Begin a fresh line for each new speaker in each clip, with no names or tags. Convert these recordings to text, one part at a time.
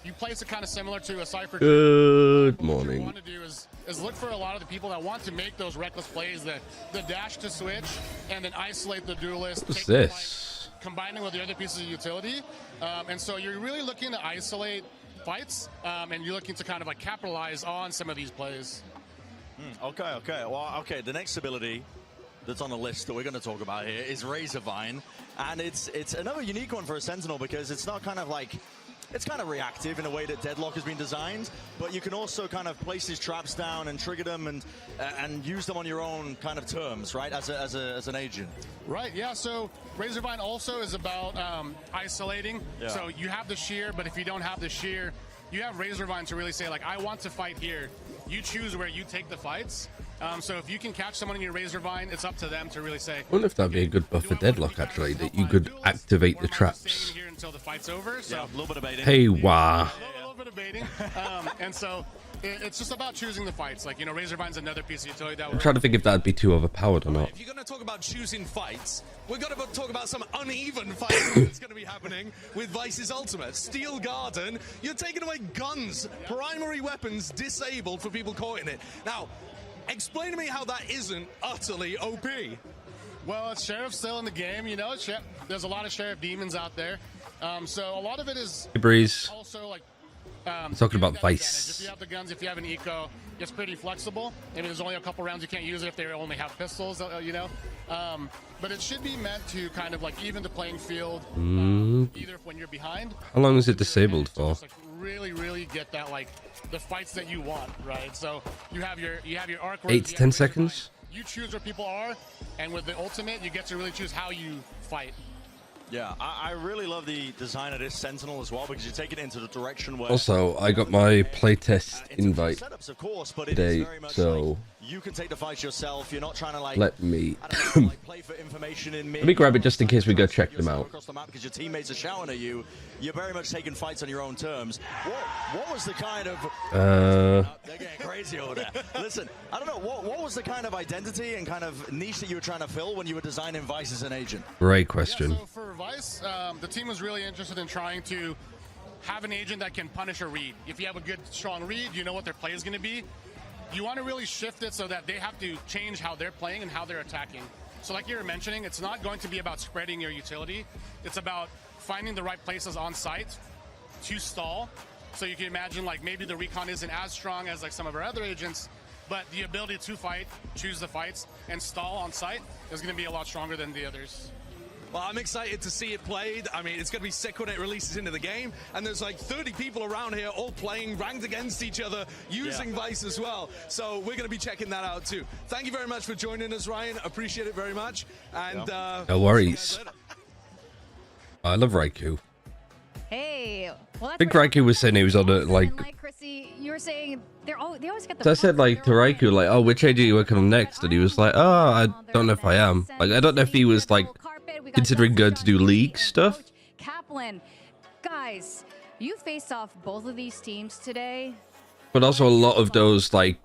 you place it kind of similar to a Cypher.
Good
morning. What you
morning.
want to do is look for a lot of the people that want to make those reckless plays, the dash to switch, and then isolate the duelist.
What's this?
Combining with the other pieces of utility. And so you're really looking to isolate fights, and you're looking to kind of like capitalize on some of these plays.
Okay. Well, okay. The next ability that's on the list that we're going to talk about here is Razorvine, and it's another unique one for a Sentinel because it's not kind of like, it's kind of reactive in a way that Deadlock has been designed, but you can also kind of place these traps down and trigger them and use them on your own kind of terms, right? As an agent.
Right. Yeah. So Razorvine also is about isolating. Yeah. So you have the shear, but if you don't have the shear, you have Razorvine to really say like, I want to fight here. You choose where you take the fights. So if you can catch someone in your Razorvine, it's up to them to really say.
I wonder if that'd be a good buff for Deadlock, actually, that you could activate the traps.
Here until the fight's over. So
yeah, a little bit of baiting.
Hey, wah.
A little bit of baiting. And so it's just about choosing the fights. Like, you know, Razorvine's another piece of utility that
I'm trying to think if that'd be too overpowered or not.
If you're going to talk about choosing fights, we're going to talk about some uneven fighting that's going to be happening with Vice's ultimate. Steel Garden, you're taking away guns, primary weapons disabled for people caught in it. Now, explain to me how that isn't utterly OP.
Well, it's Sheriff still in the game, you know. There's a lot of Sheriff demons out there. So a lot of it is
Hey, Breeze.
also like
Talking about Vice.
If you have the guns, if you have an eco, it's pretty flexible. Maybe there's only a couple rounds you can't use it if they only have pistols, you know. But it should be meant to kind of like even the playing field, either when you're behind.
How long is it disabled for?
Just, like, really get that like the fights that you want, right? So you have your arc.
8 to 10 seconds.
You choose where people are, and with the ultimate, you get to really choose how you fight.
Yeah, I really love the design of this Sentinel as well because you take it into the direction where.
Also, I got my playtest invite
setups, of course, but
today, so
like you can take the fights yourself. You're not trying to like.
Let me.
I don't know, like play for information in
Let me grab it just in case we go check them out.
Across the map because your teammates are shouting at you. You're very much taking fights on your own terms. What was the kind of? They're getting crazy over there. Listen, I don't know what was the kind of identity and kind of niche that you were trying to fill when you were designing Vice as an agent.
Great question.
Yeah, so for Vice, the team was really interested in trying to have an agent that can punish a read. If you have a good, strong read, you know what their play is going to be. You want to really shift it so that they have to change how they're playing and how they're attacking. So like you were mentioning, it's not going to be about spreading your utility. It's about finding the right places on site to stall. So you can imagine like maybe the recon isn't as strong as like some of our other agents, but the ability to fight, choose the fights, and stall on site is going to be a lot stronger than the others.
Well, I'm excited to see it played. I mean, it's going to be sick when it releases into the game. And there's like 30 people around here all playing ranked against each other using Vice as well. So we're going to be checking that out too. Thank you very much for joining us, Ryan. Appreciate it very much. And
no worries. I love Raikou.
Hey, well,
I think Raikou was saying he was on it like.
Chrissy, you were saying they always get the.
So I said like to Raikou like, oh, which agent are you working on next? And he was like, oh, I don't know if I am. Like, I don't know if he was like considering going to do league stuff.
Kaplan, guys, you faced off both of these teams today.
But also a lot of those like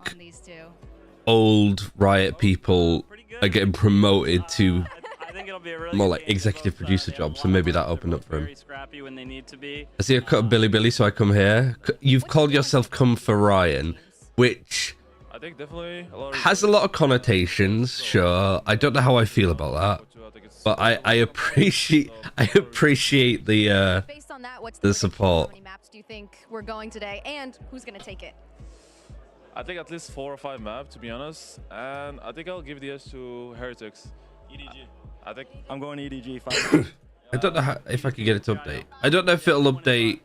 old Riot people are getting promoted to more like executive producer jobs, so maybe that opened up for him. I see a cut of Billy, so I come here. You've called yourself Come for Ryan, which has a lot of connotations. Sure, I don't know how I feel about that, but I appreciate the
Based on that, what's the
support.
How many maps do you think we're going today, and who's gonna take it?
I think at least 4 or 5 maps, to be honest, and I think I'll give the edge to Heretics. EDG. I think
I'm going EDG 5.
I don't know if I can get it to update. I don't know if it'll update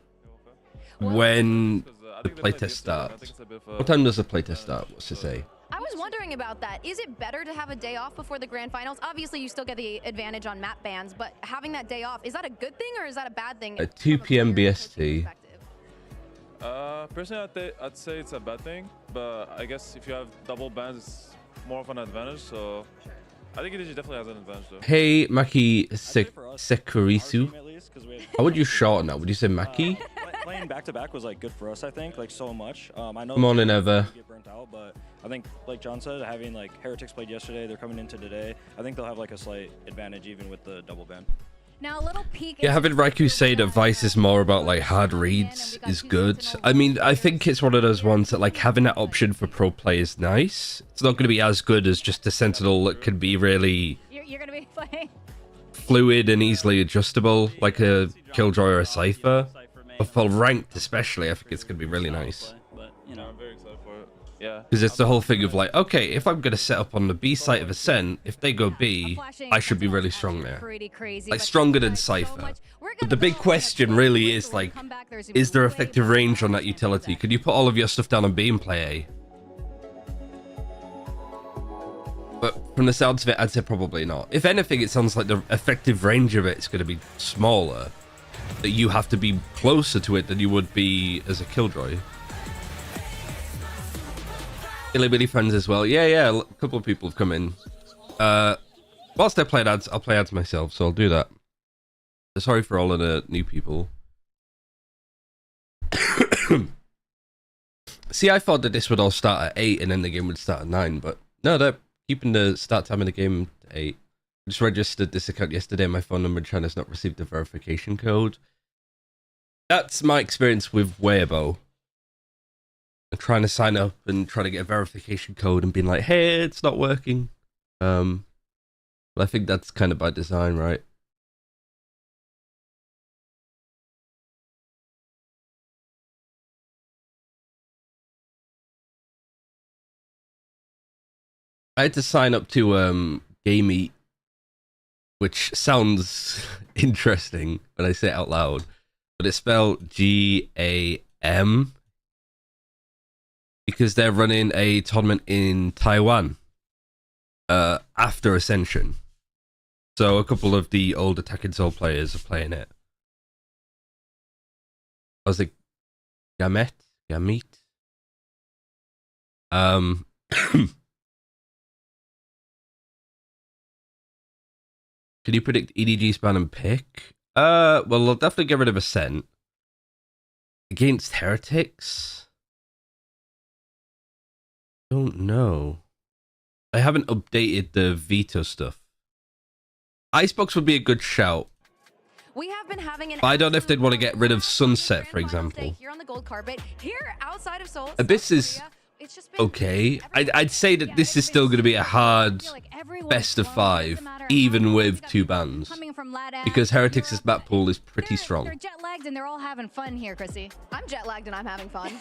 when the playtest starts. What time does the playtest start? What's it say?
I was wondering about that. Is it better to have a day off before the grand finals? Obviously, you still get the advantage on map bans, but having that day off, is that a good thing or is that a bad thing?
At 2 p.m. BST.
Personally, I'd say it's a bad thing, but I guess if you have double bans, it's more of an advantage, so I think EDG definitely has an advantage though.
Hey, Maki Sekurisu. How would you shorten that? Would you say Maki?
Playing back-to-back was like good for us, I think, like so much. I know
Come on in, Ever.
Get burnt out, but I think, like John said, having like Heretics played yesterday, they're coming into today. I think they'll have like a slight advantage even with the double ban.
Now, a little peek.
Yeah, having Raikou say that Vice is more about like hard reads is good. I mean, I think it's one of those ones that like having that option for pro play is nice. It's not going to be as good as just a Sentinel that can be really
You're going to be playing
fluid and easily adjustable, like a Killjoy or a Cypher. But for ranked especially, I think it's going to be really nice.
You know,
I'm very excited for it. Yeah.
Because it's the whole thing of like, okay, if I'm going to set up on the B site of Ascent, if they go B, I should be really strong there. Like stronger than Cypher. But the big question really is like, is there effective range on that utility? Could you put all of your stuff down on B and play A? But from the sounds of it, I'd say probably not. If anything, it sounds like the effective range of it is going to be smaller. That you have to be closer to it than you would be as a Killjoy. Billy friends as well. Yeah, a couple of people have come in. Whilst I play ads, I'll play ads myself, so I'll do that. Sorry for all of the new people. See, I thought that this would all start at 8 and then the game would start at 9, but no, they're keeping the start time in the game at 8. I just registered this account yesterday. My phone number in China has not received a verification code. That's my experience with Weibo. I'm trying to sign up and try to get a verification code and being like, hey, it's not working. But I think that's kind of by design, right? I had to sign up to Game Eat, which sounds interesting when I say it out loud, but it's spelled GAM because they're running a tournament in Taiwan after Ascension. So a couple of the old Attack and Soul players are playing it. I was like, Gamete? Can you predict EDG span and pick? Well, they'll definitely get rid of Ascent. Against Heretics? Don't know. I haven't updated the veto stuff. Icebox would be a good shout.
We have been having an
But I don't know if they'd want to get rid of Sunset, for example.
Here on the gold carpet, here outside of Seoul,
Abyss is okay. I'd say that this is still going to be a hard best of 5, even with 2 bans. Because Heretics' map pool is pretty strong.
They're jet lagged and they're all having fun here, Chrissy. I'm jet lagged and I'm having fun.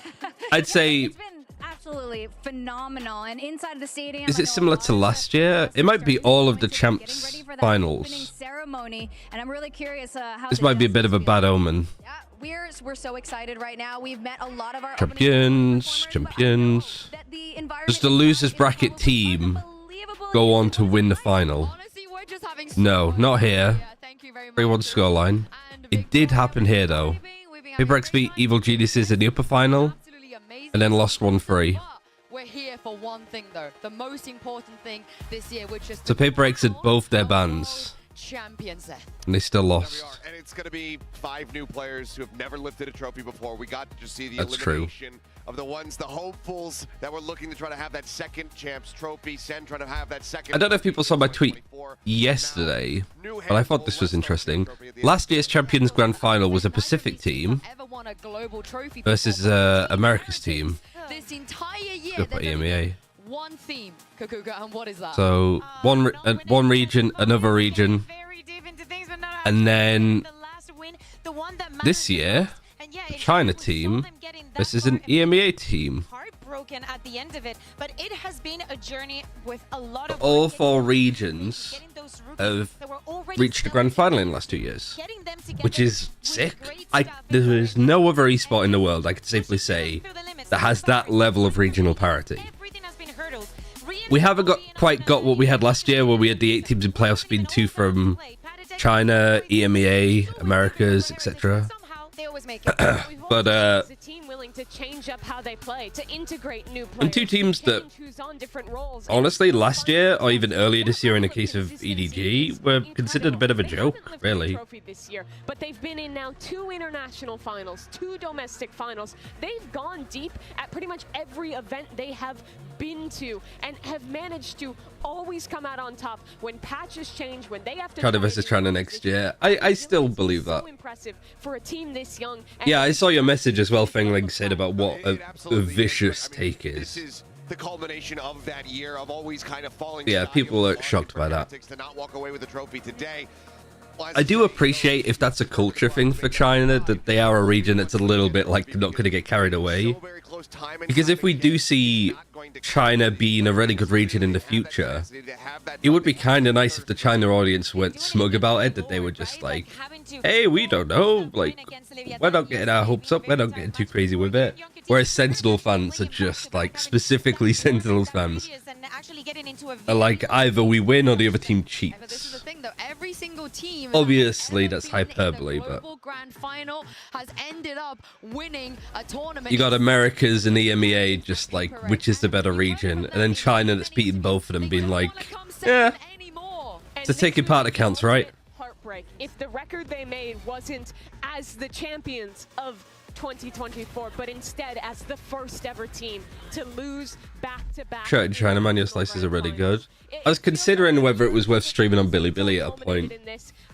I'd say...
It's been absolutely phenomenal. And inside of the stadium...
Is it similar to last year? It might be all of the champs finals.
Ceremony, and I'm really curious how
this might be a bit of a bad omen.
Yeah, we're so excited right now. We've met a lot of our
champions. Does the losers bracket team go on to win the final? No, not here. 3-1 scoreline. It did happen here though. Paper X beat Evil Geniuses in the upper final and then lost 1-3.
We're here for one thing though. The most important thing this year, which is
so Paper X had both their bans.
Champions there.
And they still lost.
And it's going to be 5 new players who have never lifted a trophy before. We got to see the
That's
elimination of the ones, the hopefuls that were looking to try to have that second champs trophy. Sen trying to have that second.
I don't know if people saw my tweet yesterday, but I thought this was interesting. Last year's Champions Grand Final was a Pacific team versus America's team.
This entire year,
Go for EMEA.
One theme, Kakuga, and what is that?
So one region, another region, and then this year, the China team versus an EMEA team.
Heartbroken at the end of it, but it has been a journey with a lot of
all 4 regions have reached the grand final in the last 2 years, which is sick. There is no other esport in the world I could safely say that has that level of regional parity. We haven't quite got what we had last year, where we had the 8 teams in playoffs being 2 from China, EMEA, Americas, etc. But
the team willing to change up how they play, to integrate new players,
and 2 teams that honestly last year or even earlier this year in the case of EDG were considered a bit of a joke, really.
This year, but they've been in now 2 international finals, 2 domestic finals. They've gone deep at pretty much every event they have been to and have managed to always come out on top when patches change, when they have to
China versus China next year. I still believe that.
So impressive for a team this young.
Yeah, I saw your message as well, Fengling said about what a vicious take is.
This is the culmination of that year of always kind of falling.
Yeah, people are shocked by that.
To not walk away with the trophy today.
I do appreciate if that's a culture thing for China, that they are a region that's a little bit like not going to get carried away. Because if we do see China being a really good region in the future, it would be kind of nice if the China audience weren't smug about it, that they were just like, hey, we don't know, like, we're not getting our hopes up, we're not getting too crazy with it. Whereas Sentinel fans are just like, specifically Sentinels fans, are like, either we win or the other team cheats.
This is the thing, though. Every single team,
Obviously, that's hyperbole, but
grand final has ended up winning a tournament.
you got Americas and EMEA just like, which is the better region, and then China that's beaten both of them being like, yeah, to take it part accounts, right?
Heartbreak if the record they made wasn't as the champions of 2024, but instead as the first ever team to lose back-to-back.
Sure, China manual slices are really good. I was considering whether it was worth streaming on Bilibili at a point.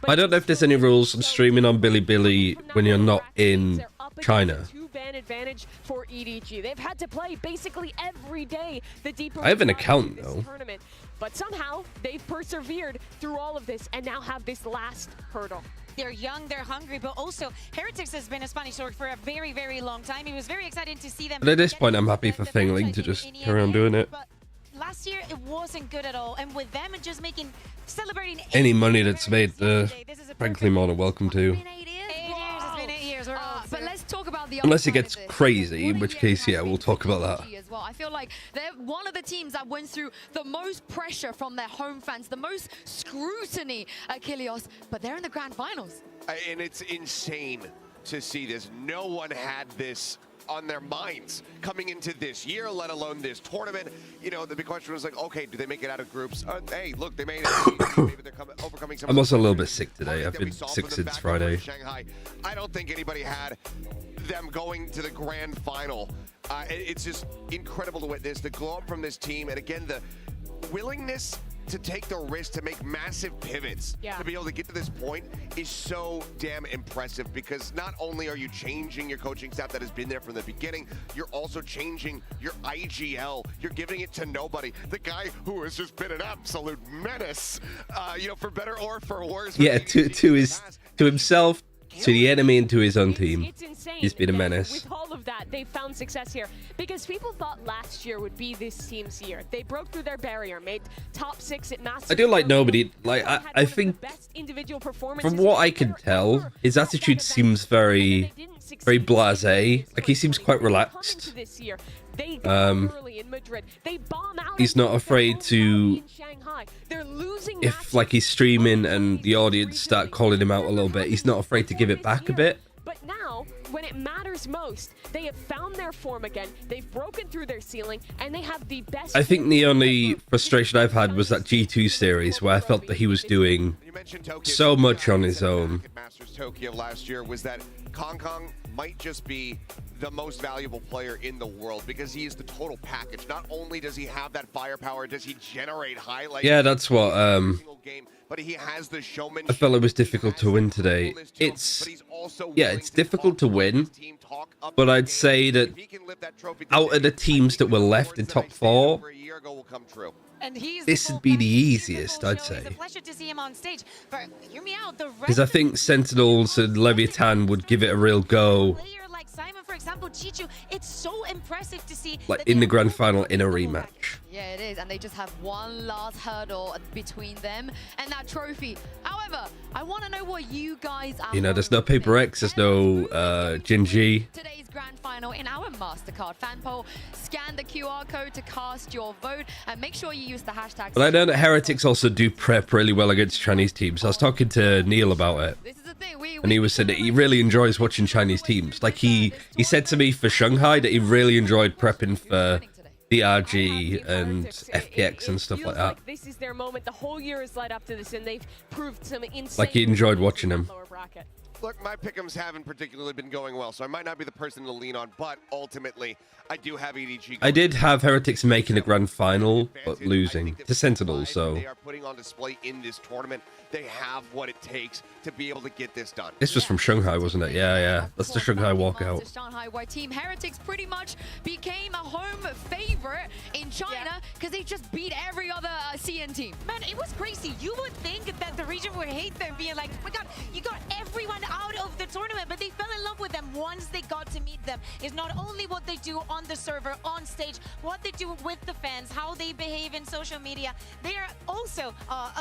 But I don't know if there's any rules on streaming on Bilibili when you're not in China.
Two-ban advantage for EDG. They've had to play basically every day the deeper.
I have an account though.
Tournament, but somehow they've persevered through all of this and now have this last hurdle.
They're young, they're hungry, but also Heretics has been a Spanish org for a very, very long time. It was very exciting to see them.
But at this point, I'm happy for Fengling to just carry on doing it.
But last year, it wasn't good at all. And with them just celebrating
any money that's made, frankly, more than welcome to.
But let's talk about the
Unless it gets crazy, in which case, yeah, we'll talk about that.
As well. I feel like they're one of the teams that went through the most pressure from their home fans, the most scrutiny at Kilios, but they're in the grand finals.
And it's insane to see this. No one had this on their minds coming into this year, let alone this tournament. You know, the big question was like, okay, do they make it out of groups? Hey, look, they made it. Maybe they're overcoming some.
I'm also a little bit sick today. I've been sick since Friday.
Shanghai. I don't think anybody had them going to the grand final. It's just incredible to witness the glow up from this team, and again, the willingness to take the risk to make massive pivots to be able to get to this point is so damn impressive, because not only are you changing your coaching staff that has been there from the beginning, you're also changing your IGL. You're giving it to nobody. The guy who has just been an absolute menace, you know, for better or for worse.
Yeah, to himself, to the enemy, and to his own team.
It's insane.
He's been a menace.
With all of that, they found success here because people thought last year would be this team's year. They broke through their barrier, made top 6 at Masters.
I do like nobody. Like I think, from what I can tell, his attitude seems very blasé. Like he seems quite relaxed. He's not afraid to, if like he's streaming and the audience start calling him out a little bit, he's not afraid to give it back a bit.
But now, when it matters most, they have found their form again. They've broken through their ceiling, and they have the best.
I think the only frustration I've had was that G2 series, where I felt that he was doing so much on his own.
Masters Tokyo last year was that Kong might just be the most valuable player in the world because he is the total package. Not only does he have that firepower, does he generate highlights?
Yeah, that's what
but he has the showmanship.
I felt it was difficult to win today. It's difficult to win, but I'd say that out of the teams that were left in top 4, this would be the easiest, I'd say. Because I think Sentinels and Leviathan would give it a real go.
For example, Chichu, it's so impressive to see
like in the grand final in a rematch.
Yeah, it is, and they just have one last hurdle between them and that trophy. However, I want to know what you guys are.
You know, there's no Paper X, there's no Jinji.
Today's grand final in our MasterCard fan poll. Scan the QR code to cast your vote, and make sure you use the hashtag.
But I know that Heretics also do prep really well against Chinese teams. I was talking to Neil about it. And he was saying that he really enjoys watching Chinese teams. Like he said to me for Shanghai that he really enjoyed prepping for DRG and FPX and stuff like that.
This is their moment. The whole year is led up to this, and they've proved some insane.
Like he enjoyed watching him.
Look, my pick'ems haven't particularly been going well, so I might not be the person to lean on, but ultimately, I do have EDG.
I did have Heretics making a grand final, but losing to Sentinel, so...
They are putting on display in this tournament. They have what it takes to be able to get this done.
This was from Shanghai, wasn't it? Yeah. That's the Shanghai walkout.
Shanghai, where Team Heretics pretty much became a home favorite in China because they just beat every other CN team.
Man, it was crazy. You would think that the region would hate them, being like, oh my god, you got everyone out of the tournament, but they fell in love with them once they got to meet them. It's not only what they do on the server, on stage, what they do with the fans, how they behave in social media. They are also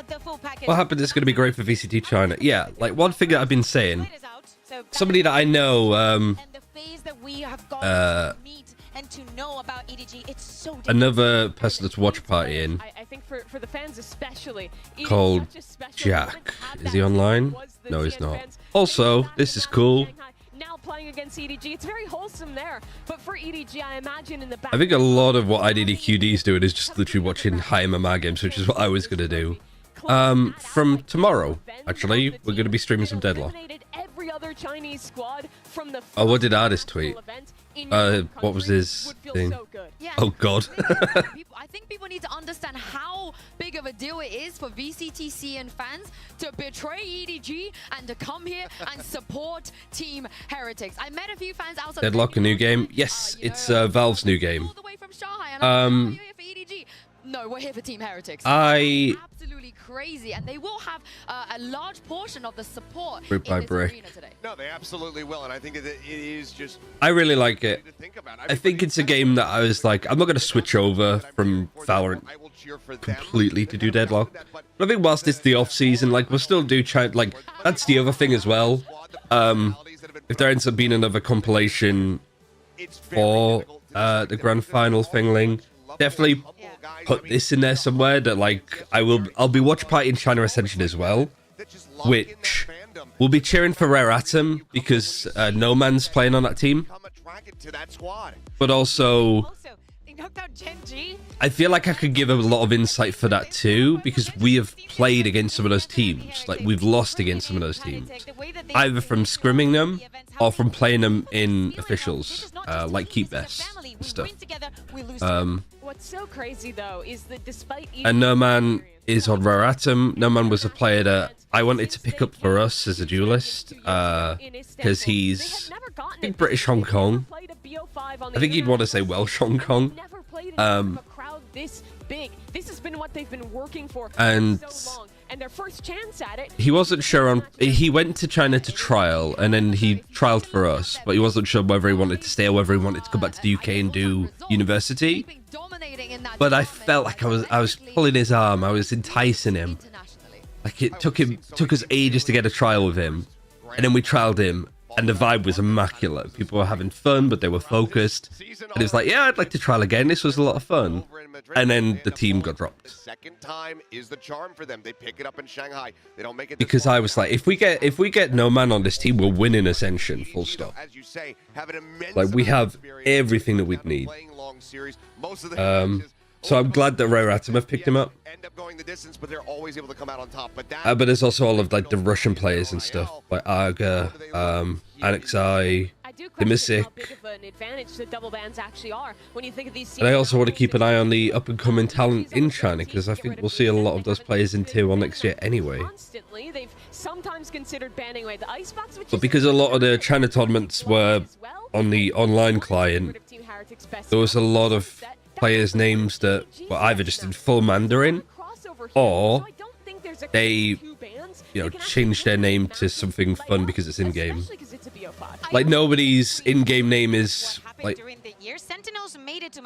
the full package.
What happened is going to be great for VCT China. Yeah, like one thing that I've been saying, somebody that I know,
and the phase that we have got to meet and to know about EDG, it's so different.
another person that's watch party in,
I think for the fans especially,
called Jack. Is he online? No, he's not. Also, this is cool.
Now playing against EDG, it's very wholesome there. But for EDG, I imagine in the back,
I think a lot of what IDDQD is doing is just literally watching high MMA games, which is what I was going to do. From tomorrow, actually, we're going to be streaming some Deadlock.
every other Chinese squad from the
Oh, what did Artist tweet? What was his thing?
Yeah.
Oh god.
I think people need to understand how big of a deal it is for VCT CN fans to betray EDG and to come here and support Team Heretics. I met a few fans outside.
Deadlock, a new game? Yes, it's Valve's new game.
All the way from Shanghai, and I'm like, oh, you're here for EDG. No, we're here for Team Heretics. Absolutely crazy, and they will have a large portion of the support in this arena today.
No, they absolutely will, and I think it is just...
I really like it. I think it's a game that I was like, I'm not going to switch over from Valorant completely to do Deadlock. But I think whilst it's the off-season, like, we'll still do... Like, that's the other thing as well. If there ends up being another compilation for the Grand Final thingling, definitely put this in there somewhere that, like, I'll be watch party in China Ascension as well, which will be cheering for Rare Atom because No Man's playing on that team. But also, I feel like I could give a lot of insight for that too, because we have played against some of those teams. Like, we've lost against some of those teams, either from scrimming them or from playing them in officials, like Keep Best and stuff.
What's so crazy though is that despite
and No Man is on Rare Atom. No Man was a player that I wanted to pick up for us as a duelist, because he's big British Hong Kong. I think he'd want to say Welsh Hong Kong.
This big. This has been what they've been working for
and
so long. And their first chance at it.
He wasn't sure on. He went to China to trial, and then he trialed for us, but he wasn't sure whether he wanted to stay or whether he wanted to come back to the UK and do university. But I felt like I was pulling his arm. I was enticing him. Like, it took us ages to get a trial with him, and then we trialed him, and the vibe was immaculate. People were having fun, but they were focused. And it was like, yeah, I'd like to trial again. This was a lot of fun. And then the team got dropped.
The second time is the charm for them. They pick it up in Shanghai. They don't make it
because I was like, if we get No Man on this team, we'll win in Ascension. Full stop.
As you say, have an immense
like, we have everything that we'd need. So I'm glad that Rare Atom have picked him up.
End up going the distance, but they're always able to come out on top. But
but there's also all of like the Russian players and stuff, like Arga, Anexai, Dimisic. And I also want to keep an eye on the up-and-coming talent in China, because I think we'll see a lot of those players in Tier 1 next year anyway.
They've sometimes considered banning away the Icebox,
But because a lot of the China tournaments were on the online client, there was a lot of players' names that were either just in full Mandarin, or they, changed their name to something fun because it's in-game. Like, nobody's in-game name is, like,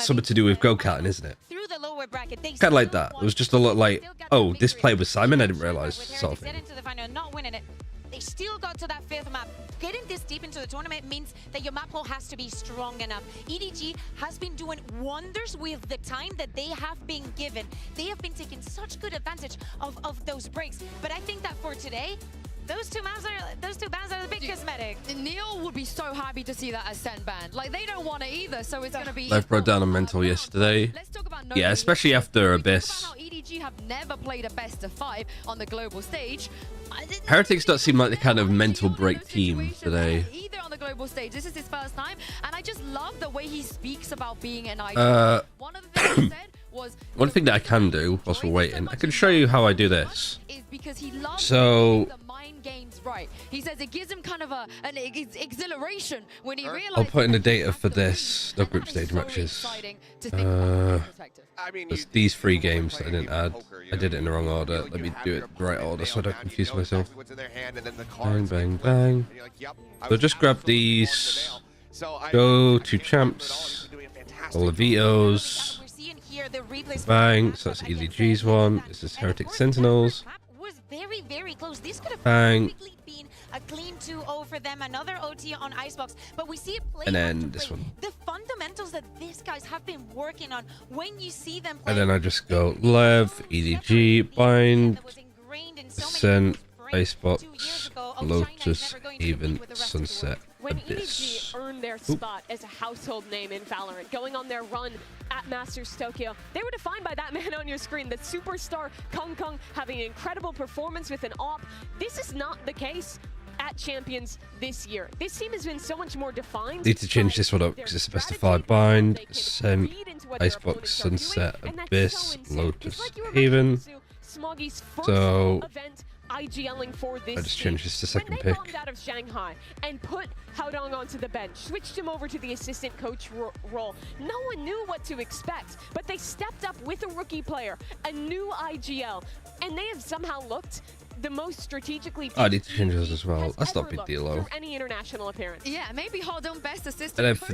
something to do with go-karting, isn't it? Kind of like that. It was just a lot like, oh, this player was Simon, I didn't realize, sort of thing.
They still got to that fifth map. Getting this deep into the tournament means that your map pool has to be strong enough. EDG has been doing wonders with the time that they have been given. They have been taking such good advantage of those breaks. But I think that for today, those two bans are a bit cosmetic.
Neil would be so happy to see that Ascent banned. Like, they don't want it either, so it's going to be...
Life brought down on mental yesterday.
Let's talk about
Yeah, especially after Abyss.
How EDG have never played a best of 5 on the global stage.
Heretics don't seem like the kind of mental break team today.
Either on the global stage. This is his first time, and I just love the way he speaks about being an idol. One of the things he said was...
One thing that I can do whilst we're waiting, I can show you how I do this.
Is because he loves
So...
the mind games right. He says it gives him kind of an exhilaration when he realizes...
I'll put in the data for this. No group stage matches. There's these 3 games that I didn't add. I did it in the wrong order. Let me do it in the right order so I don't confuse myself. Bang, bang, bang. So just grab these. Go to champs. All the vetoes. Bang. So that's EDG's one. This is Heretic Sentinels.
Very close. This could have
Bang.
quickly been a clean 2-0 for them. Another OT on Icebox, but we see it play.
And then this one.
The fundamentals that these guys have been working on. When you see them play,
And then I just go Lev, EDG, Bind, Ascent, Icebox, Lotus, Even, Sunset,
When
Abyss.
EDG earned their spot as a household name in Valorant, going on their run at Masters Tokyo, they were defined by that man on your screen, the superstar Kung Kung, having an incredible performance with an AWP. This is not the case at Champions this year. This team has been so much more defined.
Need to change this one up because it's the best of 5 Bind, Ascent, Icebox, Sunset, Abyss, Lotus, Haven. So
IGLing for this
I just changed this to second pick.
when they bombed out of Shanghai and put Haodong onto the bench, switched him over to the assistant coach role, no one knew what to expect, but they stepped up with a rookie player, a new IGL, and they have somehow looked the most strategically...
I need to change those as well. That's not a big deal though.
Any international appearance.
Yeah, maybe Haodong best assistant.
And then for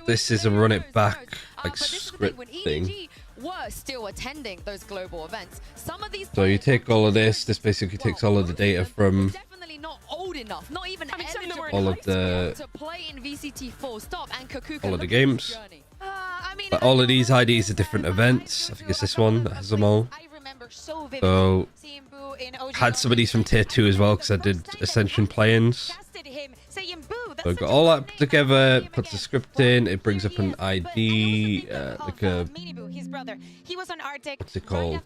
this is a run it back like script thing.
Were still attending those global events. Some of these
So you take all of this. This basically takes all of the data from
definitely not old enough, not even eligible
all of the
to play in VCT full stop and Kakuka
all of the games. But all of these IDs are different events. I think it's this one that has them all. So had some of these from tier 2 as well because I did Ascension play-ins. So I got all that together, puts the script in, it brings up an ID, like a, what's it called,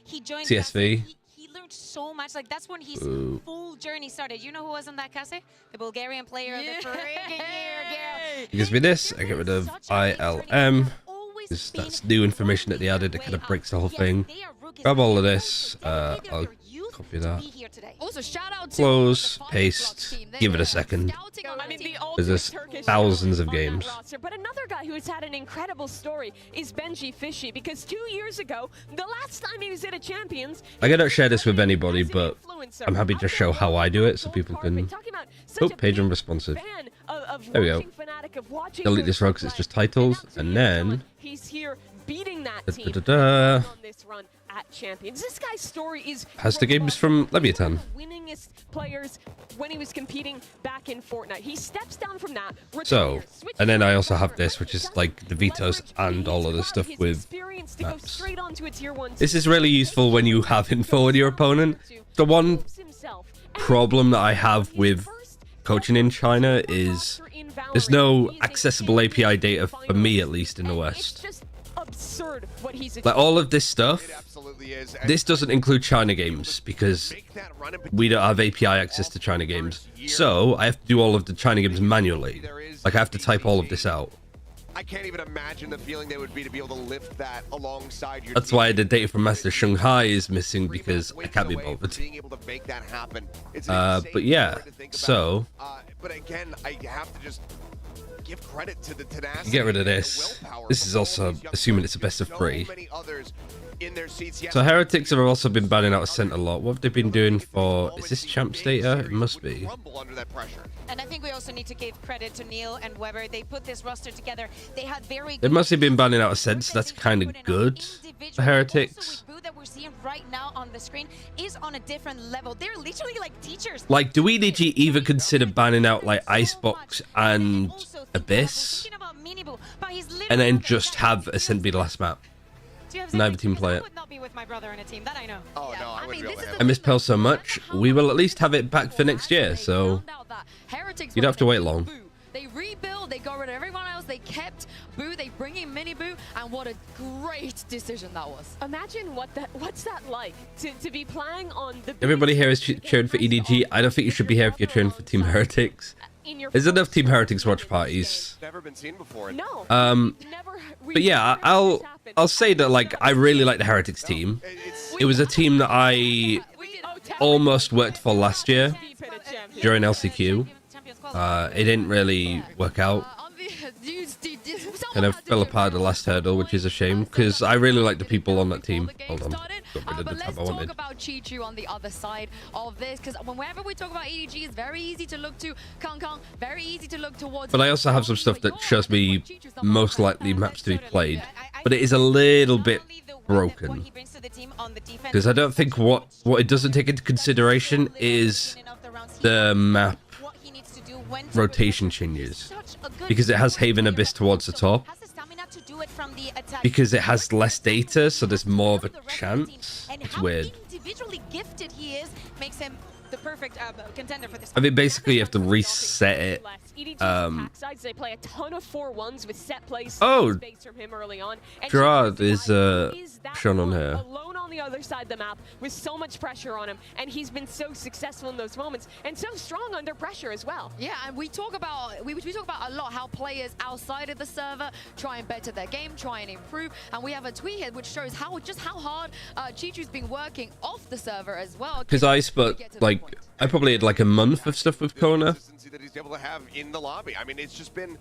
CSV.
He learned so much. Like, that's when his full journey started. You know who was on that Kase? The Bulgarian player of the freaking year,
It gives me this, I get rid of ILM. That's new information that they added that kind of breaks the whole thing. Grab all of this, I'll copy that.
Also, shout out to
Close, paste, give it a second. There's thousands of games.
But another guy who has had an incredible story is Benji Fishy, because 2 years ago, the last time he was at a Champions...
I cannot share this with anybody, but I'm happy to show how I do it so people can... Oh, page unresponsive. There we go. Delete this row because it's just titles, and then...
He's here beating that team
on
this run at Champions. This guy's story is...
Has the games from Leviathan.
Winningest players when he was competing back in Fortnite. He steps down from that.
So, and then I also have this, which is like the vetoes and all of the stuff with maps. This is really useful when you have info on your opponent. The one problem that I have with coaching in China is there's no accessible API data for me, at least in the West.
Absurd what he's
like all of this stuff. This doesn't include China games because we don't have API access to China games. So I have to do all of the China games manually. Like I have to type all of this out.
I can't even imagine the feeling that would be to be able to lift that alongside your
That's why the data from Master Shanghai is missing because I can't be bothered.
Being able to make that happen.
But yeah, so
but again, I have to just give credit to the tenacity.
Get rid of this. This is also assuming it's a best of 3. So Heretics have also been banning out Ascent a lot. What have they been doing for... Is this champs data? It must be.
And I think we also need to give credit to Neil and Weber. They put this roster together. They had very
They must have been banning out Ascent, so that's kind of good for Heretics.
that we're seeing right now on the screen is on a different level. They're literally like teachers.
Like, do we need to even consider banning out like Icebox and Abyss? And then just have Ascent be the last map? neither team play it.
would not be with my brother in a team, that I know.
Oh no, I wouldn't be able to
I
handle
miss
it.
Pearl so much. We will at least have it back for next year, so you don't have to wait long.
They rebuild, they got rid of everyone else, they kept Boo, they bring in Mini Boo, and what a great decision that was.
Imagine what's that like to be playing on the
Everybody here is cheering for EDG. I don't think you should be here if you're cheering for Team Heretics. There's enough Team Heretics watch parties.
Never been seen before.
No.
But yeah, I'll say that like I really like the Heretics team. It was a team that I almost worked for last year during LCQ. It didn't really work out. Kind of fell apart at the last hurdle, which is a shame because I really like the people on that team. Hold on, got rid of the tab I wanted.
Let's talk about Chichu on the other side of this, because whenever we talk about EDG, it's very easy to look to Kong Kong, very easy to look towards.
But I also have some stuff that shows me most likely maps to be played, but it is a little bit broken because I don't think what it doesn't take into consideration is the map rotation changes, because it has Haven Abyss towards the top, because it has less data, so there's more of a chance. It's weird.
Individually gifted he is makes him the perfect contender for this.
I mean, basically you have to reset it.
They play a ton of 4-1s with set plays
Oh,
from him early on.
Gerard is shown on here.
Alone on the other side of the map with so much pressure on him, and he's been so successful in those moments and so strong under pressure as well.
Yeah, and we talk about a lot how players outside of the server try and better their game, try and improve, and we have a tweet here which shows how hard Chichu's been working off the server as well.
Because I probably had like a month of stuff with Kona.
That he's able to have in the lobby. I mean, it's just been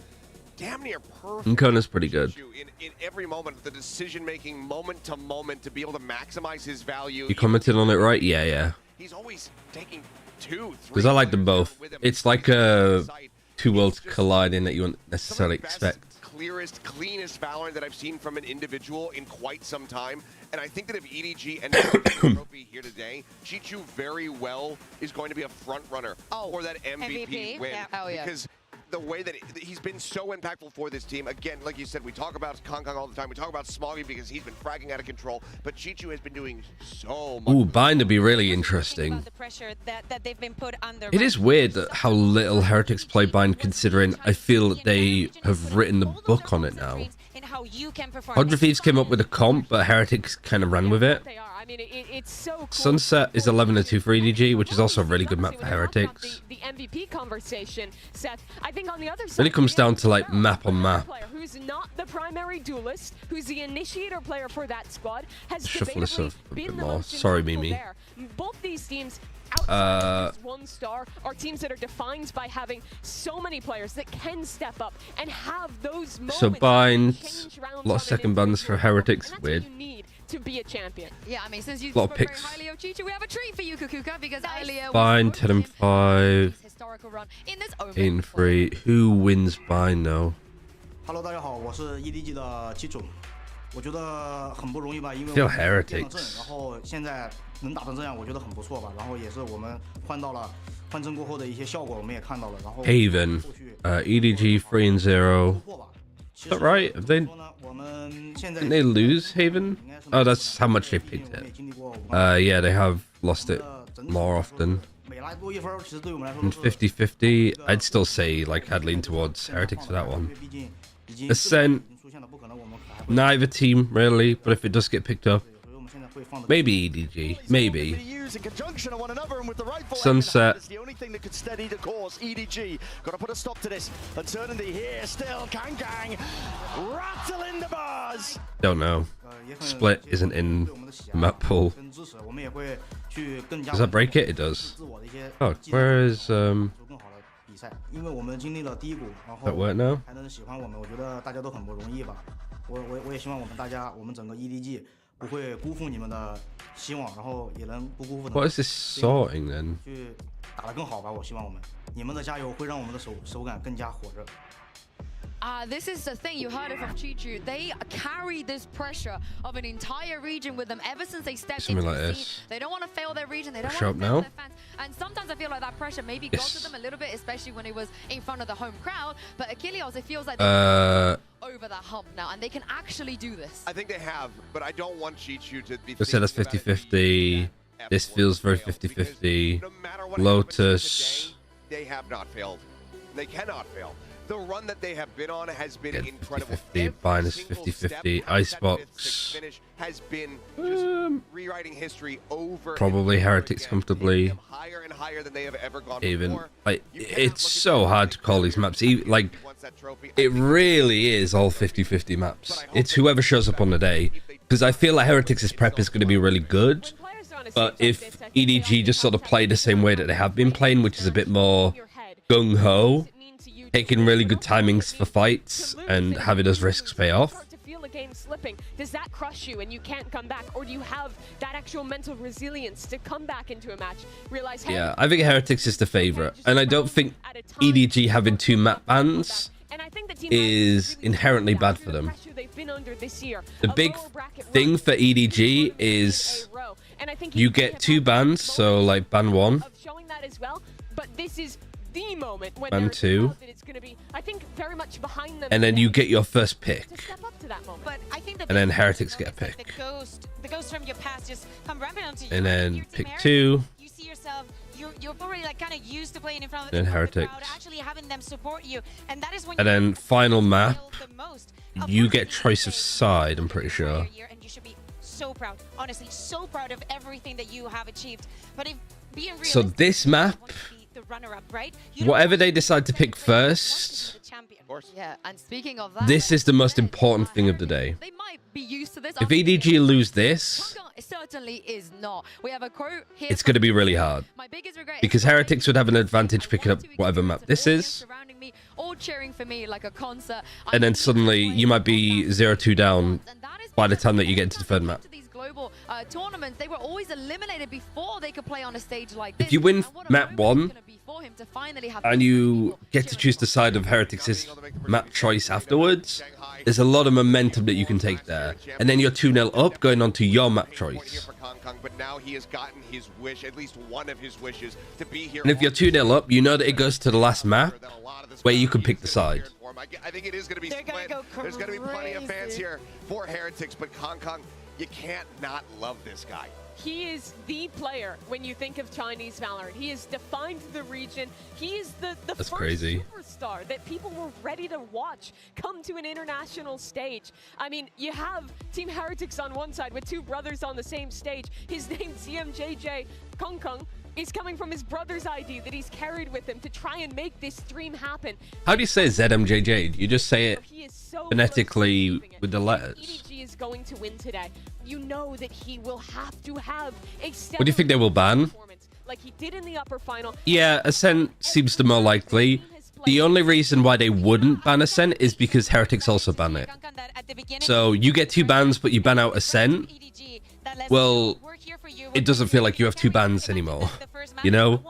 damn near perfect.
And Kona's pretty good.
In every moment, the decision-making, moment to moment, to be able to maximize his value.
You commented on it, right? Yeah.
He's always taking 2, 3.
Because I like them both. It's like two worlds colliding that you wouldn't necessarily expect.
Clearest, cleanest Valorant that I've seen from an individual in quite some time. And I think that if EDG ends up with the trophy here today, Chichu very well is going to be a front runner for that MVP win.
Yeah.
Because the way that he's been so impactful for this team. Again, like you said, we talk about Kong Kong all the time. We talk about Smoggy because he's been fragging out of control. But Chichu has been doing so much.
Ooh, Bind would be really interesting. It is weird that how little Heretics play Bind, considering I feel that they have written the book on it now. Hodger Thieves came up with a comp, but Heretics kind of ran with it.
They are. I mean, it's so cool.
Sunset is 11-2 for EDG, which is also a really good map for Heretics.
The MVP conversation, Seth. I think on the other side,
Really comes down to like map on map.
Who's not the primary duelist, who's the initiator player for that squad, has
Shuffle this up a bit more.
most
Sorry,
impactful
Mimi.
there. Both these teams outside of this 1 star are teams that are defined by having so many players that can step up and have those moments.
So Bind, a lot of second bans for Heretics. Weird.
To be a champion.
Yeah, I mean, since you
A lot of
spoke very
picks.
highly of Chichu, we have a treat for you, Kukuka, because earlier
Bind, 10-5,
historical run in this
8-3. Who wins Bind now?
Hello， 大家好，我是 EDG 的基准。我觉得很不容易吧，因为
Feel
我们变了
Heretics
阵，然后现在能打成这样，我觉得很不错吧。然后也是我们换阵过后的一些效果，我们也看到了。然后
Haven, EDG 3-0. Is that right? Didn't they lose Haven? Oh, that's how much they picked it. Yeah, they have lost it more often. And 50-50, I'd still say like I'd lean towards Heretics for that one. Ascent, neither team really, but if it does get picked up, maybe EDG, maybe. Sunset.
It's the only thing that could steady the course. EDG got to put a stop to this. Eternity here still. Kang Kang rattling the bars.
Don't know. Split isn't in the map pool. Does that break it? It does. Oh, where is That work now?
还能喜欢我们，我觉得大家都很不容易吧。我也希望我们整个 EDG 不会辜负你们的希望，然后也能不辜负。
What is this sorting then?
去打得更好吧，我希望我们，你们的加油会让我们的手感更加火热。
This is the thing, you heard it from Chichu. They carry this pressure of an entire region with them ever since they stepped
Something
into
like
the
this.
scene. They don't want to fail their region, they don't
Show
want to
up
fail
now.
their fans. And sometimes I feel like that pressure maybe got to them a little bit, especially when it was in front of the home crowd. But Achilles, it feels like they over that hump now, and they can actually do this.
I think they have, but I don't want Chichu to be.
They said that's 50-50. This feels very 50-50.
No matter what
Lotus.
They have not failed. They cannot fail. The run that they have been on has been incredible.
50-50, minus 50-50. Icebox.
Finish has been just rewriting history over.
Probably Heretics comfortably.
Higher and higher than they have ever gone
Even
before.
like it's so hard to call these maps. Like it really is all 50-50 maps. It's whoever shows up on the day. Because I feel like Heretics' prep is going to be really good. But if EDG just sort of play the same way that they have been playing, which is a bit more gung-ho, taking really good timings for fights and having those risks pay off.
Feel the game slipping. Does that crush you and you can't come back, or do you have that actual mental resilience to come back into a match? Realize, hey,
Yeah, I think Heretics is the favorite, and I don't think EDG having 2 map bans is inherently bad for them. The big thing for EDG is you get 2 bans, so like ban 1,
but this is the moment when
ban 2,
it's going to be, I think, very much behind them,
and then you get your first pick,
But I think
and then Heretics get a pick,
the ghost from your past just come rampant onto you.
and then pick 2.
You see yourself, you're already like kind of used to playing in front of
Then
the
Heretics.
crowd, actually having them support you, and that is when
And
you
then final map, you get choice of side, I'm pretty sure.
and you should be so proud, honestly, so proud of everything that you have achieved. But if being realistic,
So this map,
the runner-up, right?
whatever they decide to pick first,
Yeah, and speaking of that,
this is the most important thing of the day.
they might be used to this.
If EDG lose this,
It certainly is not. We have a quote here.
it's going to be really hard. Because Heretics would have an advantage picking up whatever map this is.
Surrounding me, all cheering for me like a concert.
And then suddenly you might be 0-2 down by the time that you get into the 3rd map.
These global tournaments, they were always eliminated before they could play on a stage like this.
If you win map 1 and you get to choose the side of Heretics' map choice afterwards, there's a lot of momentum that you can take there. And then you're 2-0 up going on to your map choice.
But now he has gotten his wish, at least one of his wishes, to be here.
And if you're 2-0 up, you know that it goes to the last map where you can pick the side.
I think it is going to be split. There's going to be plenty of fans here for Heretics, but Kong, you can't not love this guy.
He is the player when you think of Chinese Valorant. He has defined the region. He is the
That's
first
crazy.
superstar that people were ready to watch come to an international stage. I mean, you have Team Heretics on one side with 2 brothers on the same stage. His name, ZMJJ Kong, is coming from his brother's ID that he's carried with him to try and make this dream happen.
How do you say ZMJJ? You just say it phonetically with the letters.
EDG is going to win today. You know that he will have to have a
What do you think they will ban?
like he did in the upper final.
Yeah, Ascent seems the more likely. The only reason why they wouldn't ban Ascent is because Heretics also ban it. So you get 2 bans, but you ban out Ascent. Well, it doesn't feel like you have 2 bans anymore. You know?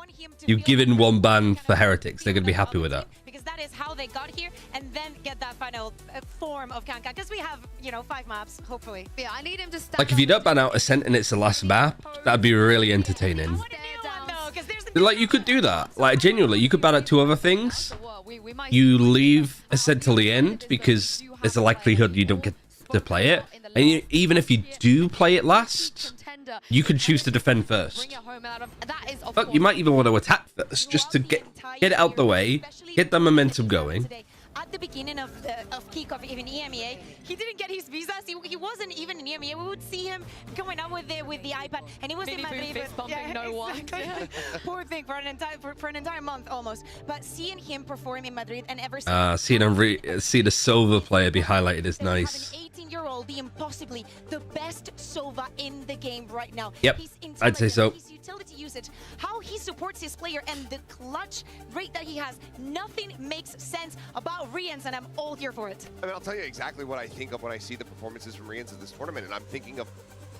You've given 1 ban for Heretics. They're going to be happy with that.
Because that is how they got here, and then get that final form of Kankan. Because we have, 5 maps, hopefully.
Yeah, I need him to stand
Like, if you don't ban out Ascent and it's the last map, that'd be really entertaining. Like, you could do that. Like, genuinely, you could ban out 2 other things. You leave Ascent till the end, because there's a likelihood you don't get to play it. And even if you do play it last, you can choose to defend first. Fuck, you might even want to attack first, just to get it out the way, get the momentum going.
At the beginning of kickoff, even EMEA, he didn't get his visas. He wasn't even in EMEA. We would see him going out with the iPad, and he was in Madrid. Poor thing for an entire month almost. But seeing him perform in Madrid and ever since,
See the Silver player be highlighted is nice.
18-year-old being possibly the best Sova in the game right now.
Yep, I'd say so.
His utility usage, how he supports his player, and the clutch rate that he has. Nothing makes sense about Rians, and I'm all here for it.
I mean, I'll tell you exactly what I think of when I see the performances from Rians in this tournament, and I'm thinking of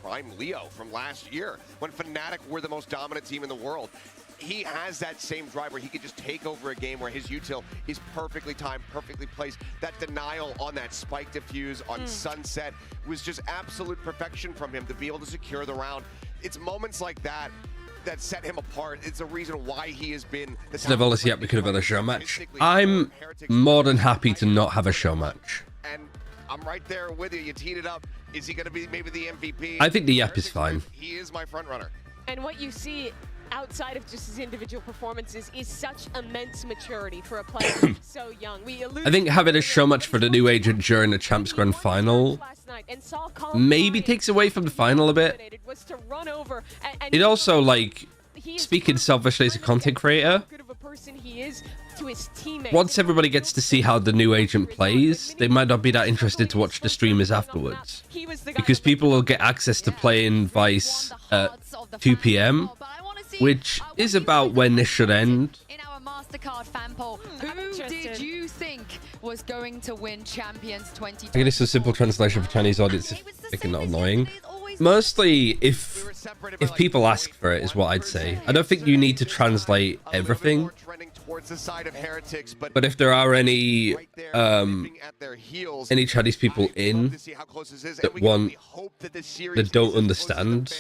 Prime Leo from last year, when Fnatic were the most dominant team in the world. He has that same drive where he could just take over a game where his util is perfectly timed, perfectly placed. That denial on that spike diffuse on Sunset was just absolute perfection from him to be able to secure the round. It's moments like that that set him apart. It's a reason why he has been the
Instead of yet we could have had a show match. I'm more than happy to not have a show match.
And I'm right there with you. You teed it up. Is he going to be maybe the MVP?
I think the Yap is fine.
He is my front runner.
And what you see outside of just his individual performances is such immense maturity for a player so young.
I think having to show much for the new agent during the Champs Grand Final maybe takes away from the final a bit. It also, like, speaking selfishly as a content creator, once everybody gets to see how the new agent plays, they might not be that interested to watch the streamers afterwards. Because people will get access to playing Vice at 2 p.m., which is about when this should end.
In our MasterCard fan poll, who did you think was going to win Champions 2020?
I think this is a simple translation for Chinese audience, if it's not annoying. Mostly, if people ask for it, is what I'd say. I don't think you need to translate everything. But if there are any Chinese people in that don't understand,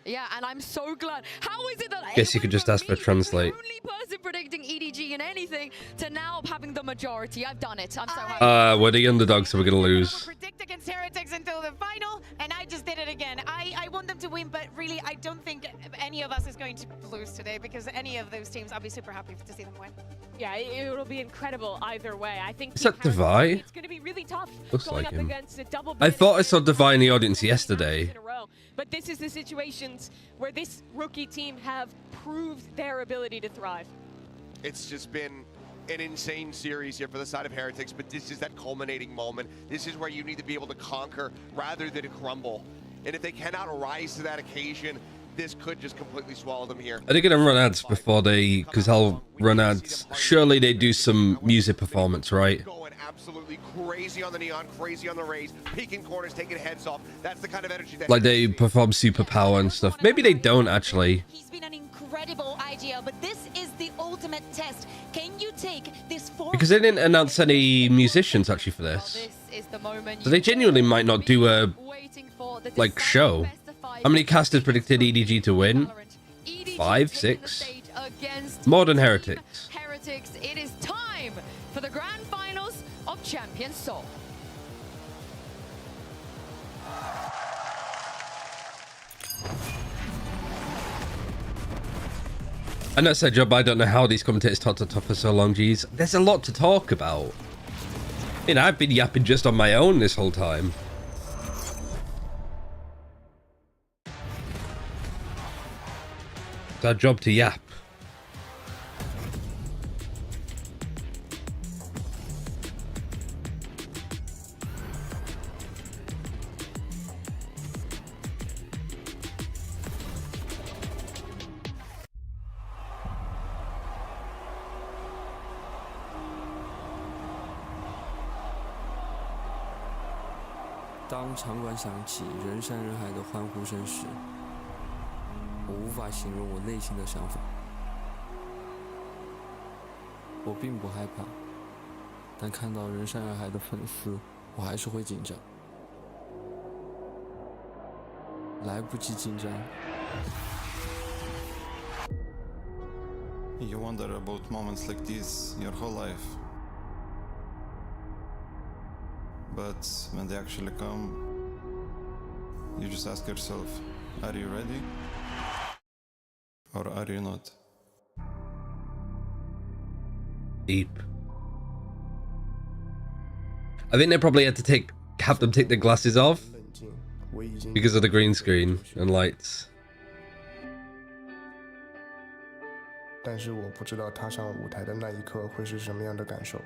yeah, and I'm so glad. How is it that
guess you could just ask for translate.
only person predicting EDG in anything to now having the majority? I've done it. I'm so happy.
We're the underdogs, so we're gonna lose.
Predict against Heretics until the final, and I just did it again. I want them to win, but really, I don't think any of us is going to lose today, because any of those teams, I'll be super happy to see them win.
Yeah, it'll be incredible either way. I think
Is that Devi?
it's going to be really tough.
Looks
going
like
up
him.
against a double
I thought I saw Devi in the audience yesterday.
But this is the situations where this rookie team have proved their ability to thrive.
It's just been an insane series here for the side of Heretics, but this is that culminating moment. This is where you need to be able to conquer rather than crumble. And if they cannot rise to that occasion, this could just completely swallow them here.
Are they gonna run ads before they? Because I'll run ads. Surely they do some music performance, right?
Going absolutely crazy on the neon, crazy on the rays, peeking corners, taking heads off. That's the kind of energy that
Like they perform superpower and stuff. Maybe they don't actually.
He's been an incredible idea, but this is the ultimate test. Can you take this forward?
Because they didn't announce any musicians actually for this. So they genuinely might not do a like show. How many casters predicted EDG to win? 5, 6? More than Heretics.
Heretics, it is time for the grand finals of Champions Seoul.
I know it's their job, but I don't know how these commentators talk to talk for so long, geez. There's a lot to talk about. I mean, I've been yapping just on my own this whole time. It's our job to yap.
当场馆响起人山人海的欢呼声时，我无法形容我内心的想法。我并不害怕，但看到人山人海的粉丝，我还是会紧张。来不及紧张。
You wonder about moments like this your whole life. But when they actually come, you just ask yourself, are you ready? Or are you not?
Deep. I think they probably had to have them take their glasses off because of the green screen and lights.
但是我不知道踏上舞台的那一刻会是什么样的感受。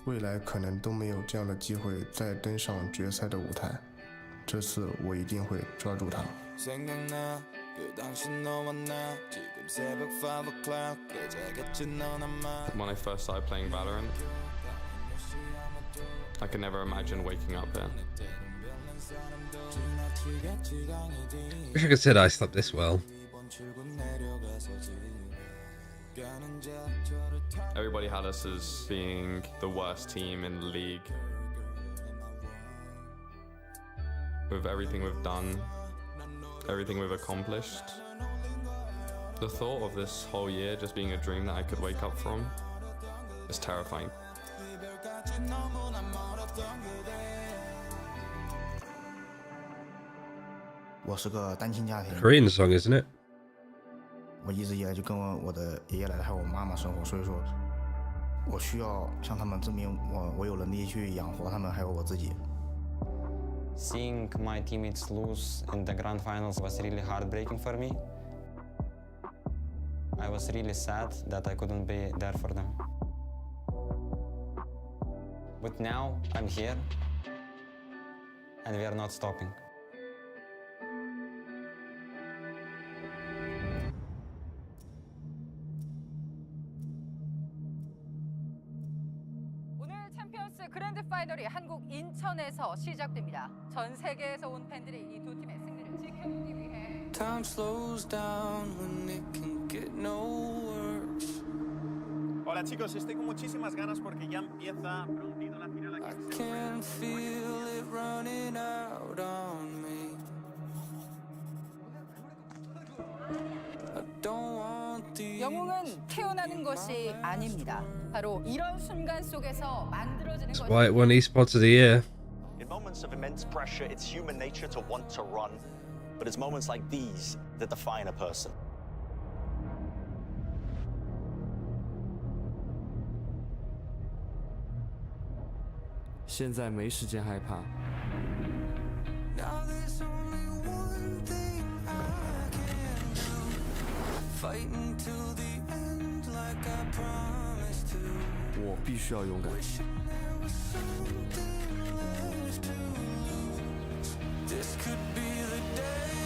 未来可能都没有这样的机会再登上决赛的舞台，这次我一定会抓住它。
When I first started playing Valorant, I could never imagine waking up here.
Wish I could say that I slept this well.
Everybody had us as being the worst team in the league. With everything we've done, everything we've accomplished, the thought of this whole year just being a dream that I could wake up from is terrifying.
我是个单亲家庭
Korean song, isn't it?
我一直以来就跟我的爷爷奶奶还有我妈妈生活，所以说我需要向他们证明我有能力去养活他们还有我自己。
Seeing my teammates lose in the grand finals was really heartbreaking for me. I was really sad that I couldn't be there for them. But now I'm here, and we are not stopping.
그랜드 파이널이 한국 인천에서 시작됩니다. 전 세계에서 온 팬들이 이 두 팀의 승리를 지켜보기 위해
Time slows down when it can get no worse.
Hola chicos, estoy con muchísimas ganas porque ya empieza prontito la final aquí en Seoul.
Can feel it running out on me. I don't want the
영웅은 태어나는 것이 아닙니다. 바로 이런 순간 속에서 만들어지는
That's
것이.
why it won esports of the year.
In moments of immense pressure, it's human nature to want to run, but it's moments like these that define a person.
Now there's only one thing I can do. Fight until the end like I promised to. 我必须要勇敢。 This could be the day.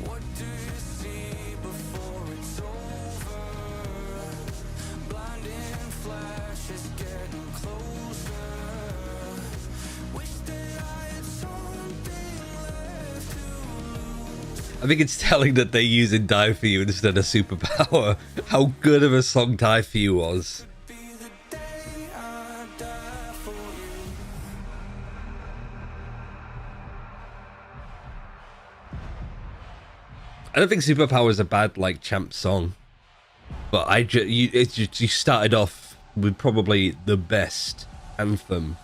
What do you see before it's over? Blinding flashes getting closer. Wish that I had something left to lose.
I think it's telling that they're using Die For You instead of Superpower. How good of a song Die For You was. I don't think Superpower is a bad like champ song, but you started off with probably the best anthem.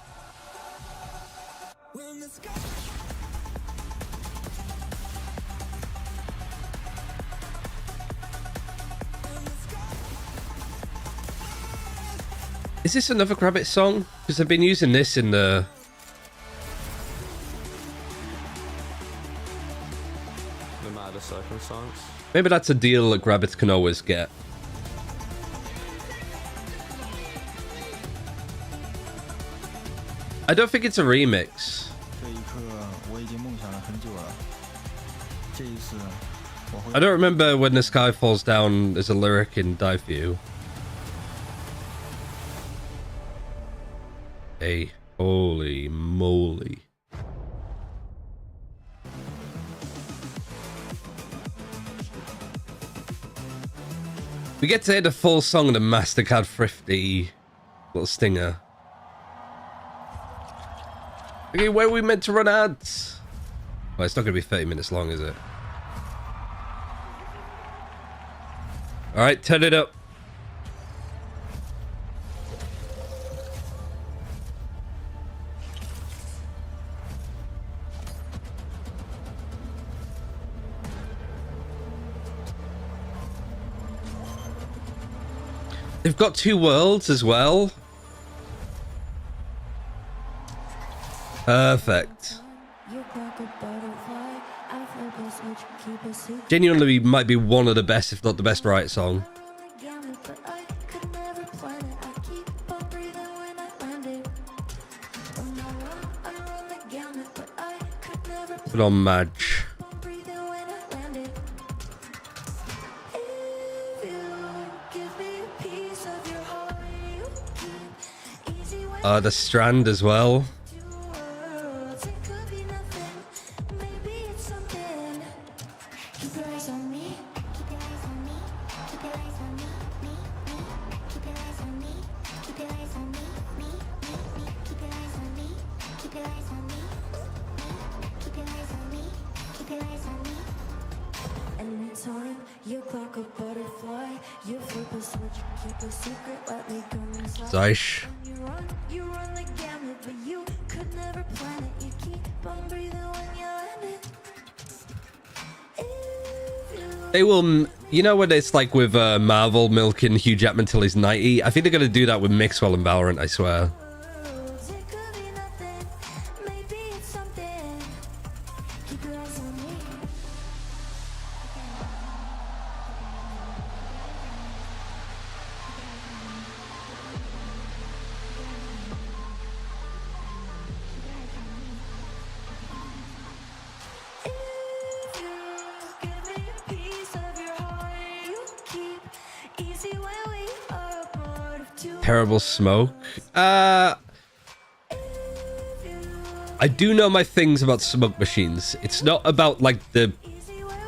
Is this another Grabbit song? Because they've been using this in the...
No matter the circumstance.
Maybe that's a deal that Grabbit can always get. I don't think it's a remix. I don't remember when the sky falls down as a lyric in Die For You. Hey, holy moly. We get to hear the full song of the MasterCard Thrifty little stinger. Okay, where are we meant to run ads? Well, it's not going to be 30 minutes long, is it? Alright, turn it up. They've got 2 worlds as well. Perfect. Genuinely might be one of the best, if not the best, Riot song. Put on Madge. The Strand as well. Zeish. They will, you know when it's like with Marvel milking Hugh Jackman till he's 90? I think they're going to do that with Mixwell and Valorant, I swear. Terrible smoke. I do know my things about smoke machines. It's not about like the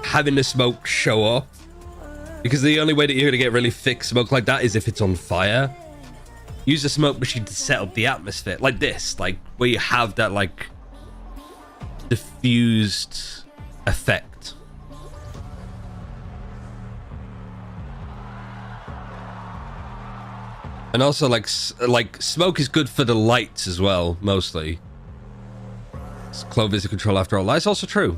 having the smoke show up, because the only way that you're gonna get really thick smoke like that is if it's on fire. Use a smoke machine to set up the atmosphere, like this, like where you have that like diffused effect. And also, like smoke is good for the lights as well, mostly. Clove is a control after all. That's also true.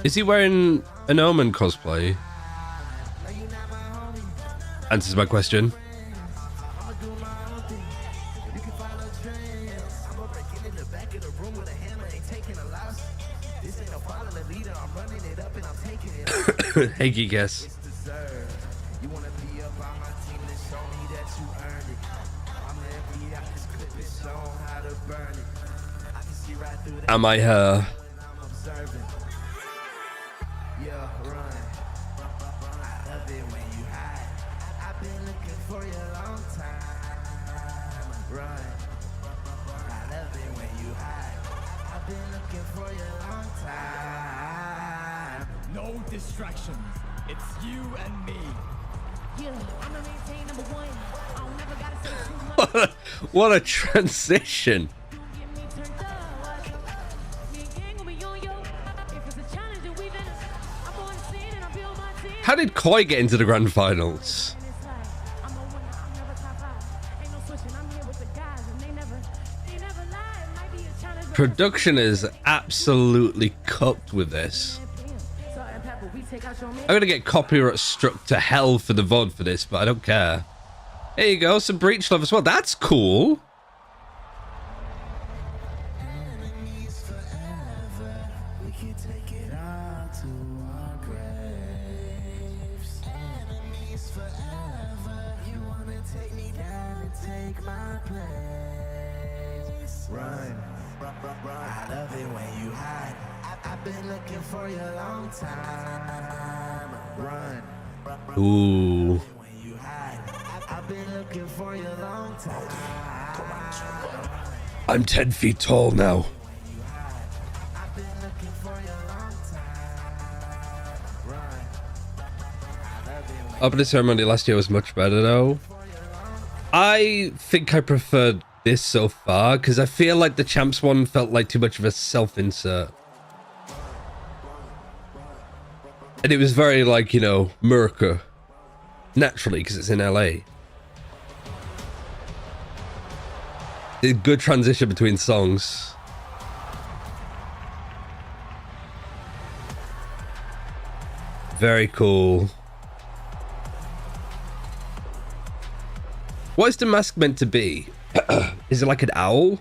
Is he wearing an Omen cosplay? Answers my question. Hey, guess. Am I her?
No distractions. It's you and me. Yeah, I'm gonna maintain number one. I'll never gotta say too much.
What a transition. How did Koi get into the grand finals? Production is absolutely cooked with this. I'm gonna get copyright struck to hell for the VOD for this, but I don't care. There you go, some Breach Love as well. That's cool.
I love it when you hide. I've been looking for you a long time. Run.
Ooh.
I've been looking for you a long time.
I'm 10 feet tall now. Opening ceremony last year was much better though. I think I preferred this so far because I feel like the champs one felt like too much of a self-insert. And it was very like, you know, Merca. Naturally, because it's in LA. A good transition between songs. Very cool. What is the mask meant to be? Is it like an owl?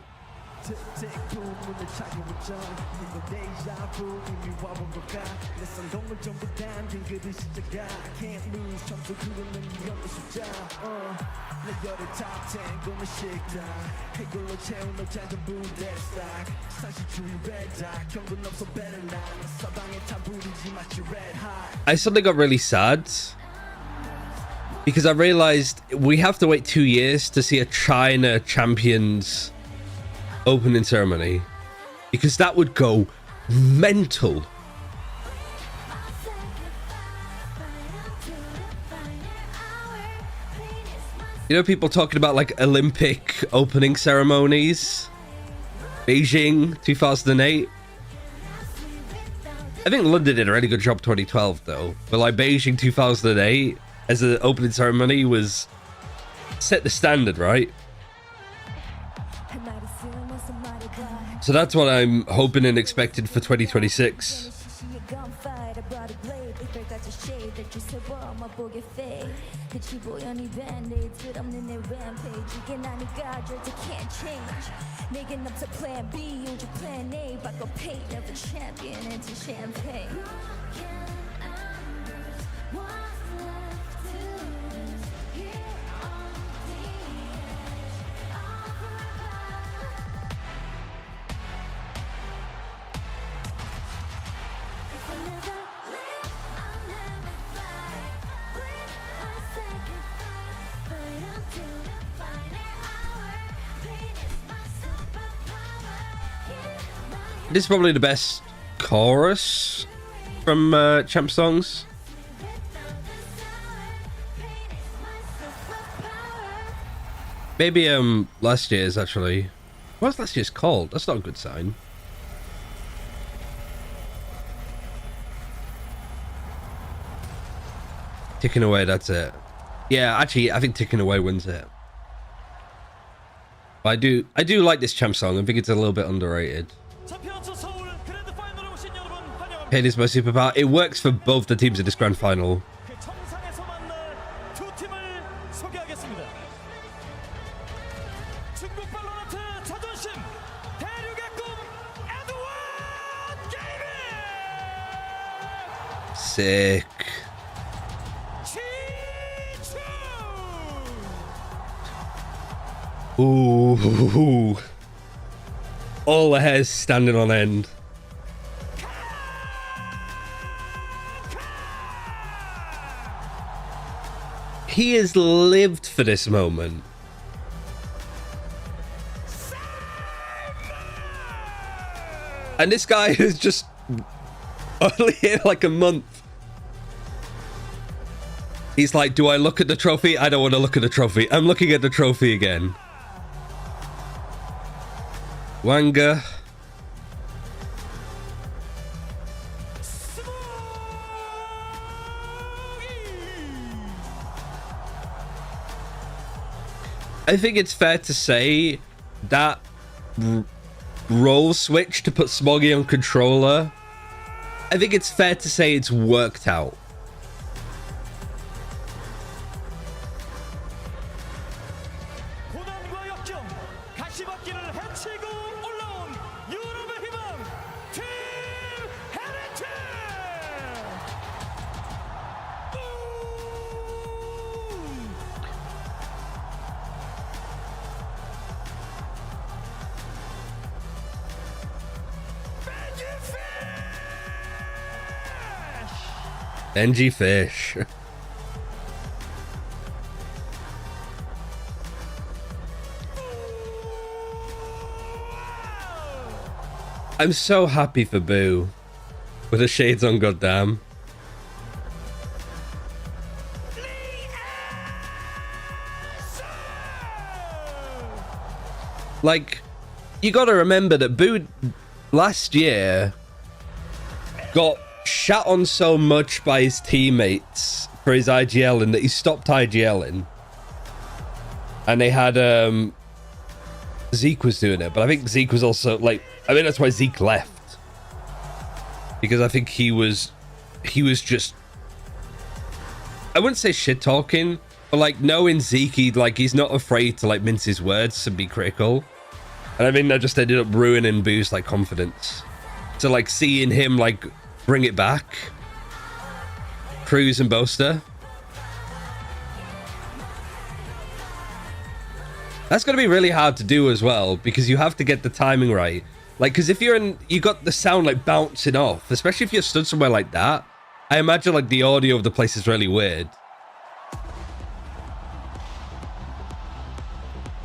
I suddenly got really sad because I realized we have to wait 2 years to see a China Champions opening ceremony, because that would go mental. You know, people talking about like Olympic opening ceremonies. Beijing 2008. I think London did a really good job 2012 though. But like Beijing 2008 as an opening ceremony was set the standard, right? So that's what I'm hoping and expecting for 2026.
Making up to plan B, use your plan A, back up paint of the champion into champagne.
This is probably the best chorus from Champ songs. Maybe last year's actually. What's last year's called? That's not a good sign. Ticking Away, that's it. Yeah, actually, I think Ticking Away wins it. But I do like this Champ song. I think it's a little bit underrated. Pain is my superpower. It works for both the teams in this grand final. Sick. Ooh. All the hair's standing on end. He has lived for this moment. And this guy is just only here like a month. He's like, do I look at the trophy? I don't want to look at the trophy. I'm looking at the trophy again. Wanga. I think it's fair to say that role switch to put Smoggy on controller, I think it's fair to say it's worked out. NG Fish. I'm so happy for Boo. With the shades on, goddamn. Like, you gotta remember that Boo last year got shat on so much by his teammates for his IGLing that he stopped IGLing. And they had Zeke was doing it, but I think Zeke was also like, I mean, that's why Zeke left, because I think he was just, I wouldn't say shit talking, but like knowing Zeke, he's not afraid to like mince his words and be critical. And I think that just ended up ruining Boo's like confidence. So like seeing him like bring it back, Cruz and Boaster. That's going to be really hard to do as well, because you have to get the timing right. Like, because if you're in, you got the sound like bouncing off, especially if you're stood somewhere like that. I imagine like the audio of the place is really weird.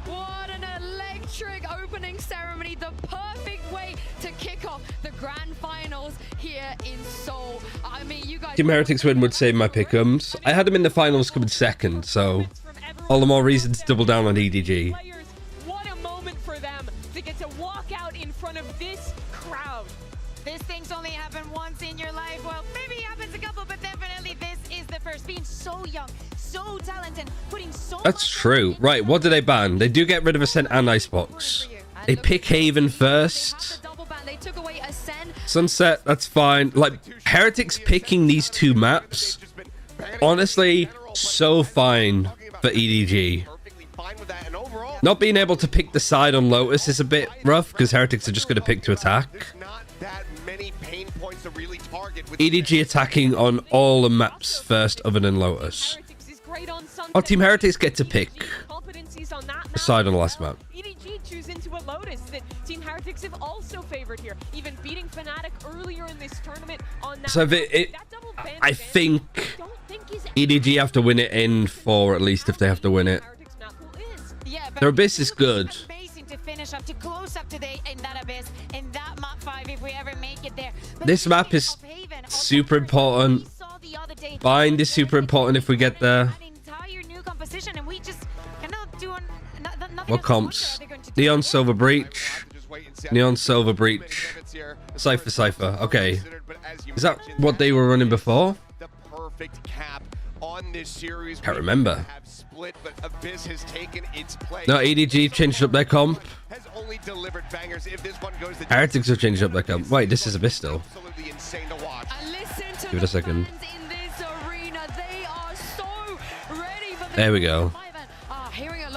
What an electric opening ceremony. The perfect way to kick off the grand finals here in Seoul. I mean, you guys...
Team Heretics win would save my pick'ems. I had them in the finals coming second, so all the more reason to double down on EDG.
Players, what a moment for them to get to walk out in front of this crowd.
This thing's only happened once in your life. Well, maybe it happens a couple, but definitely this is the first. Being so young, so talented, putting so
That's true. Right, what do they ban? They do get rid of Ascent and Icebox. They pick Haven first. Sunset, that's fine. Like, Heretics picking these two maps, honestly, so fine for EDG. Not being able to pick the side on Lotus is a bit rough, because Heretics are just going to pick to attack. EDG attacking on all the maps first other than Lotus. Our Team Heretics get to pick the side on the last map.
EDG choose into a Lotus that Team Heretics have also favored here, even beating Fnatic earlier in this tournament on that.
So I think EDG have to win it in 4 at least if they have to win it. Their Abyss is good.
To finish up, to close up today in that Abyss, in that map 5, if we ever make it there. But
this map is super important. Bind is super important if we get there.
And we just cannot do
What comps? Neon Silver Breach. Neon Silver Breach. Cypher. Okay. Is that what they were running before? Can't remember. No, EDG changed up their comp. Heretics have changed up their comp. Wait, this is Abyss still. Give it a second. There we go.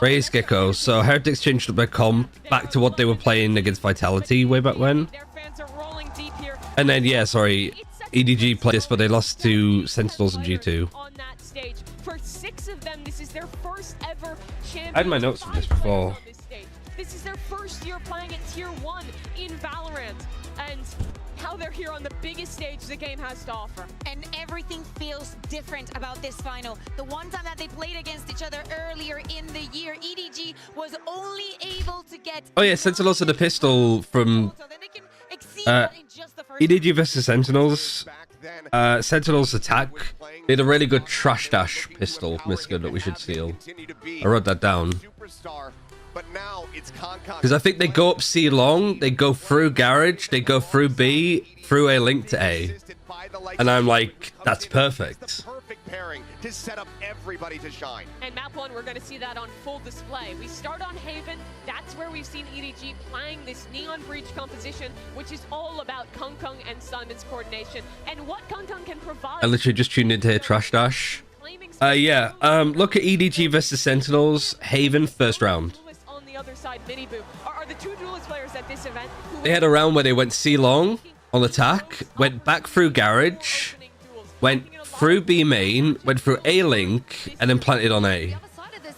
Raise Gecko. So Heretics changed up their comp back to what they were playing against Vitality way back when. And then, yeah, sorry, EDG played this, but they lost to Sentinels and G2.
For 6 of them, this is their first ever champion.
I had my notes from this before.
This is their first year playing at Tier 1 in Valorant. And now they're here on the biggest stage the game has to offer.
And everything feels different about this final. The one time that they played against each other earlier in the year, EDG was only able to get...
Oh yeah, Sentinels had a pistol from EDG versus Sentinels. Sentinels attack. They had a really good trash dash pistol, Miska, that we should steal. I wrote that down. Because I think they go up C long, they go through Garage, they go through B, through A link to A. And I'm like, that's perfect.
To set up everybody to shine.
And map 1, we're going to see that on full display. We start on Haven. That's where we've seen EDG playing this Neon Breach composition, which is all about Kung Kung and Simon's coordination and what Kung Kung can provide.
I literally just tuned into Trash Dash. Yeah, look at EDG versus Sentinels. Haven, first round.
On the other side, Miniboo are the 2 duelist players at this event.
They had a round where they went C long on attack, went back through Garage, went through B main, went through A link, and then planted on A.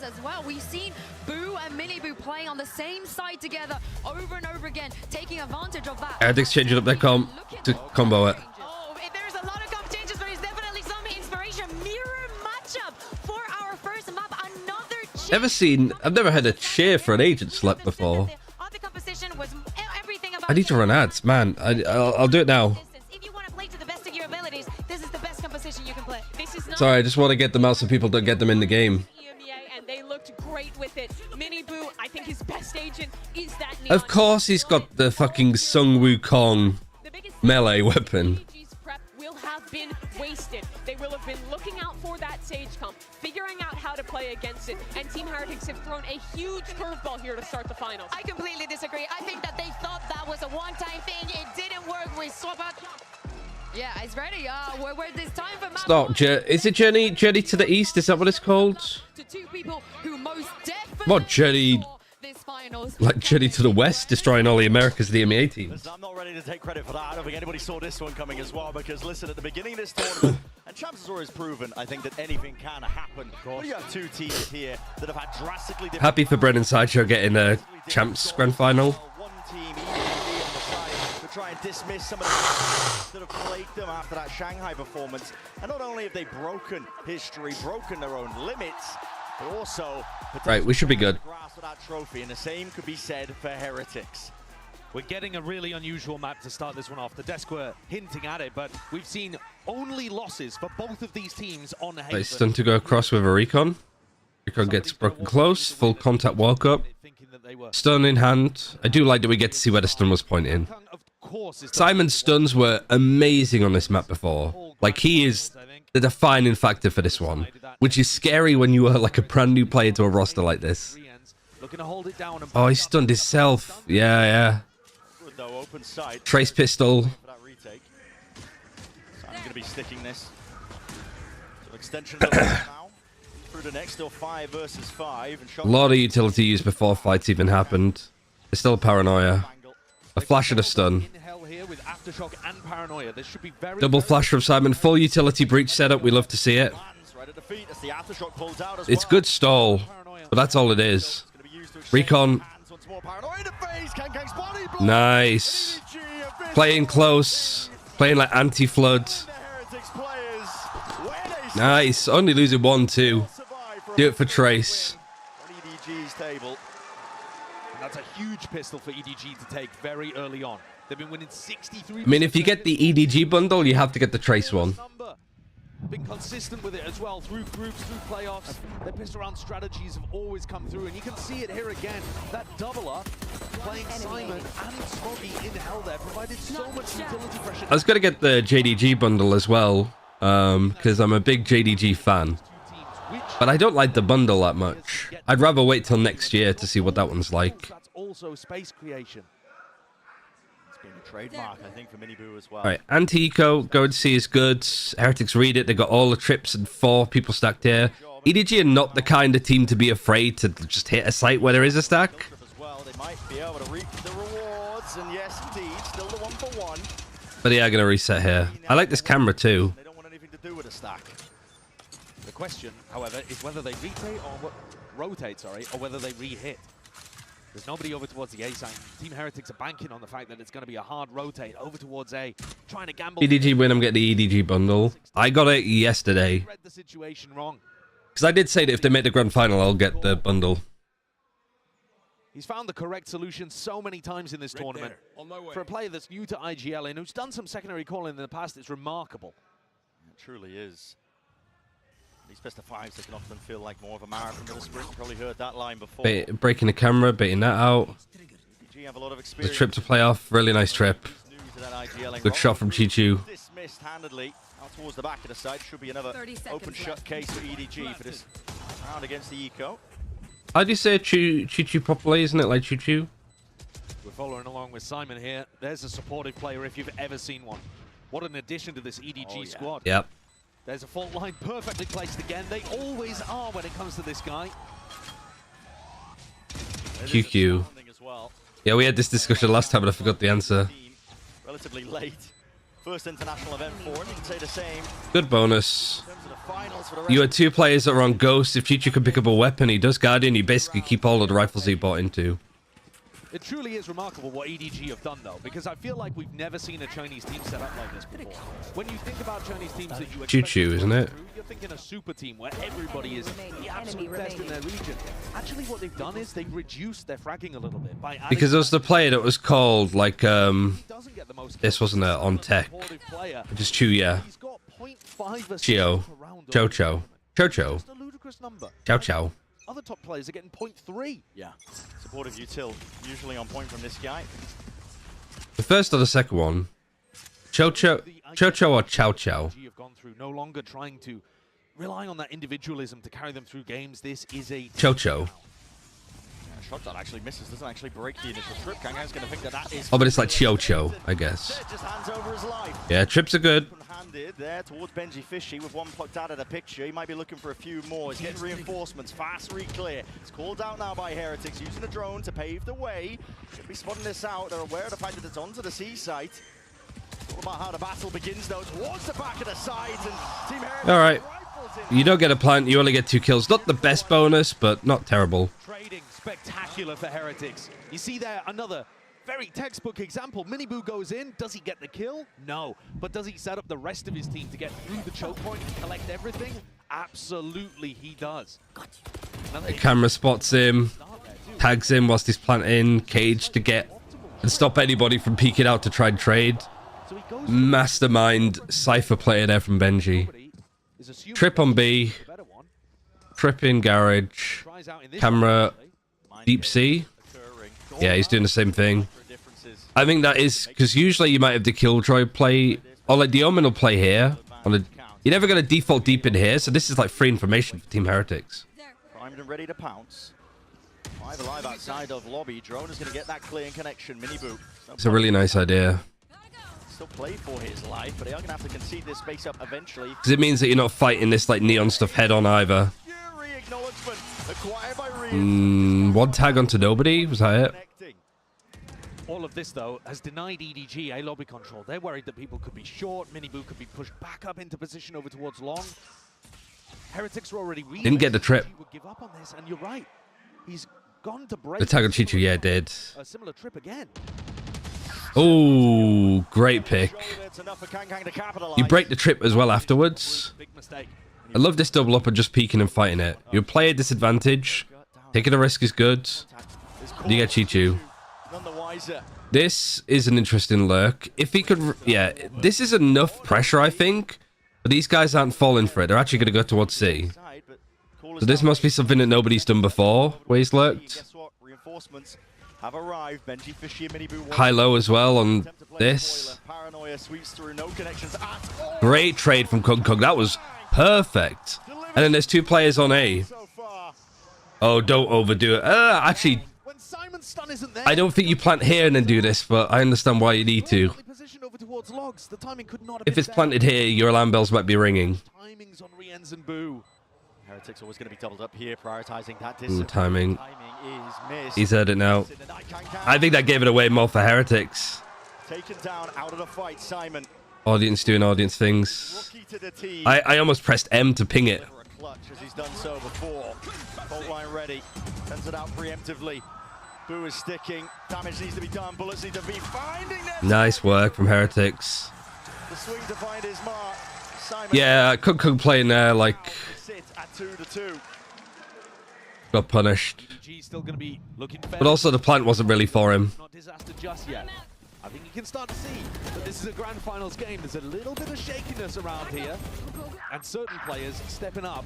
As well, we've seen Boo and Miniboo playing on the same side together over and over again, taking advantage of that.
Heretics changing up their comp to combo it.
There's a lot of comp changes, but it's definitely some inspiration. Mirror matchup for our first map. Another
I've never had a cheer for an agent select before. I need to run ads, man. I'll do it now. Sorry, I just want to get them out so people don't get them in the game.
And they looked great with it. Miniboo, I think his best agent is that Neon.
Of course he's got the fucking Sung Wukong melee weapon.
Will have been wasted. They will have been looking out for that Sage comp, figuring out how to play against it, and Team Heretics have thrown a huge curveball here to start the finals.
I completely disagree. I think that they thought that was a one-time thing. It didn't work with swap out.
Yeah, it's ready. Where there's time for
It's not. Is it Journey to the East? Is that what it's called?
To 2 people who most definitely
What, Journey? Like Journey to the West, destroying all the Americas, the MEA teams.
I'm not ready to take credit for that. I don't think anybody saw this one coming as well, because listen, at the beginning of this tournament, and Champs has always proven, I think, that anything can happen. But you have 2 teams here that have had drastically different...
Happy for Brennan Sideshow getting a Champs Grand Final.
One team, EDG on the side, to try and dismiss some of the that have plagued them after that Shanghai performance. And not only have they broken history, broken their own limits, but also...
Right, we should be good.
That trophy, and the same could be said for Heretics.
We're getting a really unusual map to start this one off. The desk were hinting at it, but we've seen only losses for both of these teams on Haven.
It's done to go across with a recon. Rico gets broken close. Full contact walk up. Stun in hand. I do like that we get to see where the stun was pointing. Simon's stuns were amazing on this map before. Like, he is the defining factor for this one, which is scary when you are like a brand new player to a roster like this. Oh, he stunned himself. Yeah. Trace pistol.
I'm going to be sticking this. So extension now. Through the next, still 5 versus 5.
A lot of utility used before fights even happened. There's still paranoia. A flash and a stun. Double flash from Simon. Full utility breach setup. We love to see it. It's good stall, but that's all it is. Recon. Nice. Playing close. Playing like anti-flood. Nice. Only losing 1-2. Do it for Trace.
EDG's table. And that's a huge pistol for EDG to take very early on. They've been winning 63%.
I mean, if you get the EDG bundle, you have to get the Trace one.
Been consistent with it as well through groups, through playoffs. Their pistol round strategies have always come through, and you can see it here again. That double up, playing Simon and Smoggy in hell there, provided so much utility pressure.
I was going to get the JDG bundle as well, because I'm a big JDG fan. But I don't like the bundle that much. I'd rather wait till next year to see what that one's like.
That's also space creation.
It's been a trademark, I think, for Miniboo as well.
Alright, anti-eco, go and see is good. Heretics read it, they got all the trips and 4 people stacked here. EDG are not the kind of team to be afraid to just hit a site where there is a stack.
They might be able to reap the rewards, and yes, indeed, still the 1-for-1.
But yeah, going to reset here. I like this camera too.
They don't want anything to do with a stack.
The question, however, is whether they rotate, or whether they re-hit. There's nobody over towards the A side. Team Heretics are banking on the fact that it's going to be a hard rotate over towards A, trying to gamble.
EDG win, I'm getting the EDG bundle. I got it yesterday.
Read the situation wrong.
Because I did say that if they make the grand final, I'll get the bundle.
He's found the correct solution so many times in this tournament. For a player that's new to IGL and who's done some secondary calling in the past, it's remarkable.
It truly is. These best of fives, they can often feel like more of a marathon than a sprint. Probably heard that line before.
Breaking the camera, baiting that out.
Have a lot of
The
experience.
trip to playoff, really nice trip. Good shot from Chichu.
Dismissed handedly out towards the back of the side. Should be another open shut case for EDG for this round against the Eco.
How do you say Chichu properly? Isn't it like Chichu?
We're following along with Simon here. There's a supportive player if you've ever seen one. What an addition to this EDG squad.
Yep.
There's a fault line perfectly placed again. They always are when it comes to this guy.
QQ. Yeah, we had this discussion last time, but I forgot the answer.
Relatively late. First international event for him. You can say the same.
Good bonus. You had 2 players that are on Ghost. If Chichu can pick up a weapon, he does Guardian. You basically keep all of the rifles he bought into.
It truly is remarkable what EDG have done, though, because I feel like we've never seen a Chinese team set up like this before. When you think about Chinese teams that you expect
Choo-choo, isn't it?
You're thinking a super team where everybody is the absolute best in their region. Actually, what they've done is they've reduced their fragging a little bit by adding...
Because there was the player that was called, like, this wasn't it, on tech. Just Chuya. Chio. Cho-cho. Cho-cho. Chow-chow.
Other top players are getting 0.3.
Yeah. Supportive util, usually on point from this guy.
The first or the second one? Cho-cho or chow-chow?
Have gone through no longer trying to rely on that individualism to carry them through games. This is a...
Cho-cho.
Shot that actually misses, doesn't actually break the initial trip. Kanga's going to think that that is...
Oh, but it's like Cho-cho, I guess.
Just hands over his life.
Yeah, trips are good.
Handed there towards Benji Fishy with one plucked out of the picture. He might be looking for a few more. He's getting reinforcements. Fast re-clear. It's called out now by Heretics, using a drone to pave the way. Should be spotting this out. They're aware of the fact that it's onto the C site. All about how the battle begins, though, towards the back of the sides. And Team Heretics...
All right. You don't get a plant, you only get 2 kills. Not the best bonus, but not terrible.
Trading spectacular for Heretics. You see there another very textbook example. Miniboo goes in. Does he get the kill? No. But does he set up the rest of his team to get through the choke point and collect everything? Absolutely he does.
The camera spots him, tags him whilst he's planting, cage to get and stop anybody from peeking out to try and trade. Mastermind Cypher player there from Benji. Trip on B. Trip in garage. Camera. Deep sea. Yeah, he's doing the same thing. I think that is because usually you might have the Killjoy play, or like the Omen will play here. You're never going to default deep in here, so this is like free information for Team Heretics.
Primed and ready to pounce. 5 alive outside of lobby. Drone is going to get that clear connection. Mini boot.
It's a really nice idea.
Still play for his life, but they are going to have to concede this space up eventually.
Because it means that you're not fighting this like neon stuff head on either. One tag onto nobody. Was that it?
All of this, though, has denied EDG a lobby control. They're worried that people could be short, Miniboo could be pushed back up into position over towards long. Heretics are already
Didn't get the trip.
Would give up on this, and you're right. He's gone to break.
The tag on Chichu, yeah, did.
A similar trip again.
Oh, great pick. You break the trip as well afterwards. I love this double up and just peeking and fighting it. You play a disadvantage. Taking a risk is good. You get Chichu. This is an interesting lurk. If he could, yeah, this is enough pressure, I think. But these guys aren't falling for it. They're actually going to go towards C. So this must be something that nobody's done before, where he's lurked. High-low as well on this. Great trade from Kung Kung. That was perfect. And then there's 2 players on A. Oh, don't overdo it. Actually, I don't think you plant here and then do this, but I understand why you need to. If it's planted here, your alarm bells might be ringing.
Heretics always going to be doubled up here, prioritizing that
Ooh, timing.
Is missed.
He's heard it now. I think that gave it away more for Heretics.
Taken down out of the fight, Simon.
Audience doing audience things. I almost pressed M to ping it.
Clutch as he's done so before. Fault line ready. Sends it out preemptively. Boo is sticking. Damage needs to be done. Bullets need to be finding them.
Nice work from Heretics.
The swing to find his mark. Simon.
Yeah, Kung Kung playing there like
At 2-2.
got punished.
Still going to be looking fair.
But also the plant wasn't really for him.
Not disaster just yet. I think you can start to see that this is a grand finals game. There's a little bit of shakiness around here, and certain players stepping up.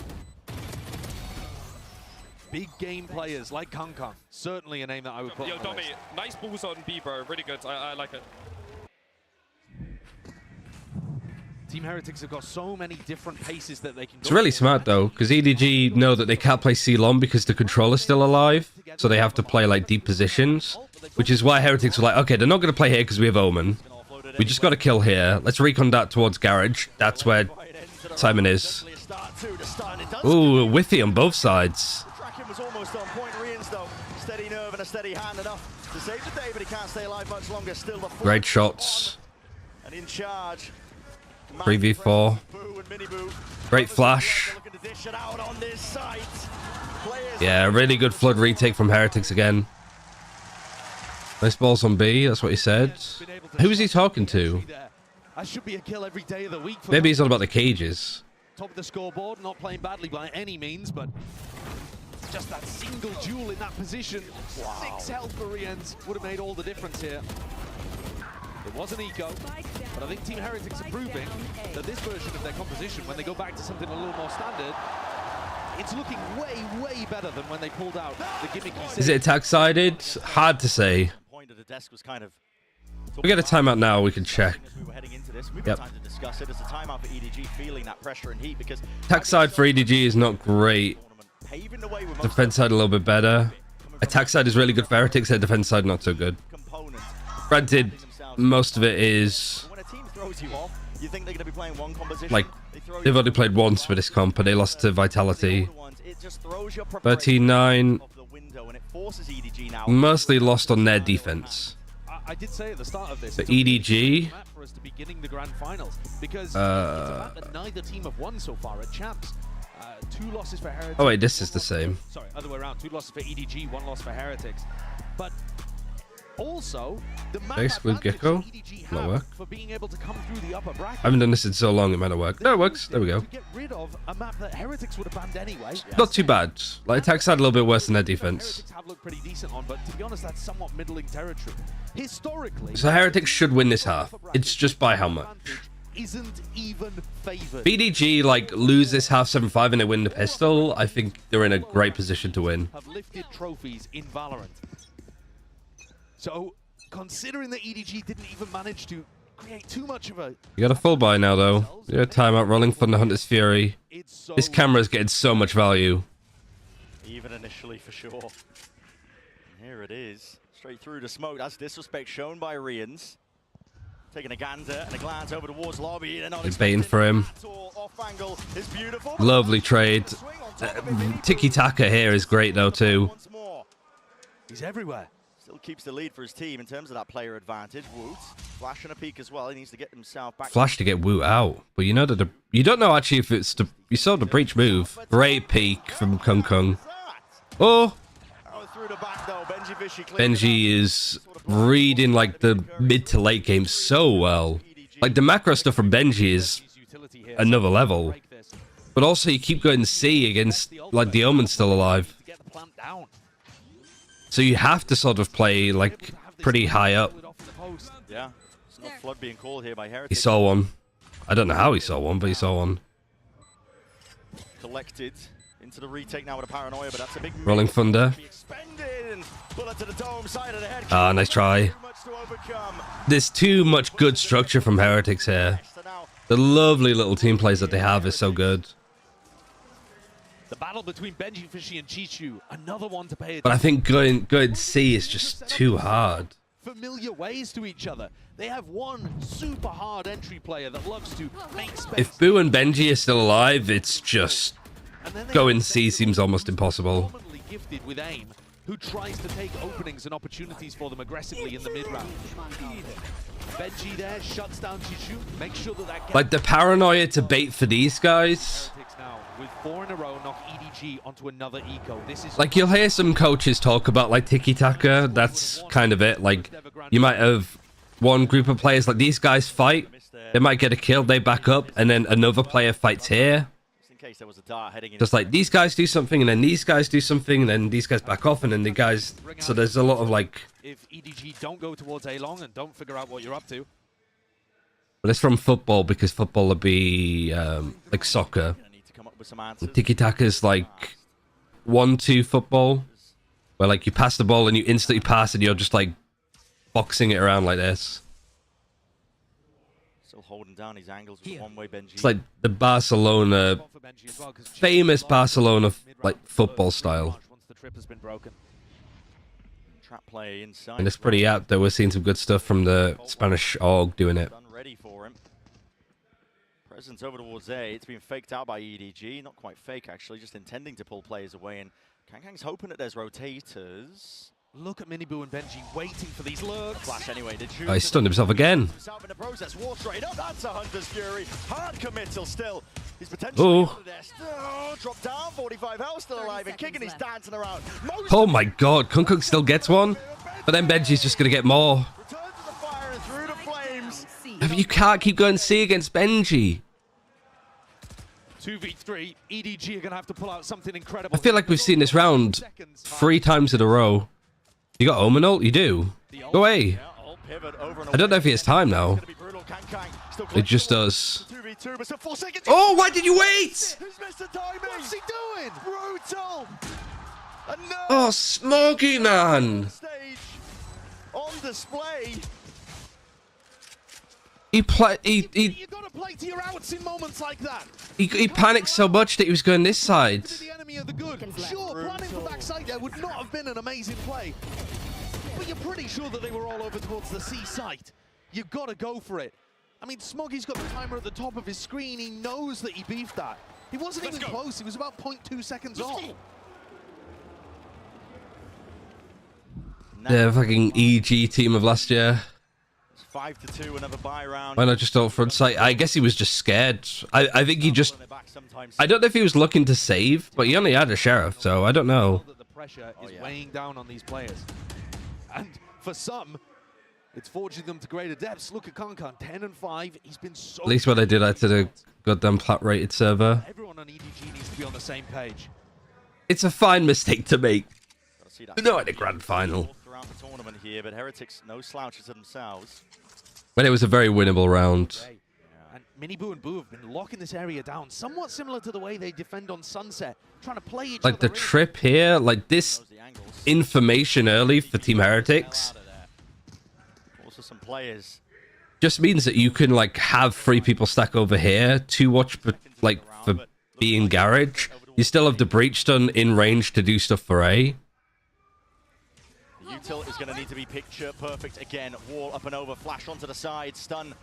Big game players like Kung Kung, certainly a name that I would put.
Yo,
on
Domi,
list.
nice balls on B, bro. Really good. I like it.
Team Heretics have got so many different paces that they can
It's really smart though, because EDG know that they can't play C long because the controller's still alive, so they have to play like deep positions, which is why Heretics were like, okay, they're not going to play here because we have Omen. We just got to kill here. Let's recon that towards Garage. That's where Simon is. Ooh, whiffy on both sides.
Tracking was almost on point. Rians though, steady nerve and a steady hand enough to save the day, but he can't stay alive much longer. Still the
Great shots.
and in charge.
3v4. Great flash. Yeah, really good flood retake from Heretics again. Nice balls on B, that's what he said. Who was he talking to?
That should be a kill every day of the week.
Maybe he's on about the cages.
Top of the scoreboard, not playing badly by any means, but just that single duel in that position. 6 health for Rians would have made all the difference here. It was an eco, but I think Team Heretics are proving that this version of their composition, when they go back to something a little more standard, it's looking way, way better than when they pulled out the gimmicky.
Is it attack-sided? Hard to say. We get a timeout now, we can check. Yep. Attack side for EDG is not great. Defense side a little bit better. Attack side is really good for Heretics, their defense side not so good. Granted, most of it is like they've only played once for this comp and they lost to Vitality. 13-9. Mostly lost on their defense.
I did say at the start of this,
the EDG
for us to beginning the grand finals because it's a map that neither team have won so far at champs. 2 losses for Heretics.
Oh wait, this is the same.
Sorry, other way around. 2 losses for EDG, 1 loss for Heretics. But also, the map
with Gecko might work.
for being able to come through the upper bracket.
I haven't done this in so long, it might not work. No, it works. There we go.
Get rid of a map that Heretics would have banned anyway.
Not too bad. Like attack side a little bit worse than their defense.
Heretics have looked pretty decent on, but to be honest, that's somewhat middling territory. Historically,
So Heretics should win this half. It's just by how much.
isn't even favored.
EDG like lose this half 7-5 and they win the pistol. I think they're in a great position to win.
Have lifted trophies in Valorant. So, considering that EDG didn't even manage to create too much of a...
You got a full buy now, though. You got a timeout rolling from the Hunter's Fury. This camera's getting so much value.
Even initially, for sure. And here it is. Straight through the smoke. That's disrespect shown by Rians. Taking a gander and a glance over towards lobby.
He's baiting for him. Lovely trade. Tiki-taka here is great, though, too.
He's everywhere.
Still keeps the lead for his team in terms of that player advantage. Woot, flash and a peek as well. He needs to get himself back.
Flash to get Wu out. But you know that you don't know actually if it's the... You saw the breach move. Great peek from Kung Kung. Oh! Benji is reading like the mid to late game so well. Like the macro stuff from Benji is another level. But also you keep going C against like the Omen's still alive. So you have to sort of play like pretty high up.
Yeah, there's no flood being called here by
He
Heretics.
saw one. I don't know how he saw one, but he saw one.
Collected into the retake now with a paranoia, but that's a big
Rolling Thunder. Ah, nice try. There's too much good structure from Heretics here. The lovely little team plays that they have is so good.
The battle between Benji Fishy and Chichu, another one to pay attention.
But I think going C is just too hard.
Familiar ways to each other. They have one super hard entry player that loves to make space.
If Boo and Benji are still alive, it's just going C seems almost impossible.
Gifted with aim, who tries to take openings and opportunities for them aggressively in the mid round. Benji there shuts down Chichu, makes sure that
Like the paranoia to bait for these guys.
now with 4 in a row knock EDG onto another eco. This is
Like you'll hear some coaches talk about like tiki-taka. That's kind of it. Like you might have one group of players like these guys fight. They might get a kill, they back up, and then another player fights here. Just like these guys do something, and then these guys do something, and then these guys back off, and then the guys. So there's a lot of like.
If EDG don't go towards A long and don't figure out what you're up to.
But it's from football because football would be like soccer. Tiki-taka is like 1-2 football, where like you pass the ball and you instantly pass, and you're just like boxing it around like this.
Still holding down his angles with one-way Benji.
It's like the Barcelona, famous Barcelona like football style.
Once the trip has been broken.
Trap play inside.
And it's pretty apt that we're seeing some good stuff from the Spanish org doing it.
Ready for him. Presence over towards A. It's been faked out by EDG. Not quite fake, actually. Just intending to pull players away. And Kangkang's hoping that there's rotators.
Look at Miniboo and Benji waiting for these lurks.
Flash anyway.
Oh, he stunned himself again.
In the process, war straight up. That's a Hunter's Fury. Hard committal still. He's potentially drop down. 45 health still alive and kicking. He's dancing around.
Oh my god, Kung Kung still gets one, but then Benji's just gonna get more. You can't keep going C against Benji.
2v3. EDG are gonna have to pull out something incredible.
I feel like we've seen this round 3 times in a row. You got Omen ult? You do. Go away. I don't know if he has time now. It just does. Oh, why did you wait?
What's he doing?
Brutal.
Oh, Smoggy, man.
On display.
You gotta
play to your outs in moments like that.
He panicked so much that he was going this side.
The enemy of the good. Sure, planning for backside there would not have been an amazing play. But you're pretty sure that they were all over towards the C site. You've got to go for it. I mean, Smoggy's got the timer at the top of his screen. He knows that he beefed that. He wasn't even close. He was about 0.2 seconds off.
The fucking EG team of last year.
5-2, another buy round.
Why not just ult front sight? I guess he was just scared. I think he just... I don't know if he was looking to save, but he only had a sheriff, so I don't know.
The pressure is weighing down on these players. And for some, it's forging them to greater depths. Look at Kankan, 10 and 5. He's been so...
At least when I did that to the goddamn plat-rated server.
Everyone on EDG needs to be on the same page.
It's a fine mistake to make. No, at the grand final.
Throughout the tournament here, but Heretics no slouches themselves.
When it was a very winnable round.
And Miniboo and Boo have been locking this area down, somewhat similar to the way they defend on Sunset, trying to play each
Like
other
the trip here, like this information early for Team Heretics
Also some players.
just means that you can like have 3 people stack over here to watch, but like for B in garage, you still have the breach done in range to do stuff for A.
The util is going to need to be picture perfect again. Wall up and over, flash onto the side, stun.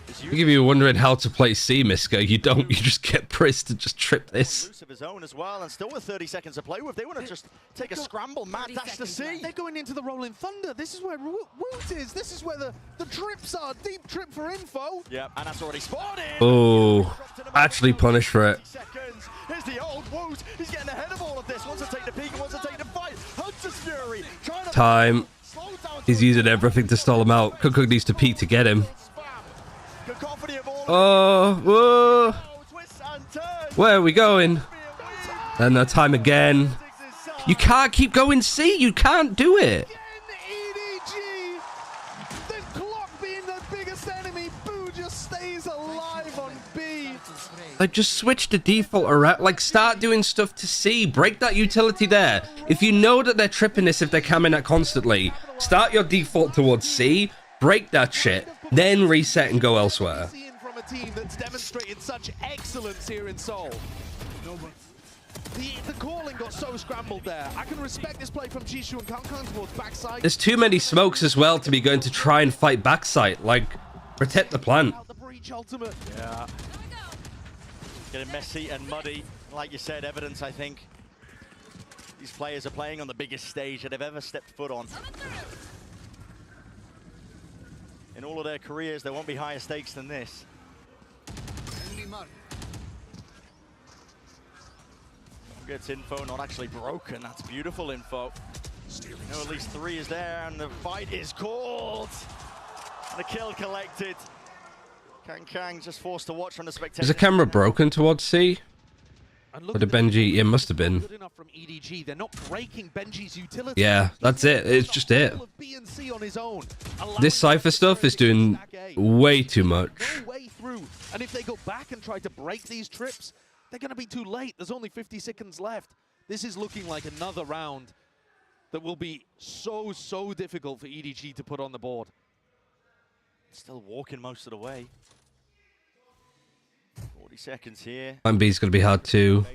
If you're wondering how to play C, Miska, you don't. You just get Priss to just trip this.
Loose of his own as well, and still with 30 seconds to play with. They want to just take a scramble, mad dash to C.
They're going into the Rolling Thunder. This is where Woot is. This is where the trips are. Deep trip for info.
Yeah, and that's already spotted.
Oh, actually punished for it.
Seconds. Here's the old Woot. He's getting ahead of all of this. Wants to take the peak and wants to take the fight. Hunter's Fury. Trying to
Time. He's using everything to stall him out. Cook needs to peek to get him. Oh, whoa. Where are we going? And the time again. You can't keep going C. You can't do it.
EDG. The clock being the biggest enemy. Boo just stays alive on B.
Like, just switch the default around. Like, start doing stuff to C. Break that utility there. If you know that they're tripping this if they're coming at constantly, start your default towards C. Break that shit. Then reset and go elsewhere.
From a team that's demonstrated such excellence here in Seoul. The calling got so scrambled there. I can respect this play from Jisoo and Kangkang towards backside.
There's too many smokes as well to be going to try and fight backside. Like, protect the plant.
The breach ultimate.
Yeah. Getting messy and muddy. Like you said, evidence, I think. These players are playing on the biggest stage that they've ever stepped foot on. In all of their careers, there won't be higher stakes than this. Gets info, not actually broken. That's beautiful info. No, at least 3 is there, and the fight is called. The kill collected. Kang just forced to watch from the spectator.
Is the camera broken towards C? Or did Benji? It must have been.
Good enough from EDG. They're not breaking Benji's utility.
Yeah, that's it. It's just it.
B and C on his own.
This Cypher stuff is doing way too much.
No way through. And if they go back and try to break these trips, they're going to be too late. There's only 50 seconds left. This is looking like another round that will be so difficult for EDG to put on the board.
Still walking most of the way. 40 seconds here.
Plan B's going to be hard too.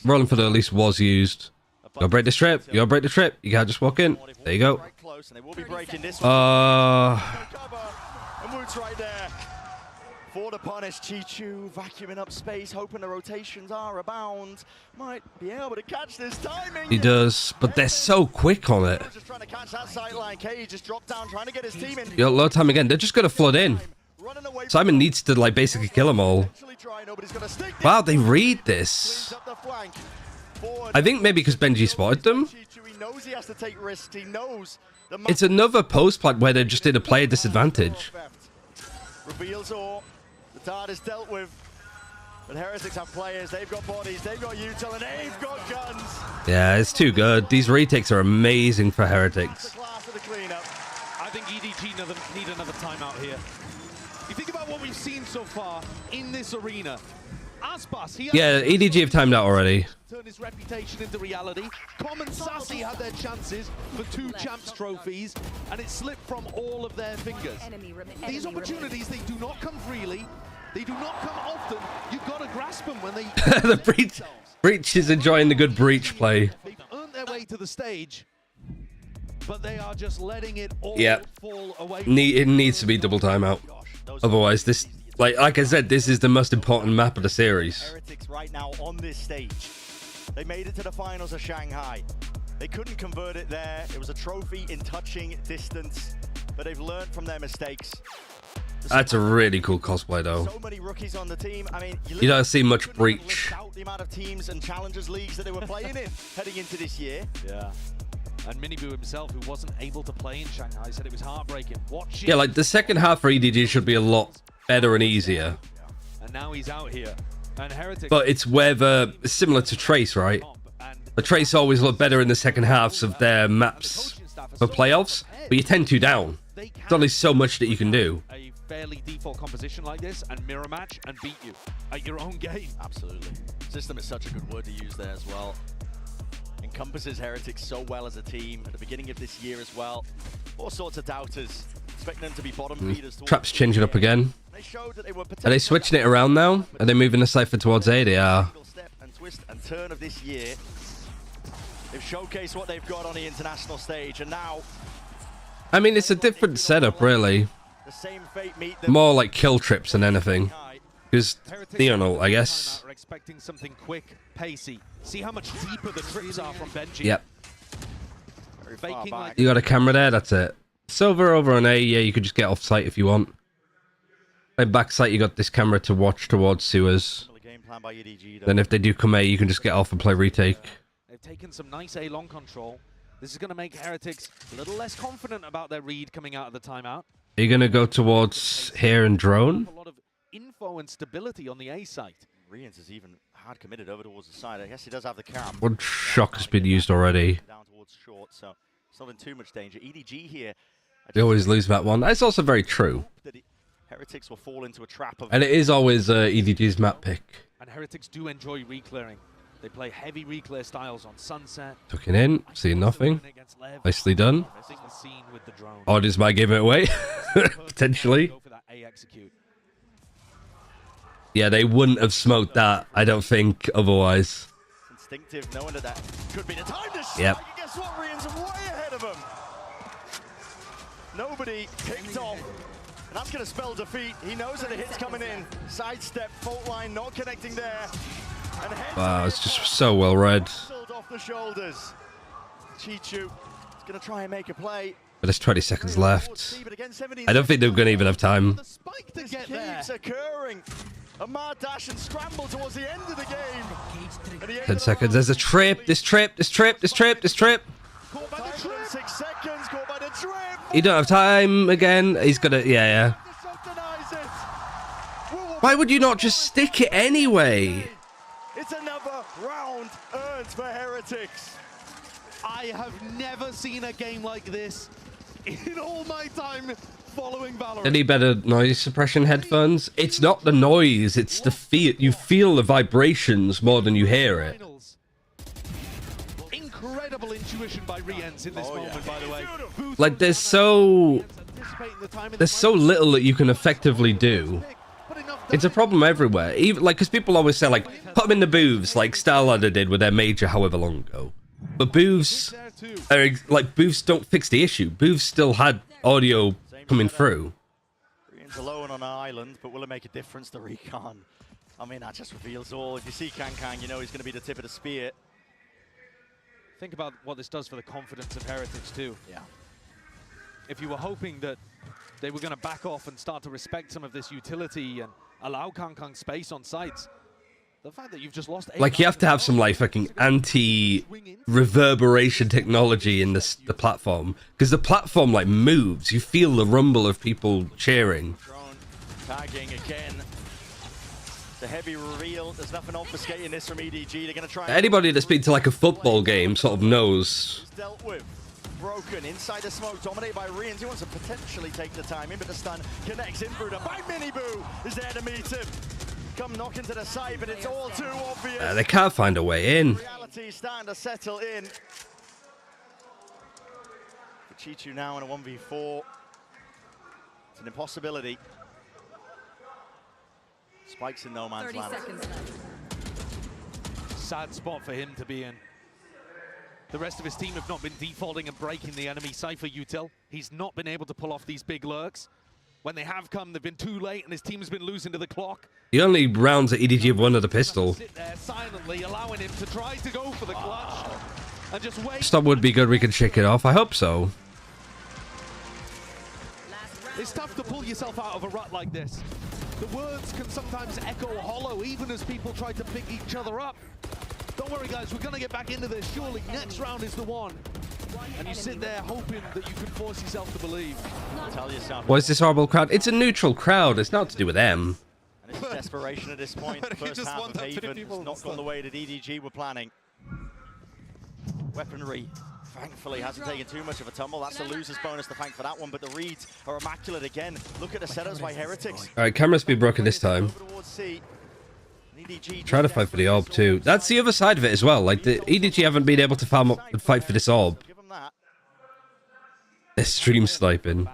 Rolling for the at least was used. You gotta break this trip. You gotta break the trip. You can't just walk in. There you go.
Close, and they will be breaking this one. And Woot's right there. For the punish, Chichu vacuuming up space, hoping the rotations are abound. Might be able to catch this timing.
He does, but they're so quick on it.
Just trying to catch that sight line. K just dropped down, trying to get his team in.
You got low time again. They're just gonna flood in. Simon needs to like basically kill them all. Wow, they read this. I think maybe because Benji spotted them.
He knows he has to take risks. He knows.
It's another post plant where they're just in a player disadvantage.
Reveals all. The dart is dealt with. But Heretics have players. They've got bodies. They've got util, and they've got guns.
Yeah, it's too good. These retakes are amazing for Heretics.
I think EDG need another timeout here. You think about what we've seen so far in this arena. Aspas,
Yeah, EDG have timed out already.
Turn his reputation into reality. Com and Sassy had their chances for 2 champs trophies, and it slipped from all of their fingers. These opportunities, they do not come freely. They do not come often. You've got to grasp them when they...
The breach is enjoying the good breach play.
They've earned their way to the stage, but they are just letting it all fall away.
It needs to be double timeout. Otherwise, this... Like I said, this is the most important map of the series.
Heretics right now on this stage. They made it to the finals of Shanghai. They couldn't convert it there. It was a trophy in touching distance, but they've learned from their mistakes.
That's a really cool cosplay, though.
So many rookies on the team. I mean,
you don't see much breach.
The amount of teams and challengers leagues that they were playing in heading into this year.
Yeah. And Miniboo himself, who wasn't able to play in Shanghai, said it was heartbreaking. Watching.
Yeah, like the second half for EDG should be a lot better and easier.
And now he's out here. And Heretics.
But it's whether similar to Trace, right? The Trace always look better in the second halves of their maps for playoffs, but you tend to down. There's only so much that you can do.
A fairly default composition like this and mirror match and beat you at your own game.
Absolutely. System is such a good word to use there as well. Encompasses Heretics so well as a team at the beginning of this year as well. All sorts of doubters, expecting them to be bottom feeders.
Trap's changing up again.
They showed that they were
Are they switching it around now? Are they moving the Cypher towards A? They are.
step and twist and turn of this year. They've showcased what they've got on the international stage, and now
I mean, it's a different setup, really.
the same fate meet them.
More like kill trips than anything. Because Theonal, I guess.
Are expecting something quick, pacey. See how much deeper the trips are from Benji.
Yep.
Faking like
You got a camera there, that's it. Silver over on A, yeah, you could just get off site if you want. Like back site, you got this camera to watch towards sewers. Then if they do come A, you can just get off and play retake.
They've taken some nice A long control. This is going to make Heretics a little less confident about their read coming out of the timeout.
Are you going to go towards here and drone?
A lot of info and stability on the A site.
Rians is even hard committed over towards the side. I guess he does have the cam.
One shock has been used already.
Down towards short, so it's not in too much danger. EDG here.
They always lose that one. That's also very true.
Heretics will fall into a trap of.
And it is always EDG's map pick.
And Heretics do enjoy reclearing. They play heavy reclear styles on Sunset.
Tucking in, seeing nothing. Nicely done. Or does my give it away? Potentially. Yeah, they wouldn't have smoked that, I don't think, otherwise.
Instinctive, knowing that could be the time to strike.
Yep.
And guess what? Rians are way ahead of them. Nobody picked off. And that's going to spell defeat. He knows that the hit's coming in. Sidestep, fault line, not connecting there. And
Wow, it's just so well read.
off the shoulders. Chichu is going to try and make a play.
But there's 20 seconds left. I don't think they're going to even have time.
This keeps occurring. A mad dash and scramble towards the end of the game.
10 seconds. There's a trip. This trip.
6 seconds, caught by the trip.
You don't have time again. He's gonna. Yeah. Why would you not just stick it anyway?
It's another round earned for Heretics.
I have never seen a game like this in all my time following Valorant.
Any better noise suppression headphones? It's not the noise. It's the feel. You feel the vibrations more than you hear it.
Incredible intuition by Riens in this moment, by the way.
Like there's so little that you can effectively do. It's a problem everywhere. Even like because people always say like put them in the booths like Starladder did with their major however long ago. But booths are like booths don't fix the issue. Booths still had audio coming through.
Rian's alone on an island, but will it make a difference to Recon? I mean that just reveals all. If you see Kang, you know he's going to be the tip of the spear.
Think about what this does for the confidence of Heretics too.
Yeah.
If you were hoping that they were going to back off and start to respect some of this utility and allow Kang space on sites, the fact that you've just lost...
Like you have to have some like fucking anti-reverberation technology in the platform. Because the platform like moves. You feel the rumble of people cheering.
Tagging again. The heavy reveal. There's nothing obfuscating this from EDG. They're going to try.
Anybody that's been to like a football game sort of knows.
Dealt with. Broken inside the smoke, dominated by Rians. He wants to potentially take the time in, but the stun connects in through the by Miniboo is there to meet him. Come knock into the side, but it's all too obvious.
They can't find a way in.
Reality is starting to settle in. For Chichu now in a 1v4. It's an impossibility. Spikes in no man's land.
Sad spot for him to be in. The rest of his team have not been defaulting and breaking the enemy Cypher util. He's not been able to pull off these big lurks. When they have come, they've been too late, and his team has been losing to the clock.
The only rounds that EDG have won are the pistol.
Sit there silently, allowing him to try to go for the clutch, and just wait.
Stop would be good. We can shake it off. I hope so.
It's tough to pull yourself out of a rut like this. The words can sometimes echo hollow, even as people try to pick each other up. Don't worry, guys, we're going to get back into this. Surely next round is the one. And you sit there hoping that you can force yourself to believe.
Tell yourself.
What is this horrible crowd? It's a neutral crowd. It's not to do with them.
And it's desperation at this point. First half of Haven has not gone the way that EDG were planning. Weaponry
Thankfully, hasn't taken too much of a tumble. That's a loser's bonus to thank for that one, but the reads are immaculate again. Look at the setups by Heretics.
All right, camera speed broken this time. Trying to fight for the orb too. That's the other side of it as well. Like the EDG haven't been able to farm up and fight for this orb. They're stream sniping.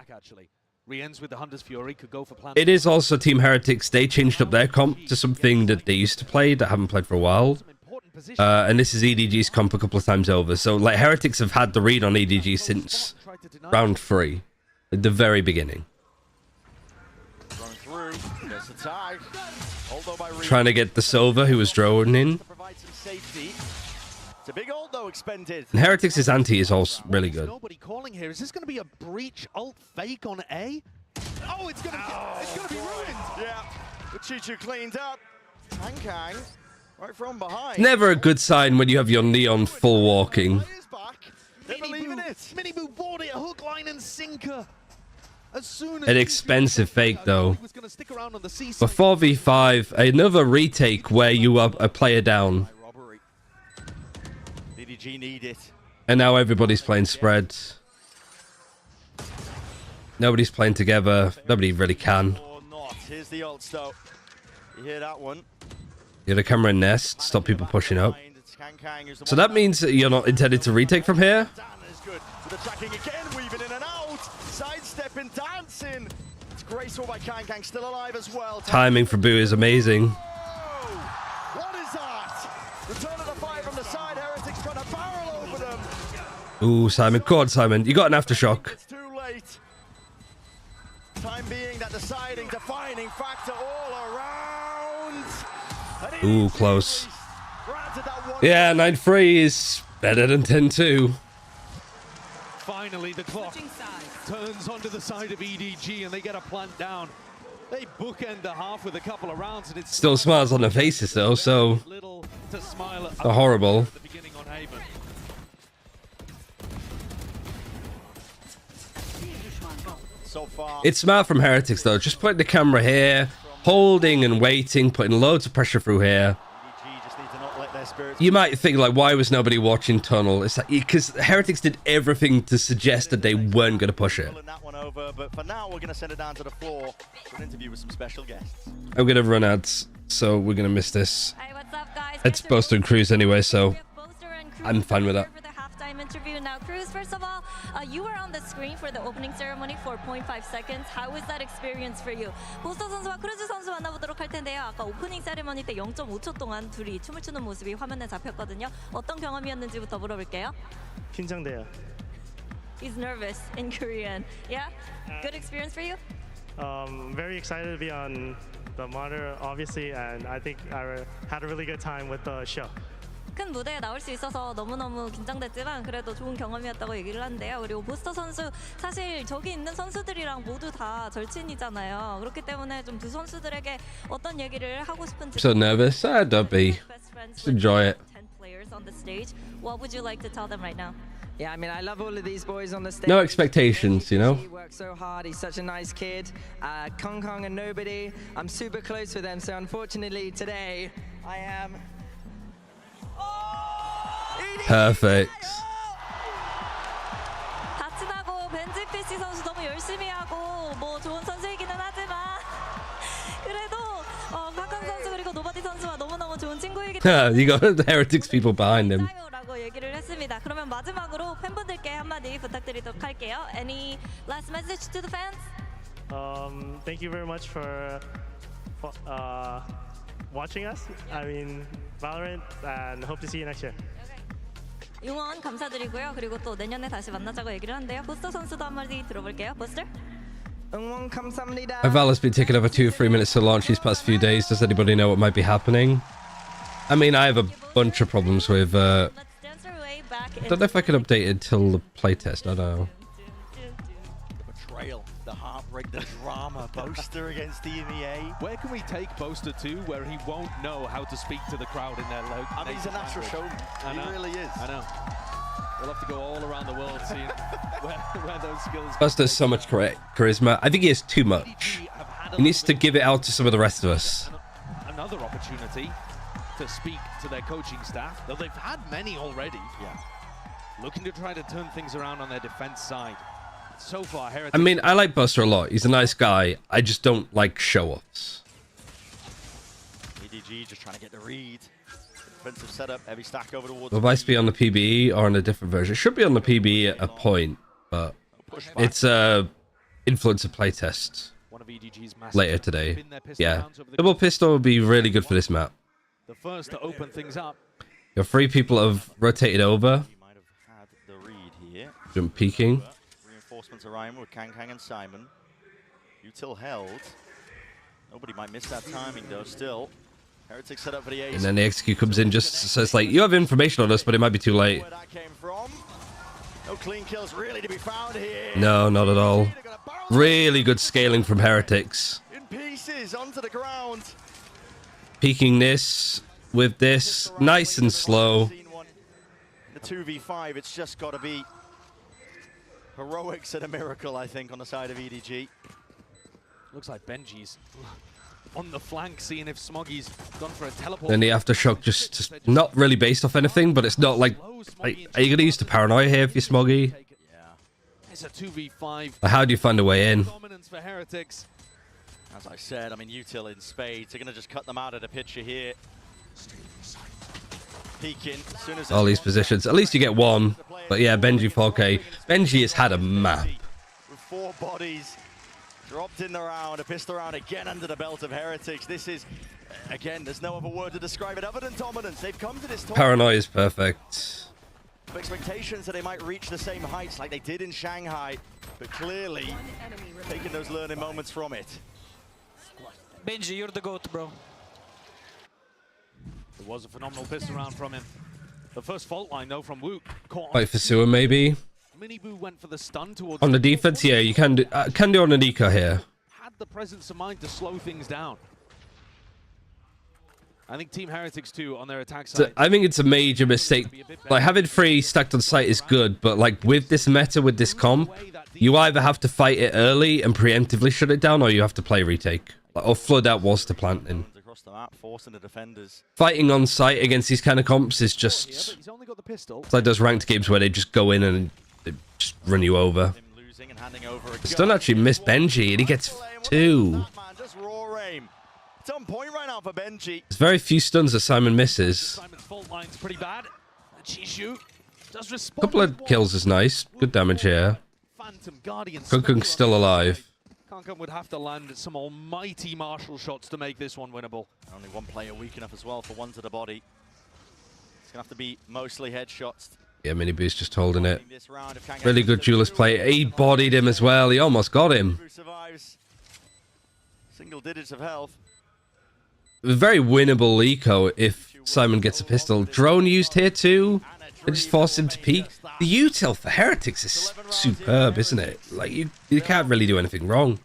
Re-ends with the Hunter's Fury, could go for plan.
It is also Team Heretics. They changed up their comp to something that they used to play that haven't played for a while. And this is EDG's comp a couple of times over. So like Heretics have had the read on EDG since round 3, at the very beginning. Trying to get the Silver, who was droning in.
It's a big ult though expended.
And Heretics' anti is also really good.
Nobody calling here. Is this going to be a breach ult fake on A? Oh, it's going to be ruined.
Yeah, the Chichu cleaned up. Kang right from behind.
Never a good sign when you have your Neon full walking.
Miniboo bought it, a hook, line, and sinker. As soon as
An expensive fake though. For 4v5, another retake where you are a player down.
EDG need it.
And now everybody's playing spread. Nobody's playing together. Nobody really can.
Here's the ult, though. You hear that one?
You had a camera in nest, stop people pushing up. So that means that you're not intended to retake from here?
Good. With attacking again, weaving in and out. Sidestepping, dancing. It's graceful by Kang, still alive as well.
Timing for Boo is amazing.
What is that? Return of the fire from the side. Heretics trying to barrel over them.
Ooh, Simon. Go on, Simon. You got an aftershock.
It's too late. Time being that defining factor all around.
Ooh, close. Yeah, 9-3 is better than 10-2.
Finally, the clock turns onto the side of EDG and they get a plant down. They bookend the half with a couple of rounds, and it's
Still smiles on their faces though, so they're horrible.
So far.
It's smart from Heretics though, just putting the camera here, holding and waiting, putting loads of pressure through here. You might think like, why was nobody watching Tunnel? It's like because Heretics did everything to suggest that they weren't going to push it.
That one over, but for now we're going to send it down to the floor for an interview with some special guests.
I'm going to run ads, so we're going to miss this.
Hey, what's up, guys?
It's Boaster and Cruz anyway, so I'm fine with that.
Interview now. Cruz, first of all, you were on the screen for the opening ceremony for 0.5 seconds. How was that experience for you? 보스터 선수와 크루즈 선수 만나보도록 할 텐데요. 아까 오프닝 세레머니 때 0.5초 동안 둘이 춤을 추는 모습이 화면에 잡혔거든요. 어떤 경험이었는지부터 물어볼게요.
긴장돼요.
He's nervous in Korean. Yeah? Good experience for you?
Very excited to be on the monitor, obviously, and I think I had a really good time with the show.
큰 무대에 나올 수 있어서 너무너무 긴장됐지만 그래도 좋은 경험이었다고 얘기를 하는데요. 그리고 보스터 선수 사실 저기 있는 선수들이랑 모두 다 절친이잖아요. 그렇기 때문에 좀 두 선수들에게 어떤 얘기를 하고 싶은지.
So nervous? Don't be. Just enjoy it.
10 players on the stage. What would you like to tell them right now?
Yeah, I mean, I love all of these boys on the stage.
No expectations, you know?
He works so hard. He's such a nice kid. Kong and Nobody. I'm super close with them, so unfortunately today I am.
Perfect.
다치나고 벤지 PC 선수 너무 열심히 하고 뭐 좋은 선수이기는 하지만 그래도 박한 선수 그리고 노바디 선수와 너무너무 좋은 친구이기 때문에
You got the Heretics people behind him.
라고 얘기를 했습니다. 그러면 마지막으로 팬분들께 한마디 부탁드리도록 할게요. Any last message to the fans?
Thank you very much for watching us. I mean, Valorant, and hope to see you next year.
응원 감사드리고요. 그리고 또 내년에 다시 만나자고 얘기를 한대요. 보스터 선수도 한마디 들어볼게요. 보스터?
응원 감사합니다.
Valor's been taking over 2-3 minutes to launch these past few days. Does anybody know what might be happening? I mean, I have a bunch of problems with... I don't know if I can update it till the playtest. I don't know.
The betrayal, the heartbreak, the drama. Boaster against EMEA.
Where can we take Boaster to where he won't know how to speak to the crowd in their local
I mean, he's a natural showman. He really is.
I know. We'll have to go all around the world seeing where those skills...
Boaster's so much charisma. I think he has too much. He needs to give it out to some of the rest of us.
Another opportunity to speak to their coaching staff, though they've had many already.
Yeah.
looking to try to turn things around on their defense side. So far, Heretics...
I mean, I like Buster a lot. He's a nice guy. I just don't like show-offs.
EDG just trying to get the read. Defensive setup, heavy stack over towards...
Will Vice be on the PBE or on a different version? It should be on the PBE at a point, but it's a influencer playtest later today. Yeah, double pistol would be really good for this map.
The first to open things up.
Your 3 people have rotated over.
Had the read here.
Jump peeking.
Reinforcements arriving with Kang and Simon. Util held. Nobody might miss that timing though still. Heretics set up for the ace.
And then the XQ comes in just says like, you have information on us, but it might be too late.
Where that came from. No clean kills really to be found here.
No, not at all. Really good scaling from Heretics.
In pieces onto the ground.
Peeking this with this, nice and slow.
The 2v5, it's just got to be heroics and a miracle, I think, on the side of EDG.
Looks like Benji's on the flank, seeing if Smoggy's gone for a teleport.
Then the aftershock just not really based off anything, but it's not like are you gonna use the paranoia here if you're Smoggy?
Yeah.
It's a 2v5.
How do you find a way in?
Dominance for Heretics.
As I said, I mean, Util in spades. They're going to just cut them out of the picture here. Peeking. As soon as
All these positions. At least you get one. But yeah, Benji 4K. Benji has had a map.
With 4 bodies dropped in the round, a pistol round again under the belt of Heretics. This is, again, there's no other word to describe it other than dominance. They've come to this tournament.
Paranoia is perfect.
Expectations that they might reach the same heights like they did in Shanghai, but clearly taking those learning moments from it.
Benji, you're the GOAT, bro.
It was a phenomenal pistol round from him. The first fault line, though, from Wook.
Fight for sewer, maybe.
Miniboo went for the stun towards...
On the defense, yeah, you can do on an eco here.
Had the presence of mind to slow things down. I think Team Heretics, too, on their attack side...
So I think it's a major mistake. Like, having 3 stacked on site is good, but, like, with this meta, with this comp, you either have to fight it early and preemptively shut it down, or you have to play retake. Or flood out walls to planting.
Across the map, forcing the defenders.
Fighting on site against these kind of comps is just... It's like those ranked games where they just go in and they just run you over. Don't actually miss Benji, and he gets 2.
Just raw aim. It's on point right now for Benji.
There's very few stuns that Simon misses.
Simon's fault line's pretty bad. Chishu does respond.
A couple of kills is nice. Good damage here.
Phantom Guardian.
Kung still alive.
Kankan would have to land some almighty martial shots to make this one winnable.
Only one player weak enough as well for one to the body. It's going to have to be mostly headshots.
Yeah, Miniboo's just holding it. Really good duelist play. He bodied him as well. He almost got him.
Survives. Single digits of health.
Very winnable eco if Simon gets a pistol. Drone used here too. They just forced him to peek. The util for Heretics is superb, isn't it? Like, you can't really do anything wrong.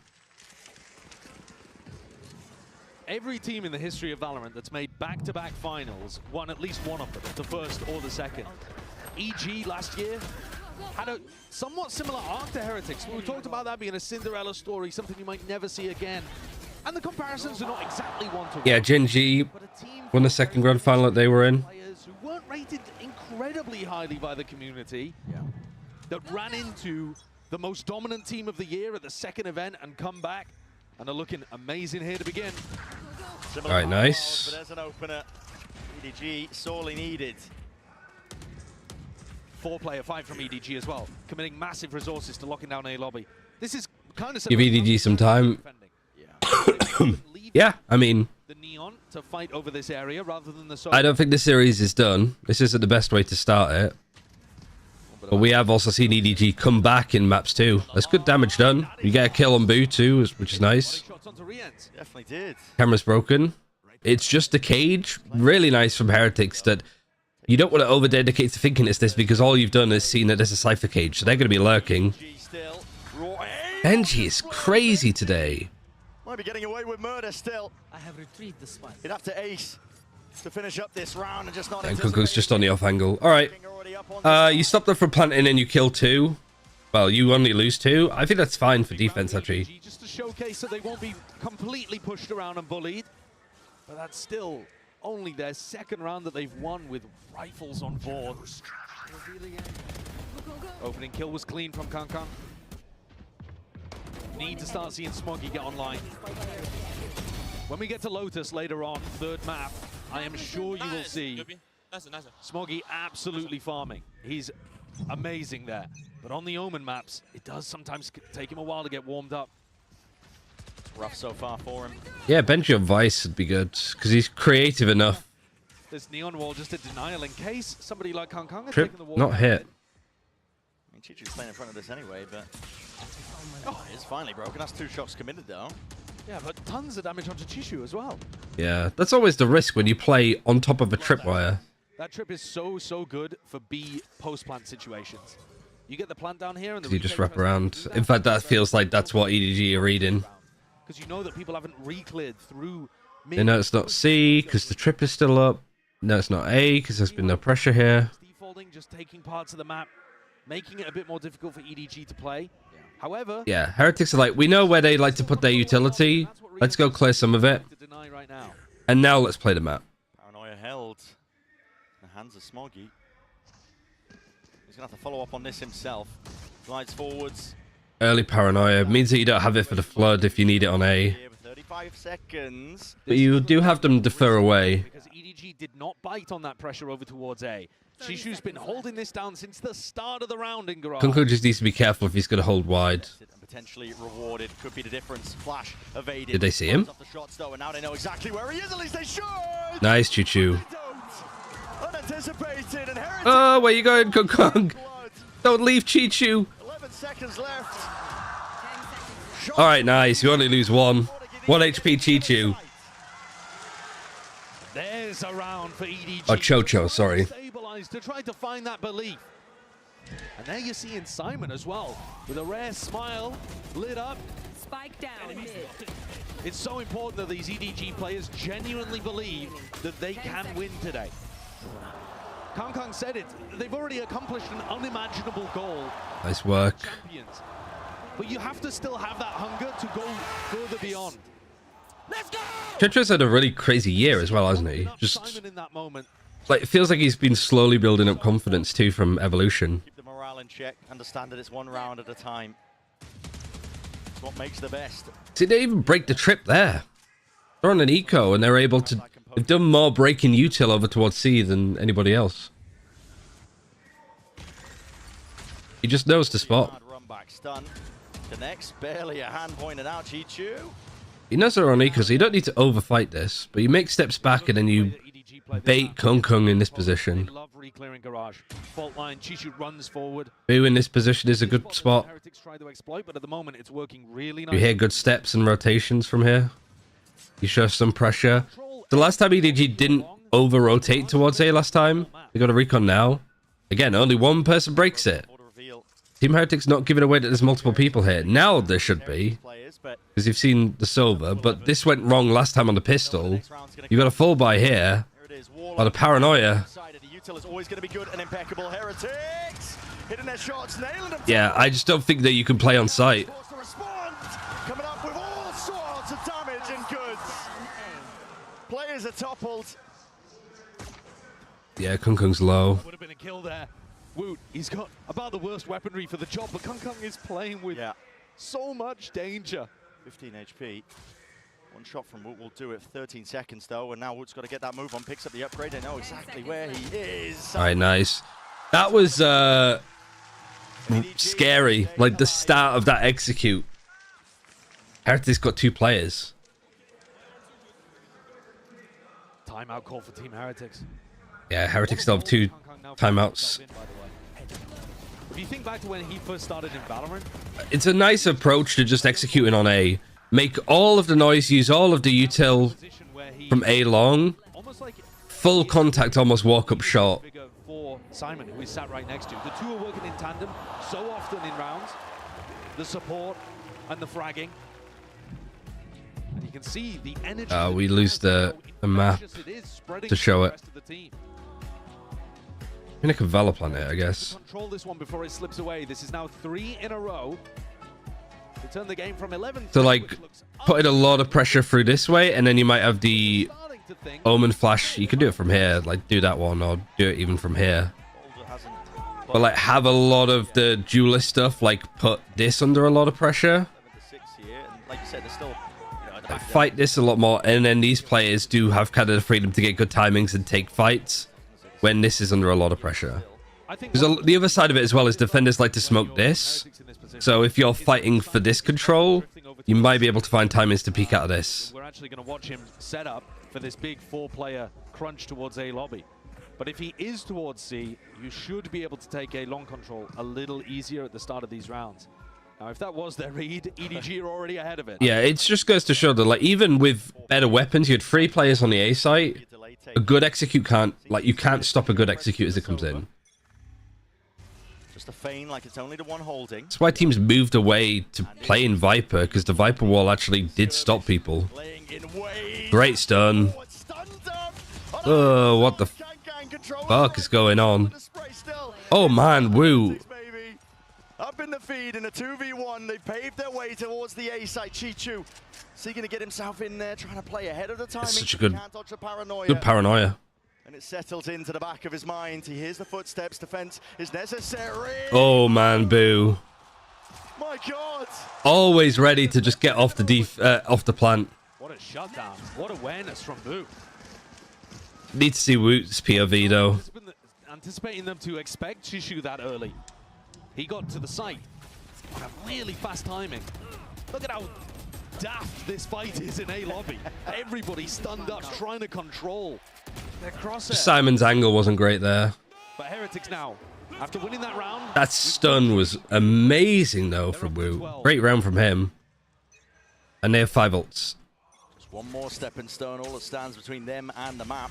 Every team in the history of Valorant that's made back-to-back finals won at least one of them, the first or the second. EG last year had a somewhat similar arc to Heretics. We talked about that being a Cinderella story, something you might never see again. And the comparisons are not exactly one-to-one.
Yeah, Genji won the second grand final that they were in.
Players who weren't rated incredibly highly by the community, that ran into the most dominant team of the year at the second event and come back and are looking amazing here to begin.
All right, nice.
But there's an opener. EDG sorely needed.
4-player fight from EDG as well, committing massive resources to locking down A lobby. This is kind of
give EDG some time. Yeah, I mean,
the Neon to fight over this area rather than the
I don't think this series is done. This isn't the best way to start it. But we have also seen EDG come back in maps too. That's good damage done. You get a kill on Boo too, which is nice.
Definitely did.
Camera's broken. It's just a cage. Really nice from Heretics that you don't want to over-dedicate to thinking it's this because all you've done is seen it as a Cypher cage. So they're going to be lurking. Benji is crazy today.
Might be getting away with murder still. I have retrieved the spike. He'd have to ace to finish up this round and just not.
And Kuku's just on the off angle. All right. You stop them from planting and you kill 2. Well, you only lose 2. I think that's fine for defense, actually.
Just to showcase that they won't be completely pushed around and bullied. But that's still only their second round that they've won with rifles on board. Opening kill was clean from Kong. Need to start seeing Smoggy get online. When we get to Lotus later on, third map, I am sure you will see Smoggy absolutely farming. He's amazing there. But on the Omen maps, it does sometimes take him a while to get warmed up.
It's rough so far for him.
Yeah, Benji on Vice would be good, because he's creative enough.
This Neon Wall just a denial in case somebody like Kong has
Trip
taken the wall.
not hit.
I mean, Chichu's playing in front of this anyway, but... Oh, it's finally broken. That's 2 shots committed, though.
Yeah, but tons of damage onto Chishu as well.
Yeah, that's always the risk when you play on top of a tripwire.
That trip is so good for B post-plant situations. You get the plant down here and
You just wrap around. In fact, that feels like that's what EDG are reading.
Because you know that people haven't re-cleared through
They know it's not C because the trip is still up. No, it's not A because there's been no pressure here.
Defaulting, just taking parts of the map, making it a bit more difficult for EDG to play. However,
Yeah, Heretics are like, we know where they like to put their utility. Let's go clear some of it. And now let's play the map.
Paranoia held. The hands of Smoggy. He's going to have to follow up on this himself. Glides forwards.
Early Paranoia means that you don't have it for the flood if you need it on A.
35 seconds.
But you do have them defer away.
because EDG did not bite on that pressure over towards A. Chishu's been holding this down since the start of the round in Garage.
Kunku just needs to be careful if he's going to hold wide.
Potentially rewarded. Could be the difference. Flash evaded.
Did they see him?
Off the shots, though, and now they know exactly where he is. At least they should.
Nice, Choo-Choo.
Unanticipated, and Heretics.
Oh, where you going, Kung? Don't leave Choo-Choo.
11 seconds left.
All right, nice. You only lose one. 1 HP Choo-Choo.
There's a round for EDG.
Oh, Cho-Cho, sorry.
Stabilized to try to find that belief. And there you're seeing Simon as well, with a rare smile, lit up.
Spike down mid.
It's so important that these EDG players genuinely believe that they can win today. Kong said it, they've already accomplished an unimaginable goal.
Nice work.
Champions. But you have to still have that hunger to go further beyond. Let's go!
Cho-Cho's had a really crazy year as well, hasn't he? Just
Simon in that moment.
like it feels like he's been slowly building up confidence too from Evolution.
Keep the morale in check. Understand that it's 1 round at a time. It's what makes the best.
See, they even break the trip there. They're on an eco and they're able to... They've done more breaking util over towards C than anybody else. He just knows the spot.
Run back stun. Connects. Barely a hand pointed out. Chichu.
He knows they're on eco, so you don't need to overfight this. But you make steps back and then you bait Kung in this position.
Love re-clearing Garage. Fault line, Chishu runs forward.
Boo in this position is a good spot.
Heretics try to exploit, but at the moment it's working really
You
nice.
hear good steps and rotations from here. You show some pressure. The last time EDG didn't over-rotate towards A last time. They got a recon now. Again, only one person breaks it. Team Heretics not giving away that there's multiple people here. Now there should be. Because you've seen the silver. But this went wrong last time on the pistol. You got a full buy here. On the Paranoia. Yeah, I just don't think that you can play on site.
Coming up with all sorts of damage and goods. Players are toppled.
Yeah, Kung's low.
Would have been a kill there. Woot, he's got about the worst weaponry for the job, but Kong is playing with so much danger.
15 HP. One shot from Woot will do it. 13 seconds though, and now Woot's got to get that move on. Picks up the upgrade. They know exactly where he is.
All right, nice. That was scary. Like the start of that execute. Heretics got 2 players.
Timeout call for Team Heretics.
Yeah, Heretics still have 2 timeouts.
If you think back to when he first started in Valorant,
It's a nice approach to just executing on A. Make all of the noise, use all of the util from A long. Full contact, almost walk up shot.
for Simon, who is sat right next to. The two are working in tandem so often in rounds. The support and the fragging. And you can see the energy.
We lose the map to show it. I mean, I can Valorant it, I guess.
Control this one before it slips away. This is now 3 in a row. To turn the game from 11.
So, like, putting a lot of pressure through this way, and then you might have the Omen flash. You can do it from here, like, do that one, or do it even from here. but like have a lot of the duelist stuff, like put this under a lot of pressure.
Like you said, there's still,
Fight this a lot more, and then these players do have kind of the freedom to get good timings and take fights when this is under a lot of pressure. Because the other side of it as well is defenders like to smoke this, so if you're fighting for this control, you might be able to find timings to peek out of this.
We're actually going to watch him set up for this big 4-player crunch towards A lobby. But if he is towards C, you should be able to take A long control a little easier at the start of these rounds. Now, if that was their read, EDG are already ahead of it.
Yeah, it just goes to show that, like, even with better weapons, you had 3 players on the A site. A good execute can't, like, you can't stop a good execute as it comes in.
Just a feign like it's only the one holding.
That's why teams moved away to play in Viper, because the Viper wall actually did stop people. Great stun. Oh, what the fuck is going on? Oh man, Woo.
Up in the feed in a 2v1, they paved their way towards the A side. Chichu seeking to get himself in there, trying to play ahead of the timing.
That's such a good paranoia.
And it settles into the back of his mind. He hears the footsteps. Defense is necessary.
Oh man, Boo.
My God.
Always ready to just get off the off the plant.
What a shutdown. What awareness from Boo.
Need to see Woot's POV though.
Anticipating them to expect Chishu that early. He got to the site on a really fast timing. Look at how daft this fight is in A lobby. Everybody stunned up, trying to control their crosshair.
Simon's angle wasn't great there.
But Heretics now, after winning that round.
That stun was amazing though from Woo. Great round from him. And they have 5 ults.
Just one more stepping stone, all that stands between them and the map.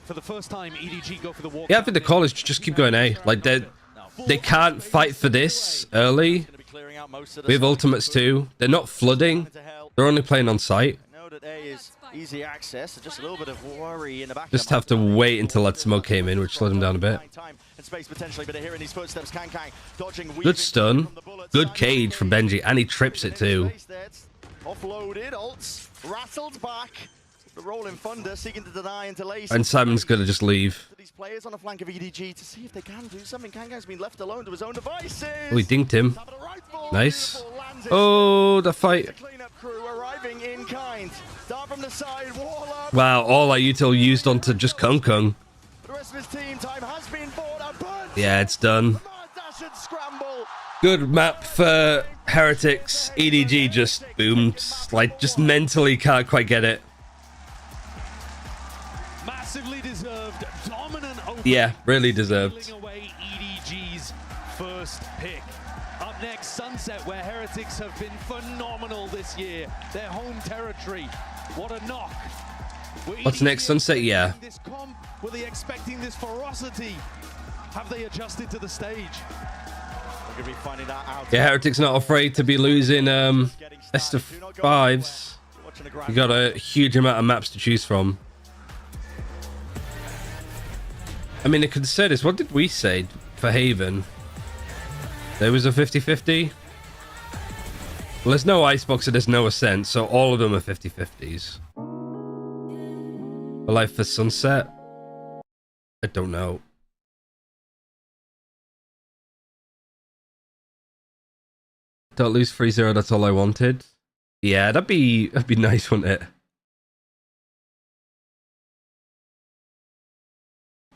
For the first time, EDG go for the walk.
Yeah, I think the call is just keep going A. Like they can't fight for this early. We have ultimates too. They're not flooding. They're only playing on site.
I know that A is easy access, so just a little bit of worry in the back.
Just have to wait until that smoke came in, which slowed him down a bit. Good stun. Good cage from Benji, and he trips it too.
Offloaded, ults, rattled back. The rolling thunder seeking to deny into lace.
And Simon's gonna just leave.
These players on the flank of EDG to see if they can do something. Kangang's been left alone to his own devices.
Oh, he dinked him. Nice. Oh, the fight.
Arriving in kind. Down from the side, Warlock.
Wow, all our util used onto just Kung Kung.
The rest of his team time has been bought out, but
yeah, it's done. Good map for Heretics. EDG just boomed. Like, just mentally can't quite get it.
Massively deserved, dominant opening.
Yeah, really deserved.
Away EDG's first pick. Up next, Sunset, where Heretics have been phenomenal this year. Their home territory. What a knock.
What's next, Sunset? Yeah.
This comp, were they expecting this ferocity? Have they adjusted to the stage?
We're gonna be finding that out.
Yeah, Heretics not afraid to be losing best of 5s. You got a huge amount of maps to choose from. I mean, the concern is, what did we say for Haven? There was a 50-50? Well, there's no Icebox and there's no Ascent, so all of them are 50-50s. But like for Sunset, I don't know. Don't lose 3-0, that's all I wanted. Yeah, that'd be nice, wouldn't it?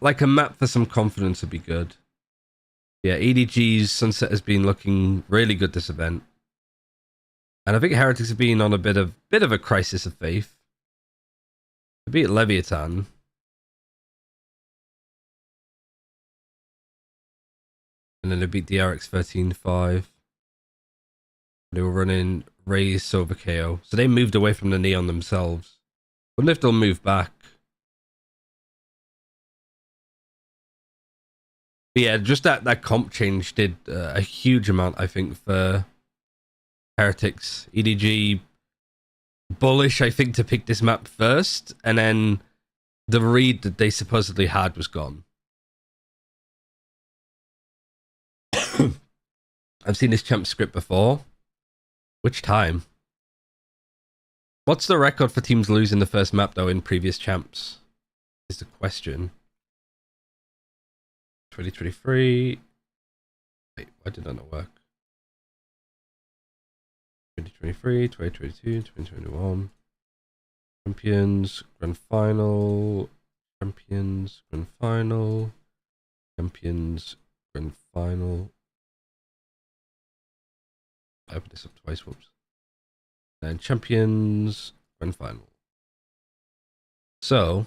Like a map for some confidence would be good. Yeah, EDG's Sunset has been looking really good this event. And I think Heretics have been on a bit of a crisis of faith. They beat Leviathan. And then they beat DRX 13-5. They were running Raze Silver KO. So they moved away from the Neon themselves. Wonder if they'll move back. But yeah, just that comp change did a huge amount, I think, for Heretics. EDG bullish, I think, to pick this map first, and then the read that they supposedly had was gone. I've seen this champ script before. Which time? What's the record for teams losing the first map, though, in previous champs? Is the question. 2023. Wait, why did that not work? 2023, 2022, 2021. Champions, Grand Final. Champions, Grand Final. Champions, Grand Final. I opened this up twice, whoops. And Champions, Grand Final. So,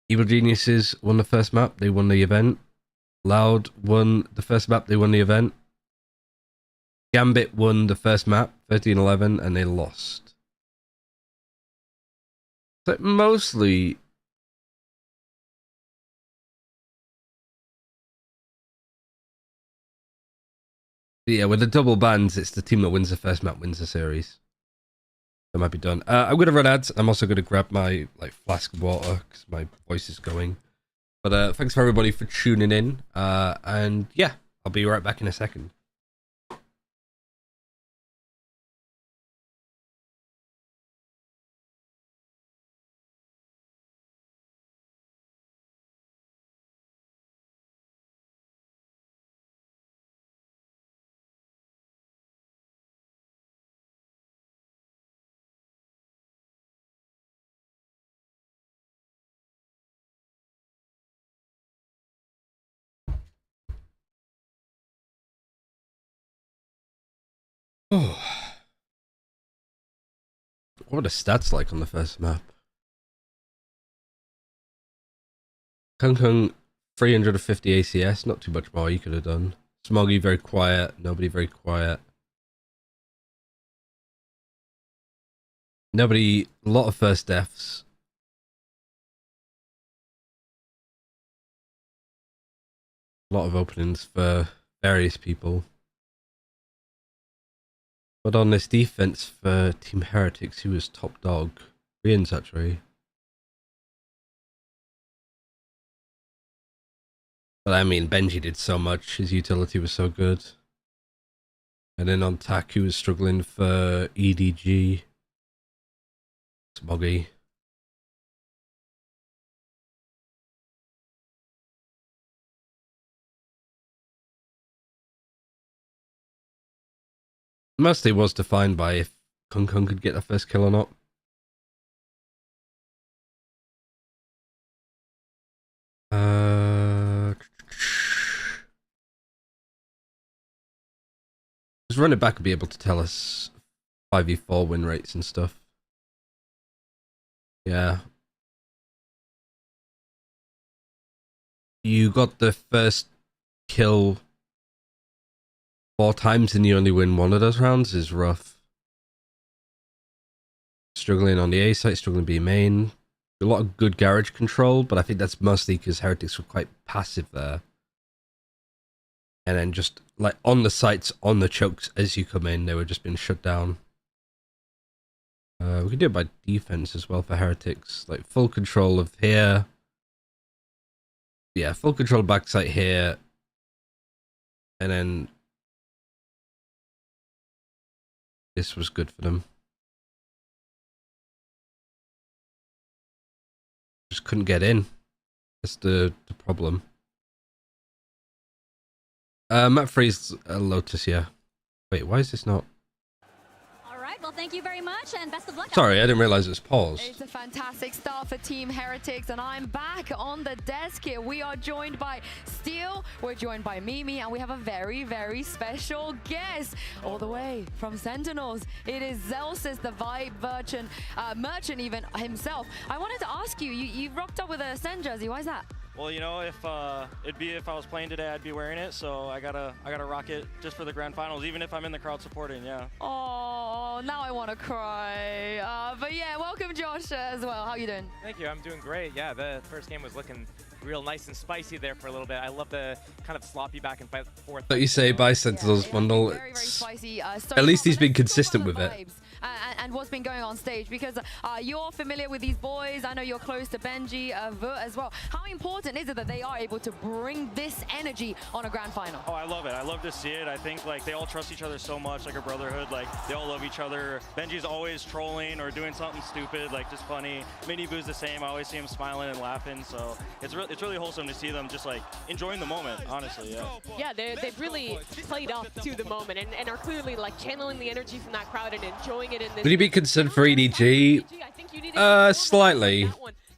Evil Geniuses won the first map, they won the event. Loud won the first map, they won the event. Gambit won the first map, 13-11, and they lost. So mostly... yeah, with the double bans, it's the team that wins the first map wins the series. That might be done. I'm going to run ads. I'm also going to grab my flask of water because my voice is going. But thanks for everybody for tuning in. And yeah, I'll be right back in a second. Oh. What are the stats like on the first map? Kung Kung 350 ACS, not too much more you could have done. Smoggy very quiet, nobody very quiet. Nobody, a lot of first deaths. A lot of openings for various people. But on this defense for Team Heretics, who was top dog, Rian's actually. But I mean, Benji did so much, his utility was so good. And then on TAC, he was struggling for EDG. Smoggy. Mostly was defined by if Kung Kung could get the first kill or not. Just run it back and be able to tell us 5v4 win rates and stuff. Yeah. You got the first kill 4 times and you only win 1 of those rounds is rough. Struggling on the A site, struggling B main. A lot of good garage control, but I think that's mostly because Heretics were quite passive there. And then just like on the sites, on the chokes as you come in, they were just being shut down. We can do it by defense as well for Heretics. Like full control of here. Yeah, full control backside here. And then this was good for them. Just couldn't get in. That's the problem. Map freeze Lotus, yeah. Wait, why is this not?
All right, well, thank you very much and best of luck.
Sorry, I didn't realize it was paused.
It's a fantastic start for Team Heretics, and I'm back on the desk here. We are joined by Steel, we're joined by Mimi, and we have a very, very special guest all the way from Sentinels. It is Zelsis, the Vibe merchant even himself. I wanted to ask you, you rocked up with a Sen jersey. Why is that?
Well, you know, if if I was playing today, I'd be wearing it. So I gotta rock it just for the grand finals, even if I'm in the crowd supporting. Yeah.
Oh, now I want to cry. But yeah, welcome Josh as well. How you doing?
Thank you. I'm doing great. Yeah, the first game was looking real nice and spicy there for a little bit. I love the kind of sloppy back and forth.
Don't you say by Sentinels bundle?
Very, very spicy.
At least he's been consistent with it.
And and what's been going on stage, because you're familiar with these boys. I know you're close to Benji, Vert as well. How important is it that they are able to bring this energy on a grand final?
Oh, I love it. I love to see it. I think like they all trust each other so much, like a brotherhood. Like they all love each other. Benji's always trolling or doing something stupid, like just funny. Minibu's the same. I always see him smiling and laughing. So it's really wholesome to see them just like enjoying the moment, honestly.
Yeah, they've really played up to the moment and are clearly like channeling the energy from that crowd and enjoying it in this.
Would you be concerned for EDG? Slightly.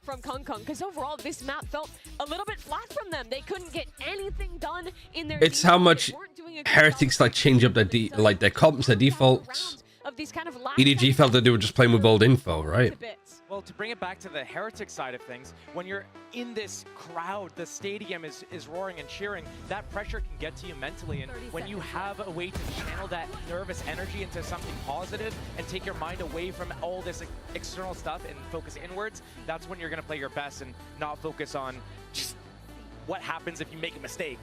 From Kung Kung, because overall this map felt a little bit flat from them. They couldn't get anything done in their.
It's how much Heretics like change up their their comps, their defaults.
Of these kind of
EDG felt that they were just playing with old info, right?
Well, to bring it back to the Heretic side of things, when you're in this crowd, the stadium is roaring and cheering, that pressure can get to you mentally. And when you have a way to channel that nervous energy into something positive and take your mind away from all this external stuff and focus inwards, that's when you're going to play your best and not focus on just what happens if you make a mistake.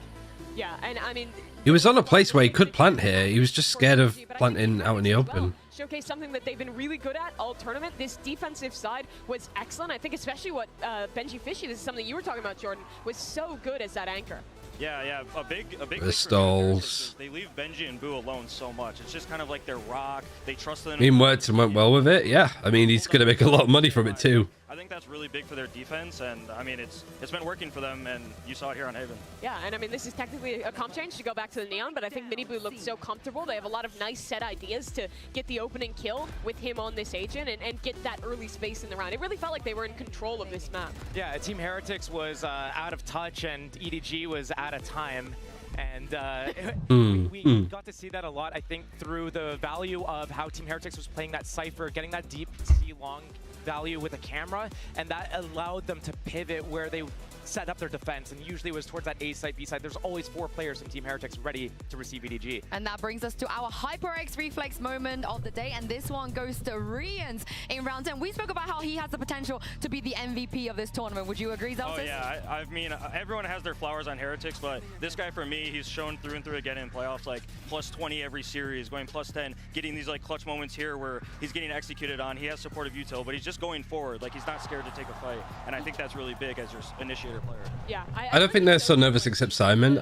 Yeah, and I mean,
He was on a place where he could plant here. He was just scared of planting out in the open.
Showcase something that they've been really good at all tournament. This defensive side was excellent. I think especially what Benji Fishy, this is something you were talking about, Jordan, was so good as that anchor.
Yeah, a big
The
thing for
stalls.
they leave Benji and Boo alone so much. It's just kind of like their rock. They trust them.
I mean, worked and went well with it. Yeah, I mean, he's going to make a lot of money from it too.
I think that's really big for their defense, and I mean, it's been working for them, and you saw it here on Haven.
Yeah, and I mean, this is technically a comp change to go back to the Neon, but I think Minibu looked so comfortable. They have a lot of nice set ideas to get the opening kill with him on this agent and get that early space in the round. It really felt like they were in control of this map.
Yeah, Team Heretics was out of touch and EDG was out of time. And we got to see that a lot, I think, through the value of how Team Heretics was playing that Cypher, getting that deep C-long value with a camera, and that allowed them to pivot where they set up their defense, and usually it was towards that A side, B side. There's always 4 players from Team Heretics ready to receive EDG.
And that brings us to our HyperX reflex moment of the day, and this one goes to Rians in round 10. We spoke about how he has the potential to be the MVP of this tournament. Would you agree, Zelsis?
Oh yeah, I mean, everyone has their flowers on Heretics, but this guy for me, he's shown through and through again in playoffs, like plus 20 every series, going plus 10, getting these like clutch moments here where he's getting executed on. He has supportive util, but he's just going forward, like he's not scared to take a fight, and I think that's really big as your initiator player.
Yeah,
I don't think they're so nervous except Simon.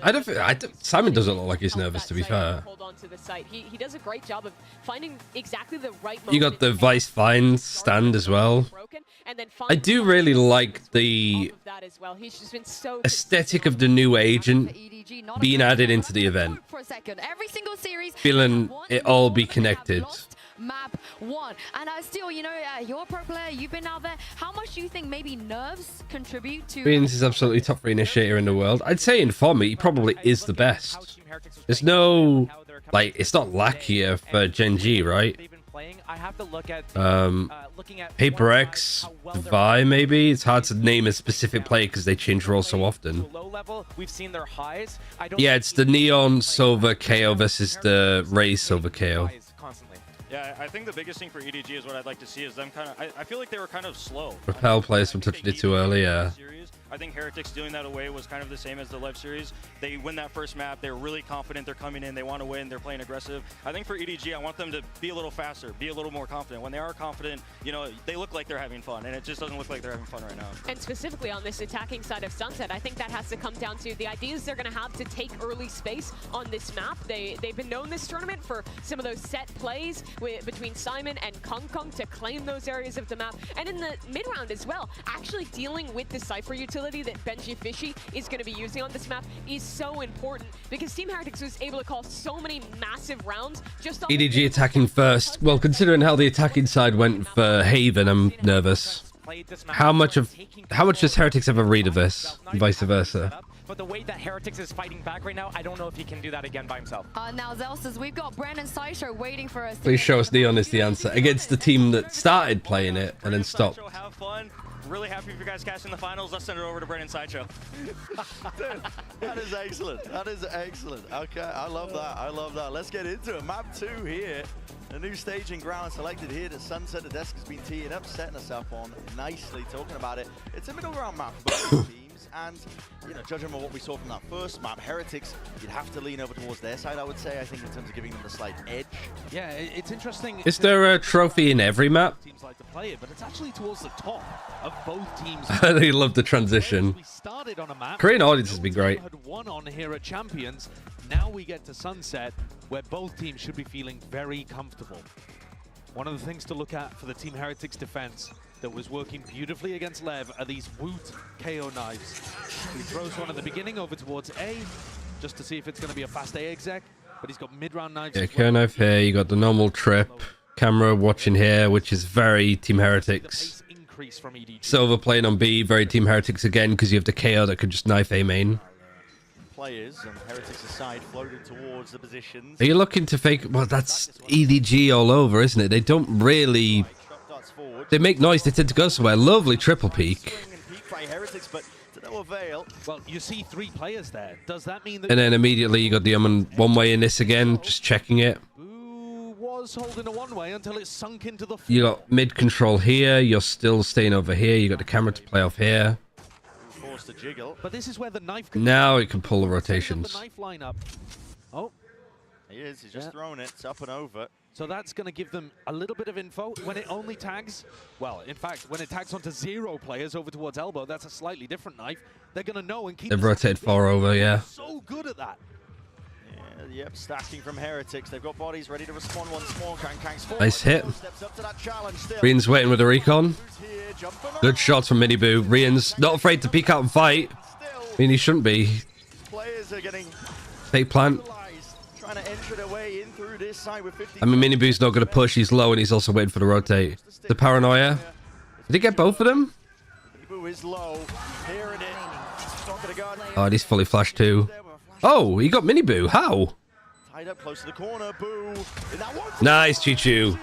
Simon doesn't look like he's nervous, to be fair.
Hold on to the site. He does a great job of finding exactly the right moment.
You got the Vice Vine stand as well. I do really like the aesthetic of the new agent being added into the event.
For a second, every single series,
Feeling it all be connected.
Map 1. And still, you know, you're a pro player, you've been out there. How much do you think maybe nerves contribute to...
Rians is absolutely top 3 initiator in the world. I'd say in form, he probably is the best. There's no... Like, it's not lackier for Gen G, right?
I have to look at
Paper X, Vi, maybe? It's hard to name a specific player because they change roles so often.
Low level, we've seen their highs.
Yeah, it's the Neon Silver KO versus the Ray Silver KO.
Yeah, I think the biggest thing for EDG is what I'd like to see is them kind of... I feel like they were kind of slow.
Repel players from touching it too early, yeah.
I think Heretics doing that away was kind of the same as the live series. They win that first map. They're really confident. They're coming in. They want to win. They're playing aggressive. I think for EDG, I want them to be a little faster, be a little more confident. When they are confident, you know, they look like they're having fun, and it just doesn't look like they're having fun right now.
And specifically on this attacking side of Sunset, I think that has to come down to the ideas they're going to have to take early space on this map. They've been known this tournament for some of those set plays between Simon and Kung Kung to claim those areas of the map. And in the mid-round as well, actually dealing with the Cypher utility that Benji Fishy is going to be using on this map is so important because Team Heretics was able to call so many massive rounds just on
EDG attacking first. Well, considering how the attacking side went for Haven, I'm nervous. How much does Heretics ever read of this? And vice versa.
But the way that Heretics is fighting back right now, I don't know if he can do that again by himself.
Now, Zelsis, we've got Brandon Sideshow waiting for us.
Please show us Neon is the answer against the team that started playing it and then stopped.
Have fun. Really happy for you guys catching the finals. Let's send it over to Brandon Sideshow.
Dude, that is excellent. That is excellent. Okay, I love that. I love that. Let's get into it. Map 2 here. A new staging ground selected here to Sunset. The desk has been teeing up, setting herself on nicely, talking about it. It's a middle ground map for both teams. games. And, you know, judging by what we saw from that first map, Heretics, you'd have to lean over towards their side, I would say, I think, in terms of giving them the slight edge.
Yeah, it's interesting.
Is there a trophy in every map?
Teams like to play it, but it's actually towards the top of both teams.
I really love the transition.
We started on a map.
Korean audience has been great.
Had won on here at Champions. Now we get to Sunset, where both teams should be feeling very comfortable. One of the things to look at for the Team Heretics defense that was working beautifully against Lev are these Woot KO knives. He throws one at the beginning over towards A, just to see if it's going to be a fast A exec, but he's got mid-round knives.
Yeah, KO knife here, you got the normal trip. Camera watching here, which is very Team Heretics. Silver playing on B, very Team Heretics again, because you have the KO that could just knife A main.
Players and Heretics aside floated towards the positions.
Are you looking to fake? Well, that's EDG all over, isn't it? They don't really... They make noise, they tend to go somewhere. Lovely triple peek.
Well, you see 3 players there. Does that mean that...
And then immediately you got the one way in this again, just checking it.
Was holding a one-way until it sunk into the...
You got mid control here, you're still staying over here, you got the camera to play off here.
To jiggle. But this is where the knife
Now it can pull the rotations.
The knife lineup. Oh,
he's just thrown it. It's up and over.
So that's going to give them a little bit of info. When it only tags, well, in fact, when it tags onto 0 players over towards elbow, that's a slightly different knife. They're going to know and keep...
They've rotated 4 over, yeah.
So good at that.
Yep, stacking from Heretics. They've got bodies ready to respond once more.
Nice hit. Rian's waiting with the recon. Good shots from Miniboo. Rian's not afraid to peek out and fight. I mean, he shouldn't be.
Players are getting
Fake plant.
trying to enter their way in through this side with 50.
I mean, Miniboo's not going to push. He's low and he's also waiting for the rotate. The paranoia. Did he get both of them?
Miniboo is low. Hearing it. Not gonna go.
Oh, and he's fully flashed too. Oh, he got Miniboo. How?
Tied up close to the corner. Boo.
Nice, Chichu.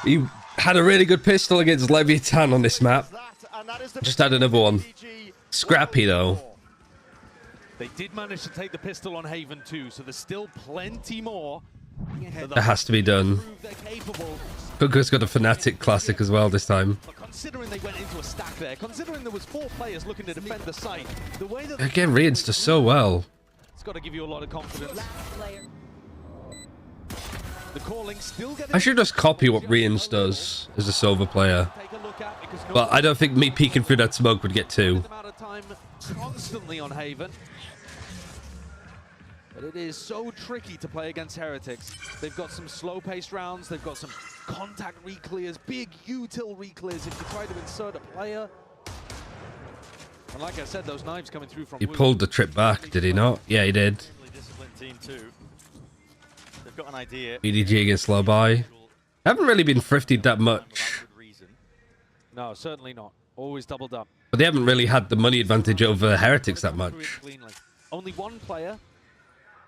He had a really good pistol against Leviathan on this map. Just had another one. Scrappy, though.
They did manage to take the pistol on Haven too, so there's still plenty more.
It has to be done. Kuka's got a Fnatic classic as well this time.
Considering they went into a stack there, considering there was 4 players looking to defend the site, the way that
Again, Rian's does so well.
it's got to give you a lot of confidence. The calling still getting...
I should just copy what Rian's does as a silver player. But I don't think me peeking through that smoke would get 2.
Constantly on Haven. But it is so tricky to play against Heretics. They've got some slow-paced rounds. They've got some contact reclears, big util reclears if you try to insert a player. And like I said, those knives coming through from...
He pulled the trip back, did he not? Yeah, he did.
Team too. They've got an idea.
EDG against low buy. Haven't really been thrifted that much.
No, certainly not. Always doubled up.
But they haven't really had the money advantage over Heretics that much.
Only one player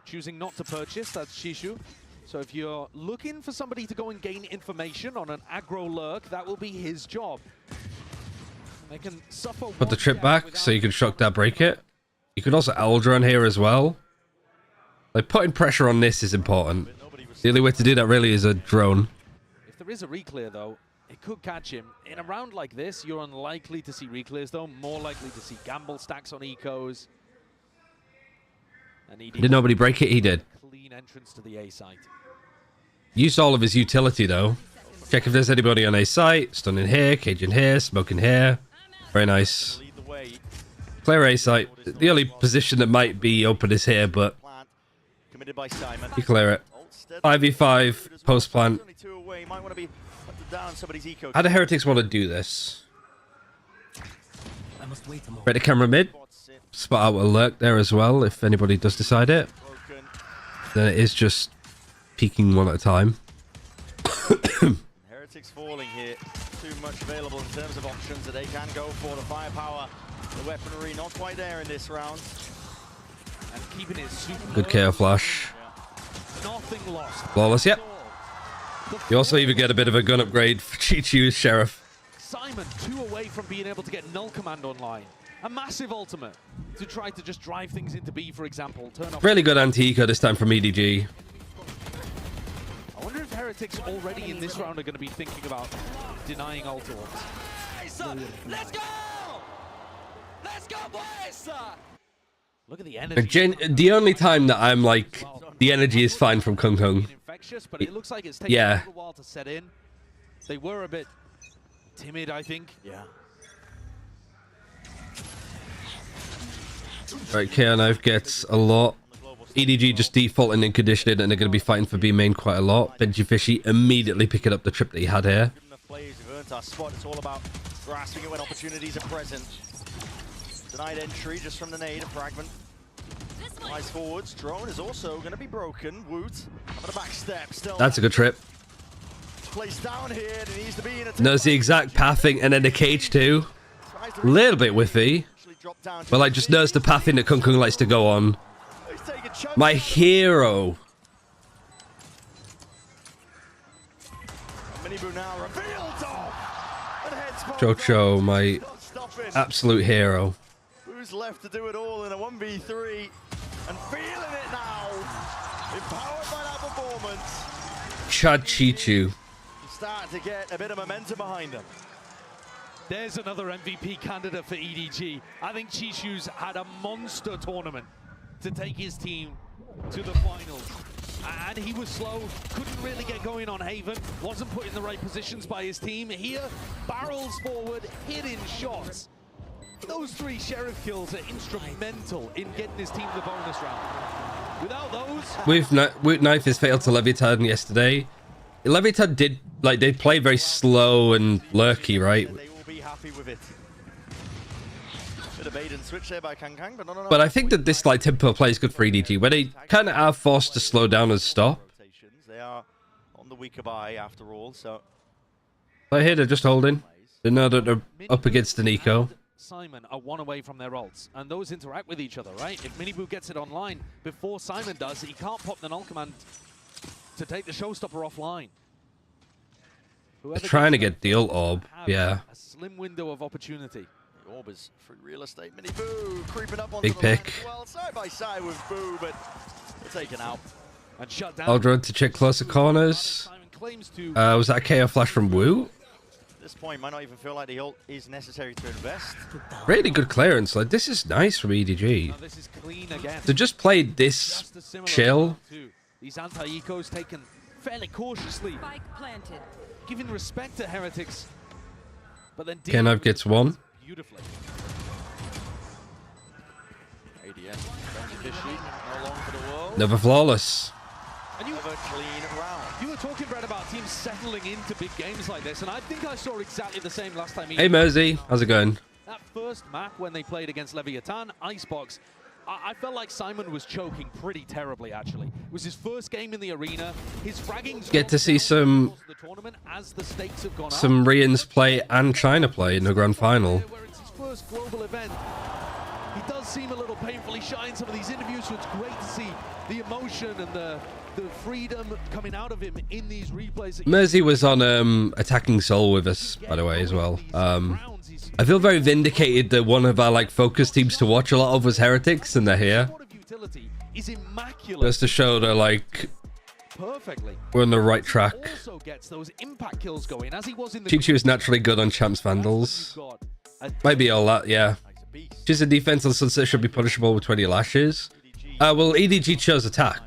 choosing not to purchase, that's Shishu. So if you're looking for somebody to go and gain information on an aggro lurk, that will be his job. They can suffer.
Put the trip back so you can shock that, break it. You could also Eldra here as well. Like, putting pressure on this is important. The only way to do that really is a drone.
If there is a reclear though, it could catch him. In a round like this, you're unlikely to see reclears though, more likely to see gamble stacks on ecos. And
Did nobody break it? He did.
Clean entrance to the A site.
Used all of his utility though. Check if there's anybody on A site. Stunning here, caging here, smoking here. Very nice. Clear A site. The only position that might be open is here, but you clear it. 5v5 post plant. How do Heretics want to do this? Ready camera mid. Spot out a lurk there as well if anybody does decide it. Then it is just peeking one at a time.
Heretics falling here. Too much available in terms of options that they can go for. The firepower, the weaponry, not quite there in this round.
And keeping it super
Good KO flash.
Nothing lost.
Flawless, yep. You also even get a bit of a gun upgrade for Chi-Chu's Sheriff.
Simon 2 away from being able to get null command online. A massive ultimate to try to just drive things into B, for example. Turn off.
Really good anti-eco this time from EDG.
I wonder if Heretics already in this round are going to be thinking about denying ult orbs.
Let's go! Let's
Look at the energy.
The only time that I'm like, the energy is fine from Kung Kung.
Infectious, but it looks like it's taking a little while to set in. They were a bit timid, I think.
Yeah.
Right, KO Knife gets a lot. EDG just defaulting and conditioning, and they're going to be fighting for B main quite a lot. Benji Fishy immediately picking up the trip that he had here.
Players who've earned our spot. It's all about grasping it when opportunities are present. Denied entry just from the nade, a fragment. Nice forwards. Drone is also going to be broken. Woot having a back step still.
That's a good trip.
Placed down here. It needs to be in a
Knows the exact pathing, and then the cage too. A little bit whiffy. But like, just knows the pathing that Kung Kung likes to go on. My hero. Jocho, my absolute hero.
Who's left to do it all in a 1v3 and feeling it now. Empowered by that performance.
Chad Chichu.
Start to get a bit of momentum behind them.
There's another MVP candidate for EDG. I think Chichu's had a monster tournament to take his team to the finals. And he was slow, couldn't really get going on Haven, wasn't put in the right positions by his team. Here, barrels forward, hitting shots. Those 3 Sheriff kills are instrumental in getting his team the bonus round. Without those...
Woot Knife is failed to Leviathan yesterday. Leviathan did, like, they play very slow and lurky, right?
With it. Bit of bait and switch there by Kang Kang, but no.
But I think that this like tempo play is good for EDG, where they kind of are forced to slow down and stop.
They are on the weaker buy after all, so.
But here they're just holding. They know that they're up against the Nico.
Simon are 1 away from their ults, and those interact with each other, right? If Miniboo gets it online before Simon does, he can't pop the null command to take the showstopper offline.
They're trying to get the ult orb, yeah.
A slim window of opportunity.
The orb is free real estate. Miniboo creeping up onto
Big
the
pick.
well, side by side with Boo, but taken out.
And shut down.
Aldred to check closer corners. Was that a KO flash from Wu?
At this point, might not even feel like the ult is necessary to invest.
Really good clearance. Like, this is nice from EDG.
This is clean again.
To just play this chill.
These anti-ecos taken fairly cautiously.
planted.
Giving respect to Heretics. But then
Kenov gets 1.
Beautifully.
ADS, Fishy, no long for the world.
Never flawless.
And you were talking, Brad, about teams settling into big games like this, and I think I saw exactly the same last time.
Hey, Mersey. How's it going?
That first map when they played against Leviathan, Icebox, I felt like Simon was choking pretty terribly, actually. It was his first game in the arena. His fragging's
Get to see some Rians play and China play in the grand final.
Where it's his first global event. He does seem a little painfully shy in some of these interviews, so it's great to see the emotion and the freedom coming out of him in these replays.
Mersey was on Attacking Seoul with us, by the way, as well. I feel very vindicated that one of our like focus teams to watch a lot of was Heretics, and they're here. Just to show that like we're on the right track. Chichu is naturally good on Champs Vandals. Might be all that, yeah. She's a defense on Sunset should be punishable with 20 lashes. Well, EDG chose attack.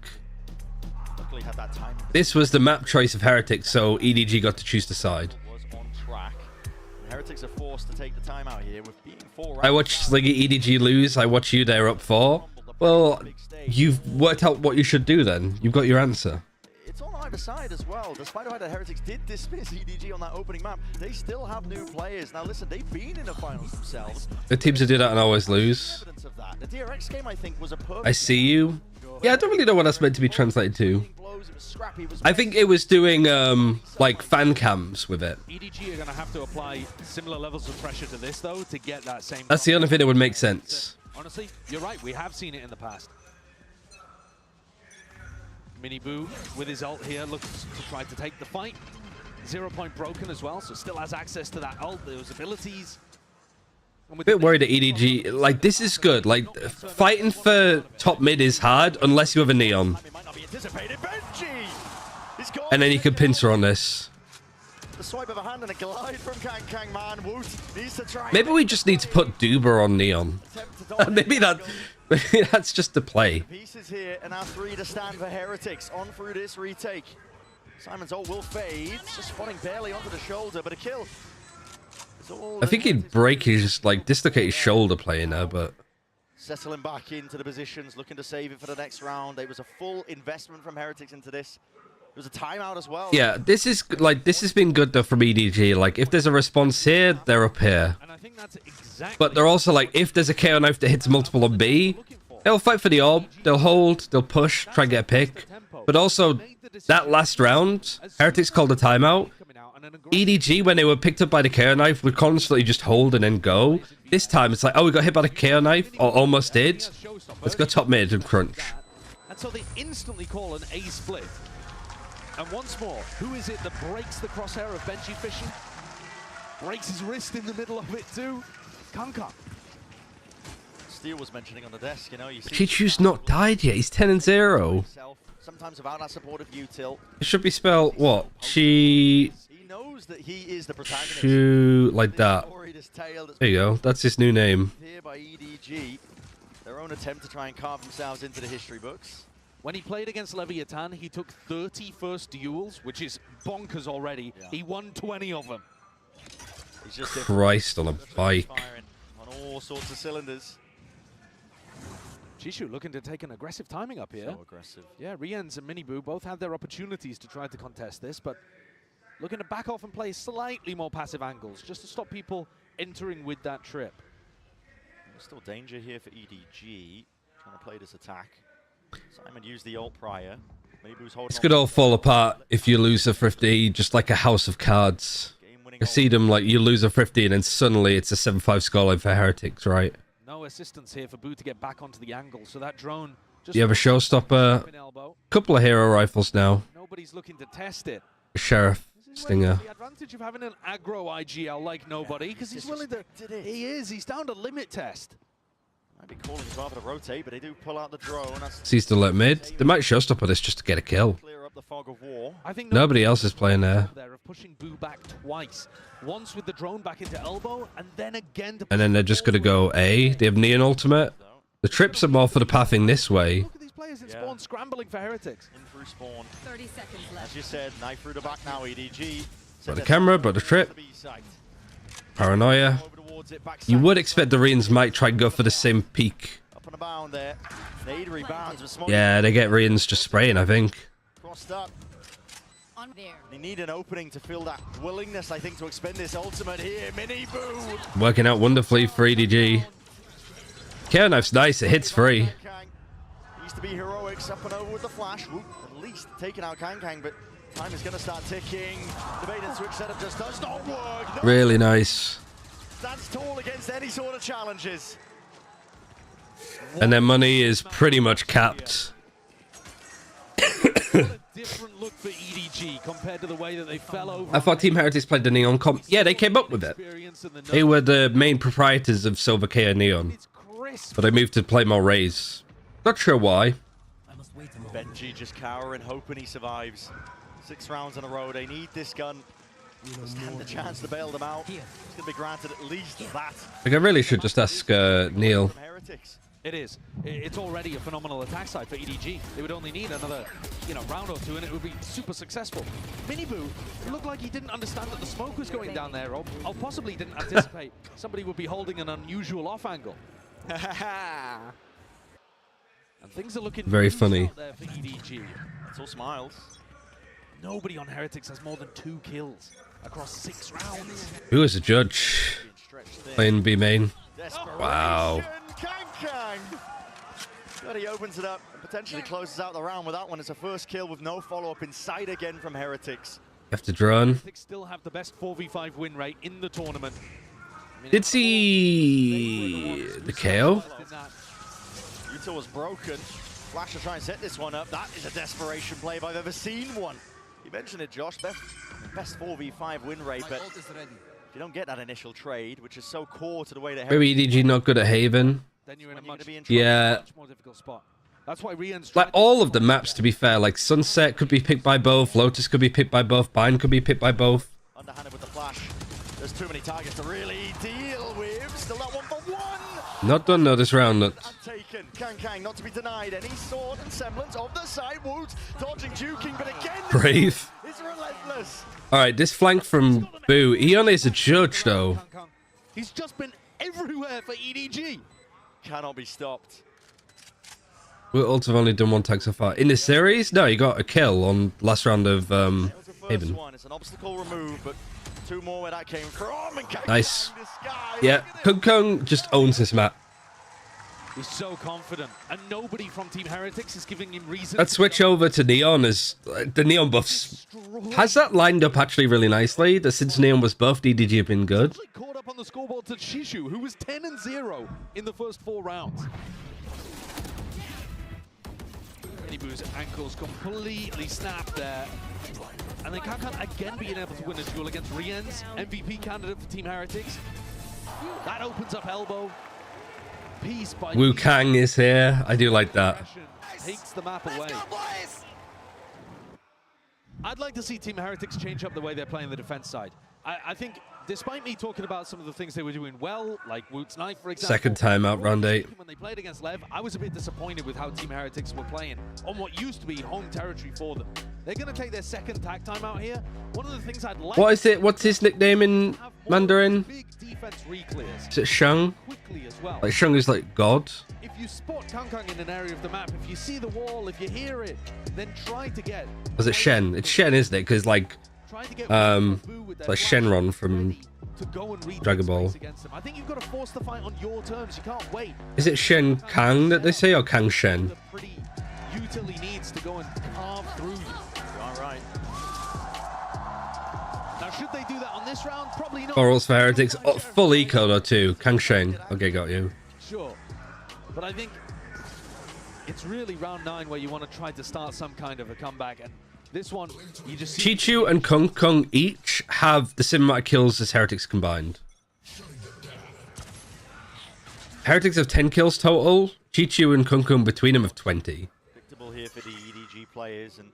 This was the map choice of Heretics, so EDG got to choose the side.
Heretics are forced to take the time out here with being 4
I watched Sliggy EDG lose. I watch you there up 4. Well, you've worked out what you should do then. You've got your answer.
It's on either side as well. Despite the fact that Heretics did dismiss EDG on that opening map, they still have new players. Now listen, they've been in the finals themselves.
The teams that do that and always lose.
The DRX game, I think, was a perfect.
I see you. Yeah, I don't really know what that's meant to be translated to. I think it was doing like fan cams with it.
EDG are going to have to apply similar levels of pressure to this though to get that same.
That's the only thing that would make sense.
Honestly, you're right. We have seen it in the past. Miniboo with his ult here looks to try to take the fight. 0 point broken as well, so still has access to that ult, those abilities.
A bit worried at EDG. Like, this is good. Like, fighting for top mid is hard unless you have a Neon. And then you can pincer on this.
The swipe of a hand and a glide from Kang, man. Woot needs to try.
Maybe we just need to put Duber on Neon. maybe that's just the play.
Pieces here, and now 3 to stand for Heretics on through this retake. Simon's ult will fade, just spotting barely onto the shoulder, but a kill.
I think he'd break his, like, dislocate his shoulder playing there, but...
Settling back into the positions, looking to save it for the next round. It was a full investment from Heretics into this. It was a timeout as well.
Yeah, this is, like, this has been good, though, from EDG. Like, if there's a response here, they're up here. But they're also, like, if there's a KO knife that hits multiple on B, they'll fight for the orb, they'll hold, they'll push, try and get a pick. But also, that last round, Heretics called a timeout. EDG, when they were picked up by the KO knife, would constantly just hold and then go. This time, it's like, oh, we got hit by the KO knife, or almost did. Let's go top mid and crunch.
And so they instantly call an A split. And once more, who is it that breaks the crosshair of Benji Fishing? Breaks his wrist in the middle of it too. Kanka.
Steel was mentioning on the desk, you know, you see
Chichu's not died yet. He's 10-0.
sometimes without that support of util.
It should be spelled what? He
knows that he is the protagonist.
Shoot like that. There you go. That's his new name.
Here by EDG, their own attempt to try and carve themselves into the history books.
When he played against Leviathan, he took 30 first duels, which is bonkers already. Yeah. He won 20 of them.
He's just
Christ on a bike.
On all sorts of cylinders.
Chishu looking to take an aggressive timing up here.
So aggressive.
Yeah, Riens and Miniboo both had their opportunities to try to contest this, but looking to back off and play slightly more passive angles, just to stop people entering with that trip.
There's still danger here for EDG, trying to play this attack. Simon used the ult prior.
This could all fall apart if you lose a 50, just like a house of cards. I see them like you lose a 50 and then suddenly it's a 7-5 scoreline for Heretics, right?
No assistance here for Boo to get back onto the angle, so that drone just
You have a showstopper, couple of hero rifles now.
Nobody's looking to test it.
Sheriff, Stinger.
The advantage of having an aggro IGL like nobody, because he's willing to. He's down to limit test.
Might be calling as well for the rotate, but they do pull out the drone.
He's still at mid. They might showstopper this just to get a kill.
Clear up the fog of war.
I think
nobody else is playing there.
Of pushing Boo back twice. Once with the drone back into elbow, and then again to.
And then they're just gonna go A. They have Neon ultimate. The trips are more for the pathing this way.
Look at these players in spawn scrambling for Heretics.
In through spawn. 30 seconds left. As you said, knife through the back now, EDG.
But the camera, but the trip. Paranoia. You would expect the Riens might try and go for the same peak.
Up on a bound there. Nade rebounds with smoke.
Yeah, they get Riens just spraying, I think.
Crossed up. They need an opening to feel that willingness, I think, to expend this ultimate here. Miniboo.
Working out wonderfully for EDG. KO knife's nice, it hits free.
Needs to be heroics up and over with the flash. Whoop, at least taking out Kang, but time is going to start ticking. The bait and switch setup just does not work. No.
Really nice.
Stands tall against any sort of challenges.
And their money is pretty much capped.
Different look for EDG compared to the way that they fell over.
I thought Team Heretics played the Neon comp. Yeah, they came up with it. They were the main proprietors of Silver K and Neon. But they moved to play more Rays. Not sure why.
Benji just cowering, hoping he survives. 6 rounds in a row. They need this gun. Stand the chance to bail them out. It's going to be granted at least that.
Like, I really should just ask Neil.
It is. It's already a phenomenal attack side for EDG. They would only need another, round or two, and it would be super successful. Miniboo looked like he didn't understand that the smoke was going down there, or possibly didn't anticipate somebody would be holding an unusual off angle. And things are looking
very funny
there for EDG.
It's all smiles.
Nobody on Heretics has more than 2 kills across 6 rounds.
Who is a judge? Playing B main. Wow.
Kang. But he opens it up and potentially closes out the round with that one. It's a first kill with no follow-up inside again from Heretics.
Have to drone.
Heretics still have the best 4v5 win rate in the tournament.
Did see the KO?
Util was broken. Flash to try and set this one up. That is a desperation play if I've ever seen one. You mentioned it, Josh. Best 4v5 win rate, but you don't get that initial trade, which is so core to the way that
maybe EDG not good at Haven.
Then you're in a much more difficult spot. That's why Rien's
like all of the maps, to be fair, like Sunset could be picked by both, Lotus could be picked by both, Bind could be picked by both.
Underhanded with the flash. There's too many targets to really deal with. Still that 1 for 1.
Not done though this round.
Taken. Kang not to be denied any sort and semblance of the side. Woods dodging, juking, but again,
Brave.
It's relentless.
All right, this flank from Boo. Eon is a judge though.
He's just been everywhere for EDG.
Cannot be stopped.
We'll also have only done 1 tag so far. In this series, no, he got a kill on last round of Haven.
It's an obstacle removed, but 2 more where that came from. And
Nice. Yeah, Kung just owns this map.
He's so confident, and nobody from Team Heretics is giving him reason.
Let's switch over to Neon as the Neon buffs. Has that lined up actually really nicely? That since Neon was buffed, EDG have been good.
Caught up on the scoreboard to Shishu, who was 10-0 in the first 4 rounds. Boo's ankles completely snapped there. And then Kankan again being able to win a duel against Rien's MVP candidate for Team Heretics. That opens up elbow. Piece by
Wu Kang is here. I do like that.
Takes the map away. I'd like to see Team Heretics change up the way they're playing the defense side. I think, despite me talking about some of the things they were doing well, like Woot's knife, for example.
Second time out, round 8.
When they played against Lev, I was a bit disappointed with how Team Heretics were playing on what used to be home territory for them. They're going to take their second tag time out here. One of the things I'd like...
What is it? What's his nickname in Mandarin? Is it Shang?
Well.
Like Shang is like God.
If you spot Kangkang in an area of the map, if you see the wall, if you hear it, then try to get...
Was it Shen? It's Shen, isn't it? Because like Shenron from Dragon Ball.
I think you've got to force the fight on your terms. You can't wait.
Is it Shen Kang that they say, or Kang Shen?
Utility needs to go and carve through you.
All right.
Now, should they do that on this round? Probably not.
Orals for Heretics. Oh, full eco though too. Kang Shen. Okay, got you.
Sure. But I think it's really round 9 where you want to try to start some kind of a comeback. And this one, you just see...
Chichu and Kung Kung each have the same amount of kills as Heretics combined. Heretics have 10 kills total. Chichu and Kung Kung between them have 20.
Predictable here for the EDG players, and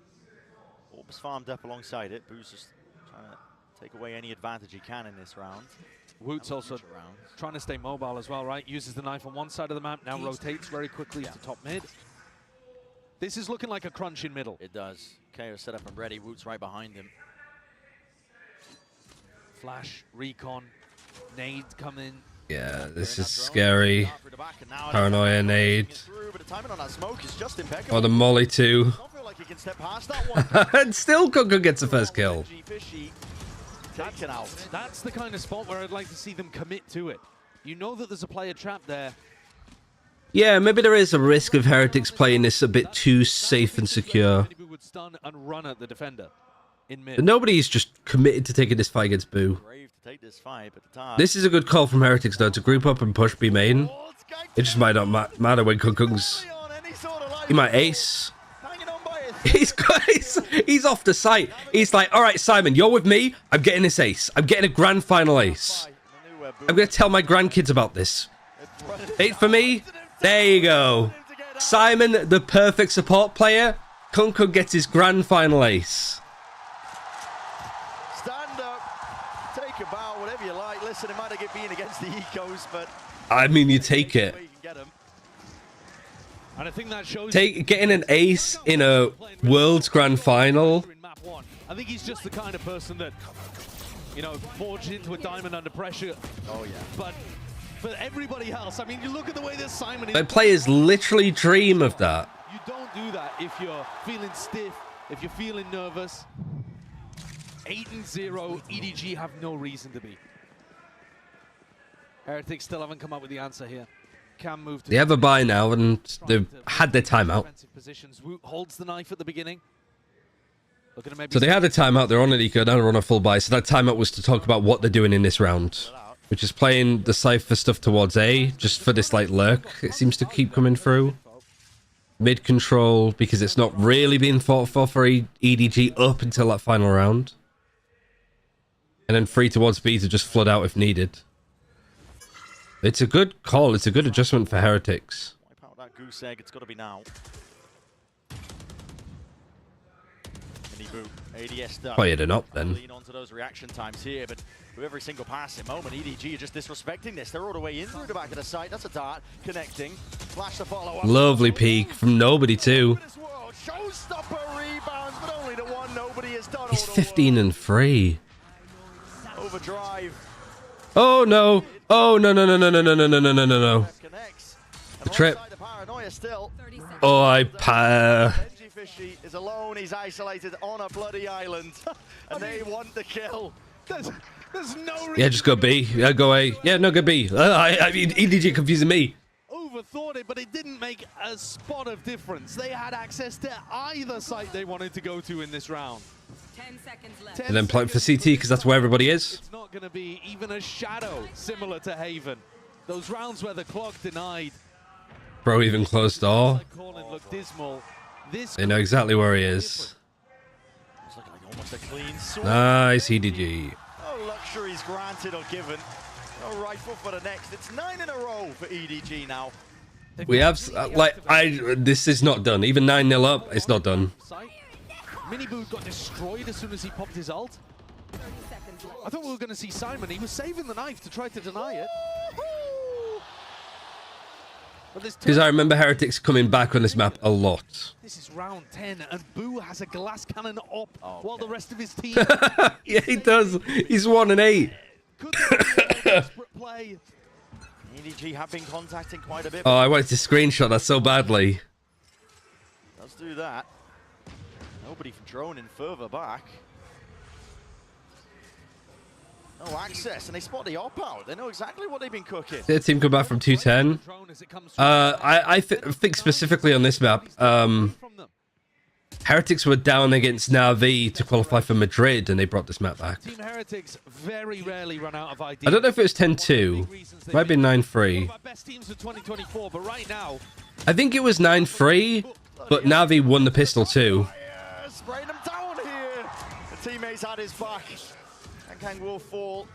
Orbs farmed up alongside it. Boo's just trying to take away any advantage he can in this round.
Woot's also trying to stay mobile as well, right? Uses the knife on one side of the map, now rotates very quickly to top mid. This is looking like a crunch in middle.
It does. KO set up and ready. Woot's right behind him.
Flash, recon, nade coming.
Yeah, this is scary. Paranoia nade. Oh, the molly too. And still Kung Kung gets the first kill.
That's the kind of spot where I'd like to see them commit to it. You know that there's a player trapped there.
Yeah, maybe there is a risk of Heretics playing this a bit too safe and secure.
Would stun and run at the defender in mid.
But nobody's just committed to taking this fight against Boo. This is a good call from Heretics though, to group up and push B main. It just might not matter when Kung Kung's... He might ace. He's off the site. He's like, all right, Simon, you're with me. I'm getting this ace. I'm getting a grand final ace. I'm going to tell my grandkids about this. 8 for me. There you go. Simon, the perfect support player. Kung Kung gets his grand final ace.
Stand up, take a bow, whatever you like. Listen, it might have been against the ecos, but...
I mean, you take it.
And I think that shows
getting an ace in a World's Grand Final.
I think he's just the kind of person that, you know, forged into a diamond under pressure.
Oh, yeah.
But for everybody else, I mean, you look at the way this Simon is.
Like, players literally dream of that.
You don't do that if you're feeling stiff, if you're feeling nervous. 8-0, EDG have no reason to be. Heretics still haven't come up with the answer here. Can move to
They have a buy now, and they've had their timeout.
Positions. Woot holds the knife at the beginning. Looking to maybe
So they had a timeout. They're on an eco, now they're on a full buy. So that timeout was to talk about what they're doing in this round, which is playing the Cypher stuff towards A, just for this like lurk. It seems to keep coming through. Mid control, because it's not really being fought for EDG up until that final round. And then free towards B to just flood out if needed. It's a good call. It's a good adjustment for Heretics.
Wipe out that goose egg. It's got to be now. ADS
Fired an up then.
lean onto those reaction times here, but with every single passing moment, EDG are just disrespecting this. They're all the way in through the back of the site. That's a dart connecting. Flash the follow-up.
Lovely peek from nobody too.
Showstopper rebounds, but only the one nobody has done.
He's 15 and 3.
Overdrive.
Oh no! Oh no no no no no no no no no no no! The trip. Oh,
Benji Fishy is alone. He's isolated on a bloody island, and they want the kill.
There's no reason.
Yeah, just go B. Yeah, go A. Yeah, no, go B. I mean, EDG confusing me.
Overthought it, but it didn't make a spot of difference. They had access to either site they wanted to go to in this round.
10 seconds left.
And then playing for CT because that's where everybody is.
It's not going to be even a shadow similar to Haven. Those rounds where the clock denied.
Bro, even closed door.
Looked dismal. This
They know exactly where he is.
It's looking like almost a clean sweep.
Nice EDG.
No luxuries granted or given. No rifle for the next. It's 9 in a row for EDG now.
We have this is not done. Even 9-0 up, it's not done.
Miniboot got destroyed as soon as he popped his ult. I thought we were going to see Simon. He was saving the knife to try to deny it.
Because I remember Heretics coming back on this map a lot.
This is round 10, and Boo has a glass cannon up while the rest of his team.
Yeah, he does. He's 1 and 8.
Play.
EDG have been contacting quite a bit.
Oh, I wanted to screenshot that so badly.
Let's do that. Nobody droning further back. No access, and they spot the op out. They know exactly what they've been cooking.
Their team come back from 210. I think specifically on this map, Heretics were down against Navi to qualify for Madrid, and they brought this map back.
Team Heretics very rarely run out of ideas.
I don't know if it was 10-2. Might be 9-3.
Best teams for 2024, but right now,
I think it was 9-3, but Navi won the pistol too.
Spraying them down here. The teammates had his back. And Kang will fall.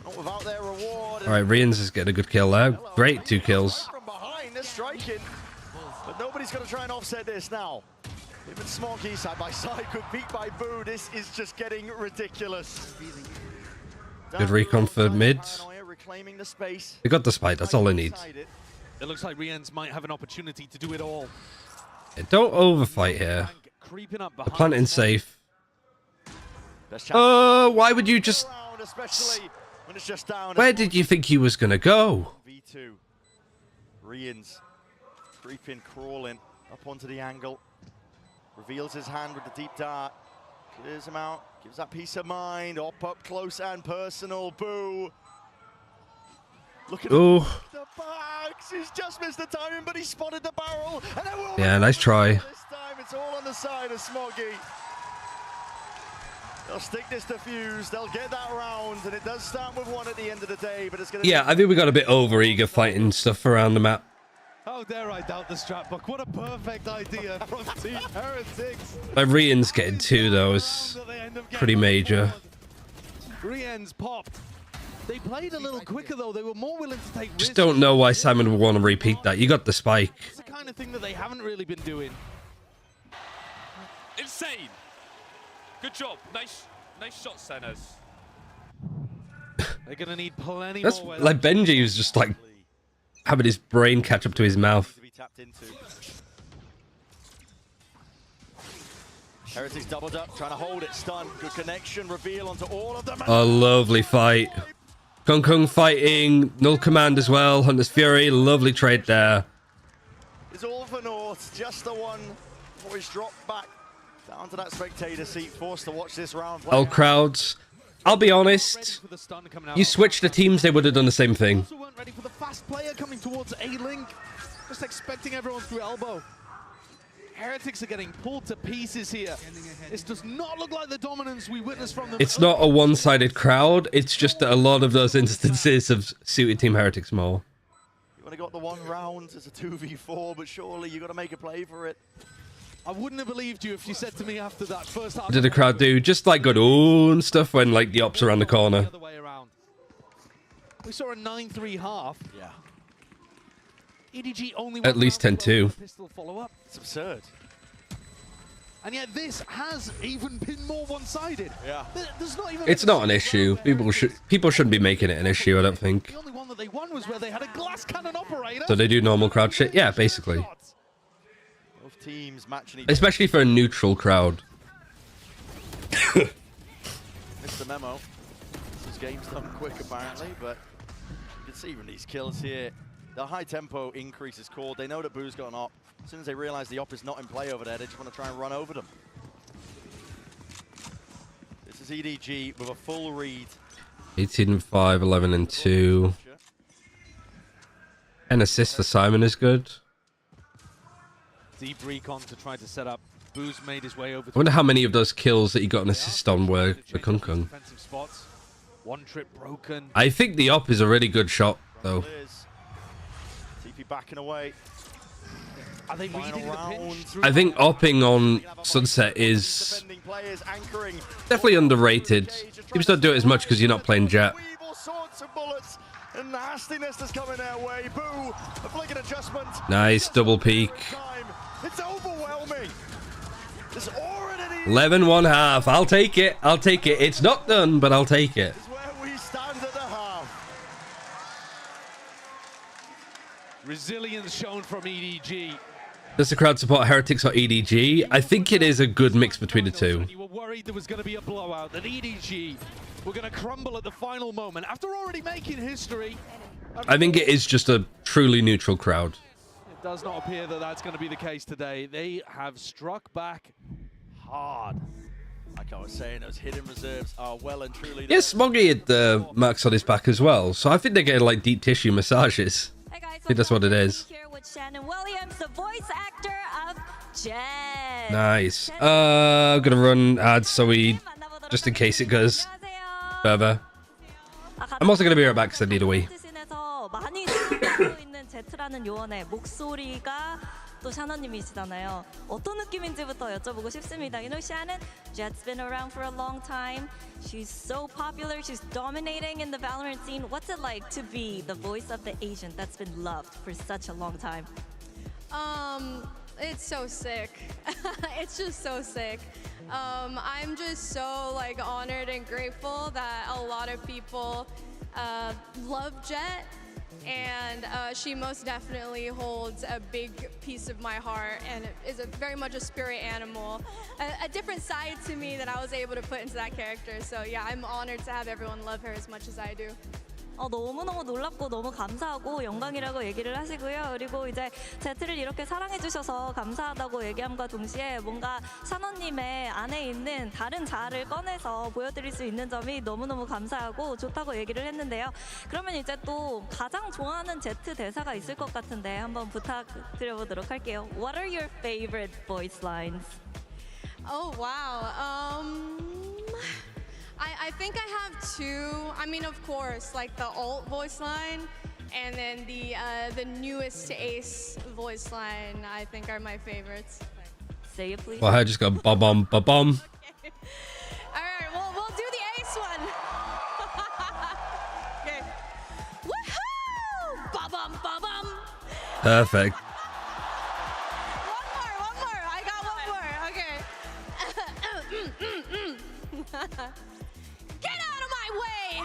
Not without their reward.
All right, Rians is getting a good kill there. Great 2 kills.
From behind, they're striking. But nobody's going to try and offset this now. Even Smoky side by side, could beat by Boo. This is just getting ridiculous.
Good recon for mid.
Reclaiming the space.
They got the spike, that's all they need.
it looks like Rians might have an opportunity to do it all.
Yeah, don't overfight here.
Creeping up
The
behind.
planting's safe. Why would you just...
When it's just down.
Where did you think he was going to go?
V2. Rians creeping, crawling up onto the angle. Reveals his hand with the deep dart. Clears him out. Gives that peace of mind. Up close and personal. Boo. Look at the backs. He's just missed the timing, but he spotted the barrel. And then
Yeah, nice try.
this time it's all on the side of Smoggy. They'll stick this to fuse. They'll get that round, and it does start with 1 at the end of the day, but it's going to...
Yeah, I think we got a bit over-eager fighting stuff around the map.
How dare I doubt the strat book? What a perfect idea from Team Heretics.
Like, Rian's getting 2, though, is pretty major.
Rian's popped. They played a little quicker, though. They were more willing to take risks.
Just don't know why Simon would want to repeat that. You got the spike.
It's the kind of thing that they haven't really been doing.
Insane. Good job. Nice shot, Senez.
They're going to need plenty
That's
more.
like Benji was just like having his brain catch up to his mouth.
Heretics doubled up, trying to hold it, stun. Good connection, reveal onto all of them.
A lovely fight. Kung Kung fighting, null command as well. Hunter's Fury, lovely trade there.
It's all for North, just the one before he's dropped back down to that spectator seat, forced to watch this round play.
All crowds. I'll be honest. You switch the teams, they would have done the same thing.
Also weren't ready for the fast player coming towards A-Link. Just expecting everyone through elbow. Heretics are getting pulled to pieces here. This does not look like the dominance we witnessed from them.
It's not a one-sided crowd. It's just that a lot of those instances have suited Team Heretics more.
You only got the 1 round as a 2v4, but surely you got to make a play for it.
I wouldn't have believed you if you said to me after that first half.
What did the crowd do? Just like good own stuff when like the ops around the corner.
The other way around. We saw a 9-3 half.
Yeah.
EDG only
At least 10-2.
pistol follow-up.
It's absurd.
And yet this has even been more one-sided.
Yeah.
There's not even.
It's not an issue. People shouldn't be making it an issue, I don't think.
The only one that they won was where they had a glass cannon operator.
So they do normal crowd shit? Yeah, basically.
Both teams matching each
Especially for a neutral crowd.
Missed the memo. This game's done quick apparently, but you can see even these kills here. The high tempo increase is called. They know that Boo's got an op. As soon as they realize the op is not in play over there, they just want to try and run over them. This is EDG with a full read.
18-5, 11-2. An assist for Simon is good.
Deep recon to try to set up. Boo's made his way over.
I wonder how many of those kills that he got an assist on were for Kung Kung.
Defensive spots. One trip broken.
I think the op is a really good shot, though.
TP backing away.
Are they reading the pinch?
I think opping on Sunset is definitely underrated. People just don't do it as much because you're not playing Jet.
All sorts of bullets and nastiness is coming their way. Boo, a flick adjustment.
Nice double peek.
It's overwhelming. There's already
11-1/2. I'll take it. I'll take it. It's not done, but I'll take it.
where we stand at the half.
Resilience shown from EDG.
Does the crowd support Heretics or EDG? I think it is a good mix between the two.
You were worried there was going to be a blowout, that EDG were going to crumble at the final moment after already making history.
I think it is just a truly neutral crowd.
It does not appear that that's going to be the case today. They have struck back hard.
Like I was saying, those hidden reserves are well and truly...
Yeah, Smoggy had marks on his back as well, so I think they're getting like deep tissue massages. I think that's what it is.
Here with Shannon Williams, the voice actor of Jen.
Nice. I'm gonna run ads so we, just in case it goes further. I'm also gonna be right back because I need a wee.
많이 사랑받고 있는 제트라는 요원의 목소리가 또 샤너님이시잖아요. 어떤 느낌인지부터 여쭤보고 싶습니다. You know, Shannon, Jet's been around for a long time. She's so popular. She's dominating in the Valorant scene. What's it like to be the voice of the agent that's been loved for such a long time?
It's so sick. It's just so sick. I'm just so like honored and grateful that a lot of people love Jet. And she most definitely holds a big piece of my heart and is very much a spirit animal, a different side to me that I was able to put into that character. So yeah, I'm honored to have everyone love her as much as I do.
너무너무 놀랍고 너무 감사하고 영광이라고 얘기를 하시고요. 그리고 이제 제트를 이렇게 사랑해주셔서 감사하다고 얘기함과 동시에 뭔가 샤너님의 안에 있는 다른 자아를 꺼내서 보여드릴 수 있는 점이 너무너무 감사하고 좋다고 얘기를 했는데요. 그러면 이제 또 가장 좋아하는 제트 대사가 있을 것 같은데 한번 부탁드려보도록 할게요. What are your favorite voice lines?
Oh wow. I think I have two. I mean, of course, like the alt voice line, and then the newest Ace voice line. I think are my favorites.
Say it, please.
Well, I just got ba-bum, ba-bum.
Okay. All right, we'll do the Ace one. Okay. Woohoo! Ba-bum, ba-bum.
Perfect.
One more. I got one more. Okay. Get out of my way!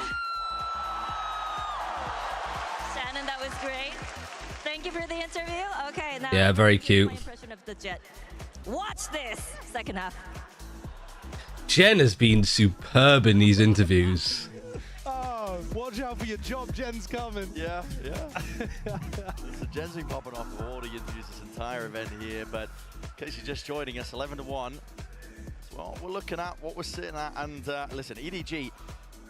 Shannon, that was great. Thank you for the interview. Okay, now
Yeah, very cute.
impression of the Jet. Watch this second half.
Jen has been superb in these interviews.
Oh, watch out for your job, Jen's coming.
Yeah. So Jen's been popping off of all the interviews this entire event here, but in case you're just joining us, 11-1. Well, we're looking at what we're sitting at, and listen, EDG,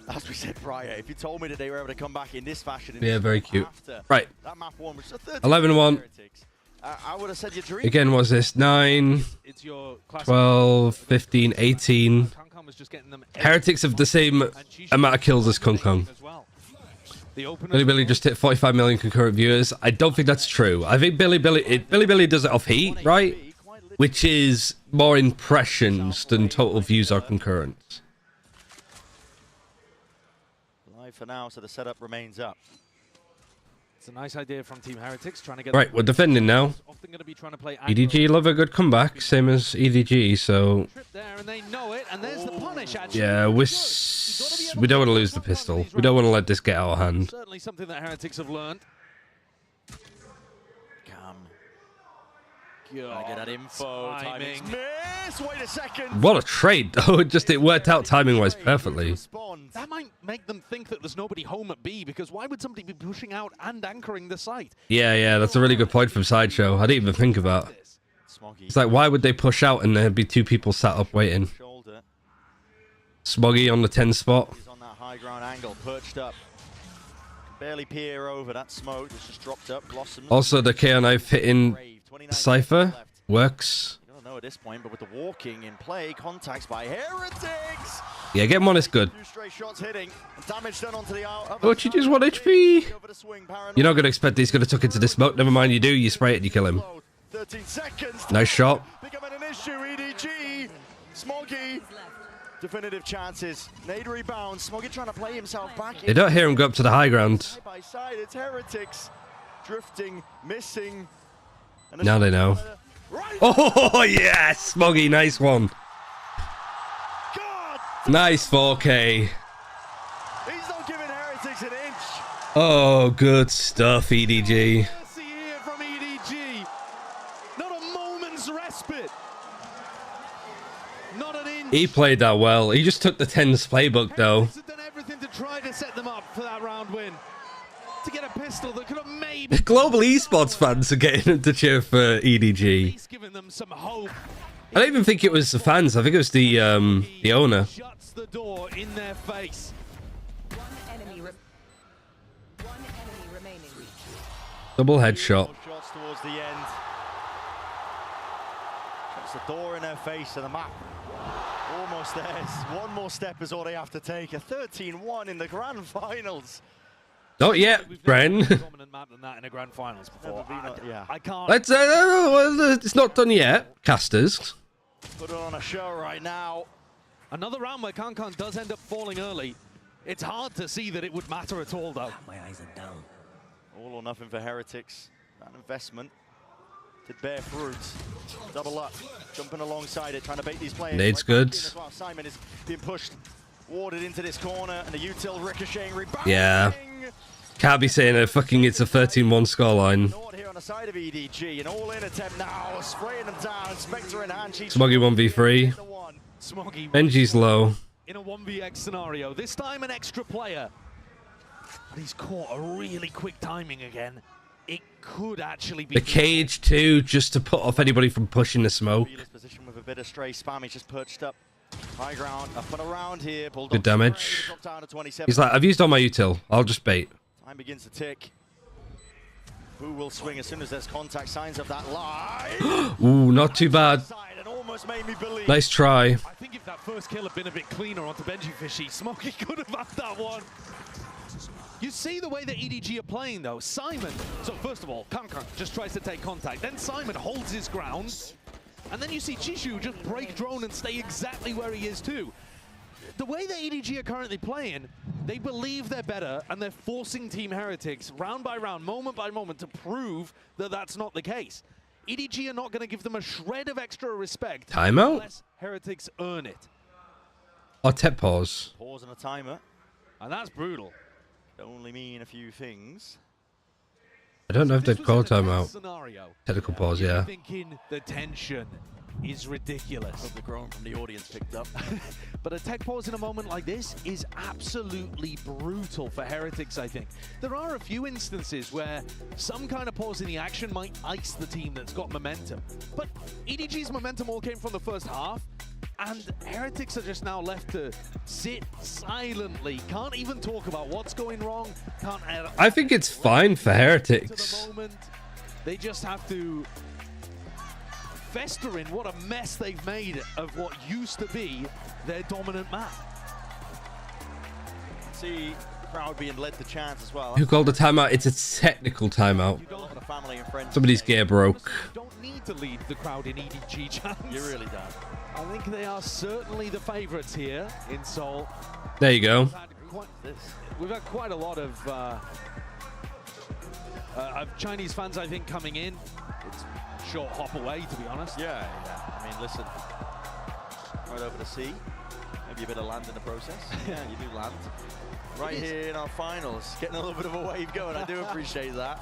as we said prior, if you told me that they were able to come back in this fashion,
Yeah, very cute.
Right. That map one was a
11-1.
I would have said your dream.
Again, what's this? 9, 12, 15, 18. Heretics have the same amount of kills as Kung Kung. Billy Billy just hit 45 million concurrent viewers. I don't think that's true. I think Billy Billy does it off heat, right? Which is more impressions than total views or concurrents.
Live for now, so the setup remains up.
It's a nice idea from Team Heretics trying to get.
Right, we're defending now.
Often going to be trying to play
EDG love a good comeback, same as EDG. So
there, and they know it, and there's the punish. Actually,
yeah, we don't want to lose the pistol. We don't want to let this get out of hand.
Certainly something that Heretics have learned.
I get that info. Timing's miss. Wait a second.
What a trade, though. It worked out timing-wise perfectly.
That might make them think that there's nobody home at B, because why would somebody be pushing out and anchoring the site?
Yeah, that's a really good point from Sideshow. I didn't even think of that. It's like, why would they push out and there'd be two people sat up waiting? Smoggy on the 10 spot.
He's on that high ground angle, perched up. Barely peer over that smoke. It's just dropped up. Blossoms.
Also, the KO knife hitting Cypher works.
I don't know at this point, but with the walking in play, contacts by Heretics.
Yeah, get him on, it's good.
2 straight shots hitting. Damage done onto the out.
Oh, she just 1 HP. You're not going to expect he's going to tuck into the smoke. Never mind, you do. You spray it and you kill him.
13 seconds.
Nice shot.
Becoming an issue. EDG. Smoggy. Definitive chances. Nade rebound. Smoggy trying to play himself back.
They don't hear him go up to the high ground.
Side by side, it's Heretics. Drifting, missing.
Now they know. Oh, yes! Smoggy, nice one. Nice 4K.
He's not giving Heretics an inch.
Oh, good stuff, EDG.
See here from EDG. Not a moment's respite. Not an inch.
He played that well. He just took the 10's playbook, though.
Heretics have done everything to try to set them up for that round win. To get a pistol that could have maybe...
Global esports fans are getting to cheer for EDG.
Giving them some hope.
I don't even think it was the fans. I think it was the owner.
Shuts the door in their face.
One enemy remaining.
Double headshot.
Shots towards the end. Shuts the door in their face and the map. Almost there. One more step is all they have to take. A 13-1 in the grand finals.
Not yet, Bren.
Dominant map than that in a grand finals before. I can't.
Let's. It's not done yet, casters.
Put it on a show right now.
Another round where Kankan does end up falling early. It's hard to see that it would matter at all, though.
My eyes are down. All or nothing for Heretics. That investment did bear fruit. Double up, jumping alongside it, trying to bait these players.
Nade's good.
Well. Simon is being pushed, warded into this corner, and the util ricocheting rebound.
Yeah. Can't be saying it's a 13-1 scoreline.
Here on the side of EDG, an all-in attempt now, spraying them down. Spectre in hand.
Smoggy 1v3.
Smoggy
Benji's low.
In a 1vx scenario, this time an extra player. But he's caught a really quick timing again. It could actually be...
The cage too, just to put off anybody from pushing the smoke.
Position with a bit of stray spam. He's just perched up. High ground, up and around here.
Good damage. He's like, I've used all my util. I'll just bait.
Time begins to tick. Who will swing as soon as there's contact, signs of that line?
Ooh, not too bad. Nice try.
I think if that first kill had been a bit cleaner onto Benji Fishy, Smokey could have had that one. You see the way that EDG are playing, though. Simon, so first of all, Kankan just tries to take contact. Then Simon holds his ground. And then you see Chishu just break drone and stay exactly where he is, too. The way that EDG are currently playing, they believe they're better, and they're forcing Team Heretics round by round, moment by moment, to prove that that's not the case. EDG are not going to give them a shred of extra respect
Timeout?
unless Heretics earn it.
Oh, tech pause.
Pause and a timer.
And that's brutal.
Only mean a few things.
I don't know if they'd call timeout.
Scenario.
Technical pause, yeah.
Thinking the tension is ridiculous.
Hope the groan from the audience picked up.
But a tech pause in a moment like this is absolutely brutal for Heretics, I think. There are a few instances where some kind of pause in the action might ice the team that's got momentum. But EDG's momentum all came from the first half, and Heretics are just now left to sit silently. Can't even talk about what's going wrong. Can't.
I think it's fine for Heretics.
To the moment, they just have to fester in what a mess they've made of what used to be their dominant map.
See the crowd being led to chance as well.
Who called a timeout? It's a technical timeout. Somebody's gear broke.
You don't need to lead the crowd in EDG chants.
You really don't.
I think they are certainly the favorites here in Seoul.
There you go.
We've had quite a lot of of Chinese fans, I think, coming in. It's a short hop away, to be honest.
Yeah. I mean, listen, right over the sea. Maybe a bit of land in the process. Yeah, you do land. Right here in our finals, getting a little bit of a wave going. I do appreciate that.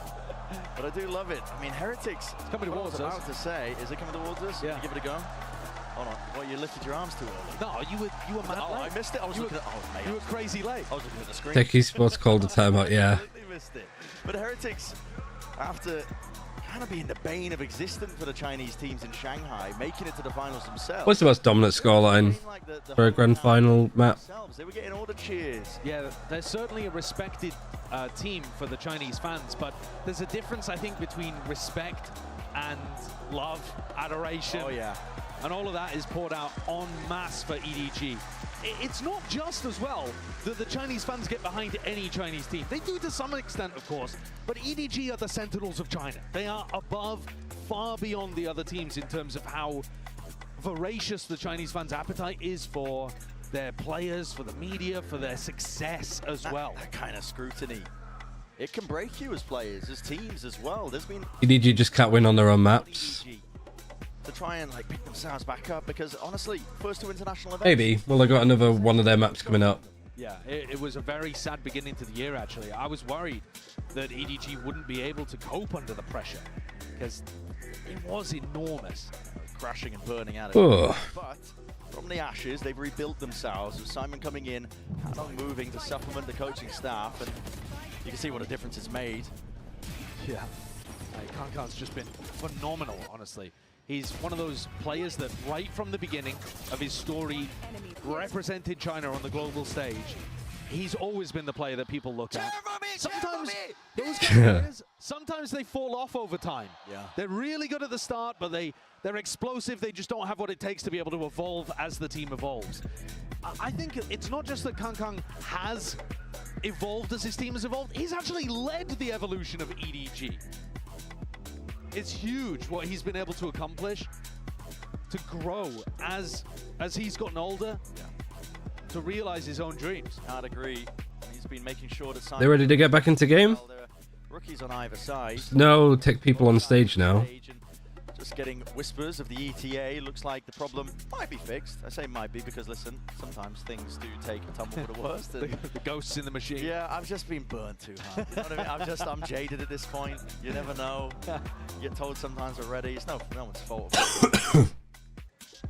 But I do love it. I mean, Heretics,
it's coming towards us.
I was about to say, is it coming towards us?
Yeah.
Give it a go. Hold on. Well, you lifted your arms too early.
No, you were mad late.
I missed it. I was looking at. Oh, mate.
You were crazy late.
I was looking at the screen.
Techie Sports called the timeout, yeah.
I completely missed it. But Heretics, after kind of being the bane of existence for the Chinese teams in Shanghai, making it to the finals themselves.
What's the most dominant scoreline for a grand final map?
They were getting all the cheers.
Yeah, they're certainly a respected team for the Chinese fans, but there's a difference, I think, between respect and love, adoration.
Oh, yeah.
And all of that is poured out en masse for EDG. It's not just as well that the Chinese fans get behind any Chinese team. They do to some extent, of course, but EDG are the sentinels of China. They are above, far beyond the other teams in terms of how voracious the Chinese fans' appetite is for their players, for the media, for their success as well.
That kind of scrutiny, it can break you as players, as teams as well. There's been
EDG just can't win on their own maps.
to try and like pick themselves back up, because honestly, first two international events.
Maybe. Well, they got another one of their maps coming up.
Yeah, it was a very sad beginning to the year, actually. I was worried that EDG wouldn't be able to cope under the pressure, because it was enormous.
Crashing and burning out
of
it. But from the ashes, they've rebuilt themselves, with Simon coming in, Hanong moving to supplement the coaching staff, and you can see what a difference it's made.
Yeah, Kankan's just been phenomenal, honestly. He's one of those players that right from the beginning of his story represented China on the global stage. He's always been the player that people look at. Sometimes those players, sometimes they fall off over time.
Yeah.
They're really good at the start, but they're explosive. They just don't have what it takes to be able to evolve as the team evolves. I think it's not just that Kankan has evolved as his team has evolved. He's actually led the evolution of EDG. It's huge what he's been able to accomplish, to grow as he's gotten older, to realize his own dreams.
I'd agree. He's been making sure that
They're ready to get back into game?
Rookies on either side.
No tech people on stage now.
Just getting whispers of the ETA. Looks like the problem might be fixed. I say might be because, listen, sometimes things do take a tumble for the worst. And
the ghosts in the machine.
Yeah, I've just been burnt too hard. You know what I mean? I'm jaded at this point. You never know. You get told sometimes already. It's no one's fault.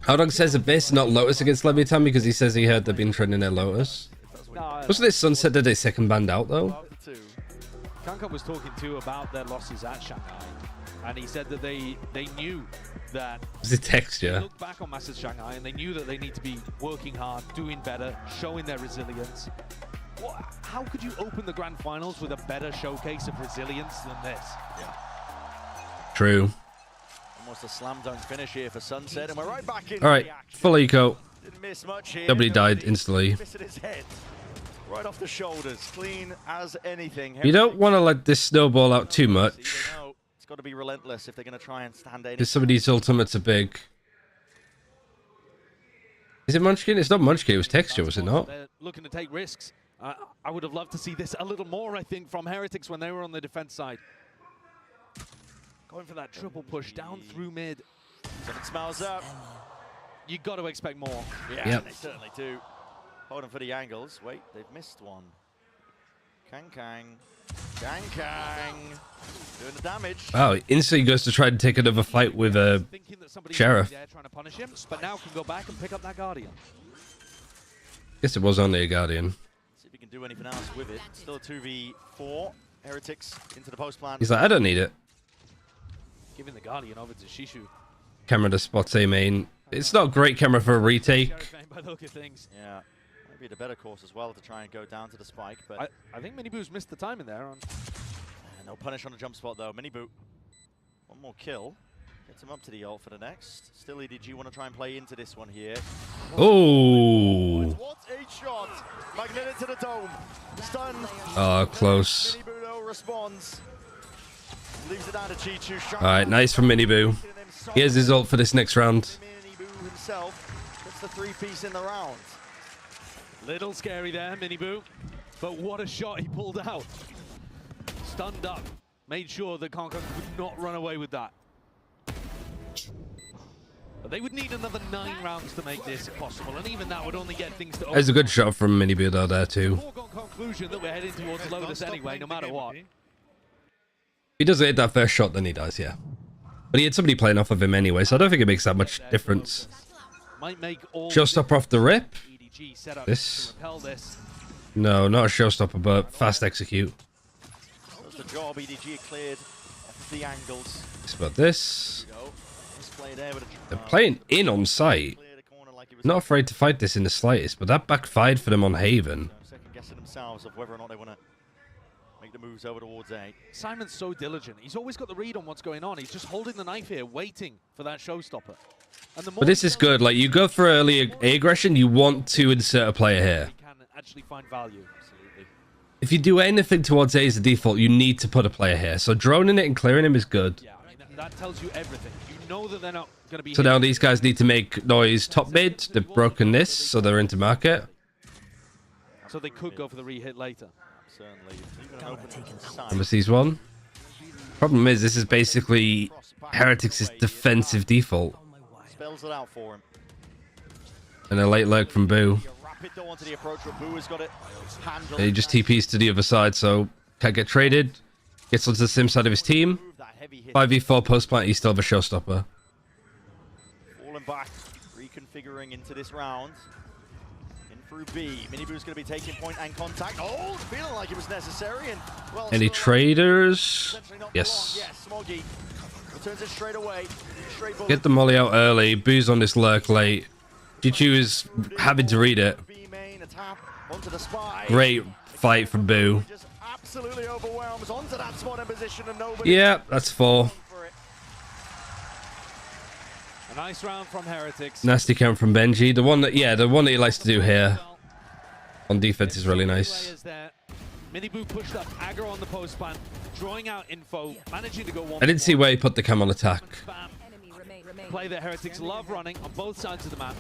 Howdog says the base not Lotus against Leviathan because he says he heard they've been trending their Lotus. Wasn't it Sunset that they second banned out though?
Kankan was talking too about their losses at Shanghai, and he said that they knew that
Was it texture?
they looked back on Masters Shanghai and they knew that they need to be working hard, doing better, showing their resilience. How could you open the grand finals with a better showcase of resilience than this?
Yeah.
True.
Almost a slam dunk finish here for Sunset, and we're right back in.
All right, full eco.
Didn't miss much here.
Nobody died instantly.
Missing his head. Right off the shoulders, clean as anything.
You don't want to let this snowball out too much,
It's got to be relentless if they're going to try and stand any.
because some of these ultimates are big. Is it Munchkin? It's not Munchkin, it was texture, was it not?
They're looking to take risks. I would have loved to see this a little more, I think, from Heretics when they were on the defense side. Going for that triple push down through mid.
So it smells up.
You got to expect more.
Yeah,
Yep.
they certainly do. Holding for the angles. Wait, they've missed one. Kang. Doing the damage.
Wow, instantly goes to try to take another fight with a sheriff.
Trying to punish him, but now can go back and pick up that Guardian.
Guess it was only a Guardian.
See if he can do anything else with it. Still a 2v4. Heretics into the post plan.
He's like, I don't need it.
Giving the Guardian over to Shishu.
Camera to spot A main. It's not a great camera for a retake.
By the look of things.
Yeah. Maybe the better course as well to try and go down to the spike, but
I think Miniboo's missed the timing there.
No punish on the jump spot though. Miniboo. One more kill. Gets him up to the ult for the next. Still EDG want to try and play into this one here.
Oh.
What a shot. Magnetic to the dome. Stun.
Oh, close.
Miniboo though responds. Leaves it down to Chichu.
Alright, nice from Miniboo. Here's his ult for this next round.
Miniboo himself gets the 3-piece in the round.
Little scary there, Miniboo. But what a shot he pulled out. Stunned up. made sure that Kong Kong would not run away with that. But they would need another 9 rounds to make this possible, and even that would only get things to...
There's a good shot from Minibu though there too.
Foregone conclusion that we're heading towards Lotus anyway, no matter what.
If he doesn't hit that first shot, then he does, yeah. But he had somebody playing off of him anyway, so I don't think it makes that much difference.
Might make all
Showstopper off the rip.
EDG set up
This.
to repel this.
No, not a showstopper, but fast execute.
Does the job. EDG cleared the angles.
It's about this.
Display there with a
They're playing in on site. Not afraid to fight this in the slightest, but that backfired for them on Haven.
second guessing themselves of whether or not they want to make the moves over towards A.
Simon's so diligent. He's always got the read on what's going on. He's just holding the knife here, waiting for that showstopper. And the more
But this is good. Like, you go for early aggression, you want to insert a player here.
can actually find value. Absolutely.
If you do anything towards A as a default, you need to put a player here. So droning it and clearing him is good.
Yeah, I mean, that tells you everything. You know that they're not going to be...
So now these guys need to make noise top mid. They've broken this, so they're into market.
So they could go for the re-hit later.
Certainly. Even an open side.
Number sees one. Problem is, this is basically Heretics' defensive default.
Spells it out for him.
And a late lurk from Boo.
Rapid though onto the approach, but Boo has got it handled.
He just TPs to the other side, so can't get traded. Gets onto the sim side of his team. 5v4 post plant, he's still have a showstopper.
Falling back, reconfiguring into this round. In through B. Minibu's going to be taking point and contact. Oh, feeling like it was necessary. And well,
Any traders? Yes.
yes, Smoggy returns it straight away. Straight bullet.
Get the molly out early. Boo's on this lurk late. Chichu is having to read it.
B main, a tap onto the spy.
Great fight from Boo.
Just absolutely overwhelms onto that spot in position and nobody.
Yeah, that's 4.
A nice round from Heretics.
Nasty count from Benji. The one that he likes to do here on defense is really nice.
Minibu pushed up, aggro on the post plant, drawing out info, managing to go one.
I didn't see where he put the cam on attack.
Play that Heretics love running on both sides of the map.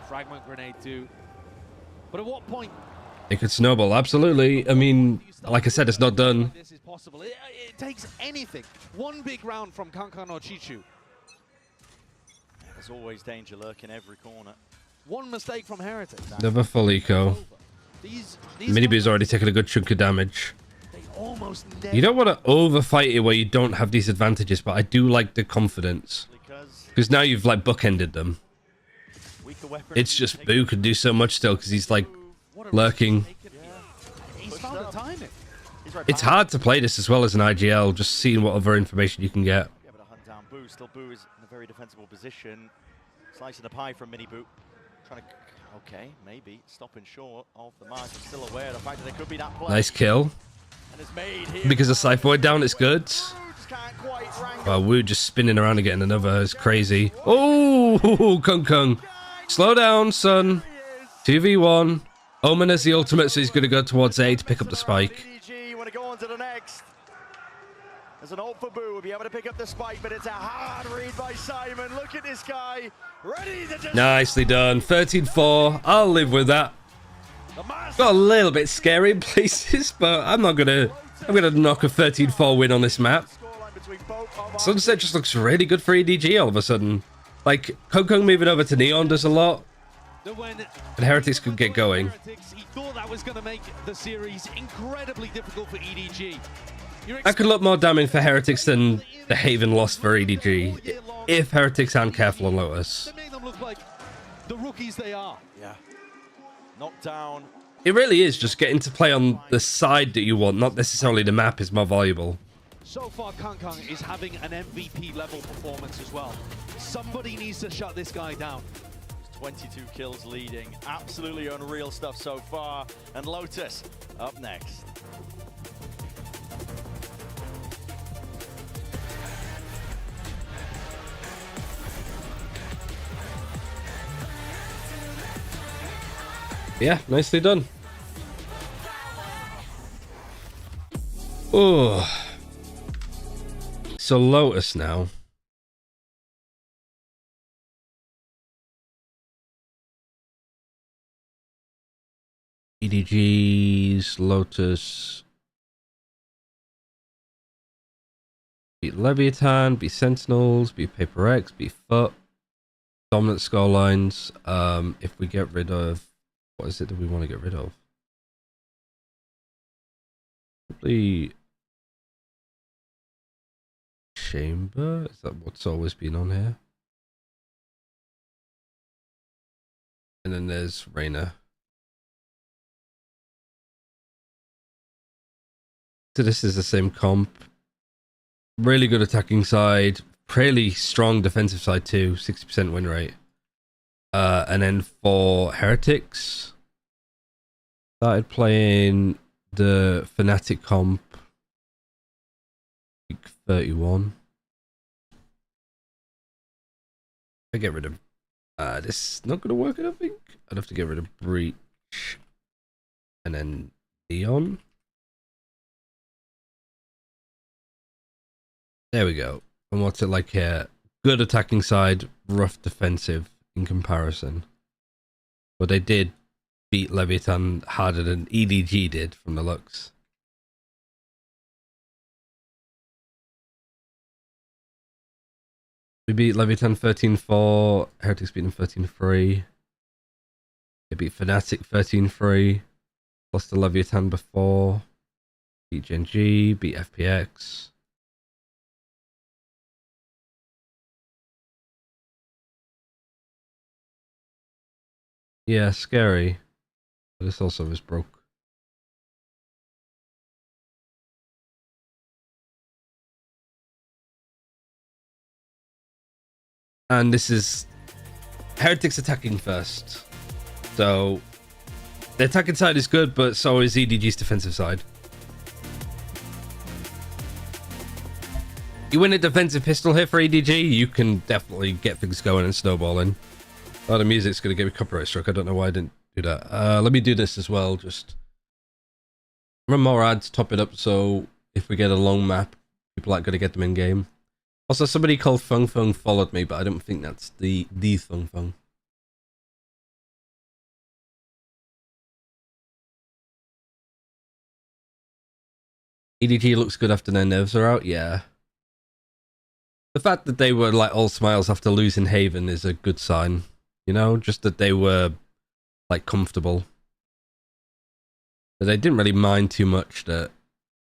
Fragment grenade too. But at what point?
It could snowball, absolutely. I mean, like I said, it's not done.
This is possible. It takes anything. One big round from Kankan or Chichu.
There's always danger lurking every corner.
One mistake from Heretics.
Never full eco. Minibu's already taken a good chunk of damage.
Almost
You don't want to overfight it where you don't have these advantages, but I do like the confidence. Because now you've like bookended them. It's just Boo can do so much still because he's like lurking.
He's found the timing.
It's hard to play this as well as an IGL, just seeing what other information you can get.
Yeah, but a hunt down Boo. Still Boo is in a very defensible position. Slicing the pie from Minibu. Trying to... Okay, maybe. Stopping short of the mark. I'm still aware of the fact that there could be that play.
Nice kill.
And it's made here.
Because the Cypher went down, it's good. Wow, Wu just spinning around and getting another is crazy. Oh, Kung Kung. Slow down, son. 2v1. Omen has the ultimate, so he's going to go towards A to pick up the spike.
EDG want to go on to the next. There's an ult for Boo. Will be able to pick up the spike, but it's a hard read by Simon. Look at this guy. Ready to just...
Nicely done. 13-4. I'll live with that. Got a little bit scary in places, but I'm gonna knock a 13-4 win on this map. Sunset just looks really good for EDG all of a sudden. Like, Kung Kung moving over to Neon does a lot. And Heretics could get going.
He thought that was going to make the series incredibly difficult for EDG.
That could look more damning for Heretics than the Haven loss for EDG. If Heretics aren't careful on Lotus.
They make them look like the rookies they are.
Yeah. Knocked down.
It really is just getting to play on the side that you want, not necessarily the map is more valuable.
So far, Kung Kung is having an MVP level performance as well. Somebody needs to shut this guy down.
22 kills leading. Absolutely unreal stuff so far. And Lotus up next.
Yeah, nicely done. Oh. So Lotus now. EDG's Lotus Beat Leviathan, beat Sentinels, beat Paper X, beat Foot. Dominant scorelines. If we get rid of... What is it that we want to get rid of? Probably... Chamber? Is that what's always been on here? And then there's Reyna. So this is the same comp. Really good attacking side. Pretty strong defensive side too. 60% win rate. And then for Heretics, started playing the Fnatic comp. Week 31. I get rid of this is not gonna work, I don't think. I'd have to get rid of Breach and then Neon. There we go. And what's it like here? Good attacking side, rough defensive in comparison. But they did beat Leviathan harder than EDG did from the looks. We beat Leviathan 13-4. Heretics beat them 13-3. They beat Fnatic 13-3. Lost to Leviathan before. Beat Gen G. Beat FPX. Yeah, scary. But this also is broke. And this is Heretics attacking first. So the attacking side is good, but so is EDG's defensive side. You win a defensive pistol here for EDG, you can definitely get things going and snowballing. Oh, the music's going to give me copyright struck. I don't know why I didn't do that. Let me do this as well. Just run more ads, top it up, so if we get a long map, people aren't going to get them in game. Also, somebody called Fung Fung followed me, but I don't think that's the Fung Fung. EDG looks good after their nerves are out, yeah. The fact that they were like all smiles after losing Haven is a good sign. You know, just that they were like comfortable. But they didn't really mind too much that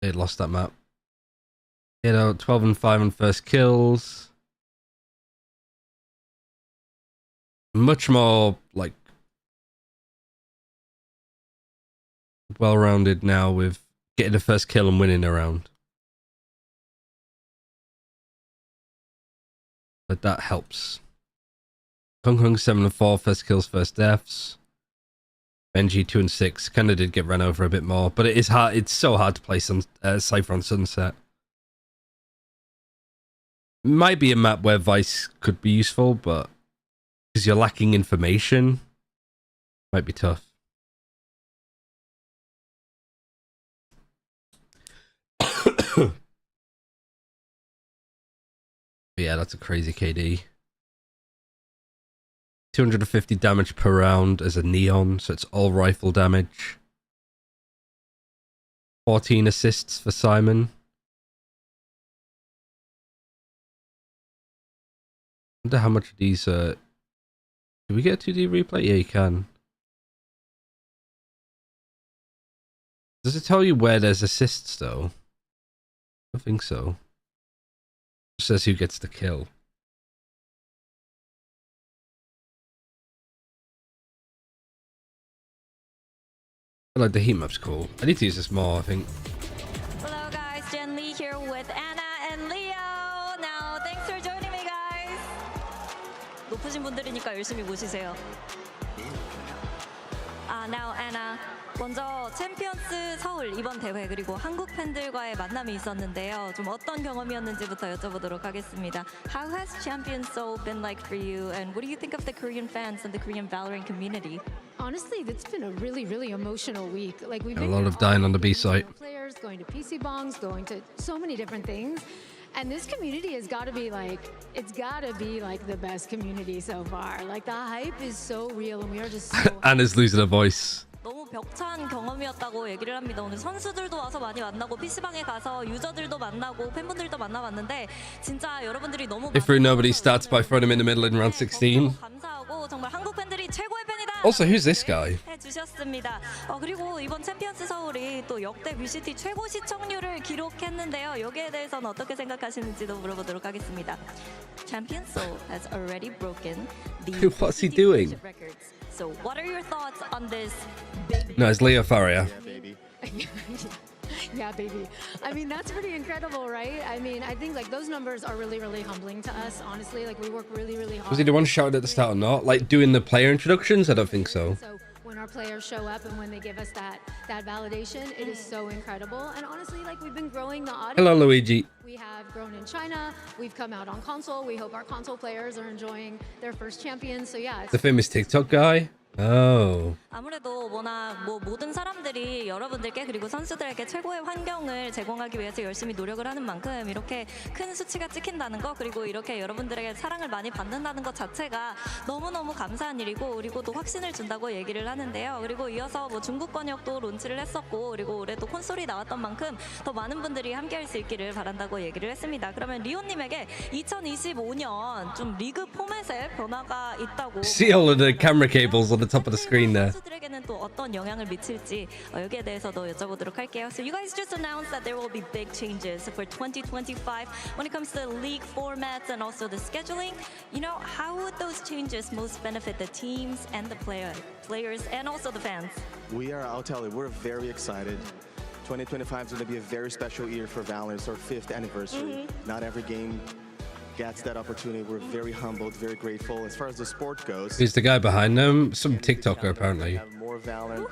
they'd lost that map. You know, 12-5 on first kills. Much more like well-rounded now with getting the first kill and winning a round. But that helps. Kung Kung 7-4, first kills, first deaths. Benji 2-6, kind of did get run over a bit more, but it is hard. It's so hard to play some Cypher on Sunset. Might be a map where Vice could be useful, but because you're lacking information, might be tough. Yeah, that's a crazy KD. 250 damage per round as a Neon, so it's all rifle damage. 14 assists for Simon. I wonder how much of these do we get a 2D replay? Yeah, you can. Does it tell you where there's assists though? I don't think so. It says who gets the kill. I like the heat map's cool. I need to use this more, I think.
Hello guys, Jen Lee here with Anna and Leo. Now, thanks for joining me, guys. 높으신 분들이니까 열심히 모시세요. Now Anna. 먼저 챔피언스 서울 이번 대회 그리고 한국 팬들과의 만남이 있었는데요. 좀 어떤 경험이었는지부터 여쭤보도록 하겠습니다. How has Champions Seoul been like for you, and what do you think of the Korean fans and the Korean Valorant community?
Honestly, it's been a really, really emotional week. Like we've
A
been
lot of dying on the B site.
Players going to PC bongs, going to so many different things. And this community has got to be like, it's got to be like the best community so far. Like the hype is so real, and we are just so
Anna's losing her voice.
너무 벽찬 경험이었다고 얘기를 합니다. 오늘 선수들도 와서 많이 만나고 PC방에 가서 유저들도 만나고 팬분들도 만나봤는데 진짜 여러분들이 너무
If nobody starts by throwing him in the middle in round 16.
감사하고 정말 한국 팬들이 최고의 팬이다.
Also, who's this guy?
해주셨습니다. 그리고 이번 챔피언스 서울이 또 역대 VCT 최고 시청률을 기록했는데요. 여기에 대해서는 어떻게 생각하시는지도 물어보도록 하겠습니다. Champion Seoul has already broken the
What's he doing?
records. So, what are your thoughts on this?
No, it's Leo Faria.
Yeah, baby. I mean, that's pretty incredible, right? I mean, I think like those numbers are really, really humbling to us. Honestly, like we work really, really hard.
Was he the one shouted at the start or not? Like doing the player introductions? I don't think so.
So when our players show up and when they give us that validation, it is so incredible. And honestly, like we've been growing the audience.
Hello, Luigi.
We have grown in China. We've come out on console. We hope our console players are enjoying their first champions. So yeah.
The famous TikTok guy. Oh.
아무래도 워낙 모든 사람들이 여러분들께 그리고 선수들에게 최고의 환경을 제공하기 위해서 열심히 노력을 하는 만큼 이렇게 큰 수치가 찍힌다는 거 그리고 이렇게 여러분들에게 사랑을 많이 받는다는 것 자체가 너무너무 감사한 일이고 그리고 또 확신을 준다고 얘기를 하는데요. 그리고 이어서 중국 번역도 론치를 했었고 그리고 올해 또 콘솔이 나왔던 만큼 더 많은 분들이 함께할 수 있기를 바란다고 얘기를 했습니다. 그러면 리오님에게 2025년 좀 리그 포맷에 변화가 있다고
See all of the camera cables on the top of the screen there.
선수들에게는 또 어떤 영향을 미칠지 여기에 대해서도 여쭤보도록 할게요. So you guys just announced that there will be big changes for 2025 when it comes to league formats and also the scheduling. You know, how would those changes most benefit the teams and the players and also the fans?
I'll tell you, we're very excited. 2025 is going to be a very special year for Valorant. It's our 5th anniversary. Not every game gets that opportunity. We're very humbled, very grateful. As far as the sport goes,
Who's the guy behind them? Some TikToker, apparently.
more Valorant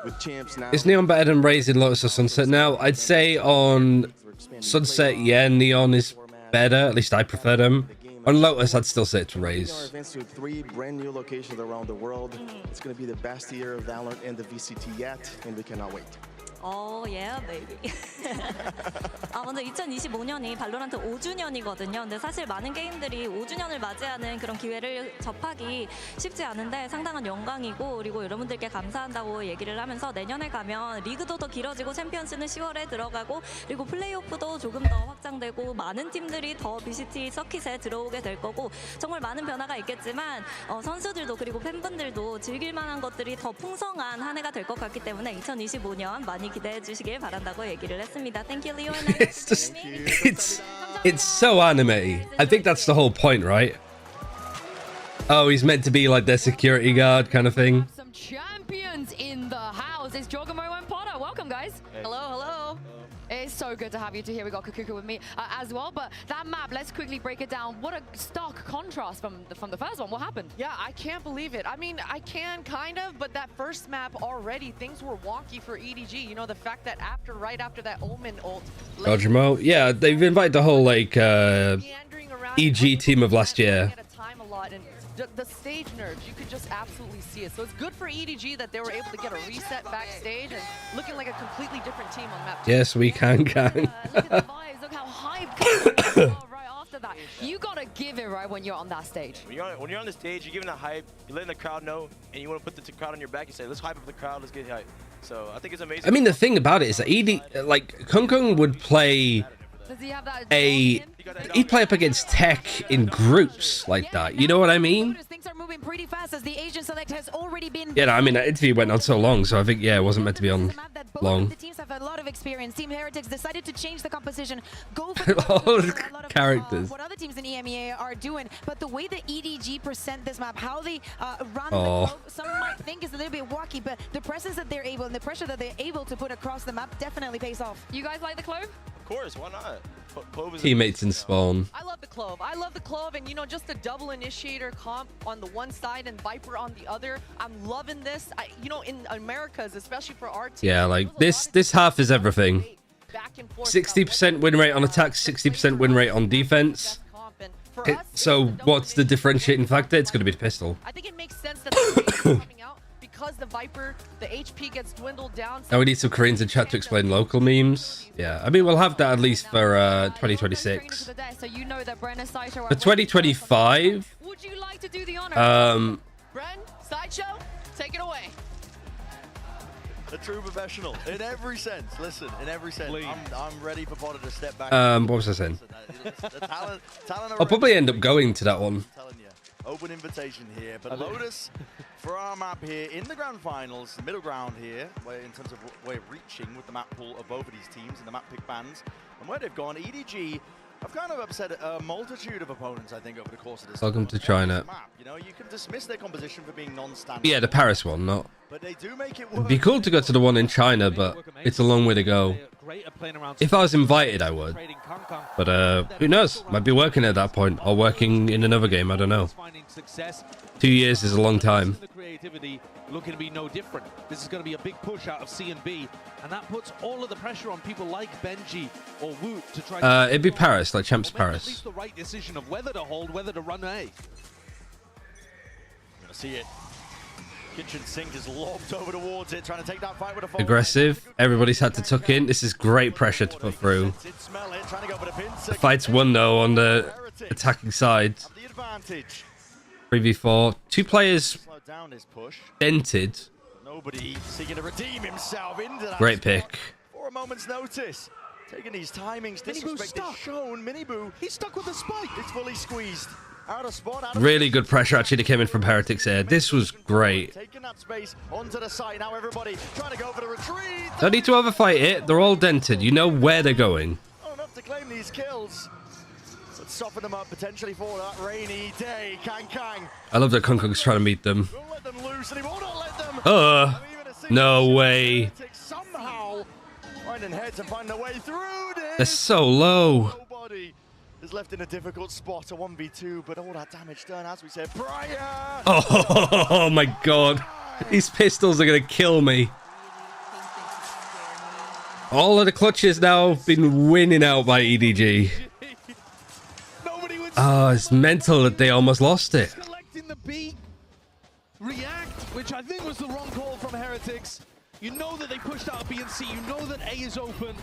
with champs now.
Is Neon better than Raze in Lotus or Sunset now? I'd say on Sunset, yeah, Neon is better. At least I prefer them. On Lotus, I'd still say it's
Our
Raze.
events to 3 brand new locations around the world. It's going to be the best year of Valorant in the VCT yet, and we cannot wait.
Oh yeah, baby. 먼저 2025년이 발로란트 5주년이거든요. 근데 사실 많은 게임들이 5주년을 맞이하는 그런 기회를 접하기 쉽지 않은데 상당한 영광이고 그리고 여러분들께 감사한다고 얘기를 하면서 내년에 가면 리그도 더 길어지고 챔피언스는 10월에 들어가고 그리고 플레이오프도 조금 더 확장되고 많은 팀들이 더 VCT 서킷에 들어오게 될 거고 정말 많은 변화가 있겠지만 선수들도 그리고 팬분들도 즐길 만한 것들이 더 풍성한 한 해가 될 것 같기 때문에 2025년 많이 기대해 주시길 바란다고 얘기를 했습니다. Thank you, Leo.
It's just, it's so anime. I think that's the whole point, right? Oh, he's meant to be like their security guard kind of thing.
Some champions in the house. It's Jogamo and Potter. Welcome, guys. Hello, hello. It's so good to have you two here. We got Kakuka with me as well. But that map, let's quickly break it down. What a stark contrast from the first one. What happened?
Yeah, I can't believe it. I mean, I can kind of, but that first map already, things were wonky for EDG. You know, the fact that right after that Omen ult,
Gojimo, yeah, they've invited the whole like EG team of last year.
time a lot, and the stage nerves, you could just absolutely see it. So it's good for EDG that they were able to get a reset backstage and looking like a completely different team on map 2.
Yes, we can, gang.
Look how hyped right after that. You gotta give it right when you're on that stage.
When you're on the stage, you're giving the hype, you're letting the crowd know, and you want to put the crowd on your back. You say, let's hype up the crowd, let's get hype. So I think it's amazing.
I mean, the thing about it is that Kung Kung would play he'd play up against Tech in groups like that. You know what I mean?
Things are moving pretty fast as the Asian select has already been.
Yeah, I mean, that interview went on so long, so I think, yeah, it wasn't meant to be on long.
The teams have a lot of experience. Team Heretics decided to change the composition, go for
All the characters.
what other teams in EMEA are doing, but the way the EDG present this map, how they run the
Oh.
cloak, some might think is a little bit wacky, but the presence that they're able and the pressure that they're able to put across the map definitely pays off.
You guys like the Clove?
Of course, why not? Clove is
Teammates in Spawn.
I love the Clove. I love the Clove, and you know, just a double initiator comp on the one side and Viper on the other. I'm loving this. You know, in Americas, especially for our team.
Yeah, like this half is everything. 60% win rate on attack, 60% win rate on defense. So what's the differentiating factor? It's going to be the pistol.
I think it makes sense that the Raze is coming out because the Viper, the HP gets dwindled down.
Now we need some Koreans in chat to explain local memes. Yeah, I mean, we'll have that at least for 2026.
So you know that Bren and Saito are
For 2025,
Would you like to do the honor?
Bren, Sideshow, take it away.
A true professional in every sense. Listen, in every sense. I'm ready for Potter to step back.
What was I saying?
The talent
I'll probably end up going to that one.
I'm telling you, open invitation here. But Lotus, for our map here in the grand finals, middle ground here, where in terms of way of reaching with the map pool of both of these teams and the map pick bands, and where they've gone, EDG have kind of upset a multitude of opponents, I think, over the course of this.
Welcome to China.
You know, you can dismiss their composition for being non-standard.
Yeah, the Paris one, not.
But they do make it
It'd be cool to go to the one in China, but it's a long way to go. If I was invited, I would. But who knows? Might be working at that point, or working in another game. I don't know. 2 years is a long time.
The creativity looking to be no different. This is going to be a big push out of C and B, and that puts all of the pressure on people like Benji or Woot to try.
It'd be Paris, like Champs Paris.
At least the right decision of whether to hold, whether to run A.
Gonna see it. Kitchen sink is lobbed over towards it, trying to take that fight with a full
Aggressive. Everybody's had to tuck in. This is great pressure to put through. The fight's won though on the attacking side. 3v4. 2 players dented.
Nobody seeking to redeem himself into that
Great
spot
pick.
for a moment's notice. Taking these timings, disrespect is shown. Miniboo,
he's stuck with the spike.
It's fully squeezed. Out of spot, out of
Really good pressure actually that came in from Heretics here. This was great.
taking that space onto the site. Now everybody trying to go for the retreat.
Don't need to overfight it. They're all dented. You know where they're going.
Not enough to claim these kills. Let's soften them up potentially for that rainy day. Kang.
I love that Kongkong's trying to meet them.
Don't let them loose and he will not let them.
No way.
Somehow finding heads and finding a way through this.
They're so low.
Nobody is left in a difficult spot, a 1v2, but all that damage done, as we said. Brian!
Oh my god. These pistols are going to kill me. All of the clutches now have been winning out by EDG. Oh, it's mental that they almost lost it.
Selecting the B, react, which I think was the wrong call from Heretics. You know that they pushed out B and C. You know that A is open.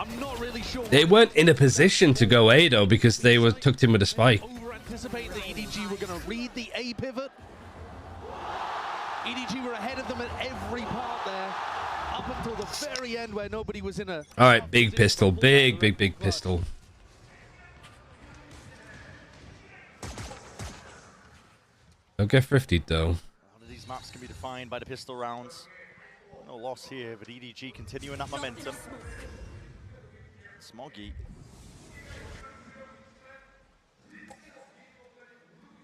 I'm not really sure.
They weren't in a position to go A though because they were tucked in with a spike.
Over-anticipating that EDG were going to read the A pivot. EDG were ahead of them at every part there, up until the very end where nobody was in a...
All right, big pistol. Big pistol. Don't get thriftied though.
A lot of these maps can be defined by the pistol rounds. No loss here, but EDG continuing that momentum. Smoggy.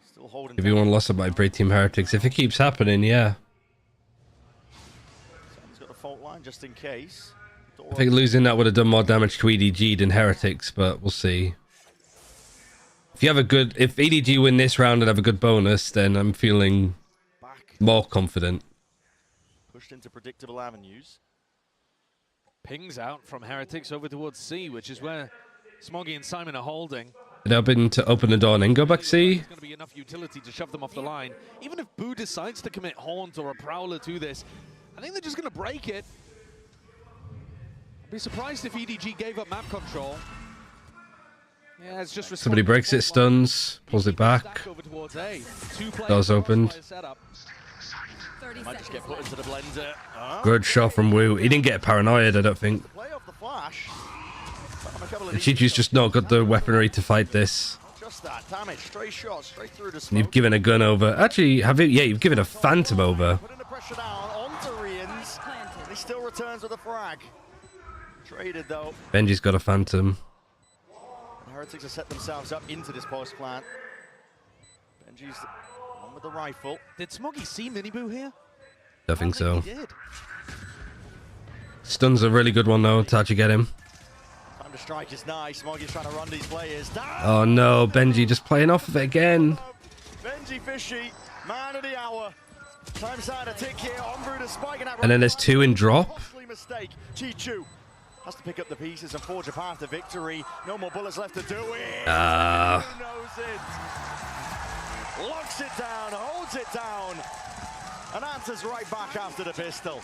Still holding.
If you want to loss it by Brave Team Heretics, if it keeps happening, yeah.
Someone's got a fault line just in case.
I think losing that would have done more damage to EDG than Heretics, but we'll see. If you have a good, if EDG win this round and have a good bonus, then I'm feeling more confident.
Pushed into predictable avenues.
Pings out from Heretics over towards C, which is where Smoggy and Simon are holding.
It opened to open the door and then go back C.
There's going to be enough utility to shove them off the line. Even if Boo decides to commit Haunt or a Prowler to this, I think they're just going to break it. I'd be surprised if EDG gave up map control. Yeah, it's just
Somebody breaks it, stuns, pulls it back. Doors opened.
Might just get put into the blender.
Good shot from Wu. He didn't get paranoid, I don't think.
Play off the flash.
And Chichu's just not got the weaponry to fight this.
Just that damage, straight shot, straight through the
And
smoke.
you've given a gun over. Actually, have you? Yeah, you've given a Phantom over.
Putting the pressure down onto Rians. He still returns with a frag. Traded though.
Benji's got a Phantom.
And Heretics have set themselves up into this post plant. Benji's on with the rifle.
Did Smoggy see Miniboo here?
Don't think so.
He did.
Stun's a really good one though to actually get him.
Time to strike is nice. Smoggy's trying to run these players down.
Oh no, Benji just playing off of it again.
Benji Fishy, man of the hour. Time's out a tick here on through the spike.
And then there's 2 in drop.
Costly mistake. Chichu has to pick up the pieces and forge a path to victory. No more bullets left to do it. Who knows it? Locks it down, holds it down, and answers right back after the pistol.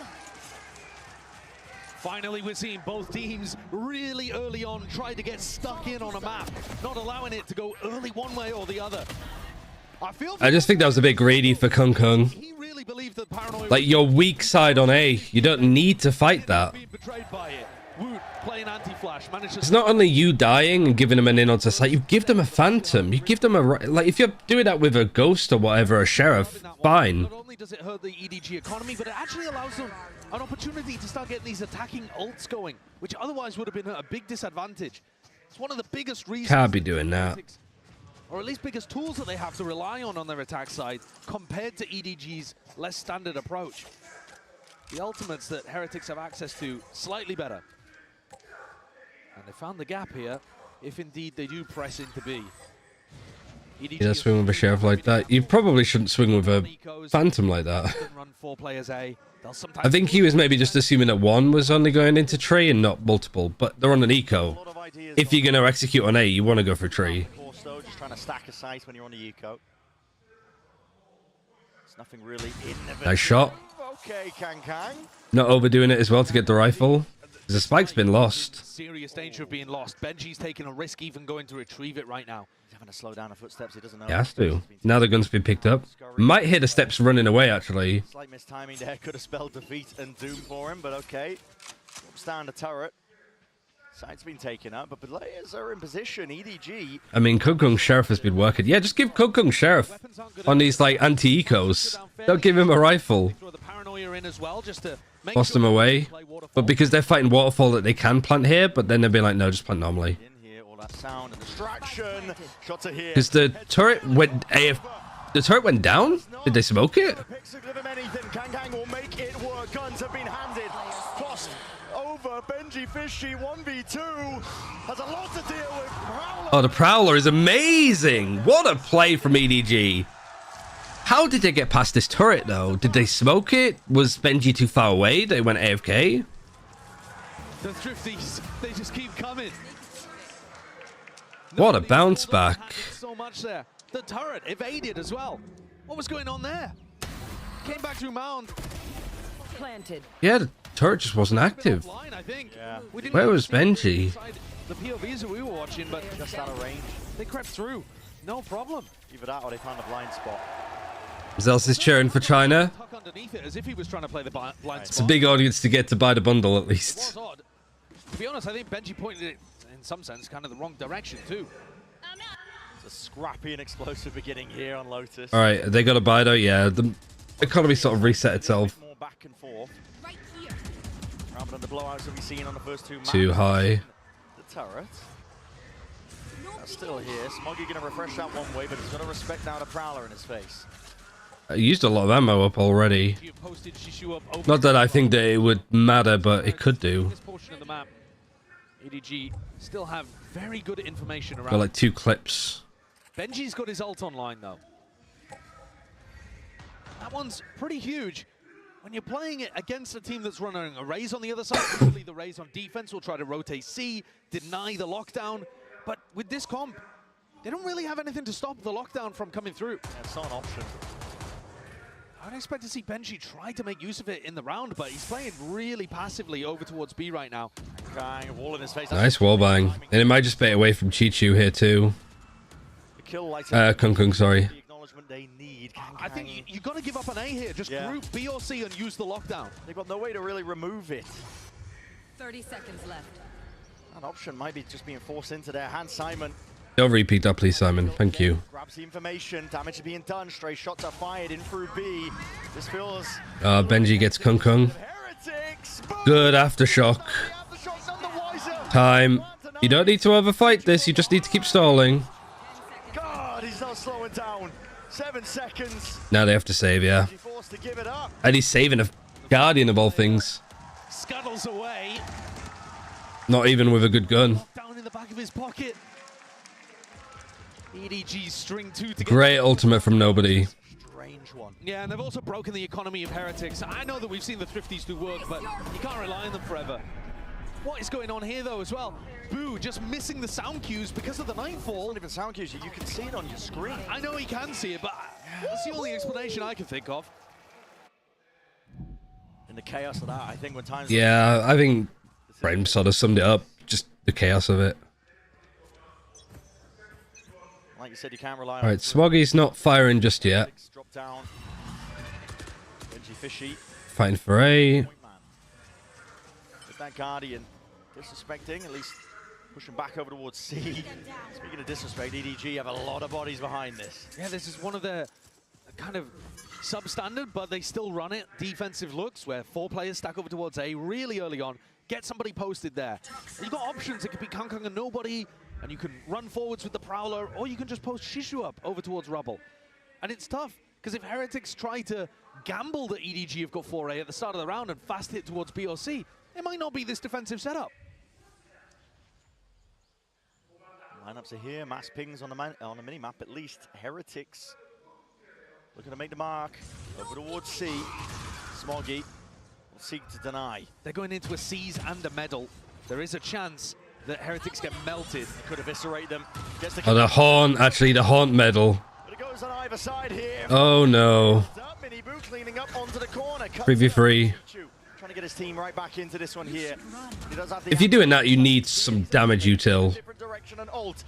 Finally, we're seeing both teams really early on try to get stuck in on a map, not allowing it to go early one way or the other.
I just think that was a bit greedy for Kung Kung.
He really believed the paranoia.
Like, your weak side on A, you don't need to fight that.
Betrayed by it. Woot playing anti-flash.
It's not only you dying and giving them an in onto site, you give them a phantom. You give them a... Like, if you're doing that with a ghost or whatever, a sheriff, fine.
Not only does it hurt the EDG economy, but it actually allows them an opportunity to start getting these attacking ults going, which otherwise would have been a big disadvantage. It's one of the biggest reasons...
Can't be doing that.
Or at least biggest tools that they have to rely on their attack side compared to EDG's less standard approach. The ultimates that Heretics have access to slightly better. And they found the gap here, if indeed they do press into B.
Yeah, swing with a sheriff like that. You probably shouldn't swing with a phantom like that.
Run 4 players A.
I think he was maybe just assuming that one was only going into tree and not multiple, but they're on an eco. If you're going to execute on A, you want to go for tree.
Just trying to stack a sight when you're on the eco. There's nothing really innovative.
Nice shot.
Okay, Kang.
Not overdoing it as well to get the rifle. The spike's been lost.
Serious danger of being lost. Benji's taking a risk even going to retrieve it right now.
He's having to slow down the footsteps. He doesn't know.
He has to. Now the gun's been picked up. Might hear the steps running away, actually.
Slight mistiming there. Could have spelled defeat and doom for him, but okay. Drops down the turret. Side's been taken up, but players are in position. EDG.
I mean, Kung Sheriff has been working. Yeah, just give Kung Sheriff on these, like, anti-ecos. Don't give him a rifle. Force them away. But because they're fighting Waterfall that they can plant here, but then they'll be like, no, just plant normally. Because the turret went The turret went down? Did they smoke it?
Kang will make it work. Guns have been handed. Crossed over. Benji Fishy 1v2 has a lot to deal with. Prowler.
Oh, the Prowler is amazing. What a play from EDG. How did they get past this turret, though? Did they smoke it? Was Benji too far away? They went AFK?
The Thrifties, they just keep coming.
What a bounce back.
So much there. The turret evaded as well. What was going on there? Came back through mound.
Planted.
Yeah, the turret just wasn't active.
Yeah.
Where was Benji?
The POVs that we were watching, but
just out of range.
They crept through. No problem.
Either that or they found a blind spot.
Zels is cheering for China.
Tuck underneath it as if he was trying to play the blind spot.
It's a big audience to get to buy the bundle, at least.
It was odd. To be honest, I think Benji pointed it, in some sense, kind of the wrong direction, too.
It's a scrappy and explosive beginning here on Lotus.
All right, they got a buy, though. Yeah, the economy sort of reset itself.
More back and forth. Rather than the blowouts that we've seen on the first two maps.
Too high.
The turret. That's still here. Smoggy going to refresh that one way, but he's going to respect now the Prowler in his face.
I used a lot of ammo up already. Not that I think that it would matter, but it could do.
This portion of the map, EDG still have very good information around.
Got like 2 clips.
Benji's got his ult online, though. That one's pretty huge. When you're playing it against a team that's running a Raze on the other side, usually the Raze on defense will try to rotate C, deny the lockdown. But with this comp, they don't really have anything to stop the lockdown from coming through.
Yeah, it's not an option.
I'd expect to see Benji try to make use of it in the round, but he's playing really passively over towards B right now.
Gang, wall in his face.
Nice wallbang. And it might just bait away from Chichu here, too. Kung, sorry.
The acknowledgement they need.
I think you got to give up an A here. Just group B or C and use the lockdown.
They've got no way to really remove it.
30 seconds left.
An option might be just being forced into their hands. Simon.
Don't repeat that, please, Simon. Thank you.
Grabs the information. Damage is being done. Stray shots are fired in through B. This feels...
Benji gets Kung. Good aftershock. Time. You don't need to overfight this. You just need to keep stalling.
God, he's not slowing down. 7 seconds.
Now they have to save, yeah. And he's saving a Guardian of all things.
Scuttles away.
Not even with a good gun.
Down in the back of his pocket. EDG string 2 together.
Great ultimate from nobody.
Strange one.
Yeah, and they've also broken the economy of Heretics. I know that we've seen the Thrifties do work, but you can't rely on them forever. What is going on here, though, as well? Boo just missing the sound cues because of the Nightfall.
It's not even sound cues. You can see it on your screen.
I know he can see it, but that's the only explanation I can think of.
In the chaos of that, I think when times...
Yeah, I think Frame sort of summed it up. Just the chaos of it.
Like you said, you can't rely on...
Alright, Smoggy's not firing just yet.
Drop down. Benji fishy.
Fighting for A.
With that Guardian disrespecting, at least pushing back over towards C. Speaking of disrespect, EDG have a lot of bodies behind this.
Yeah, this is one of their kind of substandard, but they still run it. Defensive looks where 4 players stack over towards A really early on. Get somebody posted there. You've got options. It could be Kangkang and nobody, and you can run forwards with the Prowler, or you can just post Shishu up over towards Rubble. And it's tough, because if Heretics try to gamble that EDG have got 4A at the start of the round and fast hit towards B or C, it might not be this defensive setup.
Lineups are here, mass pings on the mini-map at least. Heretics looking to make the mark over towards C. Smoggy will seek to deny.
They're going into a C's and a medal. There is a chance that Heretics get melted.
Could eviscerate them.
Oh, the Haunt, actually, the Haunt medal.
But it goes on either side here.
Oh, no.
Minibu cleaning up onto the corner.
3v3.
Trying to get his team right back into this one here. He does have the
If you're doing that, you need some damage util.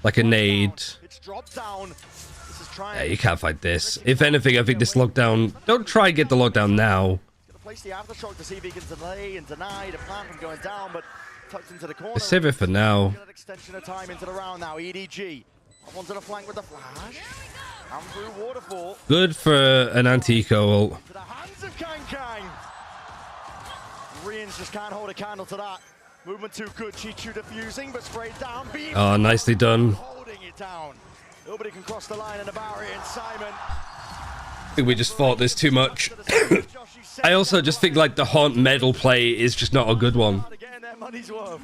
Like a nade.
It's dropped down. This is
Yeah, you can't fight this. If anything, I think this lockdown... Don't try and get the lockdown now.
Place the aftershock to see if he can delay and deny the plan from going down, but tucked into the corner.
Let's save it for now.
Get an extension of time into the round now. EDG up onto the flank with the flash. And through waterfall.
Good for an anti-eco ult.
To the hands of Kang. Koreans just can't hold a candle to that. Movement too good. Chichu diffusing, but sprayed down.
Oh, nicely done.
Holding it down. Nobody can cross the line in the barrier, and Simon.
I think we just fought this too much. I also just think like the Haunt medal play is just not a good one.
Getting their money's worth.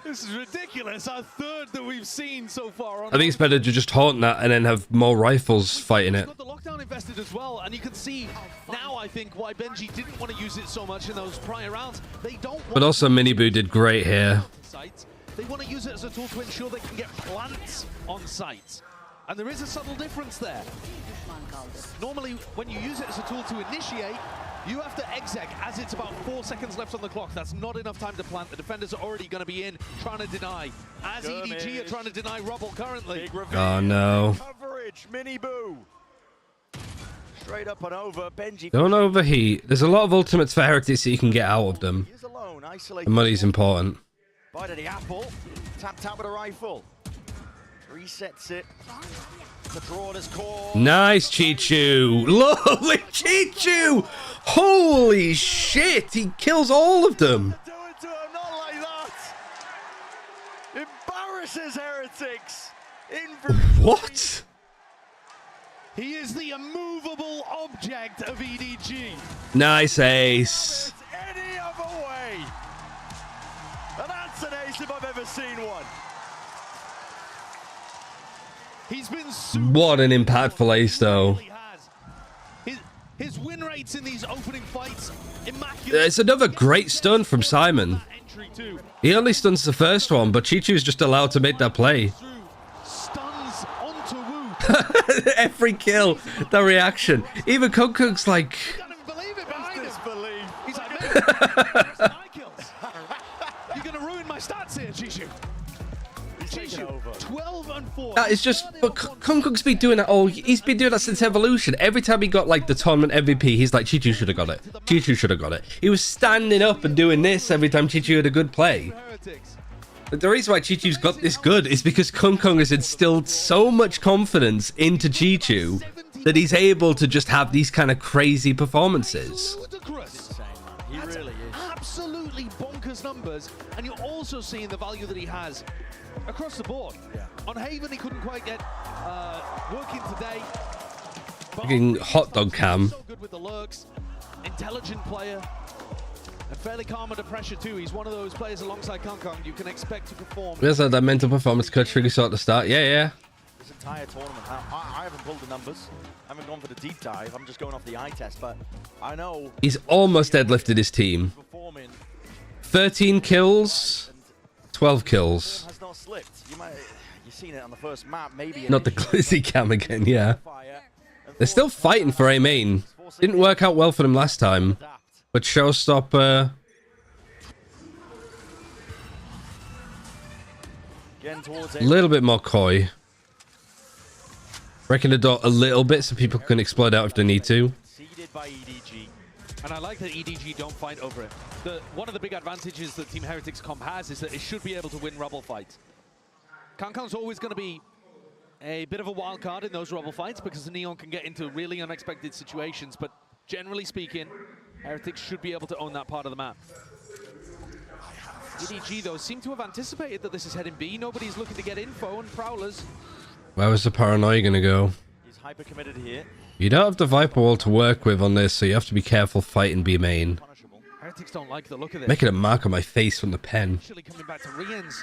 This is ridiculous. Our third that we've seen so far.
I think it's better to just Haunt that and then have more rifles fighting it.
Got the lockdown invested as well, and you can see now, I think, why Benji didn't want to use it so much in those prior rounds. They don't want
But also Miniboo did great here.
sites. They want to use it as a tool to ensure they can get plants on site. And there is a subtle difference there. Normally, when you use it as a tool to initiate, you have to exec as it's about 4 seconds left on the clock. That's not enough time to plant. The defenders are already going to be in, trying to deny. As EDG are trying to deny Rubble currently.
Oh, no.
Coverage, Miniboo. Straight up and over. Benji.
Don't overheat. There's a lot of ultimates for Heretics that you can get out of them.
He's alone, isolated.
The money's important.
Bite of the apple. Tapped out with a rifle. Resets it. The draw this call.
Nice, Chichu. Lovely Chichu. Holy shit. He kills all of them.
Do it to him, not like that. Embarrasses Heretics.
What?
He is the immovable object of EDG.
Nice ace.
Any other way. And that's an ace if I've ever seen one.
He's been
What an impactful ace, though.
his win rates in these opening fights, immaculate.
It's another great stun from Simon. He only stuns the first one, but Chichu's just allowed to make that play.
Stuns onto Wu.
Every kill, the reaction. Even Kungkung's like...
Disbelief.
He's like, man, where's my kills? You're going to ruin my stats here, Chichu. Chichu, 12 and 4.
That is just... But Kungkung's been doing that all... He's been doing that since Evolution. Every time he got, like, the tournament MVP, he's like, Chichu should have got it. Chichu should have got it. He was standing up and doing this every time Chichu had a good play. But the reason why Chichu's got this good is because Kungkung has instilled so much confidence into Chichu that he's able to just have these kind of crazy performances.
He really is.
Absolutely bonkers numbers, and you're also seeing the value that he has across the board.
Yeah.
On Haven, he couldn't quite get working today.
Fucking hot dog cam.
So good with the lurks, intelligent player, and fairly calm under pressure too. He's one of those players alongside Kangkang you can expect to perform.
There's that mental performance coach really saw at the start. Yeah.
This entire tournament, I haven't pulled the numbers. I haven't gone for the deep dive. I'm just going off the eye test, but I know
He's almost deadlifted his team. 13 kills, 12 kills.
has not slipped. You've seen it on the first map, maybe.
Not the glizzy cam again, yeah. They're still fighting for A main. Didn't work out well for them last time. But Showstopper... A little bit more coy. Breaking the door a little bit so people can explode out if they need to.
Seeded by EDG.
And I like that EDG don't fight over it. One of the big advantages that Team Heretics comp has is that it should be able to win rubble fights. Kankang's always going to be a bit of a wild card in those rubble fights because Neon can get into really unexpected situations, but generally speaking, Heretics should be able to own that part of the map. EDG, though, seem to have anticipated that this is heading B. Nobody's looking to get info, and Prowlers...
Where was the Paranoia going to go?
He's hyper committed here.
You don't have the Viper wall to work with on this, so you have to be careful fighting B main.
Heretics don't like the look of this.
Making a mark on my face from the pen.
Actually coming back to Rians.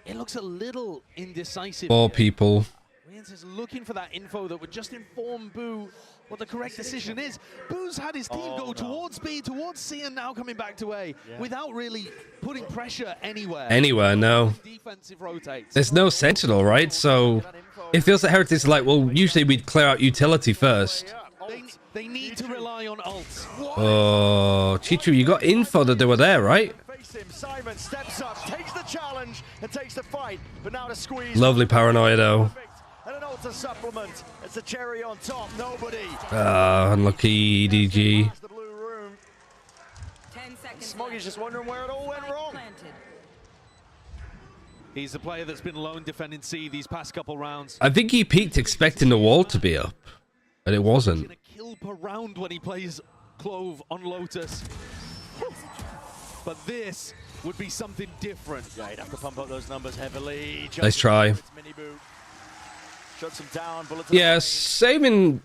It looks a little indecisive.
4 people.
Rians is looking for that info that would just inform Boo what the correct decision is. Boo's had his team go towards B, towards C, and now coming back to A without really putting pressure anywhere.
Anywhere, no.
Defensive rotates.
There's no Sentinel, right? So it feels like Heretics are like, well, usually we'd clear out utility first.
They need to rely on ults.
Oh, Chichu, you got info that they were there, right?
Simon steps up, takes the challenge, and takes the fight. But now the squeeze.
Lovely Paranoia, though.
And an ultra supplement. It's a cherry on top. Nobody.
Unlucky EDG.
The blue room. 10 seconds. Smoggy's just wondering where it all went wrong.
He's the player that's been lone defending C these past couple rounds.
I think he peaked expecting the wall to be up, but it wasn't.
Kill per round when he plays Clove on Lotus. But this would be something different.
Yeah, he'd have to pump up those numbers heavily.
Nice try.
Shuts him down.
Yeah, saving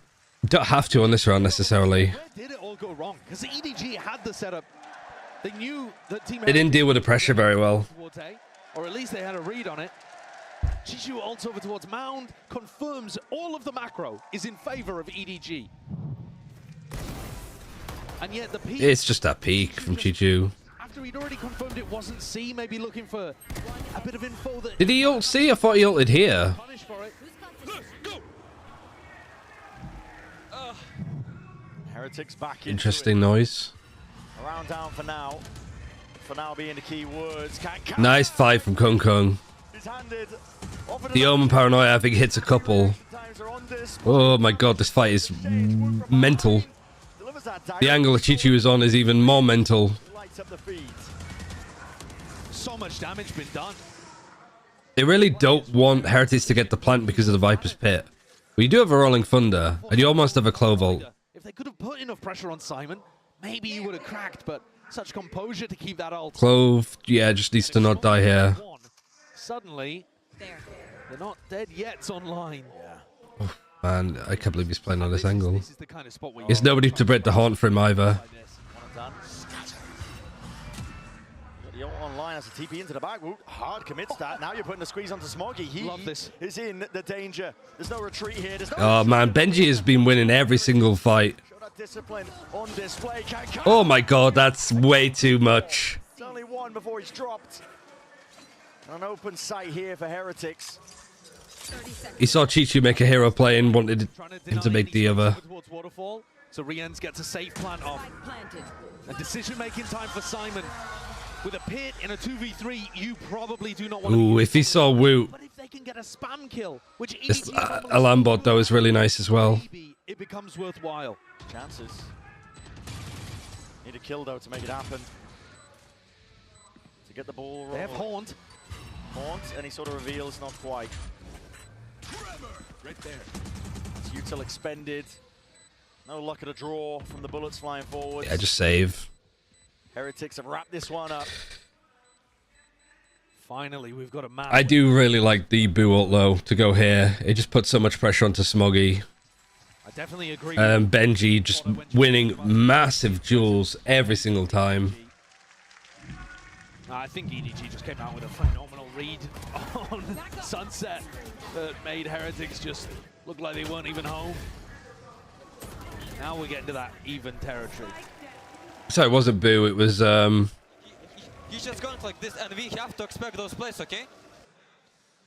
don't have to on this round necessarily.
Where did it all go wrong? Because the EDG had the setup. They knew that Team
They didn't deal with the pressure very well.
Towards A, or at least they had a read on it. Chichu ults over towards Mound, confirms all of the macro is in favor of EDG. And yet the peak...
It's just that peak from Chichu.
After he'd already confirmed it wasn't C, maybe looking for a bit of info that...
Did he ult C? I thought he ulted here.
Heretics back
Interesting noise.
Around down for now. For now being the key words.
Nice fight from Kung Kung. The Omen Paranoia, I think, hits a couple. Oh my god, this fight is mental. The angle that Chichu is on is even more mental.
So much damage been done.
They really don't want Heretics to get the plant because of the Viper's Pit. But you do have a Rolling Thunder, and you almost have a Clove ult.
If they could have put enough pressure on Simon, maybe he would have cracked, but such composure to keep that ult.
Clove, yeah, just needs to not die here.
Suddenly, they're not dead yet online.
Oh, man, I can't believe he's playing on this angle. There's nobody to break the haunt for him either.
The online has a TP into the back. Ooh, hard commits that. Now you're putting the squeeze onto Smoggy. He is in the danger. There's no retreat here.
Oh man, Benji has been winning every single fight.
Discipline on display.
Oh my god, that's way too much.
It's only one before he's dropped. An open sight here for Heretics.
He saw Chichu make a hero play and wanted him to make the other.
So Riens gets a safe plant off. A decision-making time for Simon. With a pit in a 2v3, you probably do not want to...
Ooh, if he saw Woot.
But if they can get a spam kill, which
This alarm bot, though, is really nice as well.
It becomes worthwhile.
Chances. Need a kill, though, to make it happen. To get the ball...
They have Haunt.
Haunt, any sort of reveals, not quite.
Right there.
It's util expended. No luck at a draw from the bullets flying forward.
Yeah, just save.
Heretics have wrapped this one up.
Finally, we've got a map.
I do really like the Boo ult, though, to go here. It just puts so much pressure onto Smoggy.
I definitely agree.
Benji just winning massive duels every single time.
I think EDG just came out with a phenomenal read on Sunset that made Heretics just look like they weren't even home. Now we're getting to that even territory.
So it wasn't Boo, it was
He's just going like this, and we have to expect those plays, okay?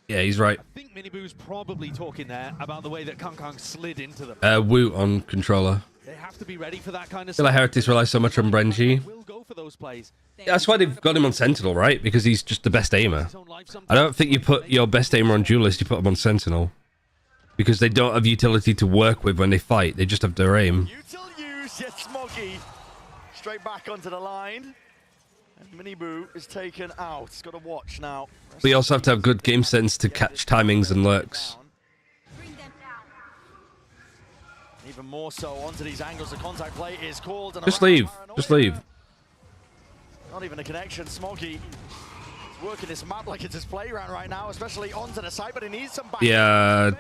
yeah, he's right.
I think Miniboo's probably talking there about the way that Kang slid into them.
Woot on controller.
They have to be ready for that kind of
I feel like Heretics rely so much on Benji.
Will go for those plays.
Yeah, that's why they've got him on Sentinel, right? Because he's just the best aimer. I don't think you put your best aimer on Duelist, you put him on Sentinel. Because they don't have utility to work with when they fight, they just have their aim.
Util use, yes, Smoggy
straight back onto the line. And Miniboo is taken out. He's got to watch now.
We also have to have good game sense to catch timings and lurks.
Even more so onto these angles. The contact play is called. And
Just leave. Just leave.
Not even a connection. Smoggy is working this map like it's his playground right now, especially onto the side, but he needs some back.
Yeah.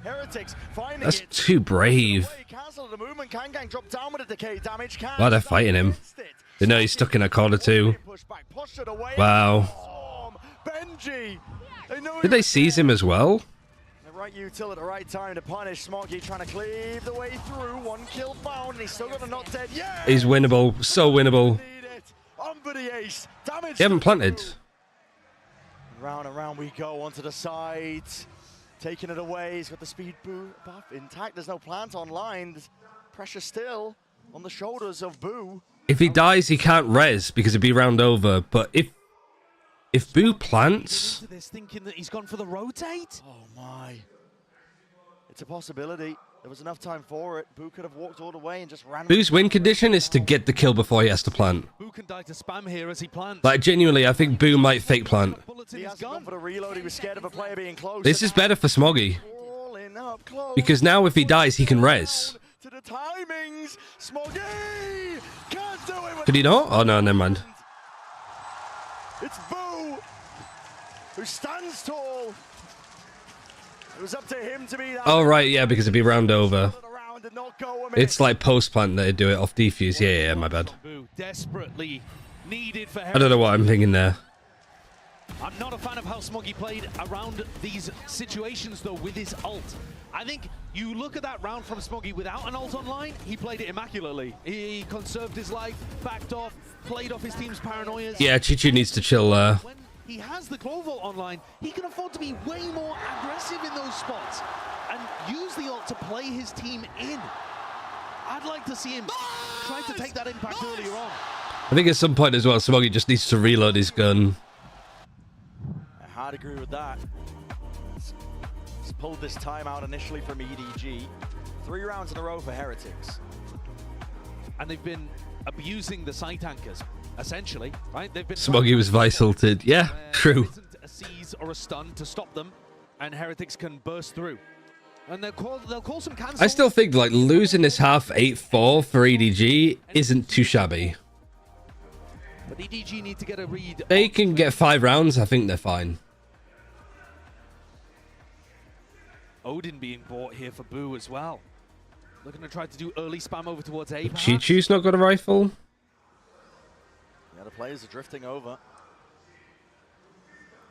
Heretics finding
That's
it.
too brave.
Cancel the movement. Kangang drop down with a decay damage.
Wow, they're fighting him. They know he's stuck in a corner too. Wow.
Benji.
Did they seize him as well?
The right util at the right time to punish Smoggy, trying to cleave the way through. 1 kill found, and he's still got a not dead. Yeah.
He's winnable. So winnable.
On for the ace. Damage.
They haven't planted.
Round and round we go onto the side. Taking it away. He's got the speed buff intact. There's no plant online. There's pressure still on the shoulders of Boo.
If he dies, he can't res because it'd be round over. But if Boo plants,
This thinking that he's gone for the rotate.
Oh my! It's a possibility. There was enough time for it. Boo could have walked all the way and just ran.
Boo's win condition is to get the kill before he has to plant.
Boo can die to spam here as he plants.
Like genuinely, I think Boo might fake plant.
He has gone for the reload. He was scared of a player being close.
This is better for Smoggy because now if he dies, he can res.
To the timings, Smoggy can't do it.
Could he not? Oh no, never mind.
It's Boo who stands tall. It was up to him to be that.
Oh right, yeah, because it'd be round over. It's like post plant they do it off defuse. Yeah, my bad.
Boo desperately needed for
I don't know what I'm thinking there.
I'm not a fan of how Smoggy played around these situations, though, with his ult. I think you look at that round from Smoggy without an ult online, he played it immaculately. He conserved his life, backed off, played off his team's paranoias.
Yeah, Chichu needs to chill there.
When he has the Clovo online, he can afford to be way more aggressive in those spots and use the ult to play his team in. I'd like to see him try to take that impact earlier on.
I think at some point as well, Smoggy just needs to reload his gun.
I hard agree with that. He's pulled this time out initially from EDG. 3 rounds in a row for Heretics.
And they've been abusing the site anchors, essentially, right? They've been
Smoggy was vice-ulted. Yeah, true.
a seize or a stun to stop them, and Heretics can burst through. And they'll call some cancels.
I still think like losing this half 8-4 for EDG isn't too shabby.
But EDG need to get a read.
They can get 5 rounds. I think they're fine.
Odin being bought here for Boo as well. Looking to try to do early spam over towards A.
Chichu's not got a rifle.
Yeah, the players are drifting over.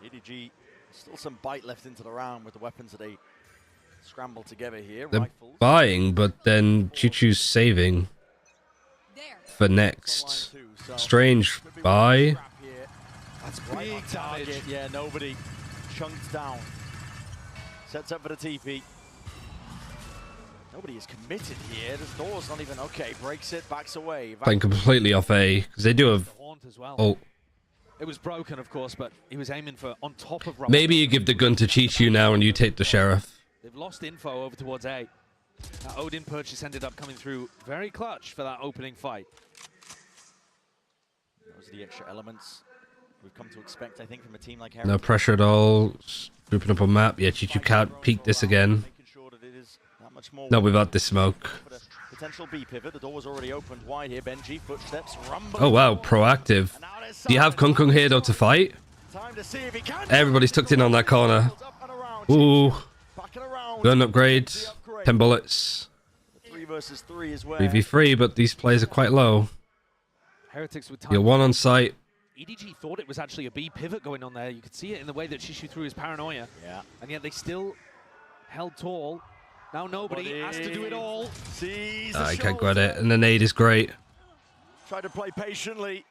EDG, still some bite left into the round with the weapons that they scramble together here.
They're
Rifles.
buying, but then Chichu's saving for next. Strange buy.
That's big target. Yeah, nobody chunked down. Sets up for the TP. Nobody is committed here. The door's not even okay. Breaks it, backs away.
Playing completely off A because they do have. Oh,
It was broken, of course, but he was aiming for on top of.
maybe you give the gun to Chichu now and you take the sheriff.
They've lost info over towards A. That Odin purchase ended up coming through very clutch for that opening fight.
Those are the extra elements we've come to expect, I think, from a team like
No
Heretics.
pressure at all. Just grouping up on map. Yeah, Chichu can't peek this again. Not without this smoke.
Potential B pivot. The door was already opened wide here. Benji, footsteps, rumble.
Oh wow, proactive. Do you have Kung Kung here though to fight? Everybody's tucked in on that corner. Ooh. Gun upgrade. 10 bullets.
3 versus 3 as well.
3v3, but these players are quite low.
Heretics with time.
You're 1 on site.
EDG thought it was actually a B pivot going on there. You could see it in the way that Shishu threw his paranoia.
Yeah.
And yet they still held tall. Now nobody has to do it all.
I can't get it. And the nade is great.
Tried to play patiently.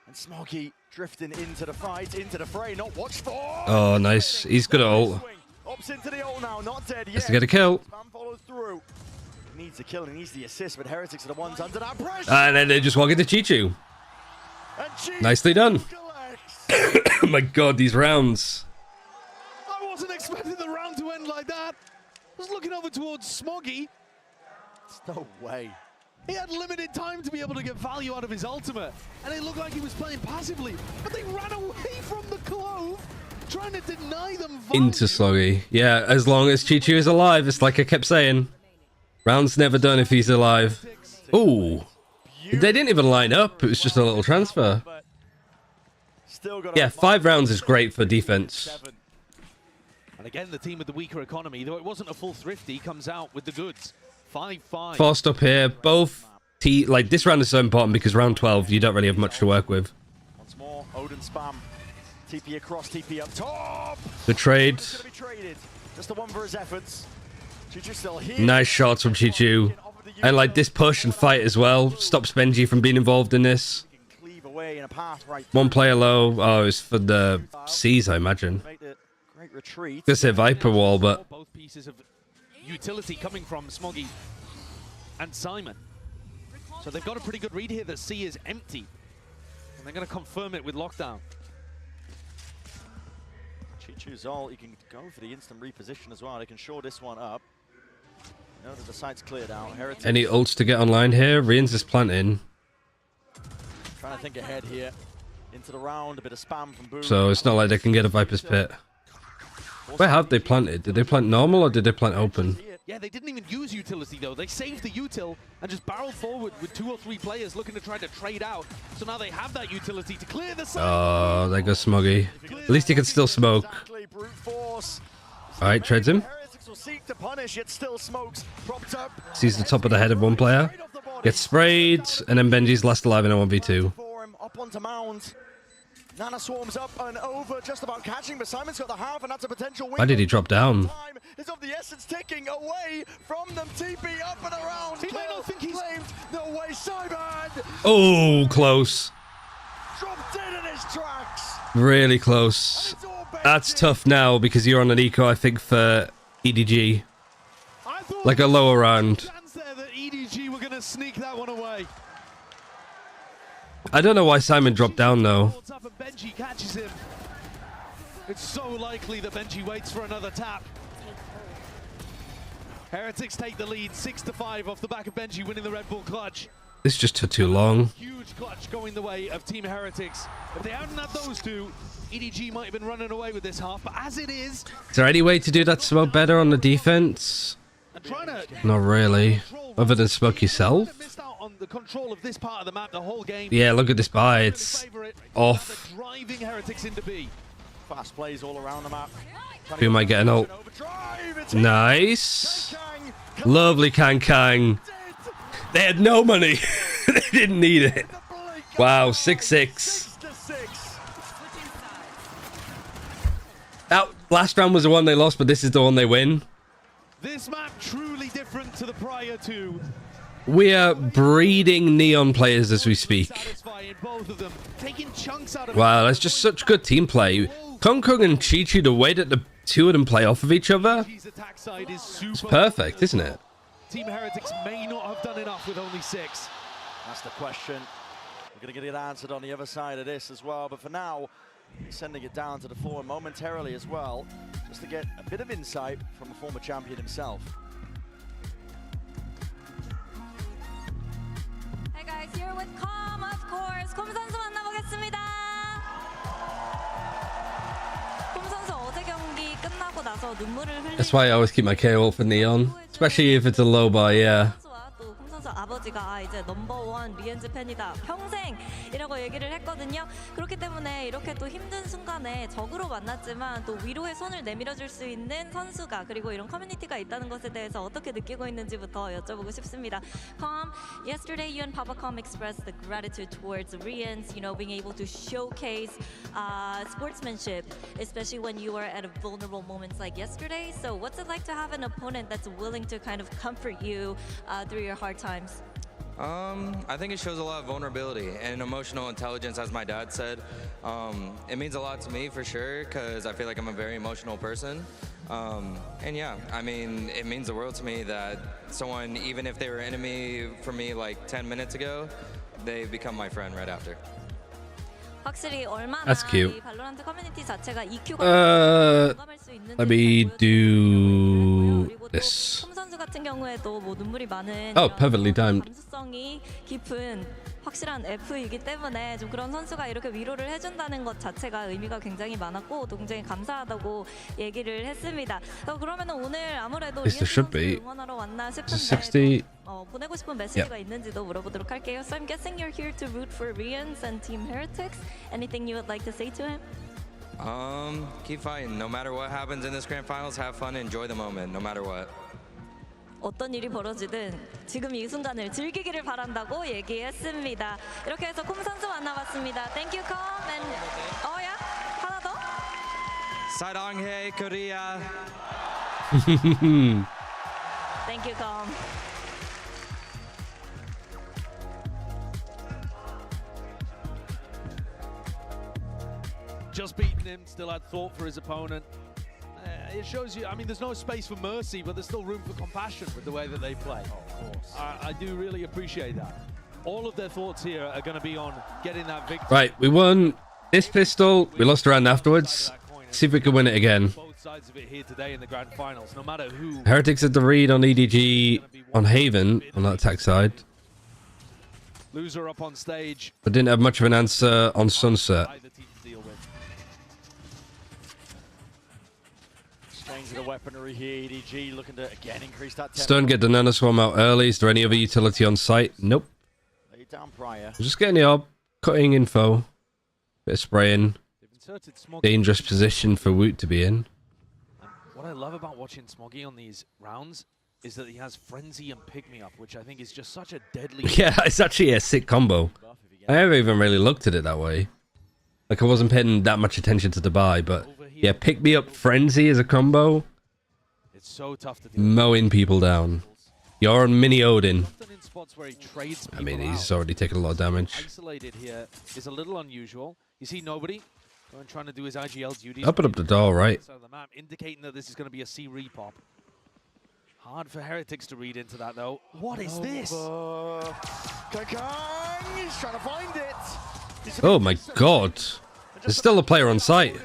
And Smoggy drifting into the fight, into the fray, not watched for.
Oh, nice. He's good at ult.
Ops into the ult now, not dead yet.
Has to get a kill.
Spam follows through. He needs the kill, he needs the assist, but Heretics are the ones under that pressure.
And then they just walk into Chichu. Nicely done. Oh my god, these rounds.
I wasn't expecting the round to end like that. I was looking over towards Smoggy.
There's no way.
He had limited time to be able to get value out of his ultimate, and it looked like he was playing passively, but they ran away from the Clove, trying to deny them value.
Into Sloggy. Yeah, as long as Chi-Chu is alive, it's like I kept saying. Round's never done if he's alive. Ooh. They didn't even line up. It was just a little transfer. Yeah, 5 rounds is great for defense.
And again, the team with the weaker economy, though it wasn't a full thrifty, comes out with the goods. 5-5.
Forced up here. Both like this round is so important because round 12 you don't really have much to work with.
Once more, Odin spam. TP across, TP up top.
The trade.
Just the one for his efforts. Chi-Chu still here.
Nice shots from Chi-Chu. And like this push and fight as well stops Benji from being involved in this. One player low. Oh, it's for the C's, I imagine.
Great retreat.
This is a Viper wall, but
Both pieces of utility coming from Smoggy and Simon. So they've got a pretty good read here that C is empty. And they're going to confirm it with lockdown.
Chi-Chu's all, you can go for the instant reposition as well. They can shore this one up. You know that the site's cleared out. Heretics
any ults to get online here? Rian's is planting.
trying to think ahead here. Into the round, a bit of spam from Boom.
So it's not like they can get a Viper's Pit. Where have they planted? Did they plant normal or did they plant open?
Yeah, they didn't even use utility though. They saved the util and just barreled forward with 2 or 3 players looking to try to trade out. So now they have that utility to clear the site.
Oh, there goes Smoggy. At least he can still smoke. Alright, trades him. Sees the top of the head of one player. Gets sprayed, and then Benji's last alive in a 1v2.
Up onto Mound. Nana swarms up and over, just about catching, but Simon's got the half, and that's a potential win.
Why did he drop down?
Is of the essence, ticking away from them. TP up and around. He might not think he's claimed. No way, Simon.
Oh, close.
Dropped dead in his tracks.
Really close. That's tough now because you're on an eco, I think, for EDG. Like a lower round.
That EDG were going to sneak that one away.
I don't know why Simon dropped down though.
Benji catches him. It's so likely that Benji waits for another tap. Heretics take the lead 6-5 off the back of Benji winning the Red Bull clutch.
This just took too long.
Huge clutch going the way of Team Heretics. If they hadn't had those two, EDG might have been running away with this half, but as it is
there any way to do that smoke better on the defense? Not really. Other than smoke yourself?
the control of this part of the map the whole game.
Yeah, look at this buy. It's off.
Driving Heretics into B.
Fast plays all around the map.
Who might get an ult? Nice. Lovely Kang Kang. They had no money. They didn't need it. Wow, 6-6. That last round was the one they lost, but this is the one they win.
This map truly different to the prior two.
We are breeding Neon players as we speak. Wow, that's just such good team play. Kong Kong and Chi-Chu, the way that the two of them play off of each other, it's perfect, isn't it?
Team Heretics may not have done enough with only 6.
That's the question. We're going to get it answered on the other side of this as well. But for now, he's sending it down to the floor momentarily as well, just to get a bit of insight from a former champion himself.
Hey guys, here with Com, of course. Com 선수 만나보겠습니다. Com 선수 어제 경기 끝나고 나서 눈물을 흘리는.
That's why I always keep my KO for Neon, especially if it's a low bar, yeah.
선수 아버지가 이제 넘버원 리엔즈 팬이다 평생이라고 얘기를 했거든요. 그렇기 때문에 이렇게 또 힘든 순간에 적으로 만났지만 또 위로의 손을 내밀어줄 수 있는 선수가 그리고 이런 커뮤니티가 있다는 것에 대해서 어떻게 느끼고 있는지부터 여쭤보고 싶습니다. Com, yesterday you and Papa Com expressed the gratitude towards Rians, you know, being able to showcase sportsmanship, especially when you were at a vulnerable moments like yesterday. So what's it like to have an opponent that's willing to kind of comfort you through your hard times?
I think it shows a lot of vulnerability and emotional intelligence, as my dad said. It means a lot to me for sure, because I feel like I'm a very emotional person. And yeah, I mean, it means the world to me that someone, even if they were an enemy for me like 10 minutes ago, they've become my friend right after.
확실히 얼마나
That's cute.
이 발로란트 커뮤니티 자체가 EQ가 공감할 수 있는지
Let me do this.
톰 선수 같은 경우에도 뭐 눈물이 많은
Oh, perfectly timed.
감수성이 깊은 확실한 F이기 때문에 좀 그런 선수가 이렇게 위로를 해준다는 것 자체가 의미가 굉장히 많았고 또 굉장히 감사하다고 얘기를 했습니다. 그러면 오늘 아무래도
Yes, there should be.
응원하러 왔나
Is it
싶은데
60?
보내고 싶은 메시지가 있는지도 물어보도록 할게요. So I'm guessing you're here to root for Rians and Team Heretics. Anything you would like to say to him?
Keep fighting. No matter what happens in this grand finals, have fun and enjoy the moment, no matter what.
어떤 일이 벌어지든 지금 이 순간을 즐기기를 바란다고 얘기했습니다. 이렇게 해서 콤 선수 만나봤습니다. Thank you, 콤. And 야 하나 더.
사랑해, Korea.
Thank you, 콤.
Just beaten him, still had thought for his opponent. It shows you, I mean, there's no space for mercy, but there's still room for compassion with the way that they play. Oh, of course. I do really appreciate that. All of their thoughts here are going to be on getting that victory.
Right, we won this pistol. We lost a round afterwards. See if we can win it again.
Both sides of it here today in the grand finals, no matter who.
Heretics had the read on EDG on Haven on that attack side,
Loser up on stage.
but didn't have much of an answer on Sunset.
Change the weaponry here. EDG looking to again increase that tempo.
Stone get the Nano Swarm out early. Is there any other utility on site? Nope.
Lay down prior.
Just getting the orb, cutting info, bit of spraying. Dangerous position for Woot to be in.
What I love about watching Smoggy on these rounds is that he has Frenzy and Pick Me Up, which I think is just such a deadly.
Yeah, it's actually a sick combo. I never even really looked at it that way. Like I wasn't paying that much attention to the buy, but yeah, Pick Me Up Frenzy as a combo.
It's so tough to do.
Mowing people down. You're on Mini Odin.
Often in spots where he trades
I mean,
people
he's
out.
already taken a lot of damage.
Isolated here is a little unusual. You see nobody going trying to do his IGL duties.
Open up the door, right?
So the map indicating that this is going to be a C repop. Hard for Heretics to read into that though. What is this?
Kakang, he's trying to find it.
Oh my god. There's still a player on site.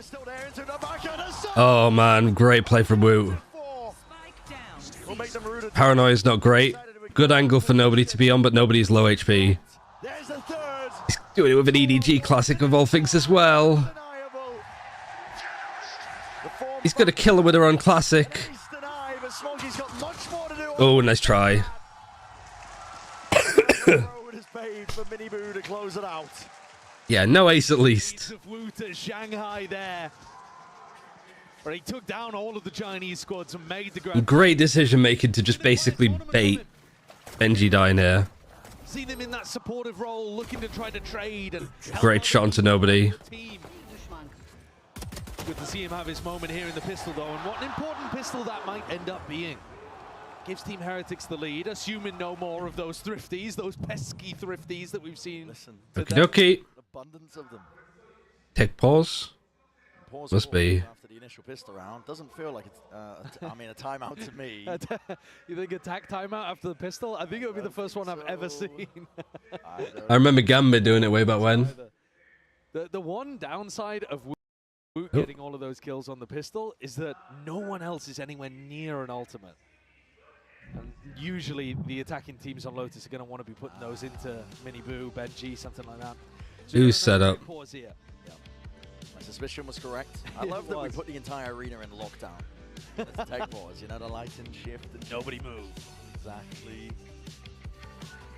Oh man, great play from Woot. Paranoia is not great. Good angle for nobody to be on, but nobody's low HP. He's doing it with an EDG classic of all things as well. He's gonna kill her with her own classic. Oh, nice try. Yeah, no ace at least.
Shanghai there. Where he took down all of the Chinese squads and made the grand.
Great decision making to just basically bait Benji down here.
Seen him in that supportive role, looking to try to trade and
Great shot onto nobody.
good to see him have his moment here in the pistol though, and what an important pistol that might end up being. Gives Team Heretics the lead, assuming no more of those thrifties, those pesky thrifties that we've seen.
Okie dokie.
Abundance of them.
Take pause.
Pause
Must be.
after the initial pistol round. Doesn't feel like it's, I mean, a timeout to me.
You think attack timeout after the pistol? I think it would be the first one I've ever seen.
I remember Gambit doing it way back when.
The one downside of Woot getting all of those kills on the pistol is that no one else is anywhere near an ultimate. And usually the attacking teams on Lotus are going to want to be putting those into Mini Boo, Benji, something like that. So
Who's set up?
pause here.
My suspicion was correct. I love that we put the entire arena in lockdown. Let's take pause, you know, the light and shift and nobody move. Exactly.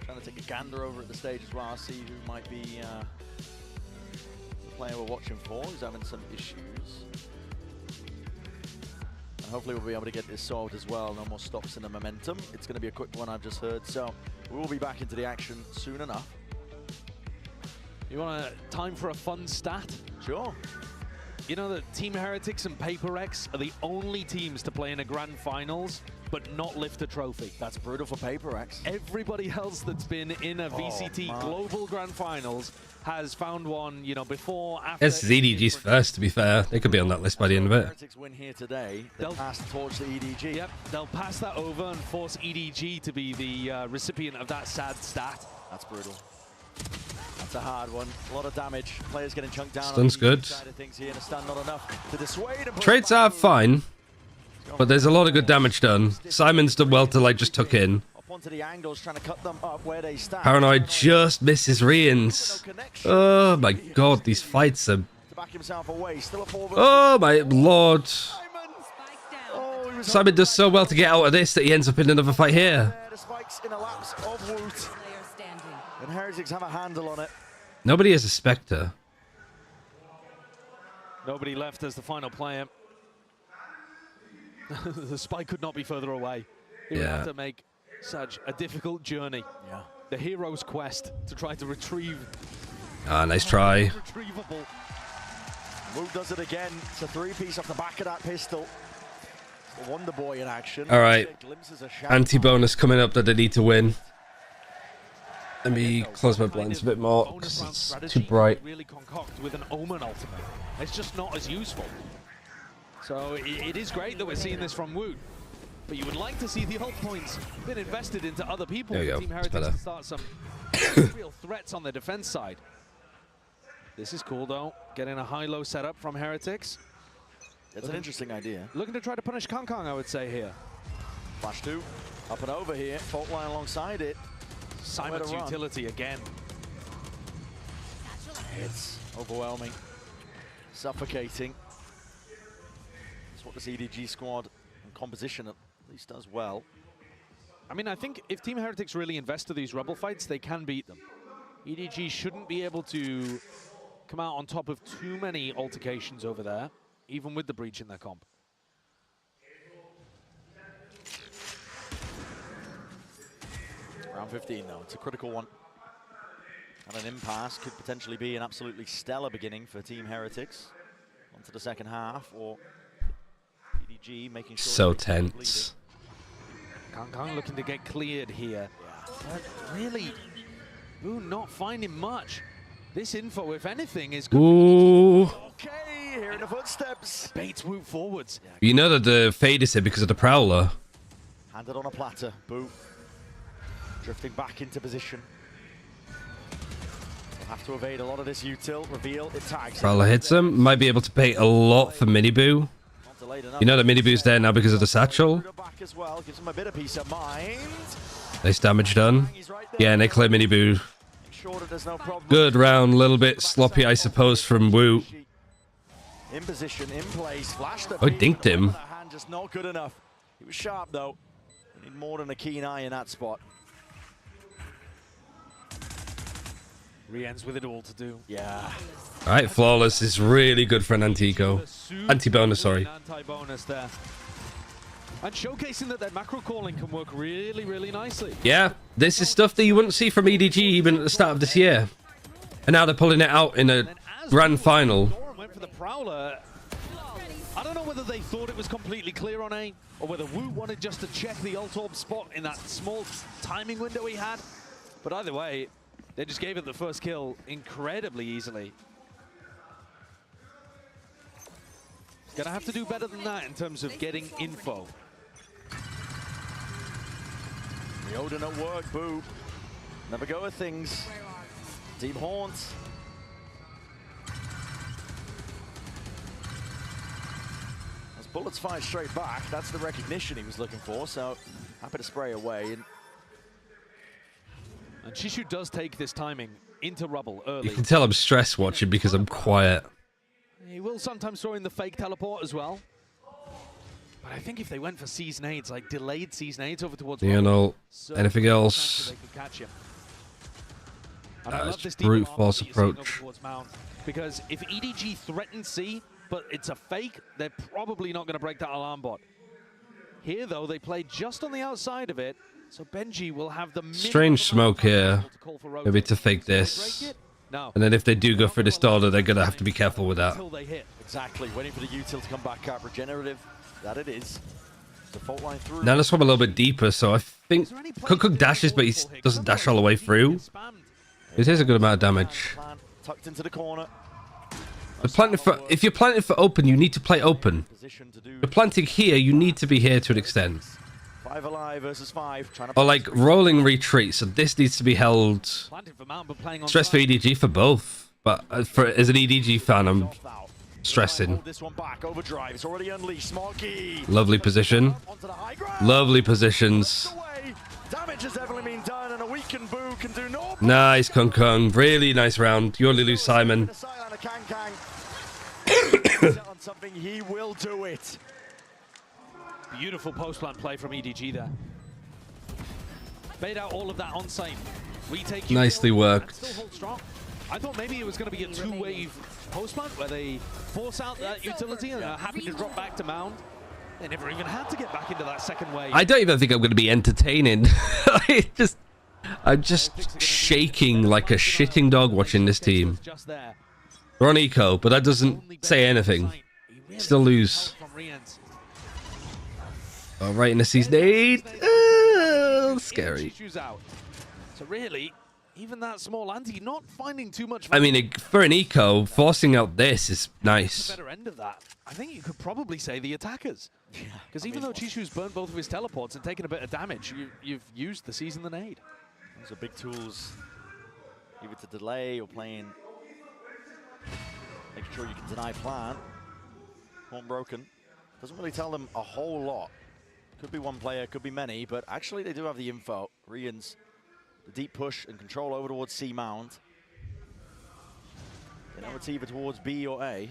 Trying to take a gander over at the stage as well, see who might be the player we're watching for, who's having some issues. And hopefully we'll be able to get this solved as well. No more stops in the momentum. It's going to be a quick one, I've just heard. So we will be back into the action soon enough.
You want time for a fun stat?
Sure.
You know that Team Heretics and Paper X are the only teams to play in a grand finals, but not lift a trophy.
That's brutal for Paper X.
Everybody else that's been in a VCT Global Grand Finals has found one, you know, before, after.
This is EDG's first, to be fair. They could be on that list by the end of it.
Heretics win here today. They'll pass the torch to EDG.
Yep, they'll pass that over and force EDG to be the recipient of that sad stat.
That's brutal. That's It's a hard one. A lot of damage. Players getting chunked down.
Stun's good.
Side of things here. The stun not enough to dissuade and
Trades are fine, but there's a lot of good damage done. Simon's done well to like just tuck in.
up onto the angles, trying to cut them up where they stand.
Paranoid just misses Rians. Oh my god, these fights are...
To back himself away. Still a 4 versus.
Oh my lord. Simon does so well to get out of this that he ends up in another fight here.
The spikes in a lapse of Woot. And Heretics have a handle on it.
Nobody has a Spectre.
Nobody left as the final player. The spike could not be further away. He would have to make such a difficult journey.
Yeah.
The hero's quest to try to retrieve.
Ah, nice try.
Retrievable. Woot does it again. It's a 3-piece off the back of that pistol. The Wonder Boy in action.
All right. Anti-bonus coming up that they need to win. Let me close my blinds a bit more because it's too bright.
Really concoct with an Omen ultimate. It's just not as useful. So it is great that we're seeing this from Woot. But you would like to see the ult points been invested into other people.
There you go.
Team
It's
Heretics
better.
to start some real threats on the defense side. This is cool though. Getting a high-low setup from Heretics.
It's an interesting idea.
Looking to try to punish Kong Kong, I would say here.
Flash 2. Up and over here. Fault line alongside it.
Simon's utility again.
It's overwhelming. Suffocating. That's what this EDG squad and composition at least does well.
I mean, I think if Team Heretics really invest to these Rebel fights, they can beat them. EDG shouldn't be able to come out on top of too many altercations over there, even with the breach in their comp.
Round 15 though, it's a critical one. And an impasse could potentially be an absolutely stellar beginning for Team Heretics. Onto the second half, or EDG making sure...
So tense.
Kong Kong looking to get cleared here. But really, Boo not finding much. This info, if anything, is good.
Ooh.
Okay, here in the footsteps.
Baits Woot forwards.
You know that the fade is here because of the Prowler.
Handed on a platter, Boo. Drifting back into position. We'll have to evade a lot of this util. Reveal, it tags.
Prowler hits him. Might be able to pay a lot for Miniboo. You know that Miniboo's there now because of the satchel.
Back as well, gives him a bit of peace of mind.
Nice damage done. Yeah, and they clear Miniboo.
Make sure that there's no problem.
Good round, a little bit sloppy, I suppose, from Woot.
In position, in place, flashed the
Oh, he dinked him.
hand, just not good enough. He was sharp though. You need more than a keen eye in that spot.
Re-ends with it all to do.
Yeah.
All right, Flawless is really good for an Antico. Anti-bonus, sorry.
Anti-bonus there. And showcasing that macro calling can work really, really nicely.
Yeah, this is stuff that you wouldn't see from EDG even at the start of this year. And now they're pulling it out in a grand final.
Went for the Prowler. I don't know whether they thought it was completely clear on A, or whether Woot wanted just to check the ult orb spot in that small timing window he had. But either way, they just gave it the first kill incredibly easily. Gonna have to do better than that in terms of getting info.
The Odin at work, Boo. Never go with things. Deep haunts. As bullets fire straight back, that's the recognition he was looking for, so happy to spray away.
And Shishu does take this timing into rubble
You
early.
can tell I'm stress watching because I'm quiet.
He will sometimes throw in the fake teleport as well. But I think if they went for C's nades, like delayed C's nades over towards
Neonal,
so
anything else?
they could catch him. And I love
It's
this
brute
deep
force
armor that you're seeing
approach.
over towards Mount, because if EDG threatens C, but it's a fake, they're probably not going to break that alarm bot. Here, though, they play just on the outside of it, so Benji will have the
Strange smoke here. Maybe to fake this. And then if they do go for this dollar, they're going to have to be careful with that.
until they hit.
Exactly, waiting for the util to come back up. Regenerative, that it is. The fault line through.
Now let's swim a little bit deeper, so I think Cook dashes, but he doesn't dash all the way through. It is a good amount of damage.
Tucked into the corner.
If you're planting for open, you need to play open. If you're planting here, you need to be here to an extent.
5 alive versus 5. Trying to
Or like rolling retreat. So this needs to be held. Stress for EDG for both. But as an EDG fan, I'm stressing.
this one back. Overdrive. It's already unleashed. Smokey.
Lovely position. Lovely positions.
Damage has definitely been done, and a weakened Boo can do no.
Nice, Kung Kung. Really nice round. You only lose Simon.
On something, he will do it.
Beautiful post-plant play from EDG there. Bait out all of that on-site. Retake.
Nicely worked.
Still hold strong. I thought maybe it was going to be a two-wave post-plant where they force out that utility and are happy to drop back to Mound. They never even had to get back into that second wave.
I don't even think I'm going to be entertaining. I'm just shaking like a shitting dog watching this team. They're on eco, but that doesn't say anything. Still lose. Oh, right in the season 8. Scary.
So really, even that small anti not finding too much.
I mean, for an eco, forcing out this is nice.
The better end of that, I think you could probably say the attackers. Because even though Chishu's burned both of his teleports and taken a bit of damage, you've used the Season the Nade.
Those are big tools, either to delay or playing, making sure you can deny plan. Horn broken. Doesn't really tell them a whole lot. Could be one player, could be many, but actually they do have the info. Rian's the deep push and control over towards C Mount. You know it's either towards B or A.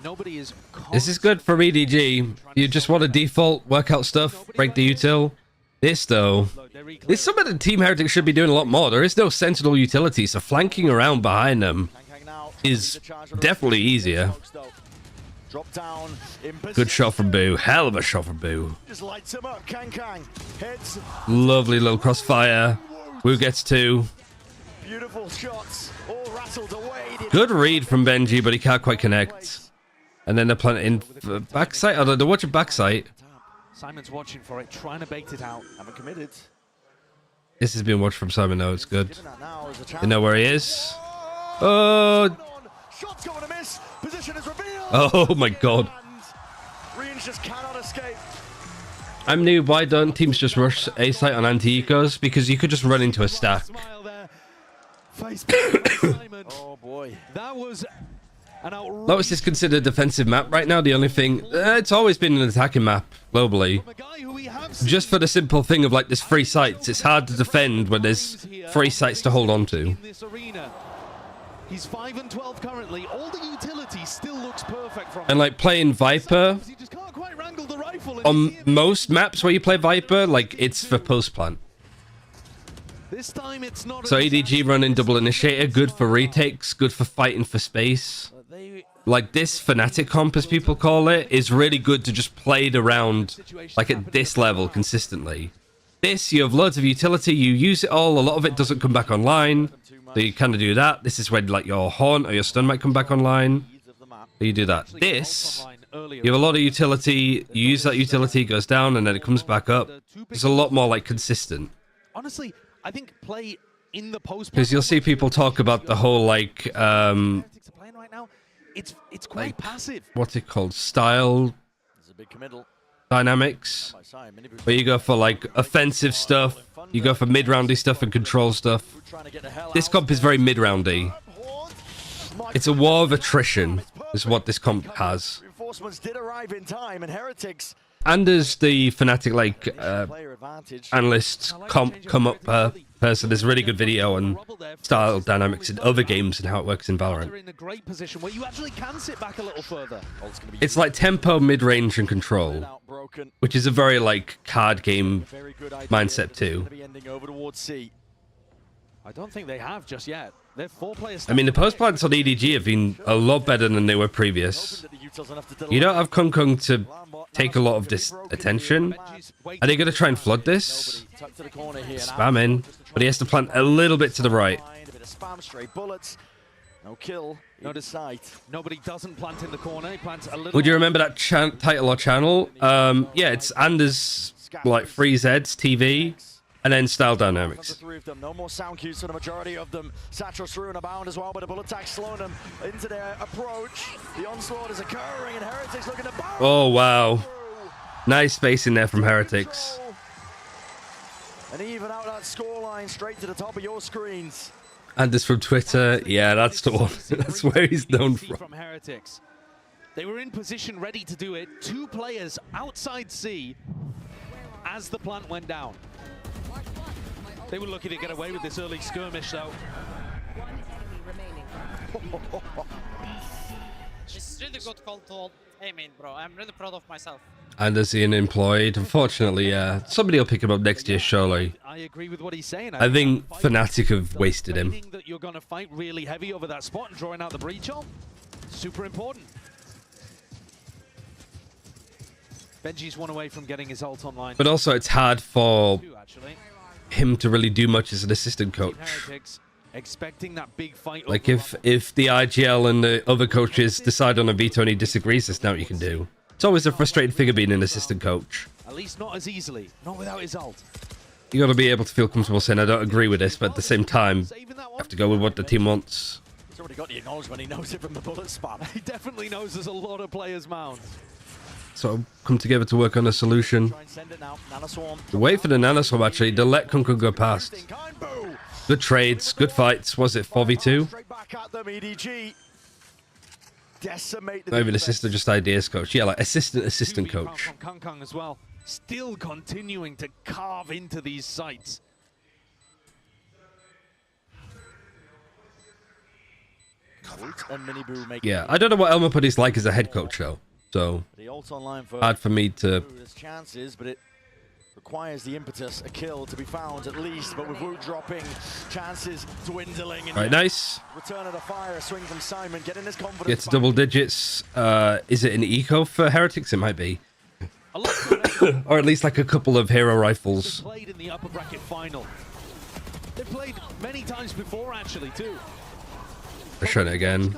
Nobody is.
This is good for EDG. You just want to default workout stuff, break the util. This though, it's something that Team Heretics should be doing a lot more. There is no sentinel utility, so flanking around behind them is definitely easier.
Drop down.
Good shot from Boo. Hell of a shot from Boo.
Just lights him up. Kang heads.
Lovely little crossfire. Wu gets 2.
Beautiful shots. All rattled away.
Good read from Benji, but he can't quite connect. And then they're planting backside. Oh, they're watching backside.
Simon's watching for it, trying to bait it out.
Haven't committed.
This is being watched from Simon. No, it's good. They know where he is. Oh.
Shot's going to miss. Position is revealed.
Oh my god.
Rian just cannot escape.
I'm new. Why don't teams just rush A site on anti-ecos? Because you could just run into a stack.
Oh boy.
That was
Lotus is considered a defensive map right now. The only thing, it's always been an attacking map globally. Just for the simple thing of like there's 3 sites. It's hard to defend when there's 3 sites to hold on to.
He's 5 and 12 currently. All the utility still looks perfect from him.
And like playing Viper on most maps where you play Viper, like it's for post plant.
This time it's not.
So EDG running double initiator, good for retakes, good for fighting for space. Like this Fnatic comp, as people call it, is really good to just play it around like at this level consistently. This, you have loads of utility, you use it all, a lot of it doesn't come back online. So you kind of do that. This is when like your Haunt or your Stun might come back online. So you do that. This, you have a lot of utility, you use that utility, it goes down, and then it comes back up. It's a lot more like consistent.
Honestly, I think play in the post.
Because you'll see people talk about the whole like
it's quite passive.
What's it called? Style dynamics. Where you go for like offensive stuff, you go for mid-roundy stuff and control stuff. This comp is very mid-roundy. It's a war of attrition, is what this comp has.
Reinforcements did arrive in time, and Heretics.
And as the Fnatic like analysts come up person, there's a really good video on style dynamics in other games and how it works in Valorant.
In a great position where you actually can sit back a little further.
It's like tempo, mid-range, and control, which is a very like card game mindset too.
I don't think they have just yet. They're 4 players.
I mean, the post plants on EDG have been a lot better than they were previous. You don't have Kung Kung to take a lot of this attention. Are they going to try and flood this? Spam in, but he has to plant a little bit to the right.
No kill.
Nobody doesn't plant in the corner. He plants a little.
Would you remember that title or channel? Yeah, it's Anders like Free Zeds TV. And then style dynamics.
Three of them. No more sound cues for the majority of them. Satchel through and abound as well, but a bullet attack slowing them into their approach. The onslaught is occurring, and Heretics looking to bounce.
Oh, wow. Nice space in there from Heretics.
And even out that scoreline straight to the top of your screens.
And this from Twitter. Yeah, that's the one. That's where he's known from.
Heretics. They were in position ready to do it. 2 players outside C as the plant went down. They were lucky to get away with this early skirmish, though.
It's really good call to aim in, bro. I'm really proud of myself.
And as an employed, unfortunately, somebody will pick him up next year, surely.
I agree with what he's saying.
I think Fnatic have wasted him.
That you're going to fight really heavy over that spot and drawing out the breach on. Super important. Benji's one away from getting his ult online.
But also, it's hard for him to really do much as an assistant coach.
Expecting that big fight.
Like if the IGL and the other coaches decide on a veto and he disagrees, there's nothing you can do. It's always a frustrating thing of being an assistant coach.
At least not as easily. Not without his ult.
You got to be able to feel comfortable saying, I don't agree with this, but at the same time, you have to go with what the team wants.
He's already got the acknowledgement. He knows it from the bullet spam.
He definitely knows there's a lot of players mount.
So come together to work on a solution. Wait for the nanoswarm, actually. They'll let Kunkun go past. Good trades, good fights. Was it 4v2? Not even assistant, just ideas coach. Yeah, like assistant coach.
Kunkun as well. Still continuing to carve into these sites.
Yeah, I don't know what Elmer Putty's like as a head coach, though. So, hard for me to...
chances, but it requires the impetus, a kill to be found at least, but with Woot dropping, chances dwindling. And
right, nice.
Return of the fire, swing from Simon, getting his confidence.
Gets double digits. Is it an eco for Heretics? It might be. Or at least like a couple of hero rifles.
Played in the upper bracket final. They played many times before, actually, too.
They're showing it again.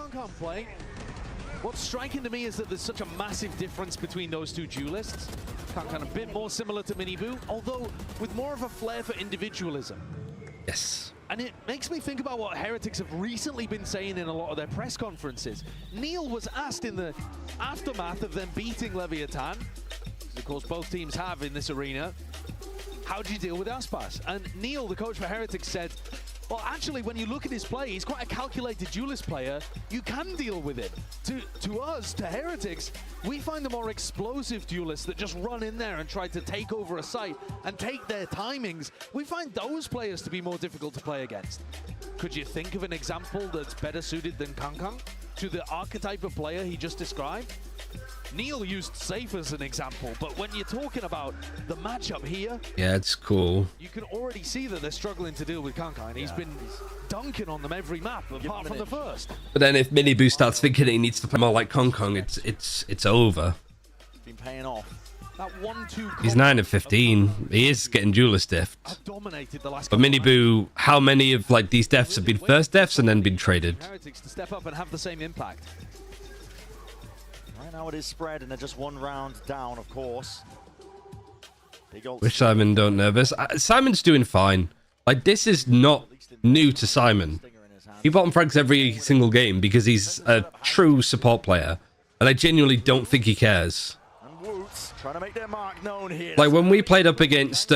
What's striking to me is that there's such a massive difference between those two duelists. Kankan a bit more similar to Miniboo, although with more of a flair for individualism.
Yes.
And it makes me think about what Heretics have recently been saying in a lot of their press conferences. Neil was asked in the aftermath of them beating Leviathan, of course both teams have in this arena, how do you deal with Aspas? And Neil, the coach for Heretics, said, well, actually, when you look at his play, he's quite a calculated duelist player. You can deal with it. To us, to Heretics, we find the more explosive duelists that just run in there and try to take over a site and take their timings. We find those players to be more difficult to play against. Could you think of an example that's better suited than Kankang to the archetype of player he just described? Neil used Safe as an example, but when you're talking about the matchup here,
yeah, it's cool.
You can already see that they're struggling to deal with Kankai, and he's been dunking on them every map, apart from the first.
But then if Miniboo starts thinking he needs to play more like Kong Kong, it's over.
Been paying off.
That 1-2
He's 9 of 15. He is getting duelist death.
Dominated the last
But Miniboo, how many of like these deaths have been first deaths and then been traded?
Heretics to step up and have the same impact.
Right now it is spread, and they're just one round down, of course.
Wish Simon don't nervous. Simon's doing fine. Like, this is not new to Simon. He bottom frags every single game because he's a true support player. And I genuinely don't think he cares.
Trying to make their mark known here.
Like, when we played up against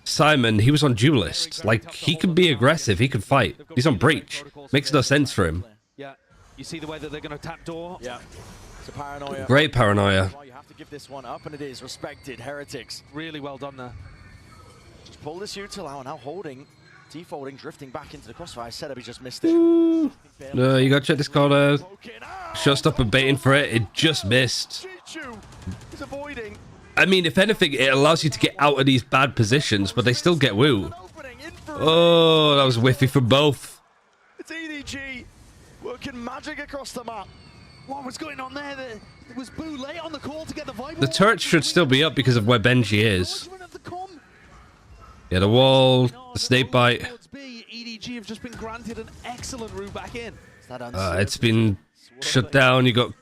Simon, he was on duelist. Like, he could be aggressive. He could fight. He's on breach. Makes no sense for him.
Yeah, you see the way that they're going to tap door?
Yeah. It's a paranoia.
Great paranoia.
You have to give this one up, and it is respected. Heretics.
Really well done there.
Just pull this util out, now holding, defaulting, drifting back into the crossfire. Setup, he just missed it.
No, you gotta check this corner. Showstopper baiting for it. It just missed.
He's avoiding.
I mean, if anything, it allows you to get out of these bad positions, but they still get woo. Oh, that was whiffy for both.
It's EDG working magic across the map.
What was going on there? It was Boo late on the call to get the Viper.
The turret should still be up because of where Benji is. Yeah, the wall, the snake bite.
EDG have just been granted an excellent route back in.
It's been shut down. You got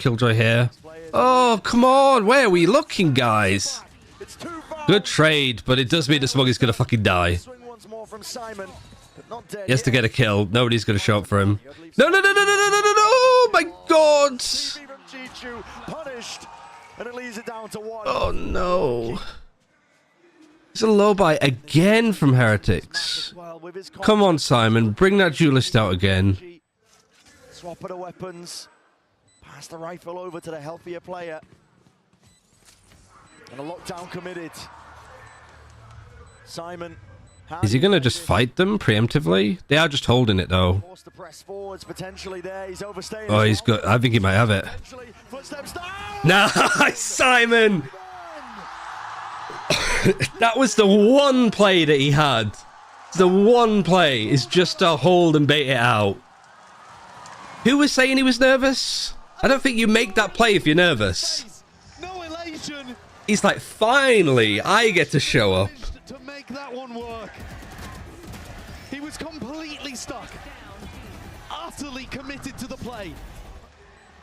Killjoy here. Oh, come on. Where are we looking, guys?
It's too far.
Good trade, but it does mean that Smoggy's gonna fucking die.
Swing once more from Simon, but not dead
He has to
yet.
get a kill. Nobody's gonna show up for him. No, no, no, no, no, no, no, no, no! Oh my god!
TV from Chichu, punished, and it leaves it down to 1.
Oh no. It's a low buy again from Heretics. Come on, Simon. Bring that duelist out again.
Swap of the weapons. Pass the rifle over to the healthier player. And a lockdown committed. Simon.
Is he going to just fight them preemptively? They are just holding it, though.
Forced to press forwards, potentially there. He's overstaying.
Oh, he's good. I think he might have it.
Footsteps down.
Nice, Simon! That was the one play that he had. The one play is just to hold and bait it out. Who was saying he was nervous? I don't think you make that play if you're nervous.
No elation.
He's like, finally, I get to show up.
To make that one work. He was completely stuck. Utterly committed to the play.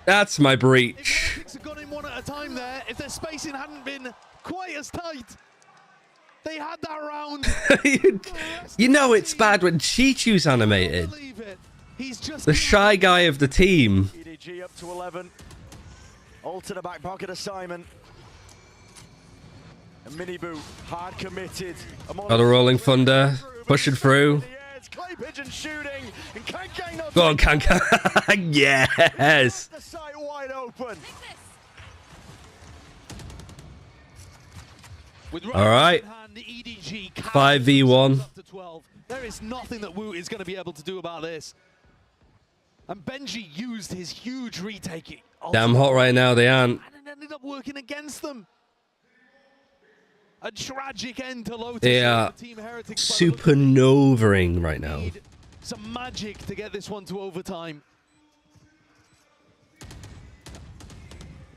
That's my breach.
Heretics have gone in one at a time there. If their spacing hadn't been quite as tight, they had that round.
You know it's bad when Chichu's animated.
He's just
The shy guy of the team.
EDG up to 11. All to the back pocket of Simon. And Miniboo, hard committed.
Got a rolling thunder. Pushing through.
It's Clay Pigeon shooting. And Kankang not
Go on, Kanka. Yes.
the sight wide open.
All right. 5v1.
There is nothing that Wu is going to be able to do about this. And Benji used his huge retaking.
Damn hot right now, they aren't.
And it ended up working against them. A tragic end to Lotus.
They are supernovering right now.
Some magic to get this one to overtime.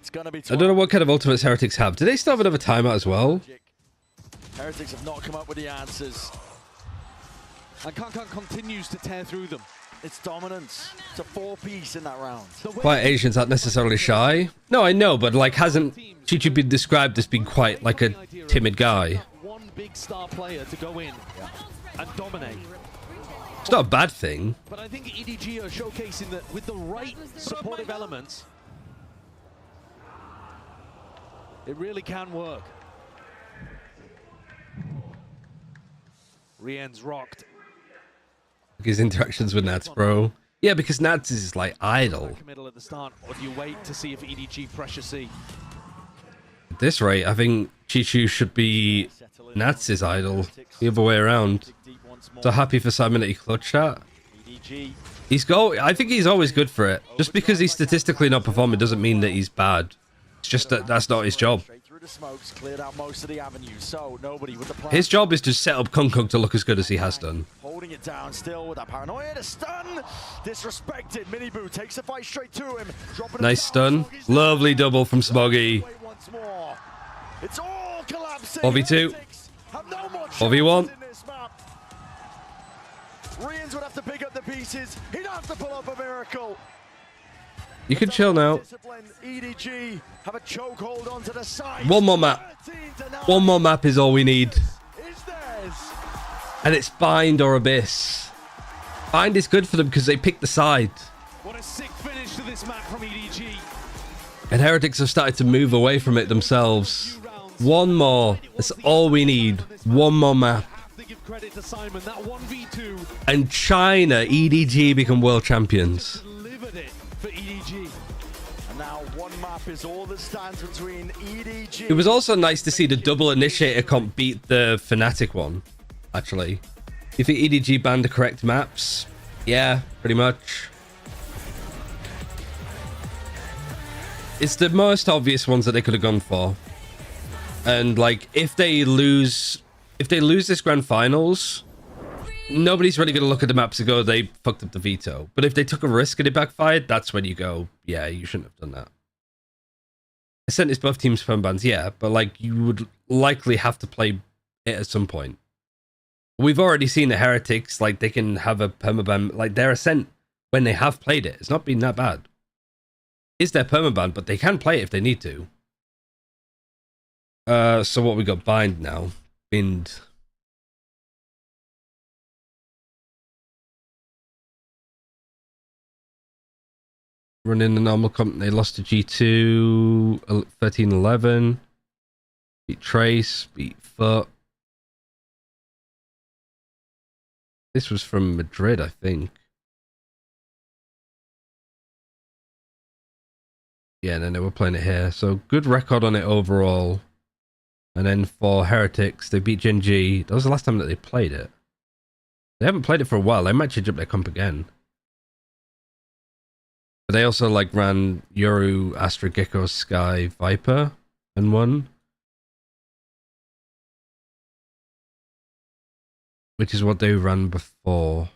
It's gonna be
I don't know what kind of ultimates Heretics have. Do they still have another timeout as well?
Heretics have not come up with the answers.
And Kankan continues to tear through them.
It's dominance. It's a 4-piece in that round.
Quiet Asians aren't necessarily shy. No, I know, but like hasn't Chichu been described as being quite like a timid guy?
One big star player to go in and dominate.
It's not a bad thing.
But I think EDG are showcasing that with the right supportive elements, it really can work. Rien's rocked.
His interactions with Nats, bro. Yeah, because Nats is like idle.
Middle at the start, or do you wait to see if EDG pressure C?
At this rate, I think Chichu should be Nats' idol. The other way around. So happy for Simon that he clutched that. I think he's always good for it. Just because he's statistically not performing doesn't mean that he's bad. It's just that that's not his job.
The smokes cleared out most of the avenues, so nobody with the plan.
His job is to set up Kung Kung to look as good as he has done.
Holding it down still with that paranoia. The stun! Disrespected. Miniboo takes the fight straight to him.
Nice stun. Lovely double from Smoggy.
Once more. It's all collapsing.
4v2.
Have no more
4v1.
in this map. Rians would have to pick up the pieces. He'd have to pull up a miracle.
You can chill now.
EDG have a chokehold onto the side.
One more map. One more map is all we need. And it's Bind or Abyss. Bind is good for them because they pick the side.
What a sick finish to this map from EDG.
And Heretics have started to move away from it themselves. One more. That's all we need. One more map.
Give credit to Simon. That 1v2
And China, EDG become world champions.
delivered it for EDG.
And now one map is all that stands between EDG.
It was also nice to see the double initiator comp beat the Fnatic one, actually. You think EDG banned the correct maps? Yeah, pretty much. It's the most obvious ones that they could have gone for. And like, if they lose this grand finals, nobody's really going to look at the maps and go, they fucked up the veto. But if they took a risk and it backfired, that's when you go, yeah, you shouldn't have done that. I sent this both teams perm bans, yeah, but like, you would likely have to play it at some point. We've already seen the Heretics, like, they can have a permaban, like, their Ascent, when they have played it, it's not been that bad. It's their permaban, but they can play it if they need to. So what we got? Bind now. Bind. Running the normal comp. They lost to G2 13-11. Beat Trace. Beat Foot. This was from Madrid, I think. Yeah, and then they were playing it here. So good record on it overall. And then for Heretics, they beat Gen G. That was the last time that they played it. They haven't played it for a while. They might change up their comp again. But they also like ran Yoru, Astra, Gecko, Sky, Viper, and won. Which is what they ran before.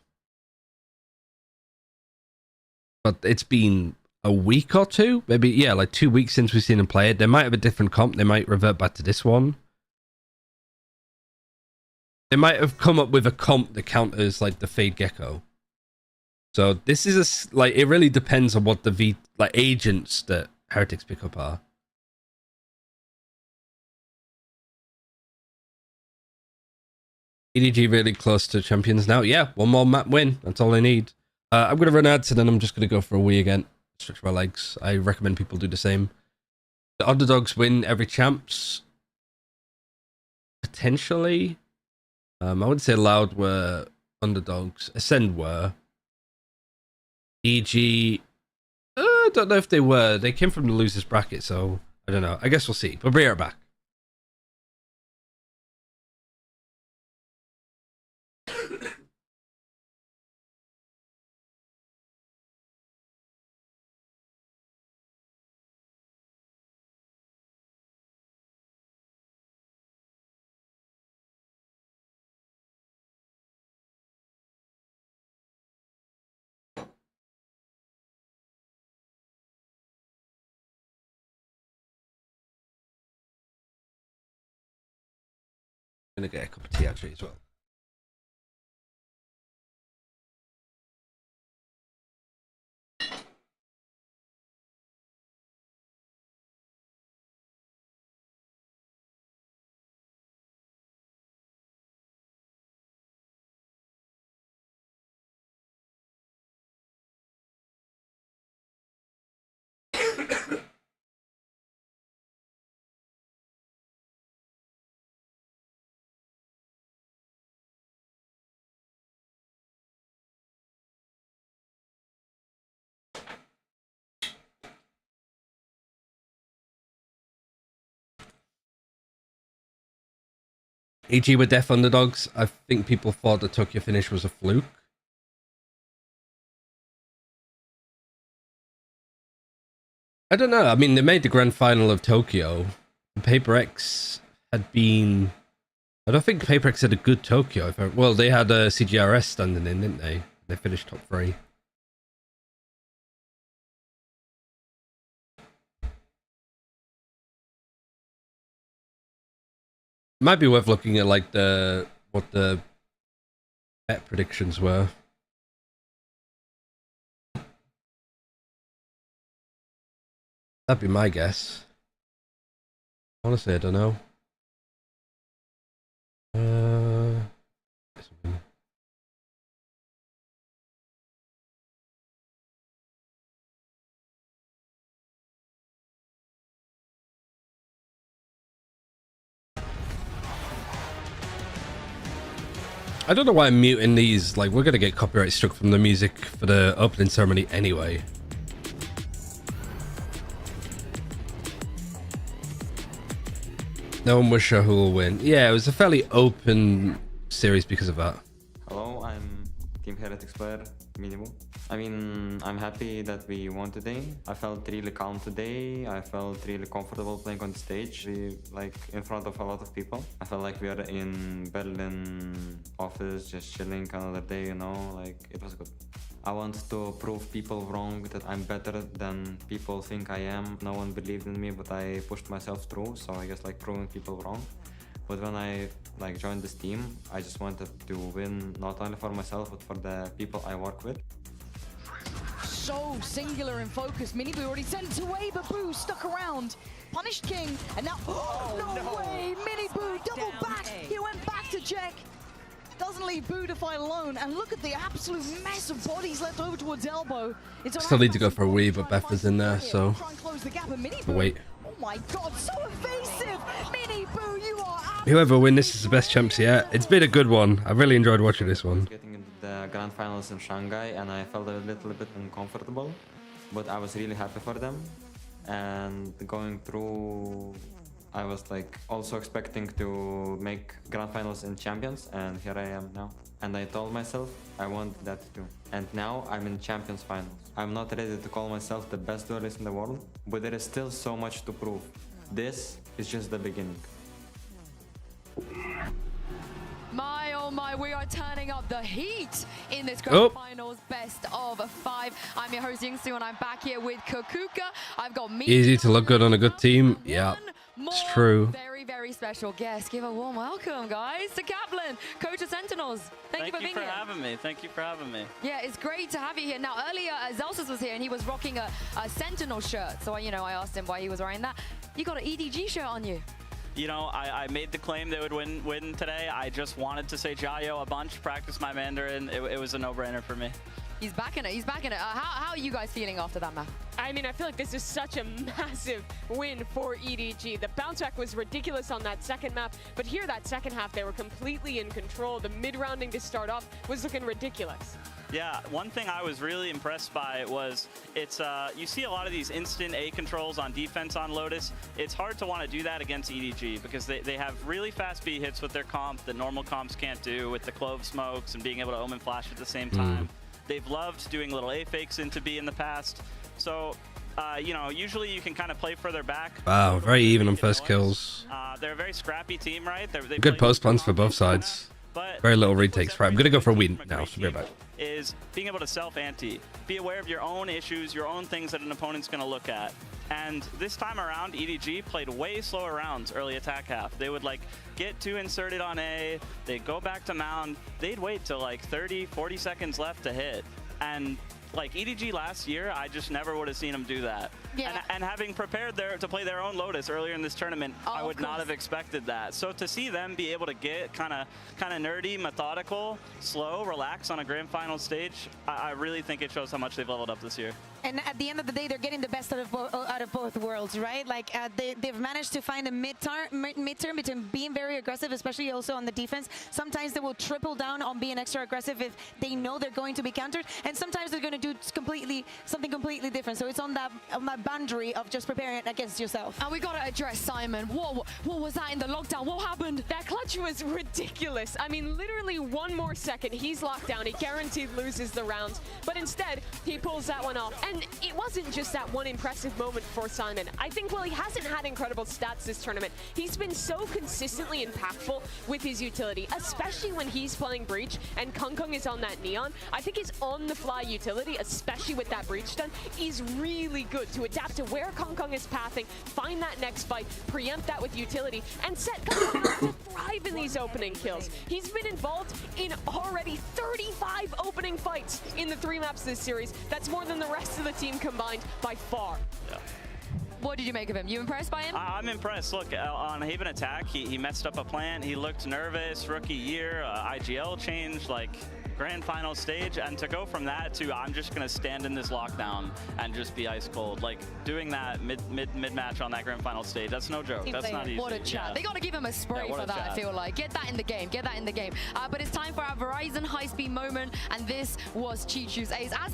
But it's been a week or two, maybe, yeah, like 2 weeks since we've seen them play it. They might have a different comp. They might revert back to this one. They might have come up with a comp that counters like the Fade Gecko. So this is like, it really depends on what the agents that Heretics pick up are. EDG really close to champions now. Yeah, one more map win. That's all they need. I'm going to run ads and then I'm just going to go for a wee again. Stretch my legs. I recommend people do the same. The underdogs win every champs. Potentially. I wouldn't say Loud were underdogs. Ascend were. EG. I don't know if they were. They came from the losers bracket, so I don't know. I guess we'll see. But bring it back. I'm gonna get a cup of tea actually as well. EG were def underdogs. I think people thought the Tokyo finish was a fluke. I don't know. I mean, they made the grand final of Tokyo. Paper X had been... I don't think Paper X had a good Tokyo. Well, they had a CGRS standing in, didn't they? They finished top 3. Might be worth looking at like what the bet predictions were. That'd be my guess. Honestly, I don't know. I don't know why I'm muting these. Like, we're gonna get copyright struck from the music for the opening ceremony anyway. No one was sure who will win. Yeah, it was a fairly open series because of that.
Hello, I'm Team Heretics player, Minimo. I mean, I'm happy that we won today. I felt really calm today. I felt really comfortable playing on the stage, like in front of a lot of people. I felt like we are in Berlin office, just chilling another day, you know, like it was good. I want to prove people wrong, that I'm better than people think I am. No one believed in me, but I pushed myself through, so I guess like proving people wrong. But when I like joined this team, I just wanted to win not only for myself, but for the people I work with.
so singular and focused. Miniboo already sent away, but Boo stuck around. Punished King, and now, no way! Miniboo double back. He went back to check. Doesn't leave Boo to fight alone, and look at the absolute mess of bodies left over towards Elbow.
Still need to go for a Wii, but Beth is in there, so wait.
Oh my god, so evasive! Miniboo, you are
Whoever wins this is the best champs yet. It's been a good one. I really enjoyed watching this one.
Getting into the grand finals in Shanghai, and I felt a little bit uncomfortable, but I was really happy for them. And going through, I was like also expecting to make grand finals in champions, and here I am now. And I told myself I want that too. And now I'm in champions finals. I'm not ready to call myself the best duelist in the world, but there is still so much to prove. This is just the beginning.
My oh my, we are turning up the heat in this grand finals best of 5. I'm your host Yingsu, and I'm back here with Kakuka. I've got me.
Easy to look good on a good team. Yeah, it's true.
Very, very special guest. Give a warm welcome, guys, to Kaplan, coach of Sentinels. Thank you for being here.
Having me. Thank you for having me.
Yeah, it's great to have you here. Now, earlier, Zelsus was here, and he was rocking a Sentinel shirt. So, you know, I asked him why he was wearing that. You got an EDG shirt on you.
You know, I made the claim they would win today. I just wanted to say Jayo a bunch, practice my Mandarin. It was a no-brainer for me.
He's back in it. He's back in it. How are you guys feeling after that map?
I mean, I feel like this is such a massive win for EDG. The bounce back was ridiculous on that second map, but here that second half, they were completely in control. The mid-rounding to start off was looking ridiculous.
Yeah, one thing I was really impressed by was it's you see a lot of these instant A controls on defense on Lotus. It's hard to want to do that against EDG because they have really fast B hits with their comp that normal comps can't do, with the Clove smokes and being able to Omen flash at the same time. They've loved doing little A fakes into B in the past. So, you know, usually you can kind of play further back.
Wow, very even on first kills.
They're a very scrappy team, right? They
Good post plans for both sides. Very little retakes. Right, I'm going to go for a win now. So be right back.
Is being able to self-ante. Be aware of your own issues, your own things that an opponent's going to look at. And this time around, EDG played way slower rounds early attack half. They would like get too inserted on A, they'd go back to mound, they'd wait till like 30, 40 seconds left to hit. And like EDG last year, I just never would have seen them do that.
Yeah.
And having prepared to play their own Lotus earlier in this tournament, I would not have expected that. So to see them be able to get kind of nerdy, methodical, slow, relax on a grand final stage, I really think it shows how much they've leveled up this year.
And at the end of the day, they're getting the best out of both worlds, right? Like they've managed to find a midterm between being very aggressive, especially also on the defense. Sometimes they will triple down on being extra aggressive if they know they're going to be countered, and sometimes they're going to do something completely different. So it's on that boundary of just preparing it against yourself.
And we got to address Simon. What was that in the lockdown? What happened?
That clutch was ridiculous. I mean, literally one more second, he's locked down. He guaranteed loses the round, but instead he pulls that one off. And it wasn't just that one impressive moment for Simon. I think while he hasn't had incredible stats this tournament, he's been so consistently impactful with his utility, especially when he's playing Breach and Kung Kung is on that Neon. I think his on-the-fly utility, especially with that Breach stun, is really good to adapt to where Kung Kung is pathing, find that next fight, preempt that with utility, and set Kung Kung up to thrive in these opening kills. He's been involved in already 35 opening fights in the 3 maps this series. That's more than the rest of the team combined by far.
Yeah.
What did you make of him? You impressed by him?
I'm impressed. Look, on Haven Attack, he messed up a plant. He looked nervous, rookie year, IGL change, like grand final stage. And to go from that to I'm just going to stand in this lockdown and just be ice cold. Like doing that mid-match on that grand final stage, that's no joke. That's not easy.
What a chat. Yeah. They got to give him a spray for that, I feel like. Get that in the game. Get that in the game. But it's time for our Verizon high-speed moment. And this was Chichu's ace. As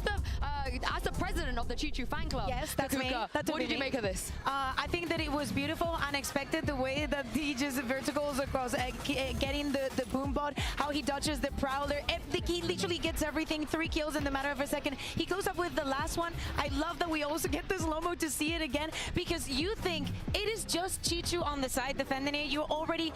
the president of the Chichu fan club,
yes, that's
Kakuka,
me.
What did you make of this?
I think that it was beautiful, unexpected, the way that he just verticals across, getting the boom bot, how he dodges the Prowler. He literally gets everything, 3 kills in the matter of a second. He goes up with the last one. I love that we also get this slow-mo to see it again, because you think it is just Chichu on the side defending it. You already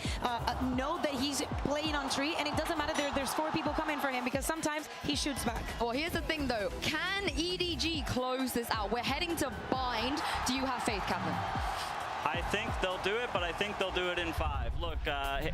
know that he's playing on tree, and it doesn't matter. There's 4 people coming for him, because sometimes he shoots back.
Well, here's the thing, though. Can EDG close this out? We're heading to Bind. Do you have faith, Kaplan?
I think they'll do it, but I think they'll do it in 5. Look,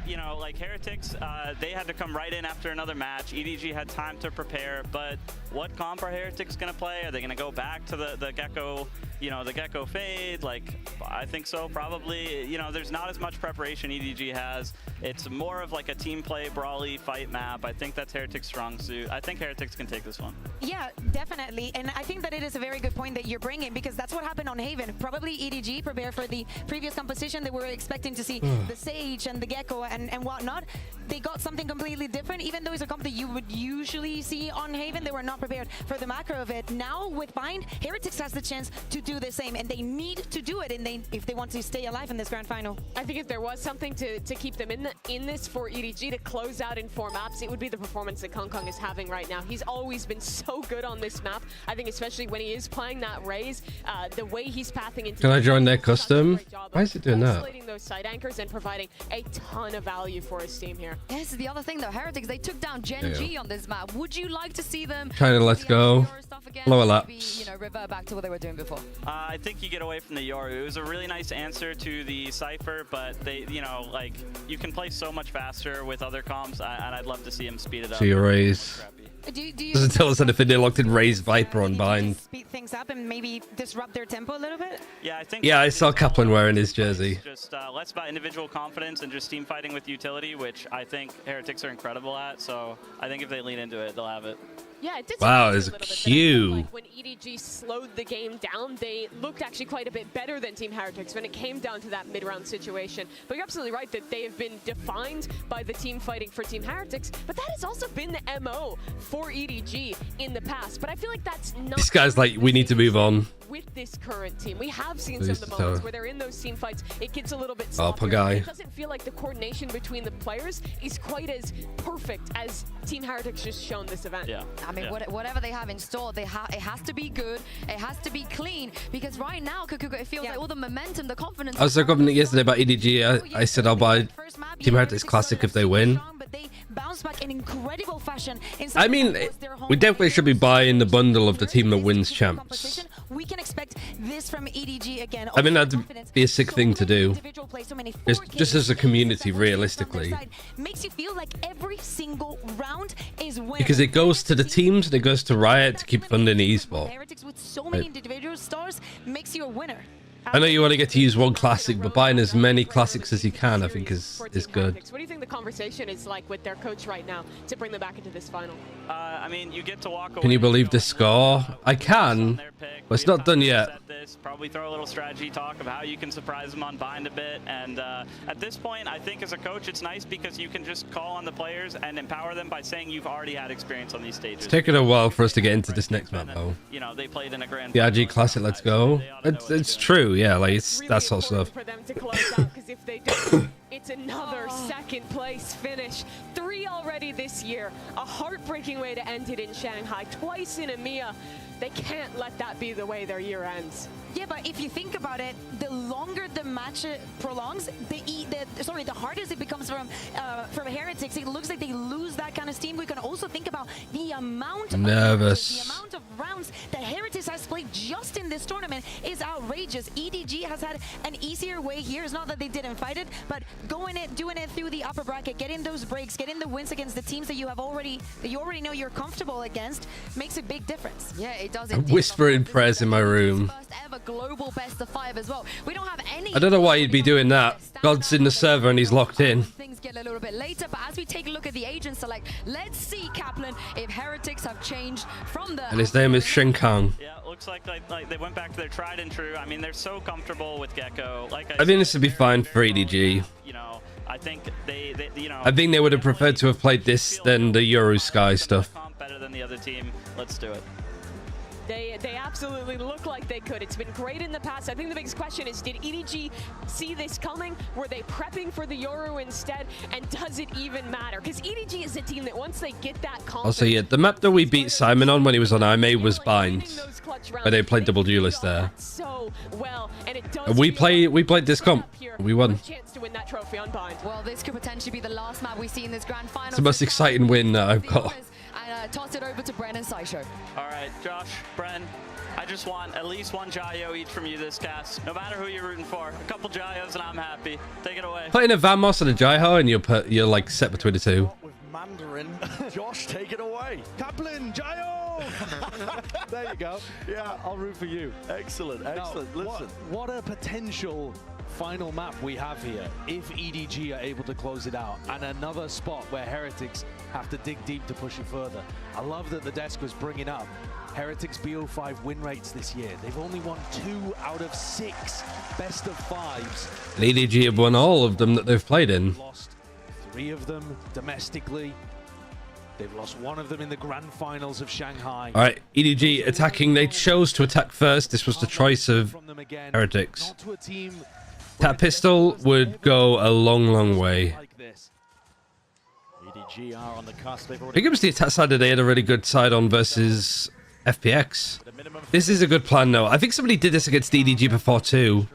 you know, like Heretics, they had to come right in after another match. EDG had time to prepare, but what comp are Heretics going to play? Are they going to go back to the Gecko, you know, the Gecko fade? Like, I think so, probably. You know, there's not as much preparation EDG has. It's more of like a team play, brawly fight map. I think that's Heretics' strong suit. I think Heretics can take this one.
Yeah, definitely. And I think that it is a very good point that you're bringing, because that's what happened on Haven. Probably EDG prepared for the previous composition. They were expecting to see the Sage and the Gecko and whatnot. They got something completely different. Even though it's a comp that you would usually see on Haven, they were not prepared for the macro of it. Now with Bind, Heretics has the chance to do the same, and they need to do it if they want to stay alive in this grand final.
I think if there was something to keep them in this for EDG to close out in 4 maps, it would be the performance that Kong is having right now. He's always been so good on this map. I think especially when he is playing that Raze, the way he's pathing into...
Can I join their custom? Why is it doing that?
Isolating those side anchors and providing a ton of value for his team here.
This is the other thing though, Heretics, they took down Gen G on this map. Would you like to see them
China, let's go. Lower laps.
You know, revert back to what they were doing before?
I think you get away from the Yoru. It was a really nice answer to the Cypher, but they, you know, like, you can play so much faster with other comps, and I'd love to see him speed it up.
To your Raze. Doesn't tell us anything. They locked in Raze Viper on Bind.
Speed things up and maybe disrupt their tempo a little bit?
Yeah, I think...
Yeah, I saw Kaplan wearing his jersey.
Just less about individual confidence and just team fighting with utility, which I think Heretics are incredible at, so I think if they lean into it, they'll have it.
Yeah, it did.
Wow, it's a Q.
Like when EDG slowed the game down, they looked actually quite a bit better than Team Heretics when it came down to that mid-round situation. But you're absolutely right that they have been defined by the team fighting for Team Heretics, but that has also been the MO for EDG in the past. But I feel like that's not...
This guy's like, we need to move on.
With this current team, we have seen some of the moments where they're in those team fights, it gets a little bit
Oh, poor guy.
It doesn't feel like the coordination between the players is quite as perfect as Team Heretics just shown this event.
Yeah.
I mean, whatever they have in store, it has to be good, it has to be clean, because right now, Kakuga, it feels like all the momentum, the confidence...
I was so confident yesterday about EDG. I said I'll buy Team Heretics Classic if they win.
Bounce back in incredible fashion.
I mean, we definitely should be buying the bundle of the team that wins champs.
We can expect this from EDG again.
I mean, that'd be a sick thing to do. Just as a community, realistically.
Makes you feel like every single round is winning.
Because it goes to the teams and it goes to Riot to keep funding esports.
Heretics with so many individual stars makes you a winner.
I know you want to get to use one classic, but buying as many classics as you can, I think, is good.
What do you think the conversation is like with their coach right now to bring them back into this final?
I mean, you get to walk away.
Can you believe the score? I can, but it's not done yet.
Probably throw a little strategy talk of how you can surprise them on Bind a bit. And at this point, I think as a coach, it's nice because you can just call on the players and empower them by saying you've already had experience on these stages.
It's taken a while for us to get into this next map, though.
You know, they played in a grand.
The RG Classic, let's go. It's true, yeah, like it's that sort of stuff.
For them to close out, because if they don't, it's another second place finish. 3 already this year. A heartbreaking way to end it in Shanghai. Twice in EMEA. They can't let that be the way their year ends.
Yeah, but if you think about it, the longer the match prolongs, the hardest it becomes from Heretics. It looks like they lose that kind of steam. We can also think about the amount of rounds that Heretics has played just in this tournament is outrageous. EDG has had an easier way here. It's not that they didn't fight it, but doing it through the upper bracket, getting those breaks, getting the wins against the teams that you already know you're comfortable against makes a big difference.
Yeah, it does.
I'm whispering prayers in my room.
Global best of 5 as well. We don't have any...
I don't know why you'd be doing that. God's in the server and he's locked in.
Things get a little bit later, but as we take a look at the agent select, let's see, Kaplan, if Heretics have changed from the...
And his name is Shenkang.
Yeah, looks like they went back to their tried and true. I mean, they're so comfortable with Gecko. Like
I think this would be fine for EDG.
You know, I think they you know...
I think they would have preferred to have played this than the Euro Sky stuff.
Better than the other team. Let's do it.
They absolutely look like they could. It's been great in the past. I think the biggest question is, did EDG see this coming? Were they prepping for the Yoru instead? And does it even matter? Because EDG is a team that once they get that confidence...
Also, yeah, the map that we beat Simon on when he was on IMA was Bind. Where they played double duelist there.
So well, and it does
And we played this comp. We won.
Chance to win that trophy on Bind.
Well, this could potentially be the last map we see in this grand final.
It's the most exciting win that I've got.
toss it over to Bren and Saisho.
All right, Josh, Bren, I just want at least one Jayo each from you this cast. No matter who you're rooting for. A couple Jayos and I'm happy. Take it away.
Put in a Vamos and a Jaiho and you're like set between the two.
With Mandarin, Josh, take it away.
Kaplan, Jayo! There you go.
Yeah,
I'll root for you.
Excellent, excellent.
Now,
Listen.
what a potential final map we have here if EDG are able to close it out, and another spot where Heretics have to dig deep to push it further. I love that the desk was bringing up Heretics BO5 win rates this year. They've only won 2 out of 6 best of 5s.
And EDG have won all of them that they've played in.
Lost 3 of them domestically. They've lost 1 of them in the grand finals of Shanghai.
All right, EDG attacking. They chose to attack first. This was the choice of Heretics. That pistol would go a long, long way.
EDG are on the cusp.
I think it was the attack side that they had a really good side on versus FPX. This is a good plan, though. I think somebody did this against EDG before, too.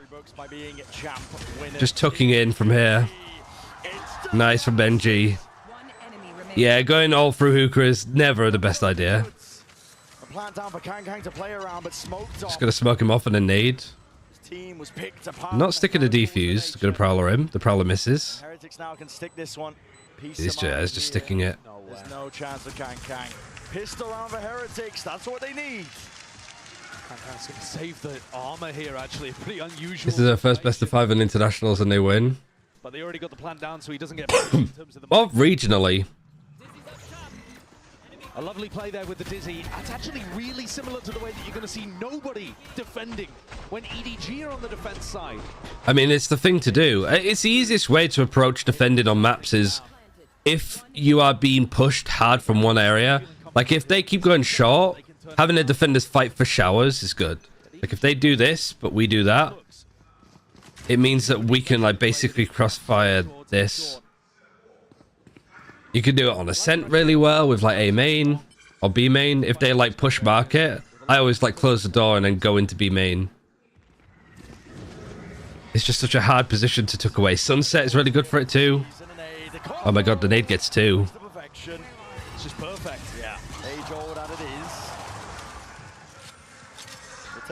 Just tucking in from here. Nice from Benji. Yeah, going all through Hookah is never the best idea. Just gonna smoke him off and a nade. Not sticking to defuse. Gonna Prowler him. The Prowler misses.
Heretics now can stick this one.
He's just sticking it.
There's no chance of Kang. Pistol around for Heretics. That's what they need.
Kang's gonna save the armor here, actually. Pretty unusual.
This is their first best of 5 in internationals and they win.
But they already got the plan down, so he doesn't get in terms of the
well, regionally.
A lovely play there with the Dizzy. That's actually really similar to the way that you're going to see nobody defending when EDG are on the defense side.
I mean, it's the thing to do. It's the easiest way to approach defending on maps is if you are being pushed hard from one area. Like, if they keep going short, having the defenders fight for showers is good. Like, if they do this, but we do that, it means that we can, like, basically crossfire this. You can do it on Ascent really well with like A main or B main. If they like push market, I always like close the door and then go into B main. It's just such a hard position to tuck away. Sunset is really good for it too. Oh my god, the nade gets 2.
It's just perfect. Yeah. Age-old as it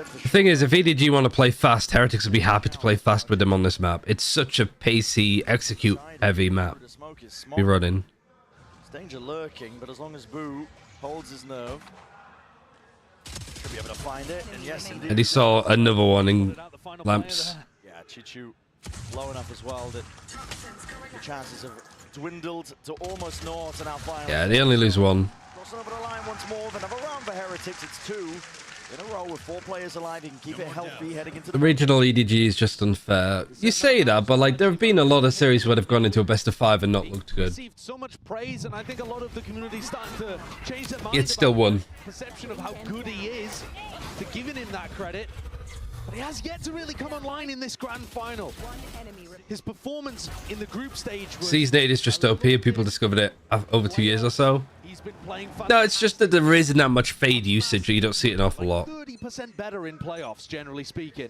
is.
The thing is, if EDG want to play fast, Heretics would be happy to play fast with them on this map. It's such a pacey, execute-heavy map. Be running.
Danger lurking, but as long as Boo holds his nerve, should be able to find it. And yes, indeed.
And he saw another one in lamps.
Yeah, Chichu low enough as well that the chances have dwindled to almost naught. And now finally,
Yeah, they only lose 1.
crossing over the line once more. Another round for Heretics. It's 2 in a row with 4 players alive. You can keep it healthy heading into
The regional EDG is just unfair. You say that, but like there have been a lot of series where they've gone into a best of 5 and not looked good.
Received so much praise, and I think a lot of the community starting to change their mind.
It's still won.
Perception of how good he is, to giving him that credit. But he has yet to really come online in this grand final. His performance in the group stage was...
Season 8 is just OP. People discovered it over 2 years or so. No, it's just that there isn't that much fade usage. You don't see it an awful lot.
30% better in playoffs, generally speaking.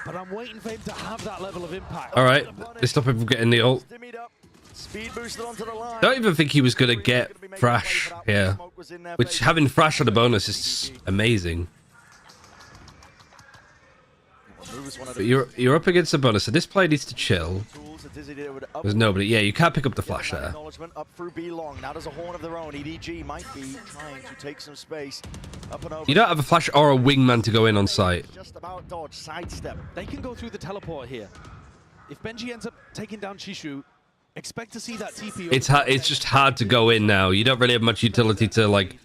But I'm waiting for him to have that level of impact.
All right, they stop him from getting the ult.
Speed boosted onto the line.
Don't even think he was going to get Thrash here. Which, having Thrash on the bonus is amazing. But you're up against the bonus, so this player needs to chill. There's nobody. Yeah, you can't pick up the flash there.
Up through B long. Now there's a horn of their own. EDG might be trying to take some space. Up and over.
You don't have a flash or a wingman to go in on site.
Just about dodge, sidestep.
They can go through the teleport here. If Benji ends up taking down Chishu, expect to see that TP.
It's just hard to go in now. You don't really have much utility to like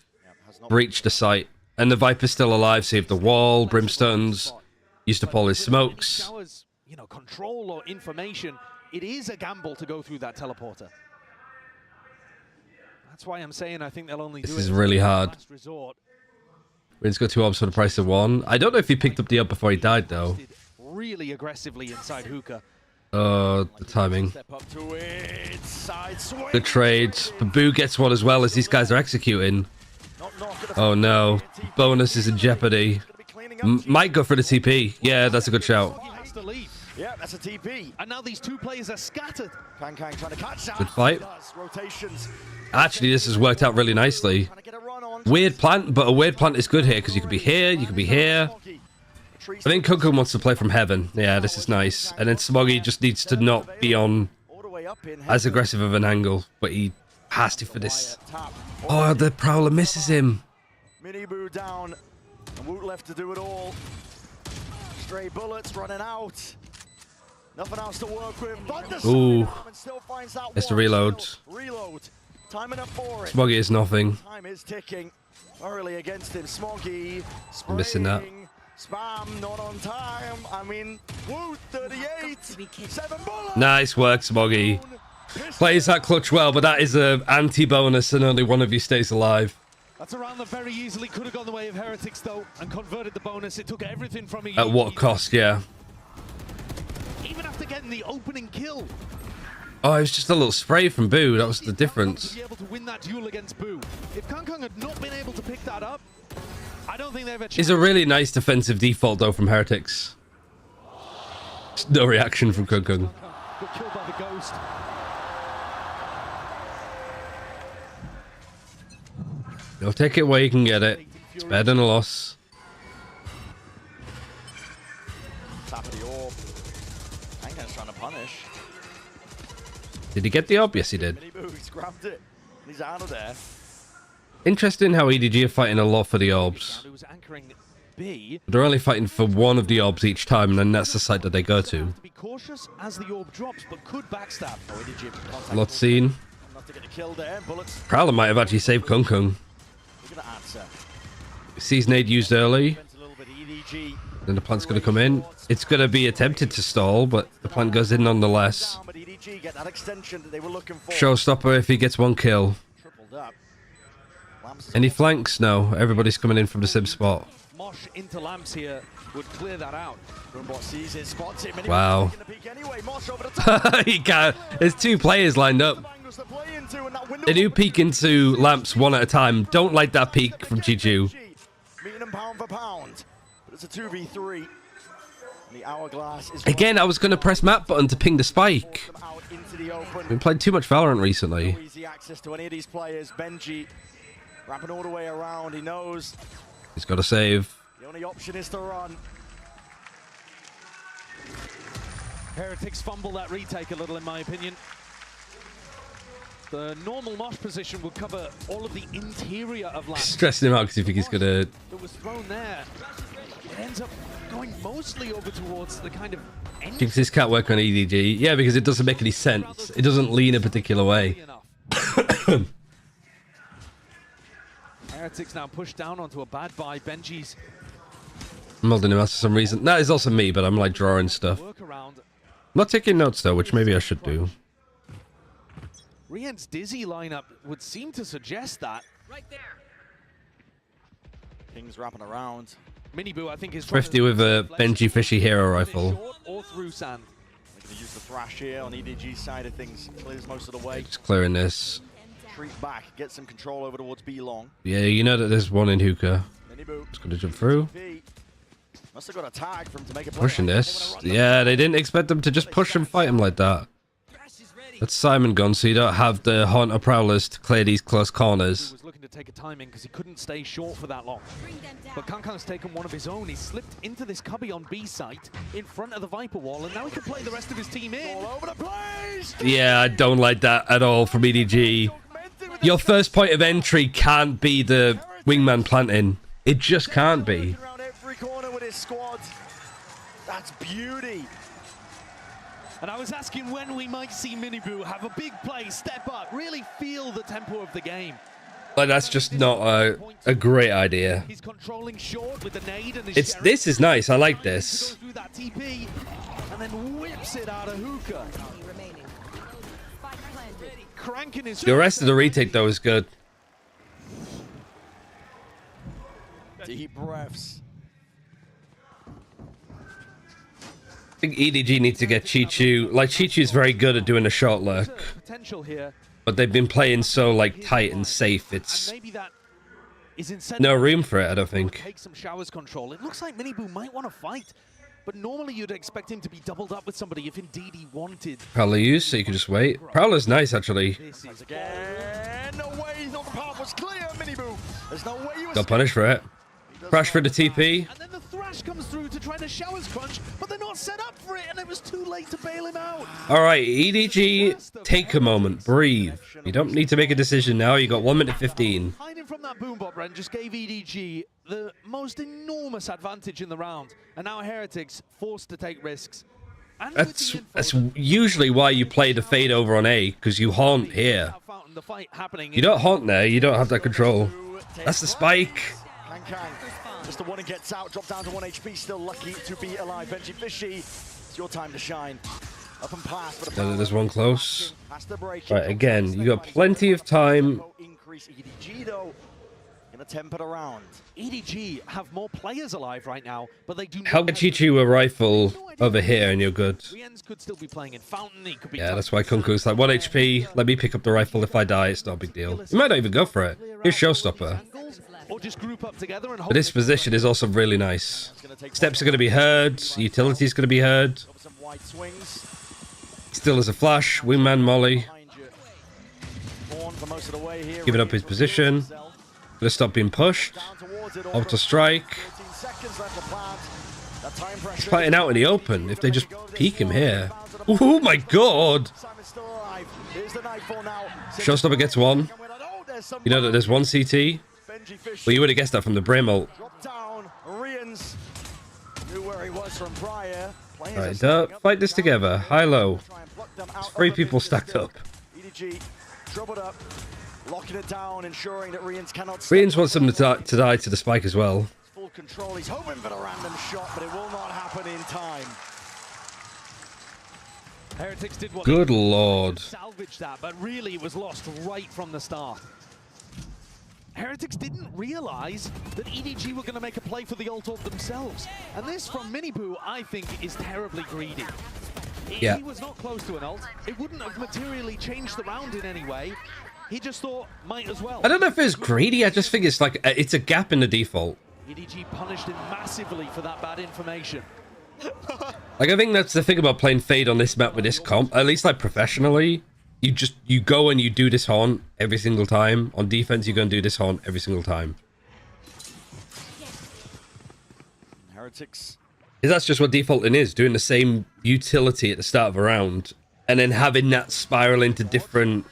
breach the site. And the Viper's still alive, so you have the wall, Brimstones, used to pull his smokes.
You know, control or information. It is a gamble to go through that teleporter. That's why I'm saying I think they'll only do it.
This is really hard. Rin's got 2 orbs for the price of 1. I don't know if he picked up the up before he died, though.
Really aggressively inside Hookah.
The timing. Good trades. Babu gets 1 as well as these guys are executing. Oh no. Bonus is in jeopardy. Might go for the TP. Yeah, that's a good shout.
Yeah, that's a TP.
And now these two players are scattered.
Kang trying to catch that.
Good fight.
Rotations.
Actually, this has worked out really nicely. Weird plant, but a weird plant is good here because you could be here, you could be here. I think Coco wants to play from heaven. Yeah, this is nice. And then Smoggy just needs to not be on as aggressive of an angle, but he has to for this. Oh, the Prowler misses him.
Miniboo down. And Woot left to do it all. Stray bullets running out. Nothing else to work with.
Ooh. It's the reload.
Reload. Timing up for it.
Smoggy is nothing.
Time is ticking. Early against him. Smoggy.
I'm missing that.
Spam not on time. I mean, Woot 38. 7 bullets.
Nice work, Smoggy. Plays that clutch well, but that is a anti-bonus and only one of you stays alive.
That's a round that very easily could have gone the way of Heretics, though, and converted the bonus. It took everything from you.
At what cost, yeah.
Even after getting the opening kill.
Oh, it was just a little spray from Boo. That was the difference.
To be able to win that duel against Boo. If Kang had not been able to pick that up, I don't think they've achieved.
It's a really nice defensive default, though, from Heretics. No reaction from Kung.
Got killed by the ghost.
You'll take it where you can get it. It's better than a loss.
Top of the orb. Kang's trying to punish.
Did he get the orb? Yes, he did.
He's grabbed it. He's out of there.
Interesting how EDG are fighting a lot for the orbs. They're only fighting for one of the orbs each time, and then that's the site that they go to.
Be cautious as the orb drops, but could backstab.
Lot seen.
Not to get a kill there. Bullets.
Prowler might have actually saved Kung. Sees nade used early. Then the plant's going to come in. It's going to be attempted to stall, but the plant goes in nonetheless. Showstopper if he gets one kill. Any flanks? No. Everybody's coming in from the same spot.
Mosh into Lamps here would clear that out.
Wow. He can't. There's two players lined up. They do peek into Lamps one at a time. Don't like that peek from Chichu.
Meeting them pound for pound. But it's a 2v3. The hourglass is
Again, I was going to press map button to ping the spike. We've been playing too much Valorant recently.
Easy access to any of these players. Benji wrapping all the way around. He knows
He's got to save.
the only option is to run.
Heretics fumble that retake a little, in my opinion. The normal Mosh position would cover all of the interior of Lamps.
Stressing him out because you think he's going to...
That was thrown there. It ends up going mostly over towards the kind of
Keeps his cat work on EDG. Yeah, because it doesn't make any sense. It doesn't lean a particular way.
Heretics now pushed down onto a bad buy. Benji's
I'm holding him out for some reason. That is also me, but I'm like drawing stuff. I'm not taking notes though, which maybe I should do.
Rien's Dizzy lineup would seem to suggest that.
Right there.
King's wrapping around.
Miniboo, I think, is
Thrifty with a Benji Fishy hero rifle.
Or through sand.
We're going to use the thrash here on EDG's side of things. Clears most of the way.
Just clearing this.
Retreat back, get some control over towards B long.
Yeah, you know that there's one in hookah. Just gonna jump through.
Must have got a tag for him to make a play.
Pushing this. Yeah, they didn't expect them to just push and fight him like that. That's Simon gone, so you don't have the Haunter Prowlers to clear these close corners.
He was looking to take a timing because he couldn't stay short for that long. But Kang's taken one of his own. He slipped into this cubby on B site in front of the Viper wall, and now he can play the rest of his team in. All over the place.
Yeah, I don't like that at all from EDG. Your first point of entry can't be the wingman planting. It just can't be.
Around every corner with his squad. That's beauty.
And I was asking when we might see Miniboo have a big play, step up, really feel the tempo of the game.
But that's just not a great idea.
He's controlling short with the nade and his
This is nice. I like this.
through that TP and then whips it out of hookah. Cranking his
The rest of the retake though is good.
Deep breaths.
I think EDG needs to get Chichu. Like, Chichu's very good at doing a short lurk.
potential here.
But they've been playing so, like, tight and safe. It's no room for it, I don't think.
Take some showers control. It looks like Miniboo might want to fight but normally you'd expect him to be doubled up with somebody if indeed he wanted.
Prowler used, so you can just wait. Prowler's nice, actually.
Again, no way, he thought the path was clear, Miniboo. There's no way you
Got punished for it. Crash for the TP.
And then the Thrash comes through to try to Showers Crunch, but they're not set up for it, and it was too late to bail him out.
All right, EDG, take a moment, breathe. You don't need to make a decision now. You got 1 minute 15.
Hiding from that boombot, Ren, just gave EDG the most enormous advantage in the round, and now Heretics forced to take risks. And
That's usually why you play the fade over on A, because you haunt here. You don't haunt there, you don't have that control. That's the spike.
Just the one and gets out, drop down to 1 HP, still lucky to be alive. Benji Fishy, it's your time to shine. Up and past, but
There's one close. Right, again, you got plenty of time.
Increase EDG though, in a tempered round.
EDG have more players alive right now, but they do not.
Help Chichu a rifle over here and you're good.
Riens could still be playing in Fountain. He could be
Yeah, that's why Kunku's like 1 HP. Let me pick up the rifle if I die. It's not a big deal. You might not even go for it. Here's Showstopper.
or just group up together and
But this position is also really nice. Steps are going to be heard. Utility's going to be heard. Still has a flash. Wingman Molly. Giving up his position. Gonna stop being pushed. Auto strike. He's fighting out in the open. If they just peek him here. Oh my god! Showstopper gets one. You know that there's one CT? Well, you would have guessed that from the Brim ult. Right, fight this together. High-low. There's 3 people stacked up.
Locking it down, ensuring that Riens cannot.
Riens wants them to die to the spike as well.
Full control. He's hoping for the random shot, but it will not happen in time.
Heretics did what
Good lord.
Salvage that, but really it was lost right from the start. Heretics didn't realize that EDG were going to make a play for the ult of themselves. And this from Miniboo, I think, is terribly greedy.
Yeah.
He was not close to an ult. It wouldn't have materially changed the round in any way. He just thought, might as well.
I don't know if it's greedy. I just think it's like, it's a gap in the default.
EDG punished him massively for that bad information.
Like, I think that's the thing about playing Fade on this map with this comp. At least, like, professionally, you go and you do this haunt every single time. On defense, you're going to do this haunt every single time.
Heretics.
Because that's just what defaulting is. Doing the same utility at the start of a round. And then having that spiral into different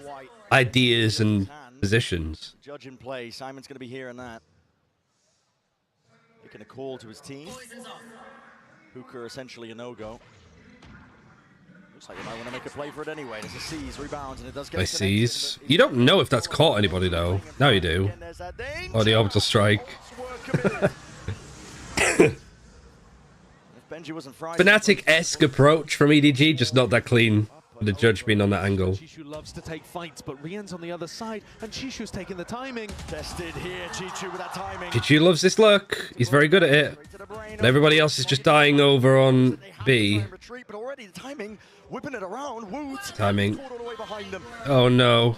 ideas and positions.
Judge in play. Simon's going to be hearing that. Making a call to his team. Hooker essentially a no-go. Looks like he might want to make a play for it anyway. There's a seize, rebounds, and it does get.
Nice seize. You don't know if that's caught anybody though. Now you do. Oh, the orbital strike. Fnatic-esque approach from EDG, just not that clean. The judge being on that angle.
Chishu loves to take fights, but Rien's on the other side, and Chishu's taking the timing.
Tested here, Chichu with that timing.
Chichu loves this look. He's very good at it. And everybody else is just dying over on B.
But already the timing, whipping it around. Woot.
Timing. Oh no.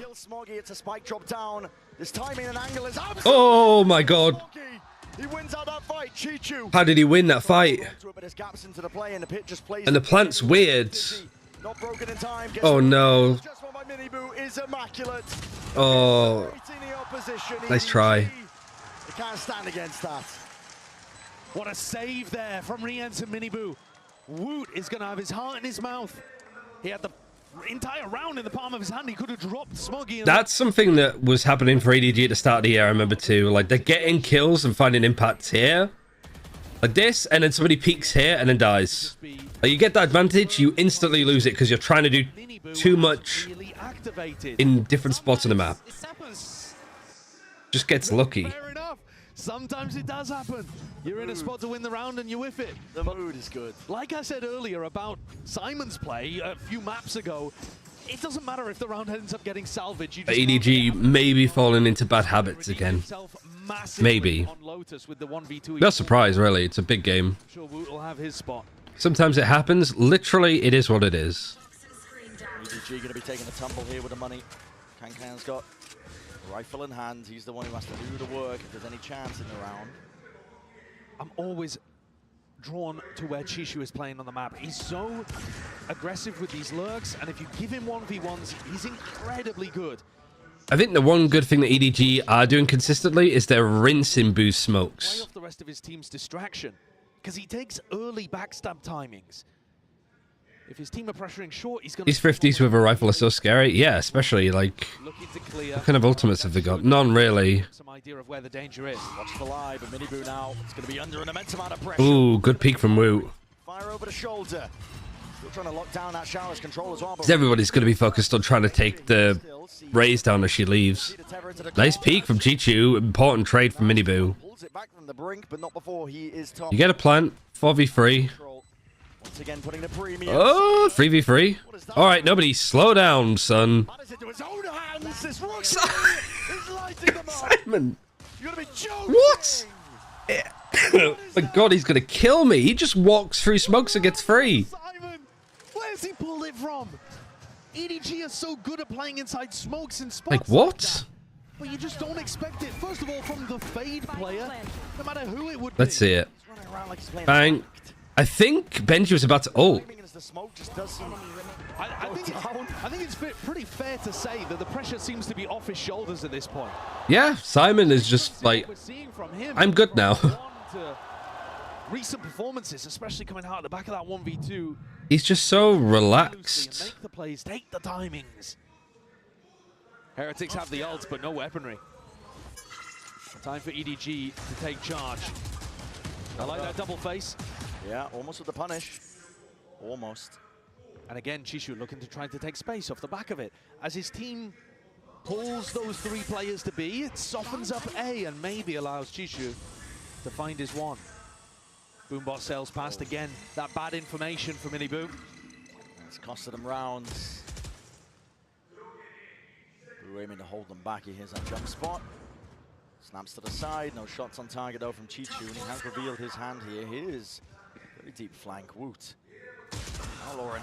It's a spike drop down. This timing and angle is out.
Oh my god.
He wins out that fight, Chichu.
How did he win that fight?
And
the plant's weird.
Not broken in time.
Oh no.
Just one by Miniboo is immaculate.
Oh. Nice try.
You can't stand against that.
What a save there from Riens and Miniboo. Woot is going to have his heart in his mouth. He had the entire round in the palm of his hand. He could have dropped Smoggy.
That's something that was happening for EDG at the start of the year, I remember too. Like, they're getting kills and finding impacts here. Like this, and then somebody peeks here and then dies. Like, you get that advantage, you instantly lose it because you're trying to do too much in different spots on the map. Just gets lucky.
Fair enough. Sometimes it does happen. You're in a spot to win the round and you whiff it.
The mood is good.
Like I said earlier about Simon's play a few maps ago, it doesn't matter if the round ends up getting salvaged. You just
EDG may be falling into bad habits again. Maybe. Not surprised, really. It's a big game.
Sure, Woot will have his spot.
Sometimes it happens. Literally, it is what it is.
EDG going to be taking a tumble here with the money. Kankan's got rifle in hand. He's the one who has to do the work if there's any chance in the round.
I'm always drawn to where Chishu is playing on the map. He's so aggressive with these lurks, and if you give him 1v1s, he's incredibly good.
I think the one good thing that EDG are doing consistently is they're rinsing boost smokes.
Way off the rest of his team's distraction, because he takes early backstab timings. If his team are pressuring short, he's going to...
These 50s with a rifle are so scary. Yeah, especially, like... What kind of ultimates have they got? None, really.
Some idea of where the danger is.
Watch the live, but Miniboo now. It's going to be under an immense amount of pressure.
Ooh, good peek from Woot.
Fire over the shoulder. Still trying to lock down that shower's control as well.
Because everybody's going to be focused on trying to take the Raze down as she leaves. Nice peek from Chichu. Important trade from Miniboo.
Pulls it back from the brink, but not before he is top.
You get a plant. 4v3.
Once again, putting the premium.
Oh, 3v3. All right, nobody slow down, son. Simon. What? My God, he's going to kill me. He just walks through smokes and gets free.
Simon, where's he pulled it from? EDG is so good at playing inside smokes and spots.
Like what?
Well, you just don't expect it. First of all, from the Fade player, no matter who it would
Let's see it. Bang. I think Benji was about to ult.
I think it's pretty fair to say that the pressure seems to be off his shoulders at this point.
Yeah, Simon is just like, I'm good now.
Recent performances, especially coming out at the back of that 1v2.
He's just so relaxed.
Make the plays, take the timings. Heretics have the ult, but no weaponry. Time for EDG to take charge. I like that double face.
Yeah, almost with the punish. Almost.
And again, Chishu looking to try to take space off the back of it. As his team pulls those 3 players to B, it softens up A and maybe allows Chishu to find his one. Boombot sails past again. That bad information for Miniboo.
It's costed him rounds. Boo aiming to hold them back. He hears that jump spot. Snaps to the side. No shots on target though from Chichu. And he has revealed his hand here. Here's very deep flank. Woot.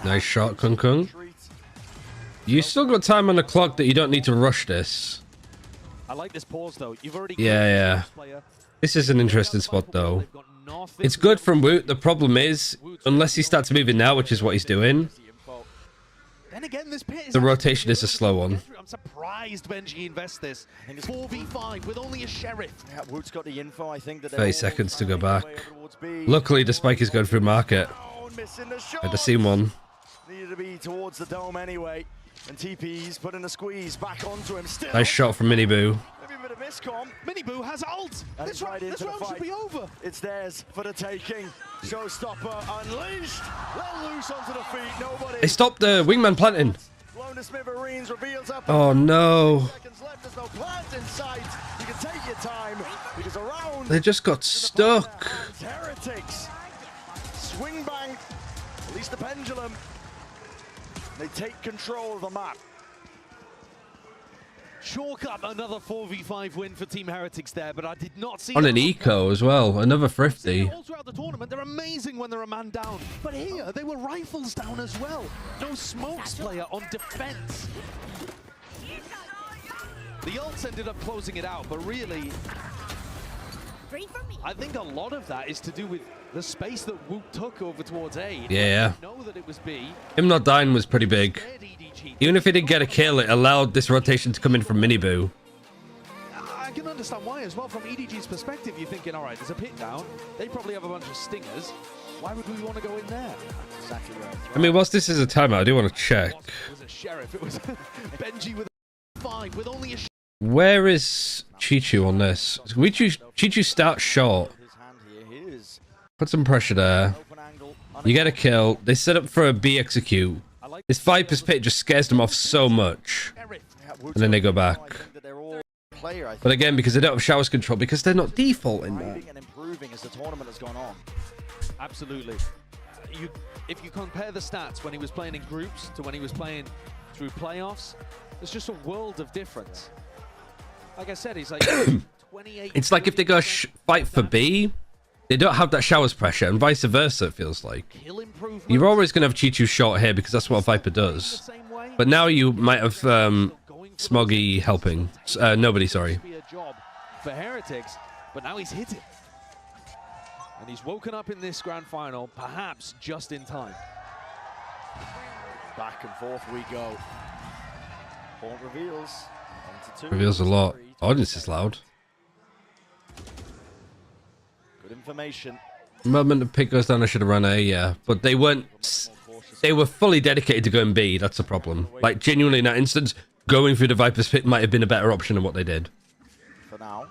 Nice shot, Kung Kung. You still got time on the clock that you don't need to rush this.
I like this pause though. You've already
Yeah. This is an interesting spot though. It's good from Woot. The problem is, unless he starts moving now, which is what he's doing,
then again, this pit is
the rotation is a slow one.
I'm surprised Benji invests this. 4v5 with only a sheriff.
Yeah, Woot's got the info. I think that
30 seconds to go back. Luckily, the spike is going through market. I'd have seen one.
Needed to be towards the dome anyway. And TP's putting a squeeze back onto him still.
Nice shot from Miniboo.
Maybe a bit of miscom.
Miniboo has ult. This round should be over.
It's theirs for the taking. Showstopper unleashed. Let loose onto the feet. Nobody.
They stopped the wingman planting.
Blown to smithereens, reveals up.
Oh no.
Seconds left. There's no plant in sight. You can take your time because around.
They just got stuck.
Heretics. Swing bank. Release the pendulum. They take control of the map.
Chalk up another 4v5 win for Team Heretics there, but I did not see...
On an eco as well, another 50.
All throughout the tournament, they're amazing when they're a man down. But here, they were rifles down as well. No smokes player on defense. The ults ended up closing it out, but really... I think a lot of that is to do with the space that Woot took over towards A.
Yeah.
Know that it was B.
Him not dying was pretty big. Even if he didn't get a kill, it allowed this rotation to come in from Miniboo.
I can understand why as well. From EDG's perspective, you're thinking, all right, there's a pit down. They probably have a bunch of stingers. Why would we want to go in there? Exactly right.
I mean, whilst this is a timeout, I do want to check.
It was a sheriff. It was Benji with a 5 with only a...
Where is Chichu on this? Chichu starts short. Put some pressure there. You get a kill. They set up for a B execute. This Viper's pit just scares them off so much. And then they go back. But again, because they don't have showers control, because they're not defaulting that.
And improving as the tournament has gone on.
Absolutely. If you compare the stats when he was playing in groups to when he was playing through playoffs, there's just a world of difference. Like I said, he's like 28.
It's like if they go fight for B, they don't have that showers pressure, and vice versa, it feels like. You're always going to have Chichu short here because that's what Viper does. But now you might have Smoggy helping. Nobody, sorry.
For Heretics, but now he's hit it. And he's woken up in this grand final, perhaps just in time.
Back and forth we go. Point reveals.
Reveals a lot. Audience is loud.
Good information.
The moment the pick goes down, I should have run A, yeah. But they weren't... They were fully dedicated to going B, that's the problem. Like, genuinely in that instance, going through the Viper's pit might have been a better option than what they did.
For now.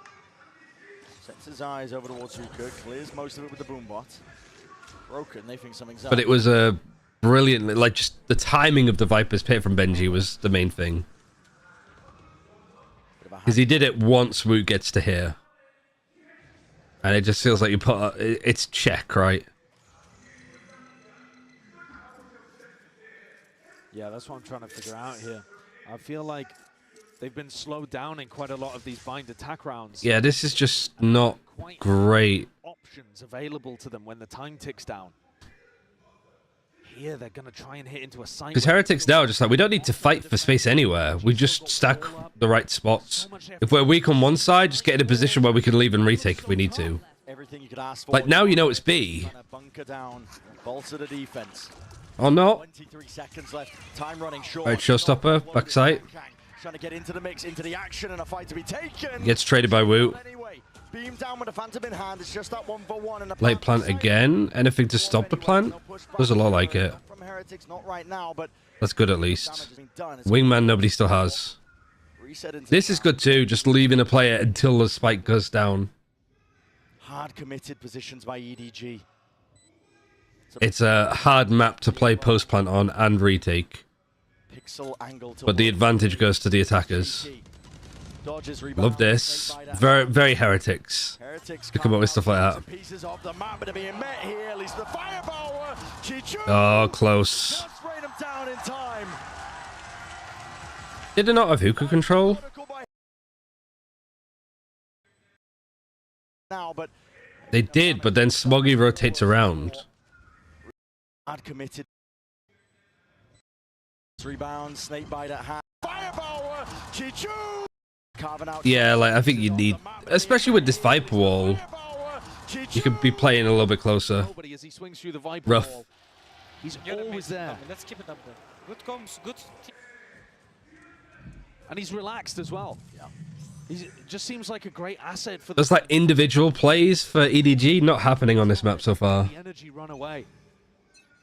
Sets his eyes over towards Zuka. Clears most of it with the boombot. Broken, they think something's up.
But it was a brilliantly... Like, just the timing of the Viper's pit from Benji was the main thing. Because he did it once Woot gets to here. And it just feels like you put... It's check, right?
Yeah, that's what I'm trying to figure out here. I feel like they've been slowed down in quite a lot of these bind attack rounds.
Yeah, this is just not great.
Options available to them when the time ticks down. Here, they're going to try and hit into a side.
Because Heretics now are just like, we don't need to fight for space anywhere. We just stack the right spots. If we're weak on one side, just get in a position where we can leave and retake if we need to.
Everything you could ask for.
Like, now you know it's B.
Bunker down. Bolster the defense.
Oh, no.
23 seconds left. Time running short.
Right, showstopper, backside.
Trying to get into the mix, into the action, and a fight to be taken.
Gets traded by Woot.
Anyway, beam down with a phantom in hand. It's just that 1-for-1 and a
Late plant again. Anything to stop the plant? Does a lot like it.
From Heretics, not right now, but
That's good at least. Wingman nobody still has.
reset
This is good too, just leaving a player until the spike goes down.
hard committed positions by EDG.
It's a hard map to play post plant on and retake.
Pixel angle to
But the advantage goes to the attackers. Love this. Very, very heretics. To come up with stuff like that.
Pieces of the map are being met here. At least the firepower.
Oh, close.
Just rain them down in time.
Did they not have hookah control?
Now, but
They did, but then Smoggy rotates around.
hard committed. Rebound, snake bite at hand. Firepower. Chichu. Carving out.
Yeah, like I think you need, especially with this Viper wall, you could be playing a little bit closer.
As he swings through the Viper
Rough.
wall. He's always there.
Let's keep it up there. Good comms, good.
And he's relaxed as well. Yeah. He just seems like a great asset for
There's like individual plays for EDG not happening on this map so far.
the energy run away.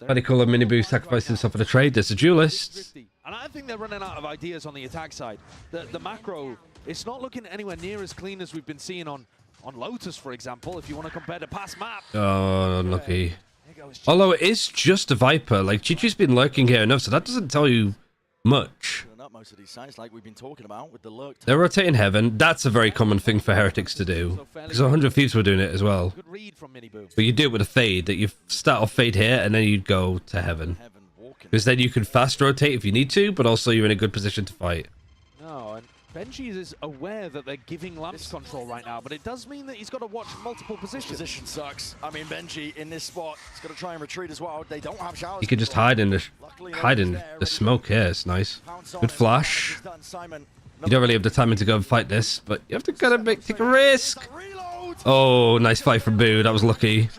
Very cool of Miniboo sacrificing himself for the trade. There's a duelist.
And I think they're running out of ideas on the attack side. The macro, it's not looking anywhere near as clean as we've been seeing on Lotus, for example, if you want to compare the past map.
Oh, unlucky. Although it is just a Viper. Like, Chichu's been lurking here enough, so that doesn't tell you much.
Filling up most of these sites like we've been talking about with the lurk.
They're rotating Heaven. That's a very common thing for Heretics to do. Because 100 Thieves were doing it as well. But you do it with a Fade, that you start off Fade here, and then you go to Heaven. Because then you can fast rotate if you need to, but also you're in a good position to fight.
No, and Benji is aware that they're giving Lamps control right now, but it does mean that he's got to watch multiple positions.
Position sucks. I mean, Benji in this spot, he's got to try and retreat as well. They don't have showers.
You can just hide in the smoke here. It's nice. Good flash. You don't really have the timing to go and fight this, but you have to kind of take a risk. Oh, nice fight from Boo. That was lucky.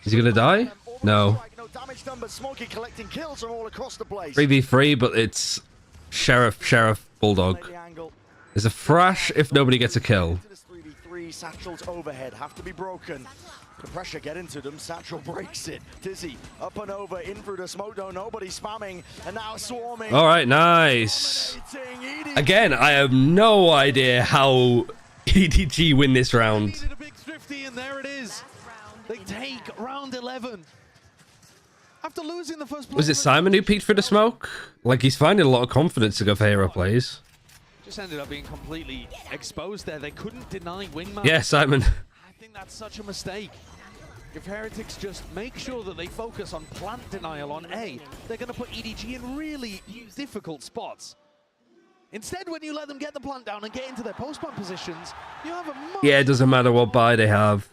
Is he gonna die? No.
Damage done, but Smokey collecting kills from all across the place.
3v3, but it's Sheriff, Bulldog. There's a thrash if nobody gets a kill.
3v3 satchels overhead have to be broken. The pressure get into them. Satchel breaks it. Dizzy up and over in through the smoke though. Nobody spamming and now swarming.
All right, nice. Again, I have no idea how EDG win this round.
A big thrifty, and there it is. They take round 11. After losing the first
Was it Simon who peeked through the smoke? Like, he's finding a lot of confidence to go for hero plays.
Just ended up being completely exposed there. They couldn't deny Wingman.
Yeah, Simon.
I think that's such a mistake. If Heretics just make sure that they focus on plant denial on A, they're going to put EDG in really difficult spots. Instead, when you let them get the plant down and get into their post-plant positions, you have a much...
Yeah, it doesn't matter what buy they have.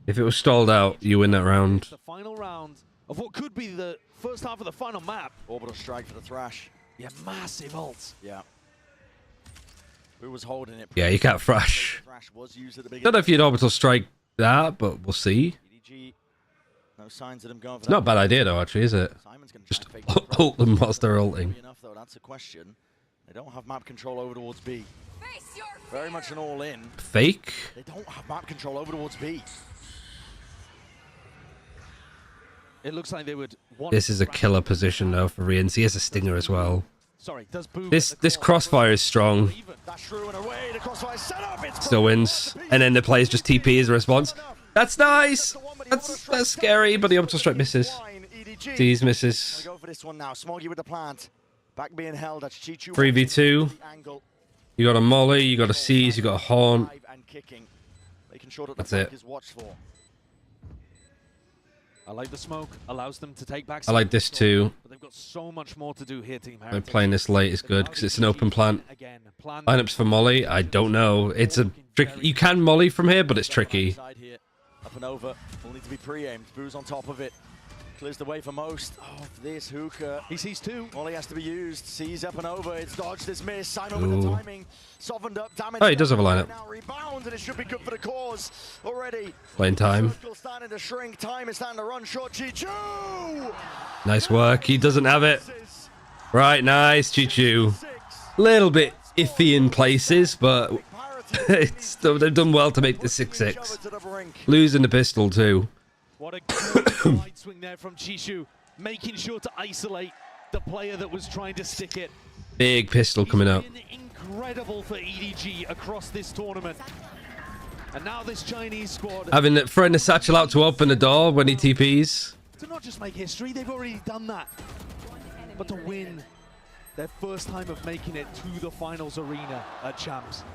If it was stalled out, you win that round.
The final round of what could be the first half of the final map.
Orbital strike for the Thrash.
Yeah, massive ults.
Yeah. Who was holding it?
Yeah, you can't thrash.
Thrash was used at the
Don't know if you'd orbital strike that, but we'll see.
EDG, no signs of them going for
It's not a bad idea though, actually, is it? Just ult them whilst they're ulting.
Enough, though, that's a question. They don't have map control over towards B. Very much an all-in.
Fake?
They don't have map control over towards B.
It looks like they would want
This is a killer position though for Rians. He has a stinger as well.
Sorry, does Boo
This crossfire is strong. Still wins. And then the players just TP as a response. That's nice! That's scary, but the orbital strike misses. Tease misses.
Go for this one now. Smoggy with the plant. Back being held. That's Chichu.
3v2. You got a Molly, you got a Seize, you got a Horn. That's it.
I like the smoke. Allows them to take back.
I like this too.
But they've got so much more to do here, Team
They're
Heretics.
playing this late is good because it's an open plant. Lineups for Molly, I don't know. It's a trick. You can Molly from here, but it's tricky.
Up and over. Will need to be pre-aimed. Boo's on top of it. Clears the way for most. Oh, this hookah.
He sees two.
Molly has to be used. Sees up and over. It's dodged. It's missed. Simon with the
Ooh.
timing. Softened up. Damage.
Oh, he does have a lineup.
Now rebounds, and it should be good for the cause already.
Playing time.
Circle starting to shrink. Time is starting to run short. Chichu!
Nice work. He doesn't have it. Right, nice, Chichu. Little bit iffy in places, but they've done well to make the 6-6. Losing the pistol too.
What a good wide swing there from Chishu, making sure to isolate the player that was trying to stick it.
Big pistol coming up.
Incredible for EDG across this tournament. And now this Chinese squad...
Throwing the satchel out to open the door when he TPs.
To not just make history, they've already done that. But to win their first time of making it to the finals arena at Champs.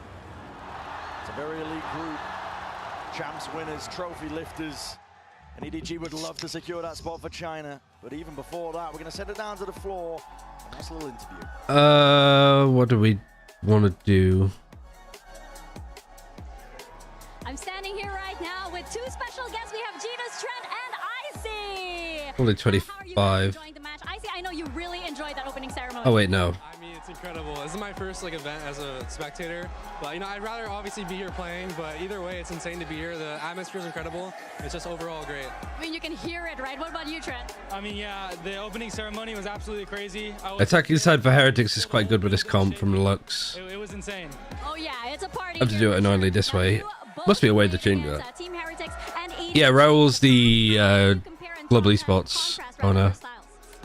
It's a very elite group. Champs winners, trophy lifters. And EDG would love to secure that spot for China. But even before that, we're going to send it down to the floor. A nice little interview.
What do we want to do?
I'm standing here right now with two special guests. We have Gina's Trent and Icy.
Only
How are you guys
25.
enjoying the match? Icy, I know you really enjoyed that opening ceremony.
Oh wait, no.
I mean, it's incredible. This is my first event as a spectator, but I'd rather obviously be here playing. But either way, it's insane to be here. The atmosphere is incredible. It's just overall great.
I mean, you can hear it, right? What about you, Trent?
I mean, yeah, the opening ceremony was absolutely crazy.
Attacking side for Heretics is quite good with this comp from the looks.
It was insane.
Oh yeah, it's a party.
I have to do it annoyingly this way. Must be a way to change that.
Team Heretics and
Yeah, Raul's the Global Esports owner.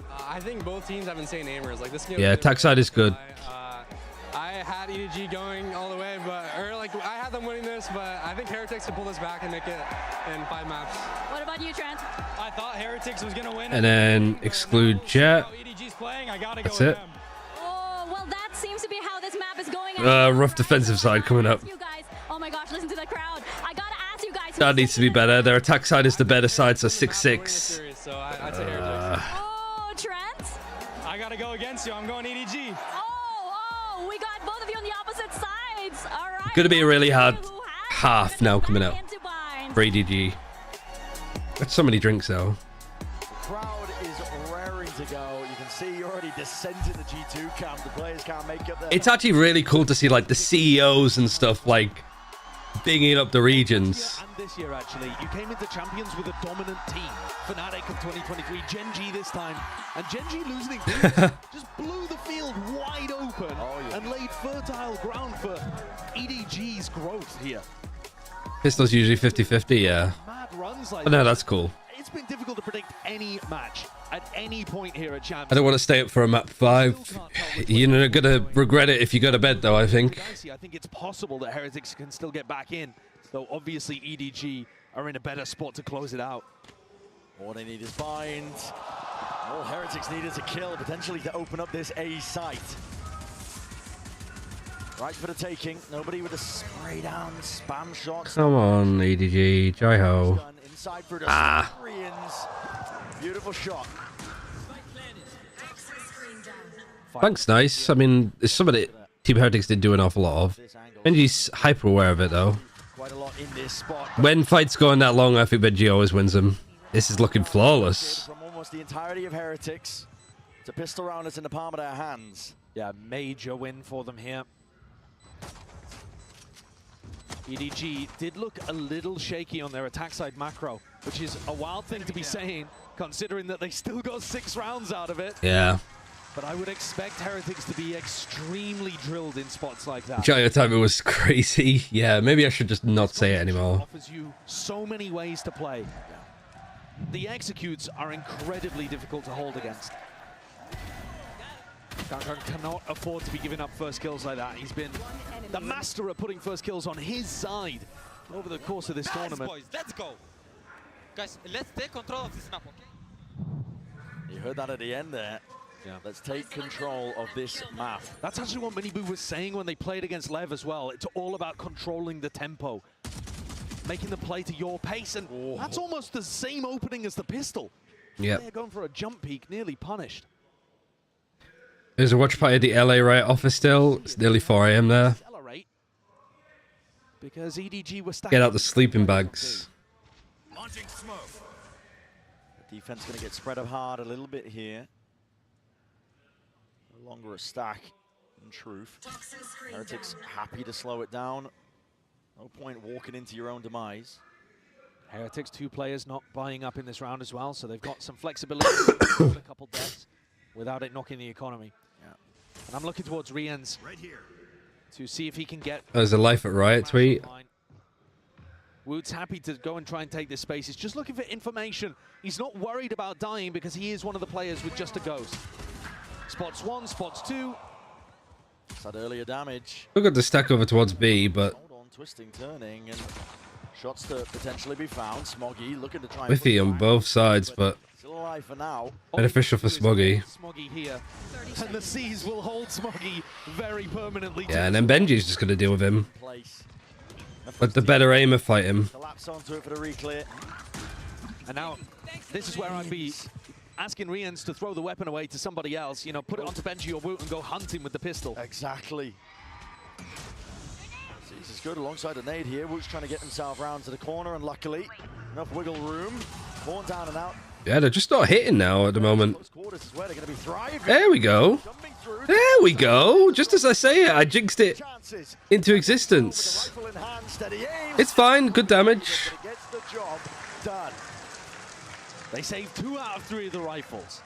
I think both teams have insane aimers. Like this game.
Yeah, attack side is good.
I had EDG going all the way, I had them winning this, but I think Heretics can pull this back and make it in 5 maps.
What about you, Trent?
I thought Heretics was gonna win.
And then exclude Jet.
EDG's playing. I gotta
That's
go
it.
with them.
Oh, well, that seems to be how this map is going.
Rough defensive side coming up.
You guys, oh my gosh, listen to the crowd. I gotta ask you guys.
That needs to be better. Their attack side is the better side, so 6-6.
So I'd say Heretics.
Oh, Trent.
I gotta go against you. I'm going EDG.
Oh, we got both of you on the opposite sides. All right.
Gonna be a really hard half now coming up for EDG. Got so many drinks though.
The crowd is raring to go. You can see you're already descending the G2 camp. The players can't make up their...
It's actually really cool to see like the CEOs and stuff like bigging up the regions.
And this year, actually, you came into Champions with a dominant team. Fnatic of 2023, Gen G this time. And Gen G losing just blew the field wide open and laid fertile ground for EDG's growth here.
Pistol's usually 50-50, yeah.
Mad runs like
But no, that's cool.
It's been difficult to predict any match at any point here at Champions.
I don't want to stay up for a map 5. You're gonna regret it if you go to bed though, I think.
I think it's possible that Heretics can still get back in, though obviously EDG are in a better spot to close it out.
All they need is bind. All Heretics need is a kill, potentially to open up this A site. Right for the taking. Nobody with a spray down spam shots.
Come on, EDG, Jai-Ho.
Inside for the
Ah.
Syrians. Beautiful shot.
Thanks, nice. I mean, it's something that Team Heretics did do an awful lot of. Benji's hyper aware of it though.
Quite a lot in this spot.
When fights go on that long, I think Benji always wins them. This is looking flawless.
From almost the entirety of Heretics. It's a pistol round that's in the palm of their hands.
Yeah, major win for them here. EDG did look a little shaky on their attack side macro, which is a wild thing to be saying, considering that they still got 6 rounds out of it.
Yeah.
But I would expect Heretics to be extremely drilled in spots like that.
Gyro timer was crazy. Yeah, maybe I should just not say it anymore.
Offers you so many ways to play. The executes are incredibly difficult to hold against. Kangkang cannot afford to be giving up first kills like that. He's been the master at putting first kills on his side over the course of this tournament.
Boys, let's go. Guys, let's take control of this map, okay?
You heard that at the end there.
Yeah.
Let's take control of this map.
That's actually what Miniboo was saying when they played against Lev as well. It's all about controlling the tempo, making the play to your pace, and that's almost the same opening as the pistol.
Yeah.
They're going for a jump peek, nearly punished.
There's a watch party at the LA Riot office still. It's nearly 4 AM there.
Accelerate, because EDG was stacking.
Get out the sleeping bags.
Launching smoke. The defense going to get spread up hard a little bit here. No longer a stack, in truth. Heretics happy to slow it down. No point walking into your own demise.
Heretics, 2 players not buying up in this round as well, so they've got some flexibility with a couple deaths without it knocking the economy.
Yeah.
And I'm looking towards Rien's to see if he can get...
There's a Life at Riot tweet.
Woot's happy to go and try and take this space. He's just looking for information. He's not worried about dying because he is one of the players with just a ghost. Spots 1, spots 2.
It's that earlier damage.
We've got the stack over towards B, but...
Hold on, twisting, turning, and shots to potentially be found. Smoggy looking to try and...
Whiffy on both sides, but...
Still alive for now.
Beneficial for Smoggy.
Smoggy here. And the Seas will hold Smoggy very permanently.
Yeah, and then Benji's just going to deal with him. Let the better aimer fight him.
Collapse onto it for the reclear.
And now, this is where I'd be asking Riens to throw the weapon away to somebody else. You know, put it onto Benji or Woot and go hunting with the pistol.
Exactly. Seas is good alongside a nade here. Woot's trying to get himself round to the corner, and luckily, enough wiggle room. Born down and out.
Yeah, they're just not hitting now at the moment. There we go. There we go. Just as I say it, I jinxed it into existence. It's fine. Good damage.
Gets the job done.
They saved 2 out of 3 of the rifles.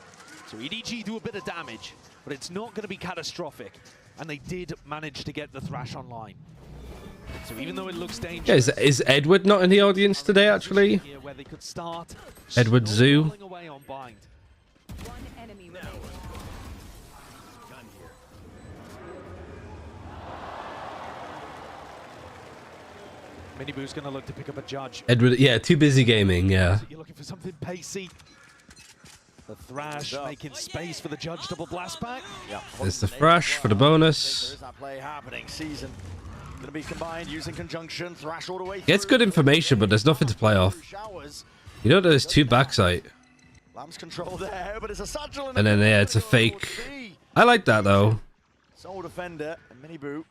So EDG do a bit of damage, but it's not going to be catastrophic. And they did manage to get the Thrash online. So even though it looks dangerous...
Yeah, is Edward not in the audience today, actually?
Where they could start
Edward Zoo.
away on bind. Miniboo's going to look to pick up a judge.
Edward, yeah, too busy gaming, yeah.
You're looking for something pacey. The Thrash making space for the judge double blast back.
Yeah.
There's the Thrash for the bonus.
There's that play happening. Season going to be combined using conjunction. Thrash all the way through.
Gets good information, but there's nothing to play off. You know there's 2 backside.
Lamb's control there, but it's a satchel.
And then, yeah, it's a fake. I like that, though.
Soul defender and Miniboo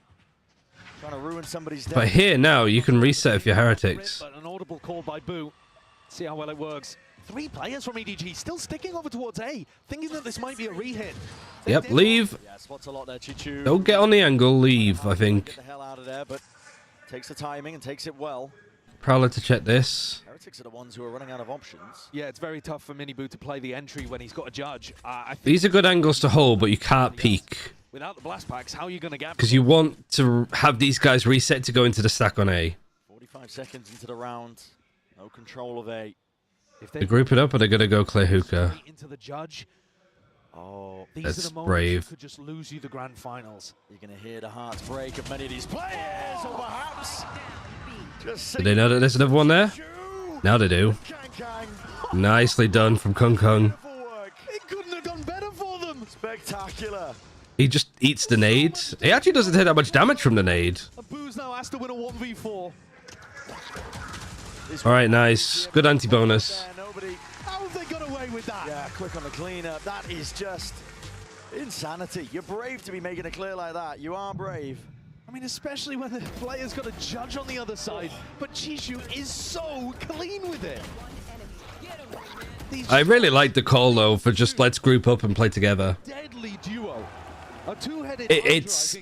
trying to ruin somebody's day.
But here, now, you can reset if you're Heretics.
But an audible call by Boo. See how well it works. 3 players from EDG still sticking over towards A, thinking that this might be a re-hit.
Yep, leave.
Yeah, spots a lot there, Chichu.
Don't get on the angle, leave, I think.
Get the hell out of there, but takes the timing and takes it well.
Prowler to check this.
Heretics are the ones who are running out of options.
Yeah, it's very tough for Miniboo to play the entry when he's got a judge. I think
These are good angles to hold, but you can't peek.
without the blast packs, how are you going to get?
Because you want to have these guys reset to go into the stack on A.
45 seconds into the round. No control of A.
If
They're grouping up, or they're going to go clear hookah.
Into the judge. Oh, these
That's
are the moments
brave.
that could just lose you the grand finals.
You're going to hear the hearts break of many of these players, or perhaps just
Do they know that there's another one there? Now they do. Nicely done from Kung Kung.
It couldn't have gone better for them.
Spectacular.
He just eats the nade. He actually doesn't take that much damage from the nade.
Boo's now has to win a 1v4.
All right, nice. Good anti-bonus.
How have they got away with that?
Yeah, quick on the cleanup. That is just insanity. You're brave to be making a clear like that. You are brave.
I mean, especially when the player's got a judge on the other side. But Chishu is so clean with it.
I really like the call, though, for just let's group up and play together.
Deadly duo. A
it's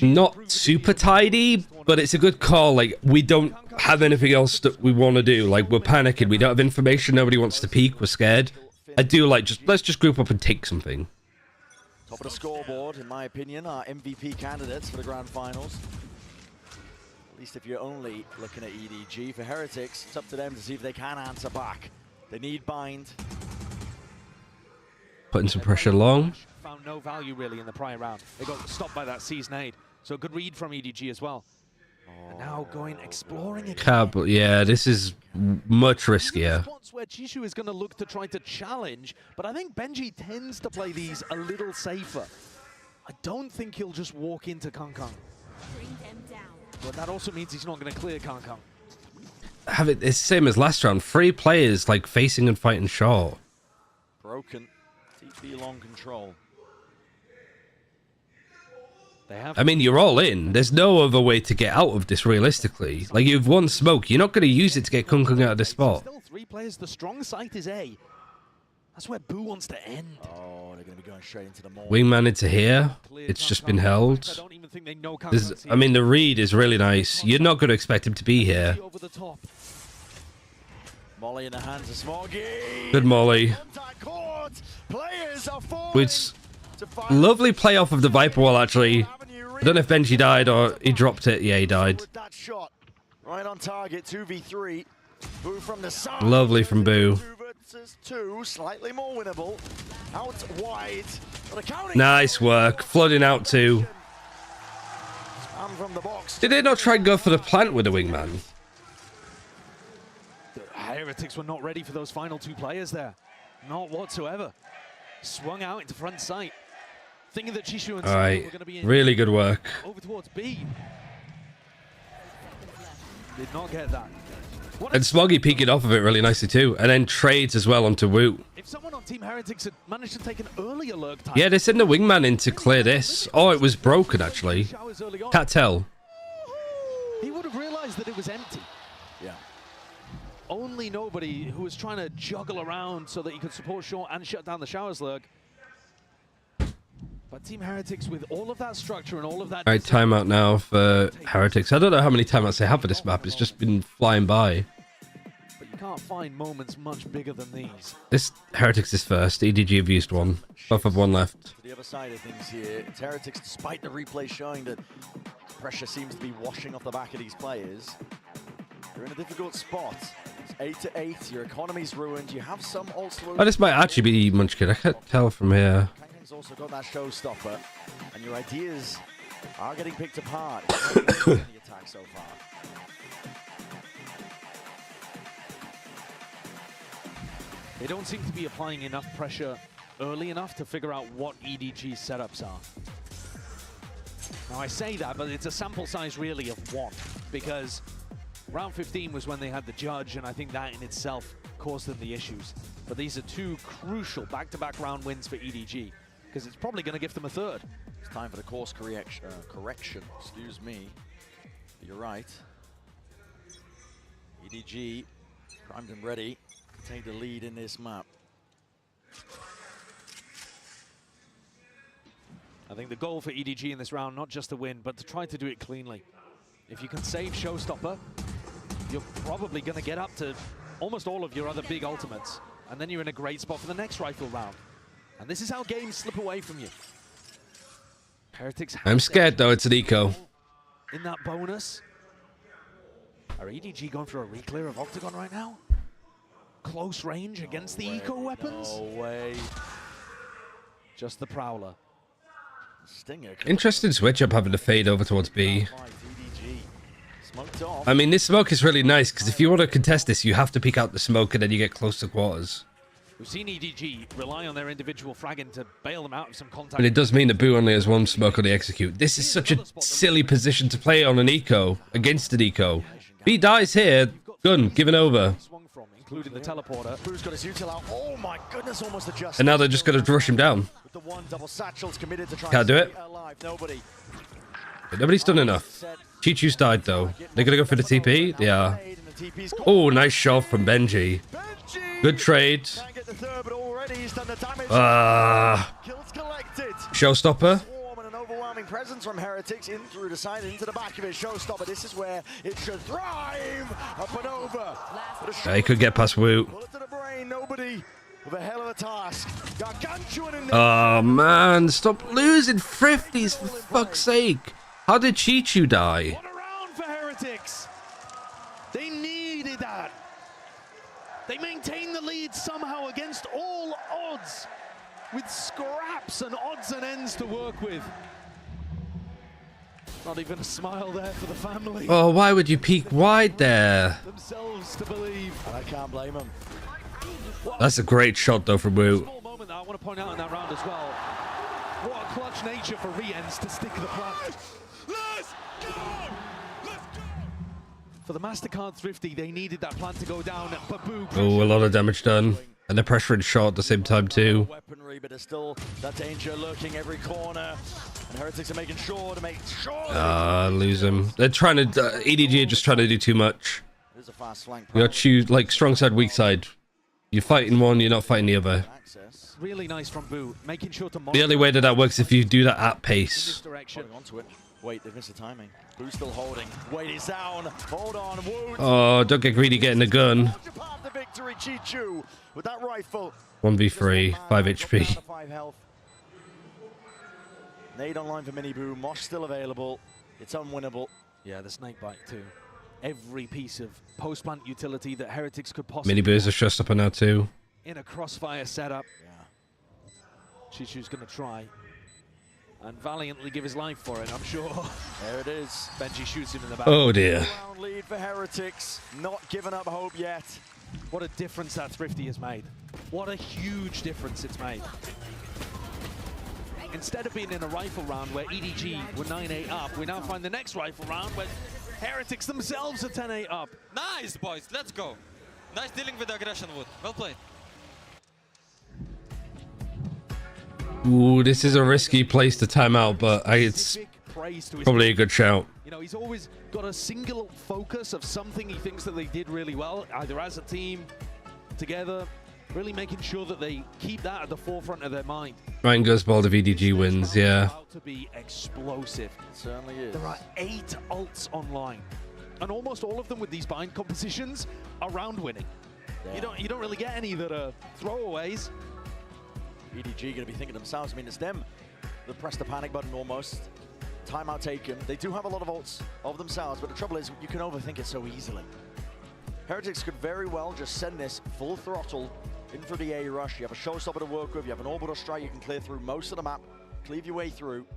not super tidy, but it's a good call. Like, we don't have anything else that we want to do. Like, we're panicking. We don't have information. Nobody wants to peek. We're scared. I do like, let's just group up and take something.
Top of the scoreboard, in my opinion, are MVP candidates for the grand finals. At least if you're only looking at EDG. For Heretics, it's up to them to see if they can answer back. They need bind.
Putting some pressure long.
Found no value really in the prior round. They got stopped by that C's nade. So a good read from EDG as well. And now going exploring again.
Cab, yeah, this is much riskier.
Spots where Chishu is going to look to try to challenge, but I think Benji tends to play these a little safer. I don't think he'll just walk into Kangkang. But that also means he's not going to clear Kangkang.
Have it, it's the same as last round. 3 players like facing and fighting short.
Broken. TP long control.
I mean, you're all in. There's no other way to get out of this realistically. Like, you've won smoke. You're not going to use it to get Kungkung out of this spot.
Still 3 players. The strong site is A. That's where Boo wants to end.
Oh, they're going to be going straight into the mall.
Wingman into here. It's just been held. I mean, the read is really nice. You're not going to expect him to be here.
Molly in the hands of Smoggy.
Good Molly. Which lovely play off of the Viper wall, actually. I don't know if Benji died or he dropped it. Yeah, he died.
That shot right on target. 2v3. Boo from the side.
Lovely from Boo.
2, slightly more winnable. Out wide.
Nice work. Flooding out too.
From the box.
Did they not try and go for the plant with the Wingman?
The Heretics were not ready for those final 2 players there. Not whatsoever. Swung out into front sight. Thinking that Chishu and
Alright,
were going to be in
really good work.
over towards B. Did not get that.
And Smoggy peeking off of it really nicely too. And then trades as well onto Woot.
If someone on Team Heretics had managed to take an earlier lurk time.
Yeah, they sent the Wingman in to clear this. Oh, it was broken actually. Can't tell.
He would have realized that it was empty.
Yeah.
Only nobody who was trying to juggle around so that he could support short and shut down the showers lurk. But Team Heretics, with all of that structure and all of that...
Alright, timeout now for Heretics. I don't know how many timeouts they have for this map. It's just been flying by.
But you can't find moments much bigger than these.
This Heretics is first. EDG have used 1. Both have 1 left.
To the other side of things here, it's Heretics, despite the replay showing that pressure seems to be washing off the back of these players. You're in a difficult spot. It's 8-8. Your economy's ruined. You have some also...
Oh, this might actually be Munchkin. I can't tell from here.
Also got that showstopper, and your ideas are getting picked apart. In the attack so far.
They don't seem to be applying enough pressure early enough to figure out what EDG's setups are. Now I say that, but it's a sample size really of 1, because round 15 was when they had the judge, and I think that in itself caused them the issues. But these are 2 crucial back-to-back round wins for EDG. Because it's probably going to give them a 3rd.
It's time for the course correction. Excuse me. You're right. EDG primed and ready to take the lead in this map.
I think the goal for EDG in this round, not just to win, but to try to do it cleanly. If you can save Showstopper, you're probably going to get up to almost all of your other big ultimates. And then you're in a great spot for the next rifle round. And this is how games slip away from you. Heretics.
I'm scared though, it's an eco.
In that bonus. Are EDG going for a re-clear of Octagon right now? Close range against the eco weapons?
No way.
Just the Prowler.
Stinger.
Interesting switch up having to fade over towards B.
Smoked off.
I mean, this smoke is really nice because if you want to contest this, you have to peek out the smoke and then you get close to quarters.
We've seen EDG rely on their individual fragging to bail them out of some contact.
And it does mean that Boo only has 1 smoke on the execute. This is such a silly position to play on an eco, against an eco. B dies here, gun, given over.
Including the teleporter.
Boo's got his util out. Oh my goodness, almost adjusted.
And now they're just going to rush him down.
With the 1 double satchel's committed to try
Can't do it.
alive. Nobody.
But nobody's done enough. Chi-Chu's died though. They're going to go for the TP? They are. Oh, nice shot from Benji. Good trade. Showstopper.
calming presence from Heretics in through the side into the back of it. Showstopper. This is where it should thrive. Up and over.
He could get past Wu.
Bullet to the brain. Nobody with a hell of a task. Gargantuan in there.
Oh man, stop losing 50s for fuck's sake. How did Chichu die?
What a round for Heretics. They needed that. They maintained the lead somehow against all odds, with scraps and odds and ends to work with. Not even a smile there for the family.
Oh, why would you peek wide there?
Themselves to believe.
And I can't blame them.
That's a great shot though from Wu.
Small moment that I want to point out in that round as well. What a clutch nature for Riens to stick the plant. Let's go! For the MasterCard Thrifty, they needed that plant to go down. Babu.
Oh, a lot of damage done. And they're pressuring shot at the same time too.
Weaponry, but there's still that danger lurking every corner. And Heretics are making sure to make sure.
Lose him. They're trying to, EDG are just trying to do too much.
There's a fast flank.
You gotta choose, like, strong side, weak side. You're fighting one, you're not fighting the other.
Really nice from Boo, making sure to
The only way that works is if you do that at pace.
Holding onto it. Wait, they've missed the timing. Boo's still holding. Wait, he's down. Hold on. Woo.
Oh, don't get greedy getting the gun.
The victory, Chichu, with that rifle.
1v3, 5 HP.
5 health. Nade online for Mini Boo. Mosh still available. It's unwinnable.
Yeah, the snake bite too. Every piece of post-plant utility that Heretics could possibly.
Mini Boos are stressed up now too.
In a crossfire setup. Yeah. Chichu's going to try and valiantly give his life for it, I'm sure.
There it is.
Benji shoots him in the back.
Oh dear.
Round lead for Heretics. Not giving up hope yet.
What a difference that Thrifty has made. What a huge difference it's made. Instead of being in a rifle round where EDG were 9-8 up, we now find the next rifle round where Heretics themselves are 10-8 up.
Nice, boys. Let's go. Nice dealing with the aggression, Wood. Well played.
Ooh, this is a risky place to time out, but it's probably a good shout.
You know, he's always got a single focus of something he thinks that they did really well, either as a team, together, really making sure that they keep that at the forefront of their mind.
Ryan goes bald if EDG wins, yeah.
About to be explosive.
It certainly is.
There are 8 ults online, and almost all of them with these bind compositions are round winning.
Yeah.
You don't really get any that are throwaways.
EDG going to be thinking themselves. I mean, it's them that press the panic button almost. Timeout taken. They do have a lot of ults of themselves, but the trouble is you can overthink it so easily. Heretics could very well just send this full throttle in for the A rush. You have a showstopper to work with. You have an orbital strike. You can clear through most of the map, cleave your way through.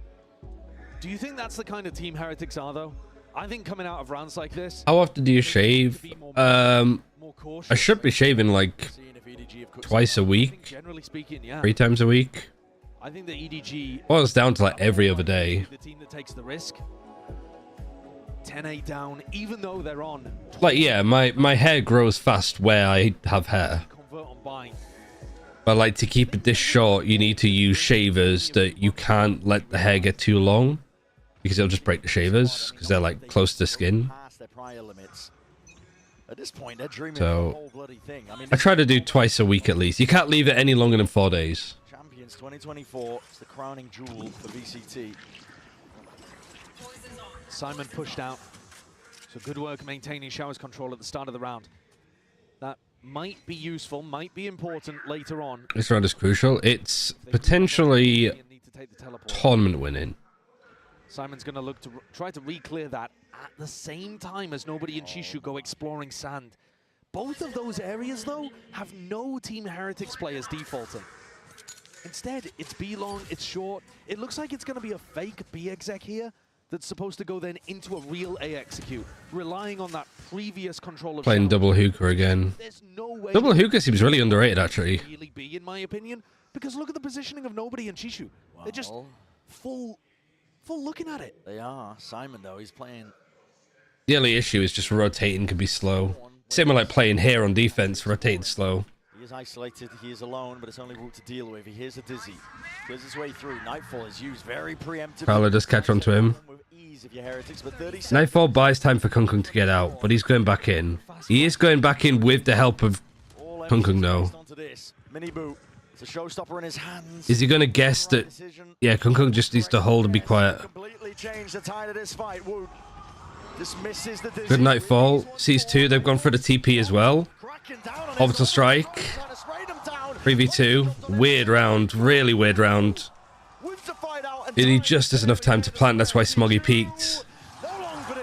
Do you think that's the kind of team Heretics are, though? I think coming out of rounds like this...
How often do you shave? I should be shaving like twice a week.
Generally speaking, yeah.
3 times a week.
I think the EDG...
Well, it's down to like every other day.
The team that takes the risk. 10-8 down, even though they're on...
Like, yeah, my hair grows fast where I have hair.
Convert on bind.
But like, to keep it this short, you need to use shavers that you can't let the hair get too long, because it'll just break the shavers, because they're like close to the skin.
At this point, they're dreaming
So,
of the whole bloody thing. I mean,
I try to do twice a week at least. You can't leave it any longer than 4 days.
Champions 2024, it's the crowning jewel for VCT.
Simon pushed out. So good work maintaining Shower's control at the start of the round. That might be useful, might be important later on.
This round is crucial. It's potentially tournament winning.
Simon's going to look to try to re-clear that at the same time as Nobody and Chishu go exploring sand. Both of those areas, though, have no Team Heretics players defaulting. Instead, it's B-long, it's short. It looks like it's going to be a fake B-exec here that's supposed to go then into a real A-execute, relying on that previous control of
Playing double hookah again. Double hookah seems really underrated, actually.
Really be, in my opinion, because look at the positioning of Nobody and Chishu.
Wow.
They're just full looking at it.
They are. Simon, though, he's playing...
The only issue is just rotating can be slow. Similar like playing here on defense, rotating slow.
He is isolated, he is alone, but it's only Root to deal with. He hears a Dizzy. Clears his way through. Nightfall is used very preemptively.
Prowler does catch onto him.
If you're Heretics, but 30 seconds.
Nightfall buys time for Kung Kung to get out, but he's going back in. He is going back in with the help of Kung Kung, though.
Mini Boo It's a showstopper in his hands.
Is he going to guess that? Yeah, Kung just needs to hold and be quiet.
Completely changed the tide of this fight. Woot dismisses the
Good nightfall. Sees 2. They've gone for the TP as well. Orbital strike. 3v2. Weird round. Really weird round. He need just as enough time to plant. That's why Smoggy peaked.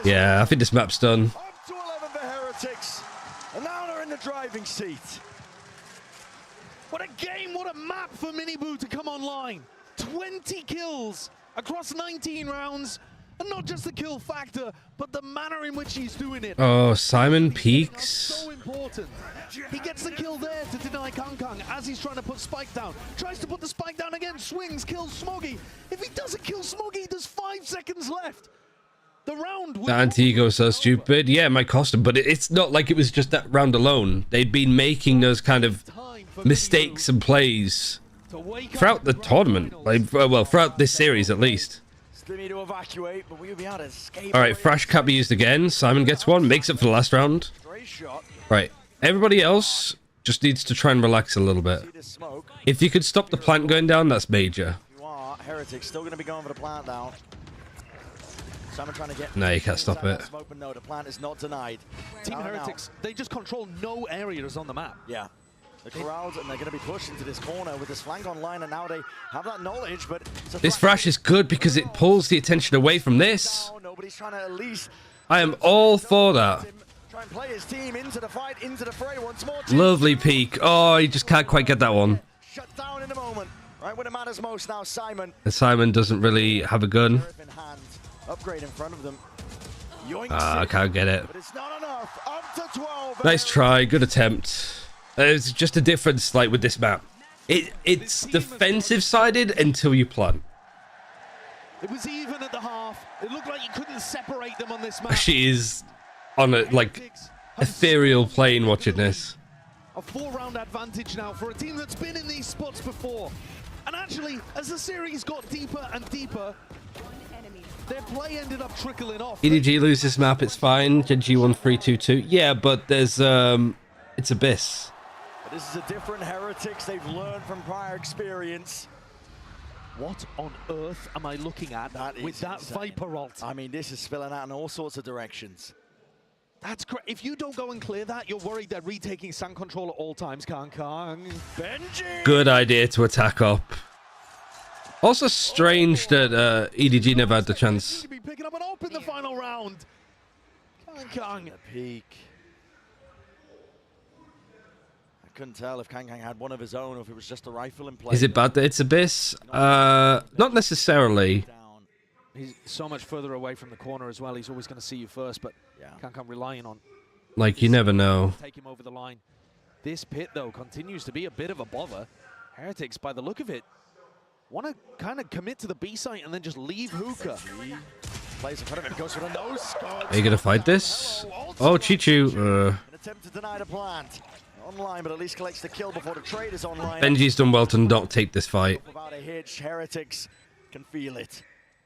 Yeah, I think this map's done.
Up to 11 for Heretics. And now they're in the driving seat.
What a game, what a map for Miniboo to come online. 20 kills across 19 rounds. And not just the kill factor, but the manner in which he's doing it.
Oh, Simon peaks.
So important. He gets the kill there to deny Kang as he's trying to put Spike down. Tries to put the Spike down again, swings, kills Smoggy. If he doesn't kill Smoggy, there's 5 seconds left. The round.
The anti-ego is so stupid. Yeah, it might cost him, but it's not like it was just that round alone. They'd been making those kind of mistakes and plays throughout the tournament. Like, well, throughout this series at least.
To evacuate, but we'll be able to escape.
All right, Thrash can't be used again. Simon gets one, makes it for the last round. Right, everybody else just needs to try and relax a little bit. If you could stop the plant going down, that's major.
You are. Heretics still going to be going for the plant down. Simon trying to get.
No, you can't stop it.
Smoke, but no, the plant is not denied.
Team Heretics, they just control no areas on the map.
Yeah. The crowds, and they're going to be pushed into this corner with this flank online, and now they have that knowledge, but...
This Thrash is good because it pulls the attention away from this.
Nobody's trying to at least...
I am all for that.
Try and play his team into the fight, into the fray once more.
Lovely peek. Oh, he just can't quite get that one.
Shut down in a moment. Right when it matters most now, Simon.
And Simon doesn't really have a gun.
Upgrade in front of them.
I can't get it.
But it's not enough. Up to 12.
Nice try. Good attempt. There's just a difference, like, with this map. It's defensive-sided until you plant.
It was even at the half. It looked like you couldn't separate them on this map.
She is on a, like, ethereal plane watching this.
A 4-round advantage now for a team that's been in these spots before. And actually, as the series got deeper and deeper, their play ended up trickling off.
EDG lose this map, it's fine. Genji 1-3-2-2. Yeah, but there's, it's Abyss.
This is a different Heretics. They've learned from prior experience.
What on earth am I looking at with that Viper ult?
I mean, this is spilling out in all sorts of directions.
That's great. If you don't go and clear that, you're worried they're retaking sand control at all times, Kang.
Benji!
Good idea to attack up. Also strange that EDG never had the chance.
To be picking up an op in the final round. Kang.
Peak. Couldn't tell if Kang had one of his own or if it was just a rifle in play.
Is it bad that it's Abyss? Not necessarily.
He's so much further away from the corner as well. He's always going to see you first, but Kang relying on.
Like, you never know.
Take him over the line. This pit, though, continues to be a bit of a bother. Heretics, by the look of it, want to kind of commit to the B site and then just leave Hookah.
Plays in front of him, goes for the nose.
Are you going to fight this? Oh, Chichu.
An attempt to deny the plant. Online, but at least collects the kill before the trade is online.
Benji's done well to not take this fight.
Without a hitch, Heretics can feel it.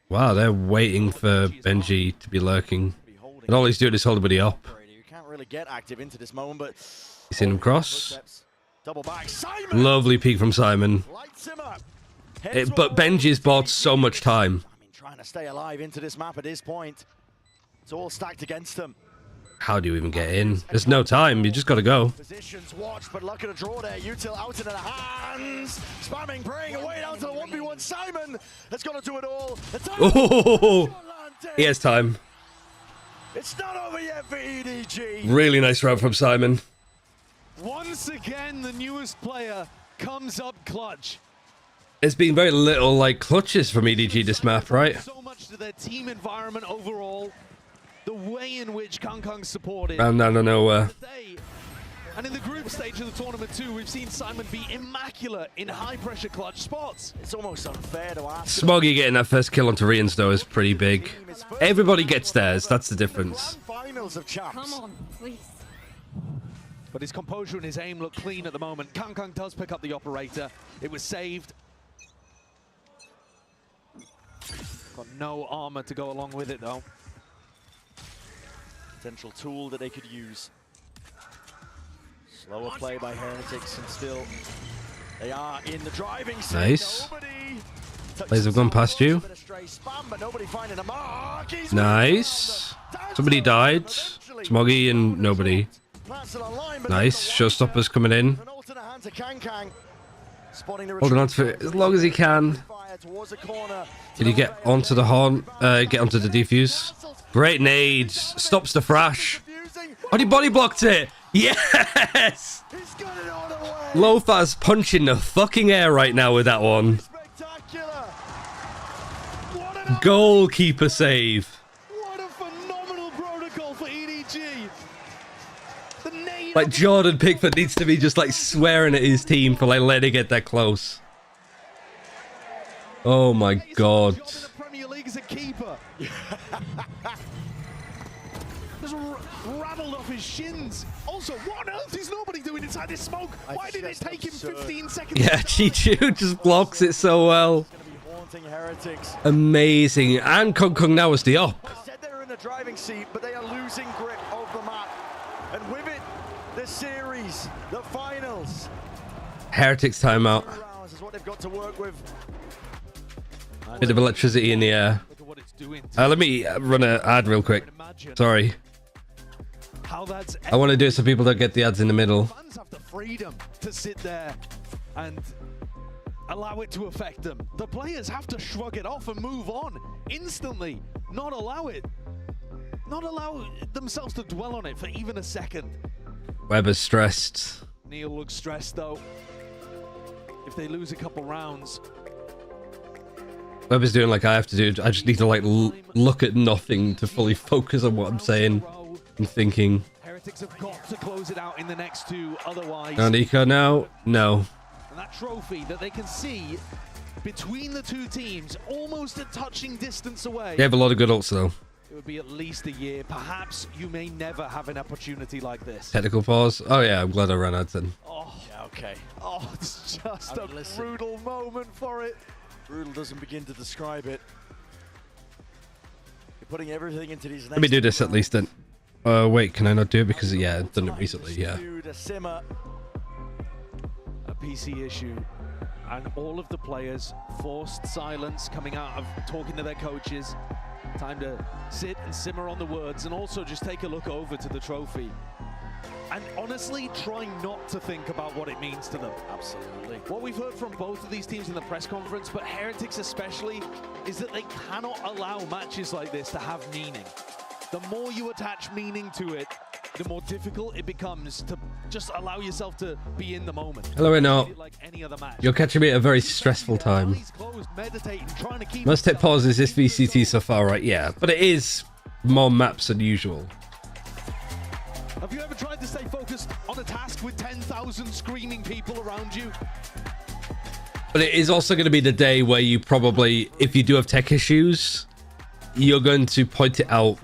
Wow, they're waiting for Benji to be lurking. And all he's doing is holding everybody up.
You can't really get active into this moment, but...
You seen him cross?
Double back. Simon!
Lovely peek from Simon.
Lights him up.
But Benji's bought so much time.
I mean, trying to stay alive into this map at this point. It's all stacked against them.
How do you even get in? There's no time. You just got to go.
Positions watched, but look at a draw there. Util out into the hands. Spamming, praying away down to the 1v1. Simon has got to do it all.
Oh, he has time.
It's not over yet for EDG.
Really nice round from Simon.
Once again, the newest player comes up clutch.
There's been very little, like, clutches from EDG this map, right?
So much to their team environment overall. The way in which Kang supported.
Round down to nowhere.
And in the group stage of the tournament too, we've seen Simon be immaculate in high-pressure clutch spots.
It's almost unfair to ask.
Smoggy getting that first kill onto Rians, though, is pretty big. Everybody gets theirs. That's the difference.
Finals of champs.
Come on, please.
But his composure and his aim look clean at the moment. Kang does pick up the operator. It was saved. Got no armor to go along with it, though.
Potential tool that they could use. Slower play by Heretics and still They are in the driving seat.
Nice. Players have gone past you. Nice. Somebody died. Smoggy and nobody. Nice. Showstoppers coming in. Holding on to it as long as he can. Did he get onto the horn? Get onto the defuse? Great nade. Stops the thrash. Oh, he body blocked it. Yes! Lothar's punching the fucking air right now with that one. Goalkeeper save.
What a phenomenal protocol for EDG.
Like, Jordan Pickford needs to be just like swearing at his team for like letting it get that close. Oh my god.
Premier League as a keeper. Just rattled off his shins. Also, what on earth is nobody doing inside this smoke? Why did it take him 15 seconds?
Yeah, Chichu just blocks it so well. Amazing. And Kong Kong now is the op.
Said they're in the driving seat, but they are losing grip of the map. And with it, the series, the finals.
Heretics timeout.
Is what they've got to work with.
Bit of electricity in the air. Let me run an ad real quick. Sorry. I want to do it so people don't get the ads in the middle.
Fans have the freedom to sit there and allow it to affect them. The players have to shrug it off and move on instantly. Not allow themselves to dwell on it for even a second.
Weber's stressed.
Neil looks stressed though. If they lose a couple rounds.
Weber's doing like I have to do. I just need to like look at nothing to fully focus on what I'm saying and thinking.
Heretics have got to close it out in the next two, otherwise.
And Eco now? No.
And that trophy that they can see between the two teams, almost a touching distance away.
They have a lot of good ults though.
It would be at least a year. Perhaps you may never have an opportunity like this.
Technical pause. Oh yeah, I'm glad I ran ads then.
Oh, yeah, okay. Oh, it's just a brutal moment for it.
Brutal doesn't begin to describe it. You're putting everything into these.
Let me do this at least then. Wait, can I not do it? Because, yeah, I've done it recently, yeah.
A PC issue. And all of the players, forced silence coming out of talking to their coaches. Time to sit and simmer on the words and also just take a look over to the trophy. And honestly, try not to think about what it means to them.
Absolutely.
What we've heard from both of these teams in the press conference, but Heretics especially, is that they cannot allow matches like this to have meaning. The more you attach meaning to it, the more difficult it becomes to just allow yourself to be in the moment.
Hello, Eno.
Like any other match.
You're catching me at a very stressful time. Most hit pauses this VCT so far, right? Yeah, but it is more maps than usual.
Have you ever tried to stay focused on a task with 10,000 screaming people around you?
But it is also going to be the day where you probably, if you do have tech issues, you're going to point it out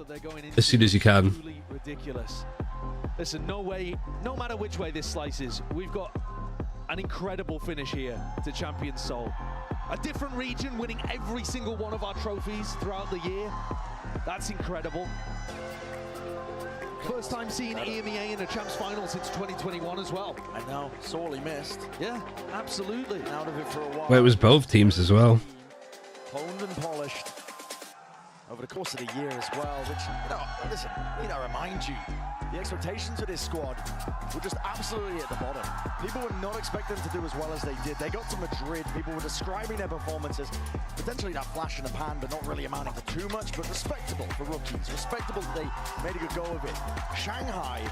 as soon as you can.
Ridiculous. Listen, no way, no matter which way this slices, we've got an incredible finish here to Champion Seoul. A different region winning every single one of our trophies throughout the year. That's incredible. First time seeing EMEA in a Champs final since 2021 as well.
I know, sorely missed.
Yeah, absolutely.
Out of it for a while.
Well, it was both teams as well.
Honed and polished over the course of the year as well, which, you know, listen, I remind you, the expectations of this squad were just absolutely at the bottom. People would not expect them to do as well as they did. They got to Madrid, people were describing their performances, potentially that flash in the pan, but not really amounting to too much, but respectable for rookies, respectable that they made a good go of it. Shanghai,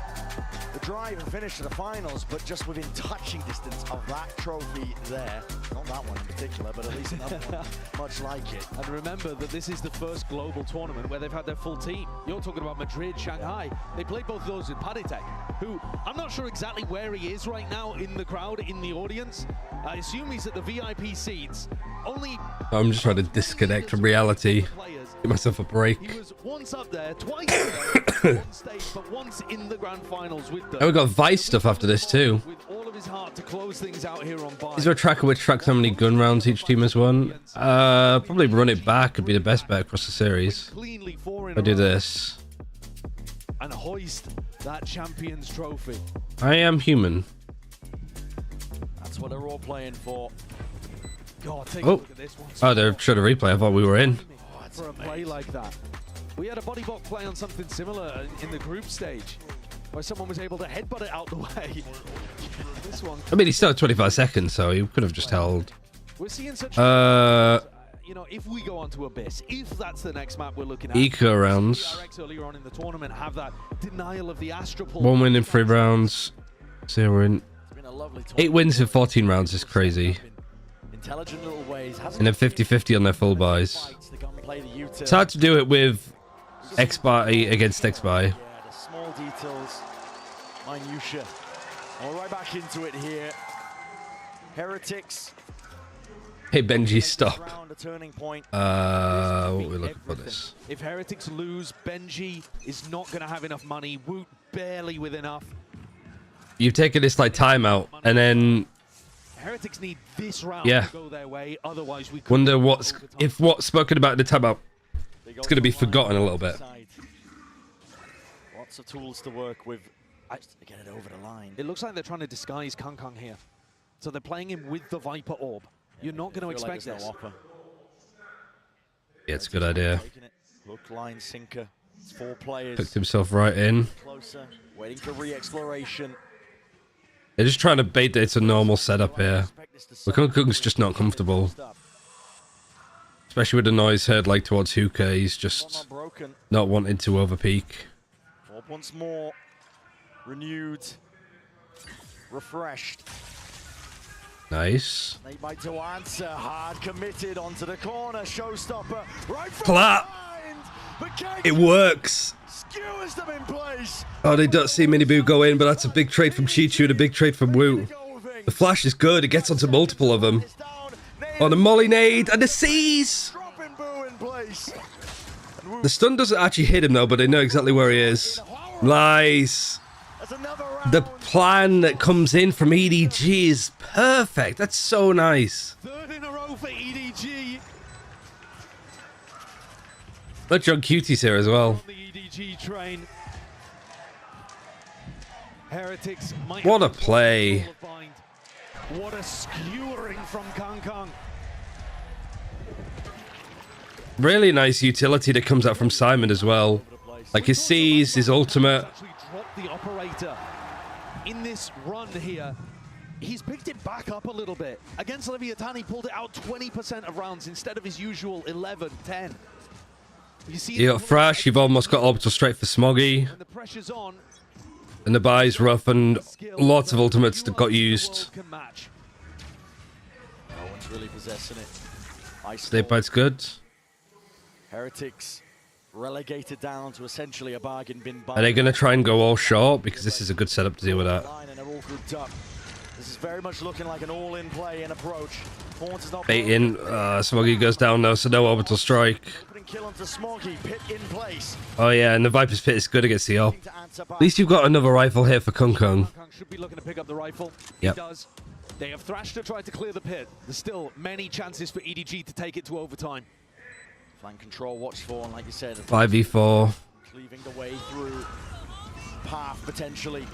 the drive and finish to the finals, but just within touching distance of that trophy there. Not that one in particular, but at least another one much like it.
And remember that this is the first global tournament where they've had their full team. You're talking about Madrid, Shanghai. They played both of those with Paditek, who I'm not sure exactly where he is right now in the crowd, in the audience. I assume he's at the VIP seats.
I'm just trying to disconnect from reality. Give myself a break.
He was once up there, twice on stage, but once in the grand finals with them.
Oh, we got Vice stuff after this too.
With all of his heart to close things out here on Vice.
Is there a tracker which tracks how many gun rounds each team has won? Probably run it back could be the best bet across the series. I do this.
And hoist that Champions Trophy.
I am human.
That's That's what they're all playing for.
God, take a
Oh,
look at this one.
oh, they're showing a replay. I thought we were in.
For a play like that. We had a body block play on something similar in the group stage, where someone was able to headbutt it out the way. This one.
I mean, he's still at 25 seconds, so he could have just held.
We're seeing such. You know, if we go on to Abyss, if that's the next map we're looking at.
Eco rounds.
DRX earlier on in the tournament have that denial of the Astropole.
1 win in 3 rounds. 0 in 8 wins in 14 rounds is crazy.
Intelligent little ways.
And then 50-50 on their full buys. It's hard to do it with X-Buy against X-Buy.
Yeah, the small details, minutia. And we're right back into it here. Heretics.
Hey Benji, stop.
Round a turning point.
What are we looking for this?
If Heretics lose, Benji is not going to have enough money. Woot barely with enough.
You've taken this like timeout, and then
Heretics need this round
yeah.
to go their way. Otherwise, we
Wonder what's spoken about in the timeout. It's going to be forgotten a little bit.
Lots of tools to work with to get it over the line.
It looks like they're trying to disguise Kang Kang here. So they're playing him with the Viper Orb. You're not going to expect this.
Yeah, it's a good idea.
Hook, line, sinker. It's 4 players.
Picked himself right in.
Closer, waiting for re-exploration.
They're just trying to bait that it's a normal setup here. But Kung Kung's just not comfortable. Especially with the noise heard like towards Hookah, he's just not wanting to overpeak.
Orb once more. Renewed. Refreshed.
Nice.
They might to answer. Hard committed onto the corner. Showstopper. Right from
Clap. It works.
Skewers them in place.
Oh, they don't see Miniboo go in, but that's a big trade from Chichu and a big trade from Wu. The flash is good. It gets onto multiple of them. Oh, the molly nade and the C's. The stun doesn't actually hit him though, but they know exactly where he is. Nice. The plan that comes in from EDG is perfect. That's so nice.
3rd in a row for EDG.
Look, John Cutie's here as well.
The EDG train. Heretics might
What a play.
What a skewering from Kang Kang.
Really nice utility that comes out from Simon as well. Like his C's, his ultimate.
Drop the operator in this run here. He's picked it back up a little bit. Against Leviathan, he pulled it out 20% of rounds instead of his usual 11, 10. You see,
You got Thrash, you've almost got Orbital Strike for Smoggy.
the pressure's on.
And the buy's rough and lots of ultimates that got used.
No one's really possessing it.
State bite's good.
Heretics relegated down to essentially a bargain bin.
Are they going to try and go all short? Because this is a good setup to deal with that.
And they're all grouped up. This is very much looking like an all-in play and approach. Horns is not
Baiting. Smoggy goes down now, so no Orbital Strike.
kill onto Smoggy, pit in place.
Oh yeah, and the Viper's Pit is good against the AWP. At least you've got another rifle here for Kung Kung.
Should be looking to pick up the rifle.
Yep.
He does. They have Thrash to try to clear the pit. There's still many chances for EDG to take it to overtime.
Flank control, watch for, and like you said,
5v4.
cleaving the way through. Path potentially.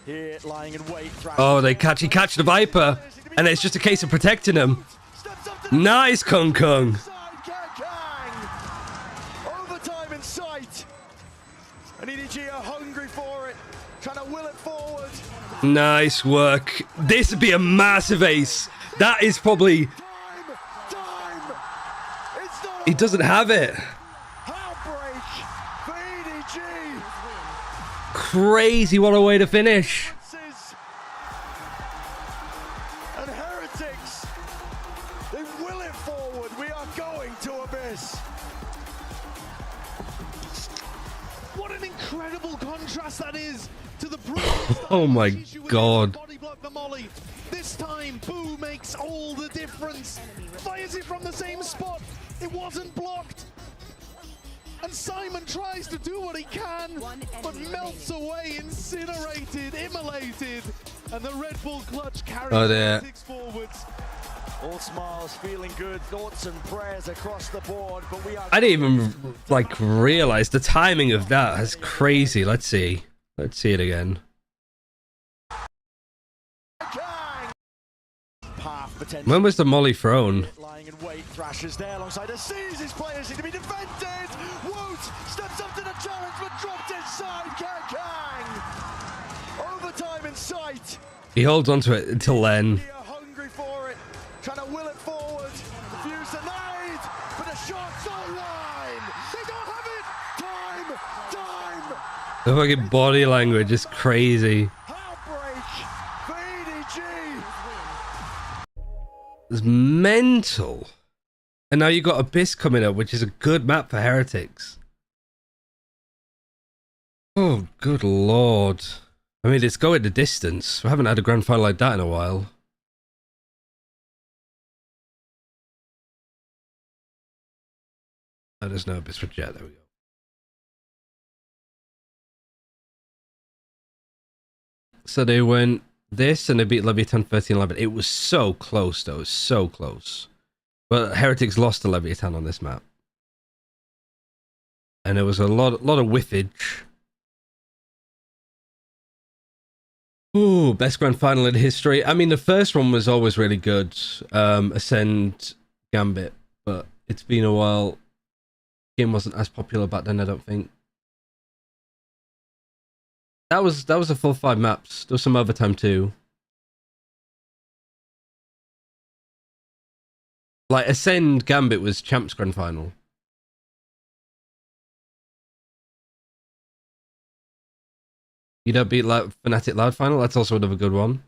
Here, lying in wait.
Oh, he catch the Viper, and it's just a case of protecting him. Nice, Kung Kung.
Overtime in sight. And EDG are hungry for it, trying to will it forward.
Nice work. This would be a massive ace. That is probably... He doesn't have it.
Heartbreak for EDG.
Crazy, what a way to finish.
And Heretics, they will it forward. We are going to Abyss.
What an incredible contrast that is to the
Oh my god.
body block the molly. This time, Boo makes all the difference. Fires it from the same spot. It wasn't blocked. And Simon tries to do what he can, but melts away, incinerated, immolated. And the Red Bull clutch carries Heretics forwards.
All smiles, feeling good, thoughts and prayers across the board, but we are...
I didn't even, like, realize the timing of that. That's crazy. Let's see. Let's see it again.
half potentially.
When was the molly thrown?
Lying in wait, Thrasher's there alongside us, sees his players need to be defended. Woot steps up to the challenge but dropped inside. Kang. Overtime in sight.
He holds onto it until then.
Hungry for it, trying to will it forward. Defuse the nade, but the shot's online. They don't have it. Time.
The fucking body language is crazy. It's mental. And now you got Abyss coming up, which is a good map for Heretics. Oh, good lord. I mean, it's going the distance. We haven't had a grand final like that in a while. Oh, there's no Abyss for Jet. There we go. So they went this and they beat Leviathan 13-11. It was so close, though. It was so close. But Heretics lost to Leviathan on this map. And there was a lot of whiffage. Ooh, best grand final in history. I mean, the first one was always really good. Ascend, Gambit. But it's been a while. The game wasn't as popular back then, I don't think. That was a full 5 maps. There was some overtime too. Like Ascend Gambit was Champs Grand Final. You don't beat Fnatic Loud Final. That's also another good one.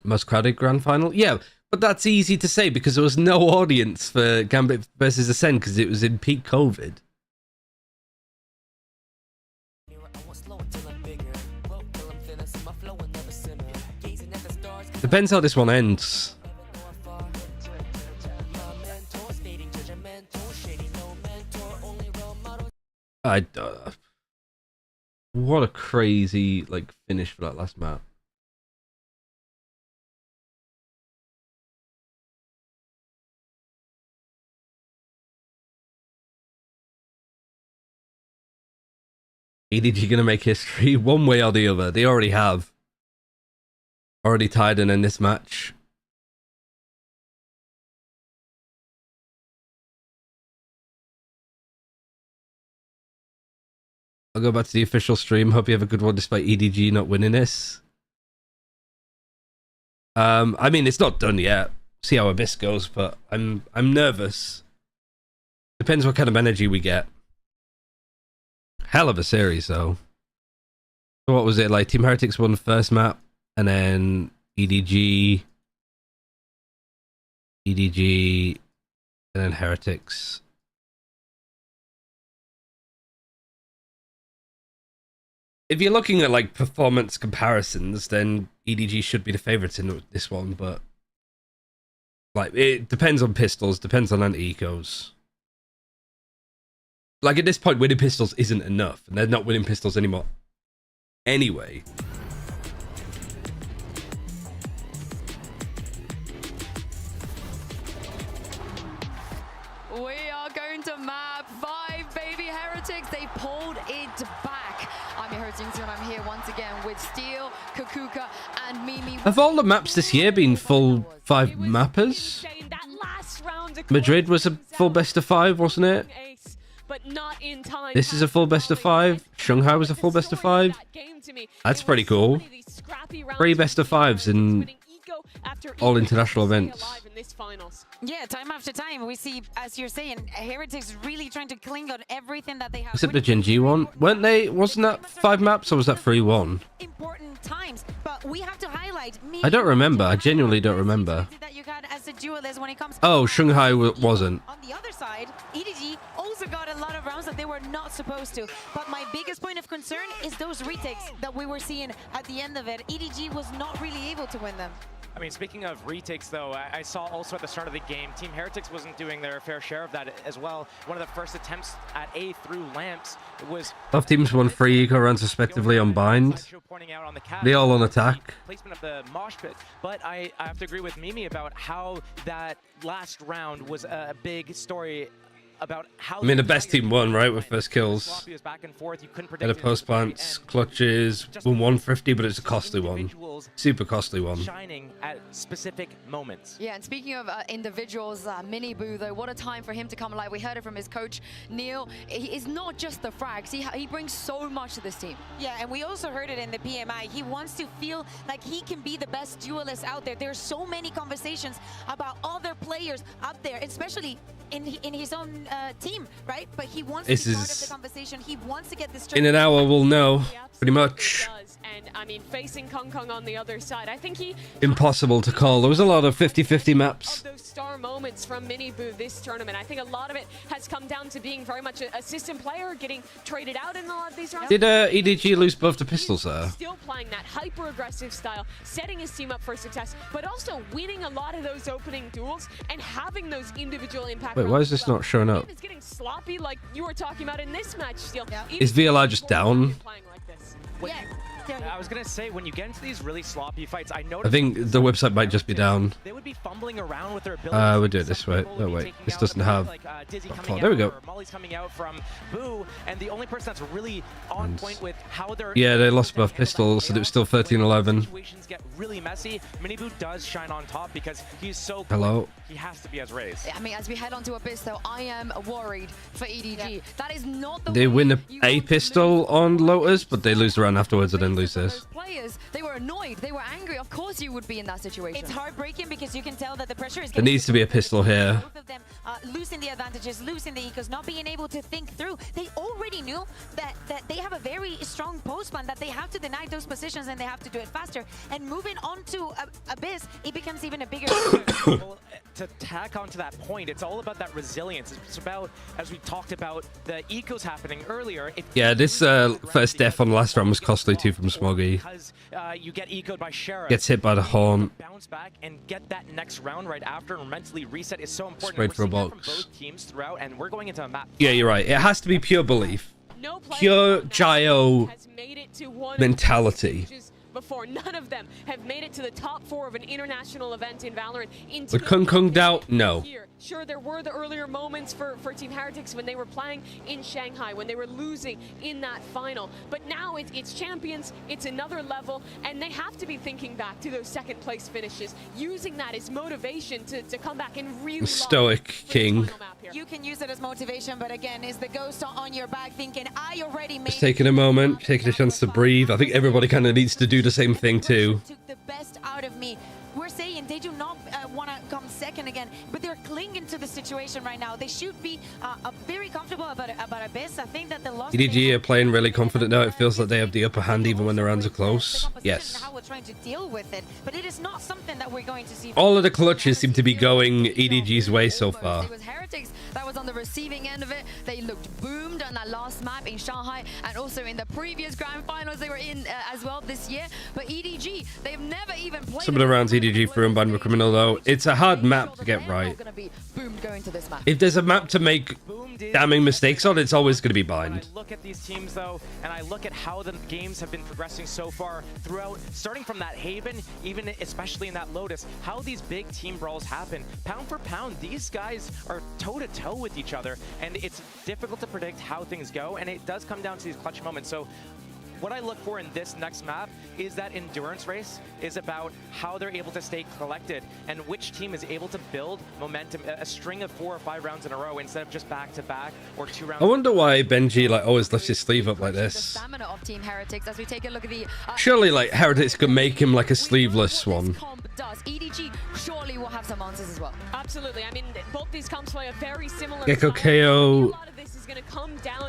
Most crowded Grand Final. Yeah, but that's easy to say because there was no audience for Gambit versus Ascend because it was in peak COVID. Depends how this one ends. What a crazy finish for that last map. EDG gonna make history one way or the other. They already have. Already tied in this match. I'll go back to the official stream. Hope you have a good one despite EDG not winning this. I mean, it's not done yet. See how Abyss goes, but I'm nervous. Depends what kind of energy we get. Hell of a series, though. So what was it like? Team Heretics won the first map, and then EDG, and then Heretics. If you're looking at performance comparisons, then EDG should be the favorites in this one, but it depends on pistols, depends on anti-ecos. At this point, winning pistols isn't enough, and they're not winning pistols anymore. Anyway.
We are going to map 5, baby. Heretics, they pulled it back. I'm your host, and I'm here once again with Steel, Kakuka, and Mimi.
Have all the maps this year been full 5 mappers? Madrid was a full best of 5, wasn't it?
But not in time.
This is a full best of 5. Shanghai was a full best of 5. That's pretty cool. 3 best of 5s in all international events.
Yeah, time after time, we see, as you're saying, Heretics really trying to cling on everything that they have.
Except the Gen G one. Weren't they? Wasn't that 5 maps or was that 3-1?
Important times, but we have to highlight.
I don't remember. I genuinely don't remember.
That you got as a duelist when it comes.
Oh, Shanghai wasn't.
On the other side, EDG also got a lot of rounds that they were not supposed to. But my biggest point of concern is those retakes that we were seeing at the end of it. EDG was not really able to win them.
I mean, speaking of retakes, though, I saw also at the start of the game, Team Heretics wasn't doing their fair share of that as well. One of the first attempts at A through Lamps was...
Both teams won 3 eco rounds respectively on bind. They all on attack.
Placement of the mosh pit. But I have to agree with Mimi about how that last round was a big story about how.
I mean, the best team won, right, with first kills.
Back and forth. You couldn't
Had a post plants, clutches, won 150, but it's a costly one. Super costly one.
Shining at specific moments.
Yeah, and speaking of individuals, Mini Boo, though, what a time for him to come alive. We heard it from his coach, Neil. He is not just the frags. He brings so much to this team.
Yeah, and we also heard it in the PMI. He wants to feel like he can be the best duelist out there. There's so many conversations about other players up there, especially in his own team, right? But he wants to be part of the conversation. He wants to get this.
In an hour, we'll know, pretty much.
And I mean, facing Kong Kong on the other side, I think he.
Impossible to call. There was a lot of 50-50 maps.
Those star moments from Mini Boo this tournament, I think a lot of it has come down to being very much a system player, getting traded out in a lot of these rounds.
Did EDG lose both the pistols there?
Still playing that hyper-aggressive style, setting his team up for success, but also winning a lot of those opening duels and having those individual impact.
Wait, why is this not showing up?
It's getting sloppy, like you were talking about in this match. Still,
Is VLR just down?
I was gonna say, when you get into these really sloppy fights, I noticed.
I think the website might just be down.
They would be fumbling around with their abilities.
We'll do it this way. No, wait. This doesn't have. Oh, there we go.
Molly's coming out from Boo, and the only person that's really on point with how they're.
Yeah, they lost both pistols, so it was still 13-11.
Situations get really messy. Mini Boo does shine on top because he's so.
Hello.
He has to be as raised.
I mean, as we head on to Abyss, though, I am worried for EDG. That is not the
They
way
win a pistol on Lotus, but they lose the round afterwards and then lose this.
Players, they were annoyed, they were angry. Of course you would be in that situation.
It's heartbreaking because you can tell that the pressure is
There needs to be a pistol here.
both of them losing the advantages, losing the ecos, not being able to think through. They already knew that they have a very strong post plan, that they have to deny those positions and they have to do it faster. And moving on to Abyss, it becomes even a bigger
Well, to tack onto that point, it's all about that resilience. It's about, as we talked about, the ecos happening earlier.
Yeah, this first death on the last round was costly too from Smoggy.
Because you get ecoed by Shara.
Gets hit by the horn.
Bounce back and get that next round right after and mentally reset is so important.
Sprayed
We're
for a
seeing that
box.
from both teams throughout, and we're going into a map.
Yeah, you're right. It has to be pure belief. Pure Gio mentality.
Before none of them have made it to the top 4 of an international event in Valorant.
Would Kung Kung doubt? No.
Sure, there were the earlier moments for Team Heretics when they were playing in Shanghai, when they were losing in that final. But now it's champions, it's another level, and they have to be thinking back to those second place finishes, using that as motivation to come back and really
Stoic King.
You can use it as motivation, but again, is the ghost on your back thinking, I already made
Just taking a moment, taking a chance to breathe. I think everybody kind of needs to do the same thing too.
took the best out of me. We're saying they do not want to come second again, but they're clinging to the situation right now. They should be very comfortable about Abyss. I think that the loss.
EDG are playing really confident now. It feels like they have the upper hand even when their hands are close. Yes.
How we're trying to deal with it, but it is not something that we're going to see.
All of the clutches seem to be going EDG's way so far.
It was Heretics that was on the receiving end of it. They looked boomed on that last map in Shanghai, and also in the previous grand finals they were in as well this year. But EDG, they've never even played.
Some of the rounds EDG threw and banned were criminal though. It's a hard map to get right. If there's a map to make damning mistakes on, it's always going to be bind.
Look at these teams though, and I look at how the games have been progressing so far throughout, starting from that Haven, even especially in that Lotus, how these big team brawls happen. Pound for pound, these guys are toe-to-toe with each other, and it's difficult to predict how things go, and it does come down to these clutch moments. So what I look for in this next map is that endurance race is about how they're able to stay collected and which team is able to build momentum, a string of 4 or 5 rounds in a row instead of just back-to-back or 2 rounds.
I wonder why Benji like always lifts his sleeve up like this.
Stamina of Team Heretics as we take a look at the
Surely like Heretics could make him like a sleeveless one.
does. EDG surely will have some answers as well.
Absolutely. I mean, both these comps play a very similar
Gecko KO.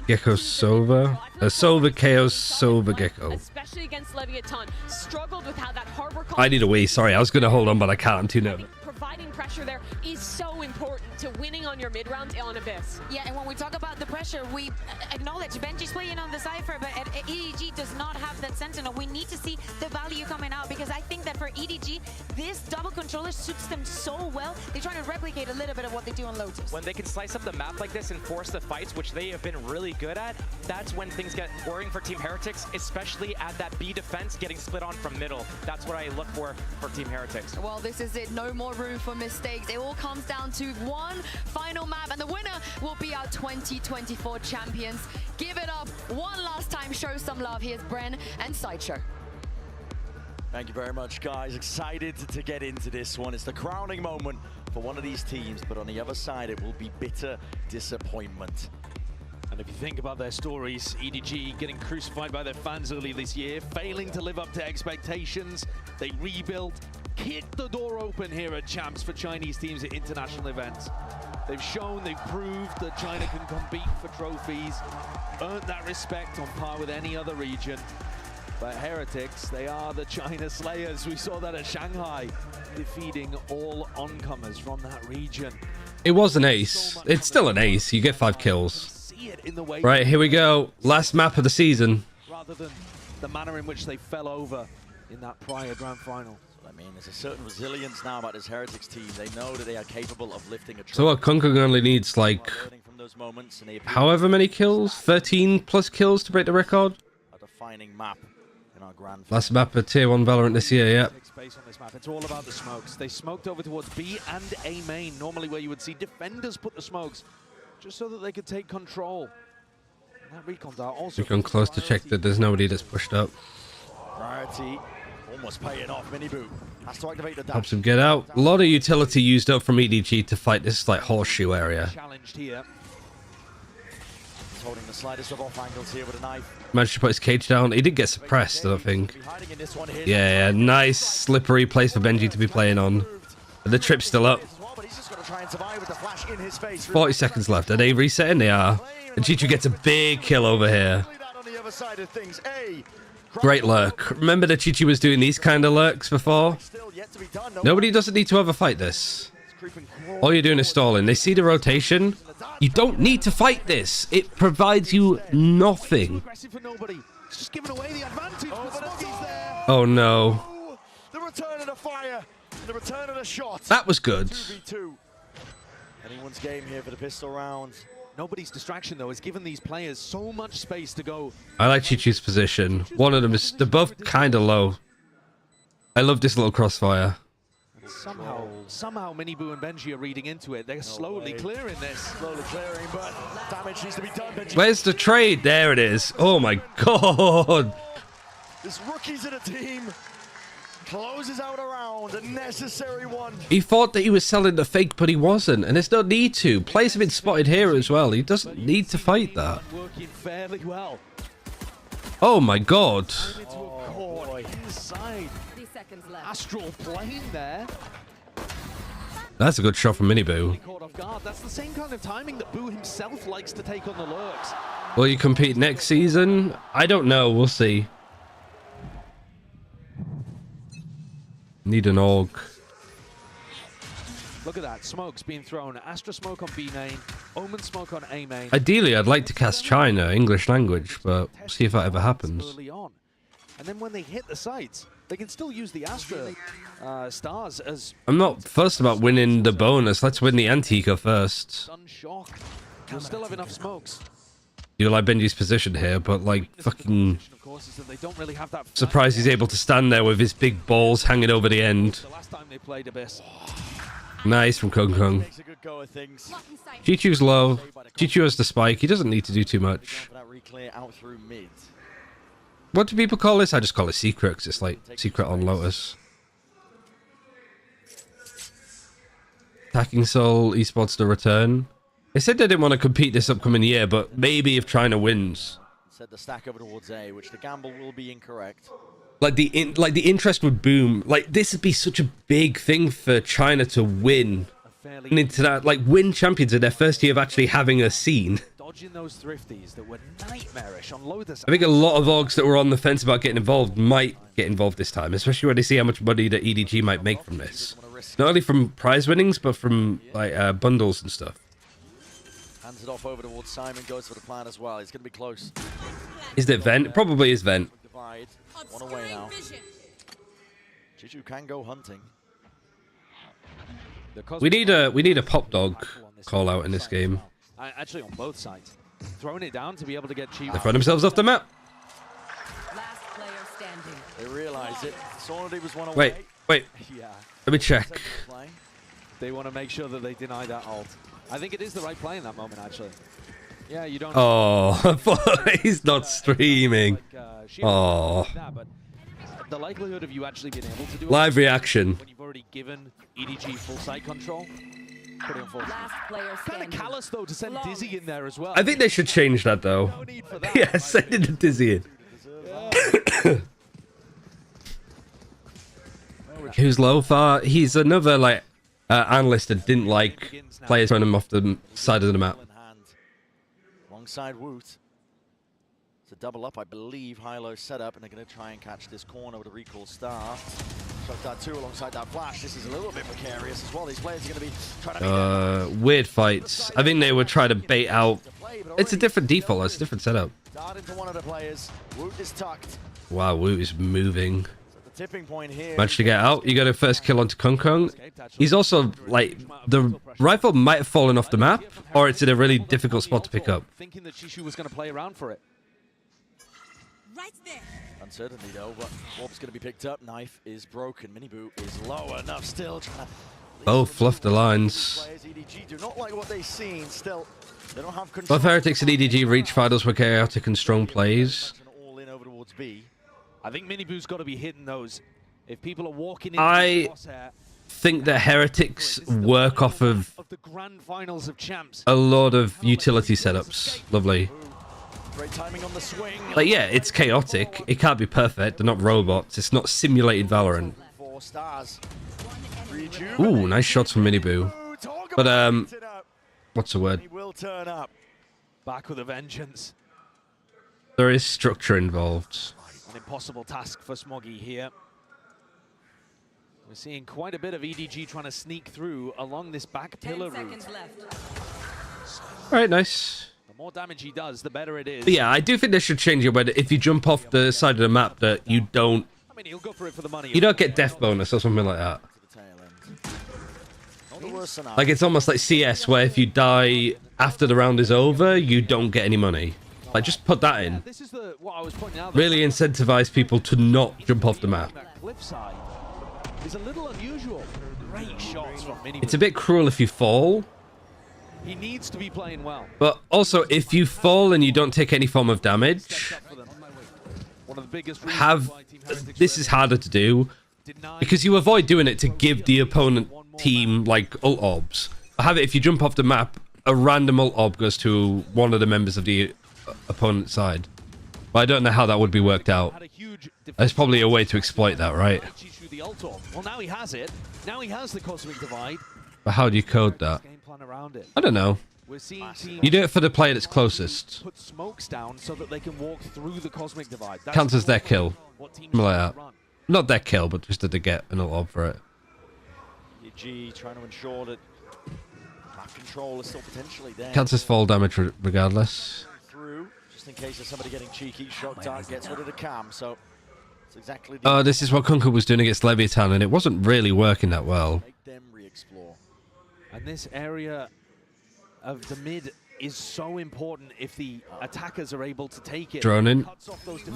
Gecko Sova. Sova KO Sova Gecko.
Especially against Leviathan, struggled with how that harbor.
I need a wee. Sorry, I was going to hold on, but I can't. I'm too nervous.
Providing pressure there is so important to winning on your mid round on Abyss.
Yeah, and when we talk about the pressure, we acknowledge Benji's playing on the Cypher, but EDG does not have that Sentinel. We need to see the value coming out because I think that for EDG, this double controller suits them so well. They're trying to replicate a little bit of what they do on Lotus.
When they can slice up the map like this and force the fights, which they have been really good at, that's when things get worrying for Team Heretics, especially at that B defense getting split on from middle. That's what I look for Team Heretics.
Well, this is it. No more room for mistakes. It all comes down to one one final map, and the winner will be our 2024 champions. Give it up one last time, show some love. Here's Bren and Sideshow.
Thank you very much, guys. Excited to get into this one. It's the crowning moment for one of these teams, but on the other side, it will be bitter disappointment.
And if you think about their stories, EDG getting crucified by their fans early this year, failing to live up to expectations, they rebuilt, kicked the door open here at Champs for Chinese teams at international events. They've shown, they've proved that China can compete for trophies, earned that respect on par with any other region. But Heretics, they are the China Slayers. We saw that at Shanghai, defeating all oncomers from that region.
It was an ace. It's still an ace. You get 5 kills. Right, here we go. Last map of the season.
Rather than the manner in which they fell over in that prior grand final.
I mean, there's a certain resilience now about this Heretics team. They know that they are capable of lifting a trophy.
So what, Kung Kung only needs like however many kills? 13 plus kills to break the record?
A defining map in our grand
Last map of Tier 1 Valorant this year, yeah.
Space on this map. It's all about the smokes. They smoked over towards B and A main. Normally where you would see defenders put the smokes, just so that they could take control. And that recon's out also.
Recon close to check that there's nobody that's pushed up.
Priority almost paying off. Minibu has to activate the dash.
Helps him get out. A lot of utility used up from EDG to fight this like horseshoe area.
Challenged here.
He's holding the slightest of off angles here with a knife.
Managed to put his cage down. He did get suppressed, I don't think. Yeah, nice slippery place for Benji to be playing on. But the trip's still up. 40 seconds left. Are they resetting? They are. And Chichu gets a big kill over here. Great lurk. Remember that Chichu was doing these kind of lurks before? Nobody doesn't need to ever fight this. All you're doing is stalling. They see the rotation. You don't need to fight this. It provides you nothing. Oh no.
The return of the fire. The return of the shot.
That was good.
2v2. Anyone's game here for the pistol round.
Nobody's distraction, though, has given these players so much space to go.
I like Chichu's position. One of them is... They're both kind of low. I love this little crossfire.
Somehow Minibu and Benji are reading into it. They're slowly clearing this.
Slowly clearing, but damage needs to be done. Benji.
Where's the trade? There it is. Oh my god.
This rookies in a team closes out a round, a necessary one.
He thought that he was selling the fake, but he wasn't. And there's no need to. Players have been spotted here as well. He doesn't need to fight that.
Working fairly well.
Oh my god.
Oh boy. Inside. Astral plane there.
That's a good shot from Minibu.
Caught off guard. That's the same kind of timing that Boo himself likes to take on the lurks.
Will you compete next season? I don't know. We'll see. Need an AUG.
Look at that. Smokes being thrown. Astra smoke on B main. Omen smoke on A main.
Ideally, I'd like to cast China, English language, but we'll see if that ever happens.
Early on. And then when they hit the sites, they can still use the Astra stars as...
I'm not fussed about winning the bonus. Let's win the Antica first.
Sun shock. You'll still have enough smokes.
You like Benji's position here, but like fucking...
Of course, is that they don't really have that...
Surprised he's able to stand there with his big balls hanging over the end.
The last time they played Abyss.
Nice from Kung Kung. Chichu's low. Chichu has the spike. He doesn't need to do too much. What do people call this? I just call it secret, because it's like secret on Lotus. Attacking Seoul esports to return. They said they didn't want to compete this upcoming year, but maybe if China wins.
Said the stack over towards A, which the gamble will be incorrect.
Like the interest would boom. Like this would be such a big thing for China to win. Into that, like win champions in their first year of actually having a scene.
Dodging those thrifties that were nightmarish on Lotus.
I think a lot of orgs that were on the fence about getting involved might get involved this time, especially when they see how much money that EDG might make from this. Not only from prize winnings, but from like bundles and stuff.
Hands it off over towards Simon, goes for the plan as well. He's going to be close.
Is it Vent? It probably is Vent.
One away now. Chichu can go hunting.
We need a pop dog call out in this game.
Actually, on both sides, throwing it down to be able to get cheap.
They throw themselves off the map.
They realize it. Sonody was one away.
Wait.
Yeah.
Let me check.
They want to make sure that they deny that ult. I think it is the right play in that moment, actually. Yeah, you don't...
Oh, he's not streaming. Oh.
But the likelihood of you actually being able to do
Live reaction.
when you've already given EDG full site control, pretty unfortunate. Kind of callous, though, to send Dizzy in there as well.
I think they should change that, though. Yeah, send it to Dizzy in. Who's Lothar? He's another, like, analyst that didn't like players running off the side of the map.
Alongside Woot. It's a double up, I believe. Hilo set up, and they're going to try and catch this corner with a recall star. Shot that 2 alongside that flash. This is a little bit precarious as well. These players are going to be trying to...
Weird fights. I think they were trying to bait out... It's a different default. It's a different setup.
Dart into one of the players. Woot is tucked.
Wow, Woot is moving.
The tipping point here.
Managed to get out. You got a first kill onto Kung Kung. He's also, like, the rifle might have fallen off the map, or it's in a really difficult spot to pick up.
Thinking that Shishu was going to play around for it.
Right there.
Uncertainty though, but Warp's going to be picked up. Knife is broken. Miniboo is low enough still.
Both fluff the lines.
EDG do not like what they've seen. Still, they don't have control.
Both Heretics and EDG reach finals with chaotic and strong plays.
All in over towards B.
I think Miniboo's got to be hitting those. If people are walking in,
I think that Heretics work off of
the grand finals of champs.
a lot of utility setups. Lovely.
Great timing on the swing.
Like, yeah, it's chaotic. It can't be perfect. They're not robots. It's not simulated Valorant.
4 stars.
Ooh, nice shots from Miniboo. But, what's the word?
He will turn up.
Back with a vengeance.
There is structure involved.
An impossible task for Smoggy here. We're seeing quite a bit of EDG trying to sneak through along this back pillar route.
All right, nice.
The more damage he does, the better it is.
But yeah, I do think they should change it where if you jump off the side of the map that you don't...
I mean, he'll go for it for the money.
You don't get death bonus or something like that. Like, it's almost like CS, where if you die after the round is over, you don't get any money. Like, just put that in.
This is what I was pointing out.
Really incentivize people to not jump off the map.
Cliffside is a little unusual. Great shots from Miniboo.
It's a bit cruel if you fall.
He needs to be playing well.
But also, if you fall and you don't take any form of damage,
One of the biggest
this is harder to do because you avoid doing it to give the opponent team like ult orbs. Have it if you jump off the map, a random ult orb goes to one of the members of the opponent side. But I don't know how that would be worked out. There's probably a way to exploit that, right?
Well, now he has it. Now he has the Cosmic Divide.
But how do you code that? I don't know.
We're seeing teams
You do it for the player that's closest.
put smokes down so that they can walk through the Cosmic Divide. That's
Counts as their kill.
what teams
Something like
try to
that.
run.
Not their kill, but just that they get an ult orb for it.
EDG trying to ensure that map control is still potentially there.
Counts as fall damage regardless.
Through, just in case there's somebody getting cheeky. Shock dart gets rid of the cam, so it's exactly.
Oh, this is what Kunkel was doing against Leviathan, and it wasn't really working that well.
Make them re-explore.
And this area of the mid is so important if the attackers are able to take it.
Droning.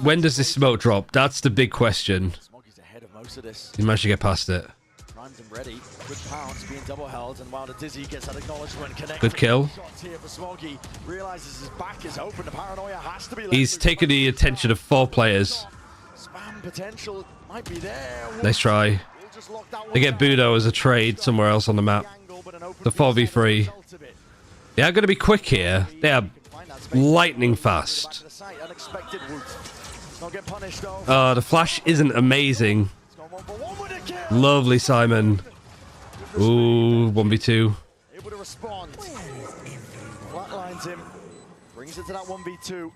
When does this smoke drop? That's the big question.
Smoggy's ahead of most of this.
You managed to get past it.
Primed and ready. Good pounce being double held, and while the Dizzy gets that acknowledgement connected.
Good kill.
Shots here for Smoggy. Realizes his back is open. The paranoia has to be.
He's taken the attention of 4 players.
Spam potential might be there.
Nice try. They get Budo as a trade somewhere else on the map. The 4v3. They are going to be quick here. They are lightning fast. Oh, the flash isn't amazing. Lovely, Simon. Ooh, 1v2.
Able to respond. Flatlines him. Brings it to that 1v2.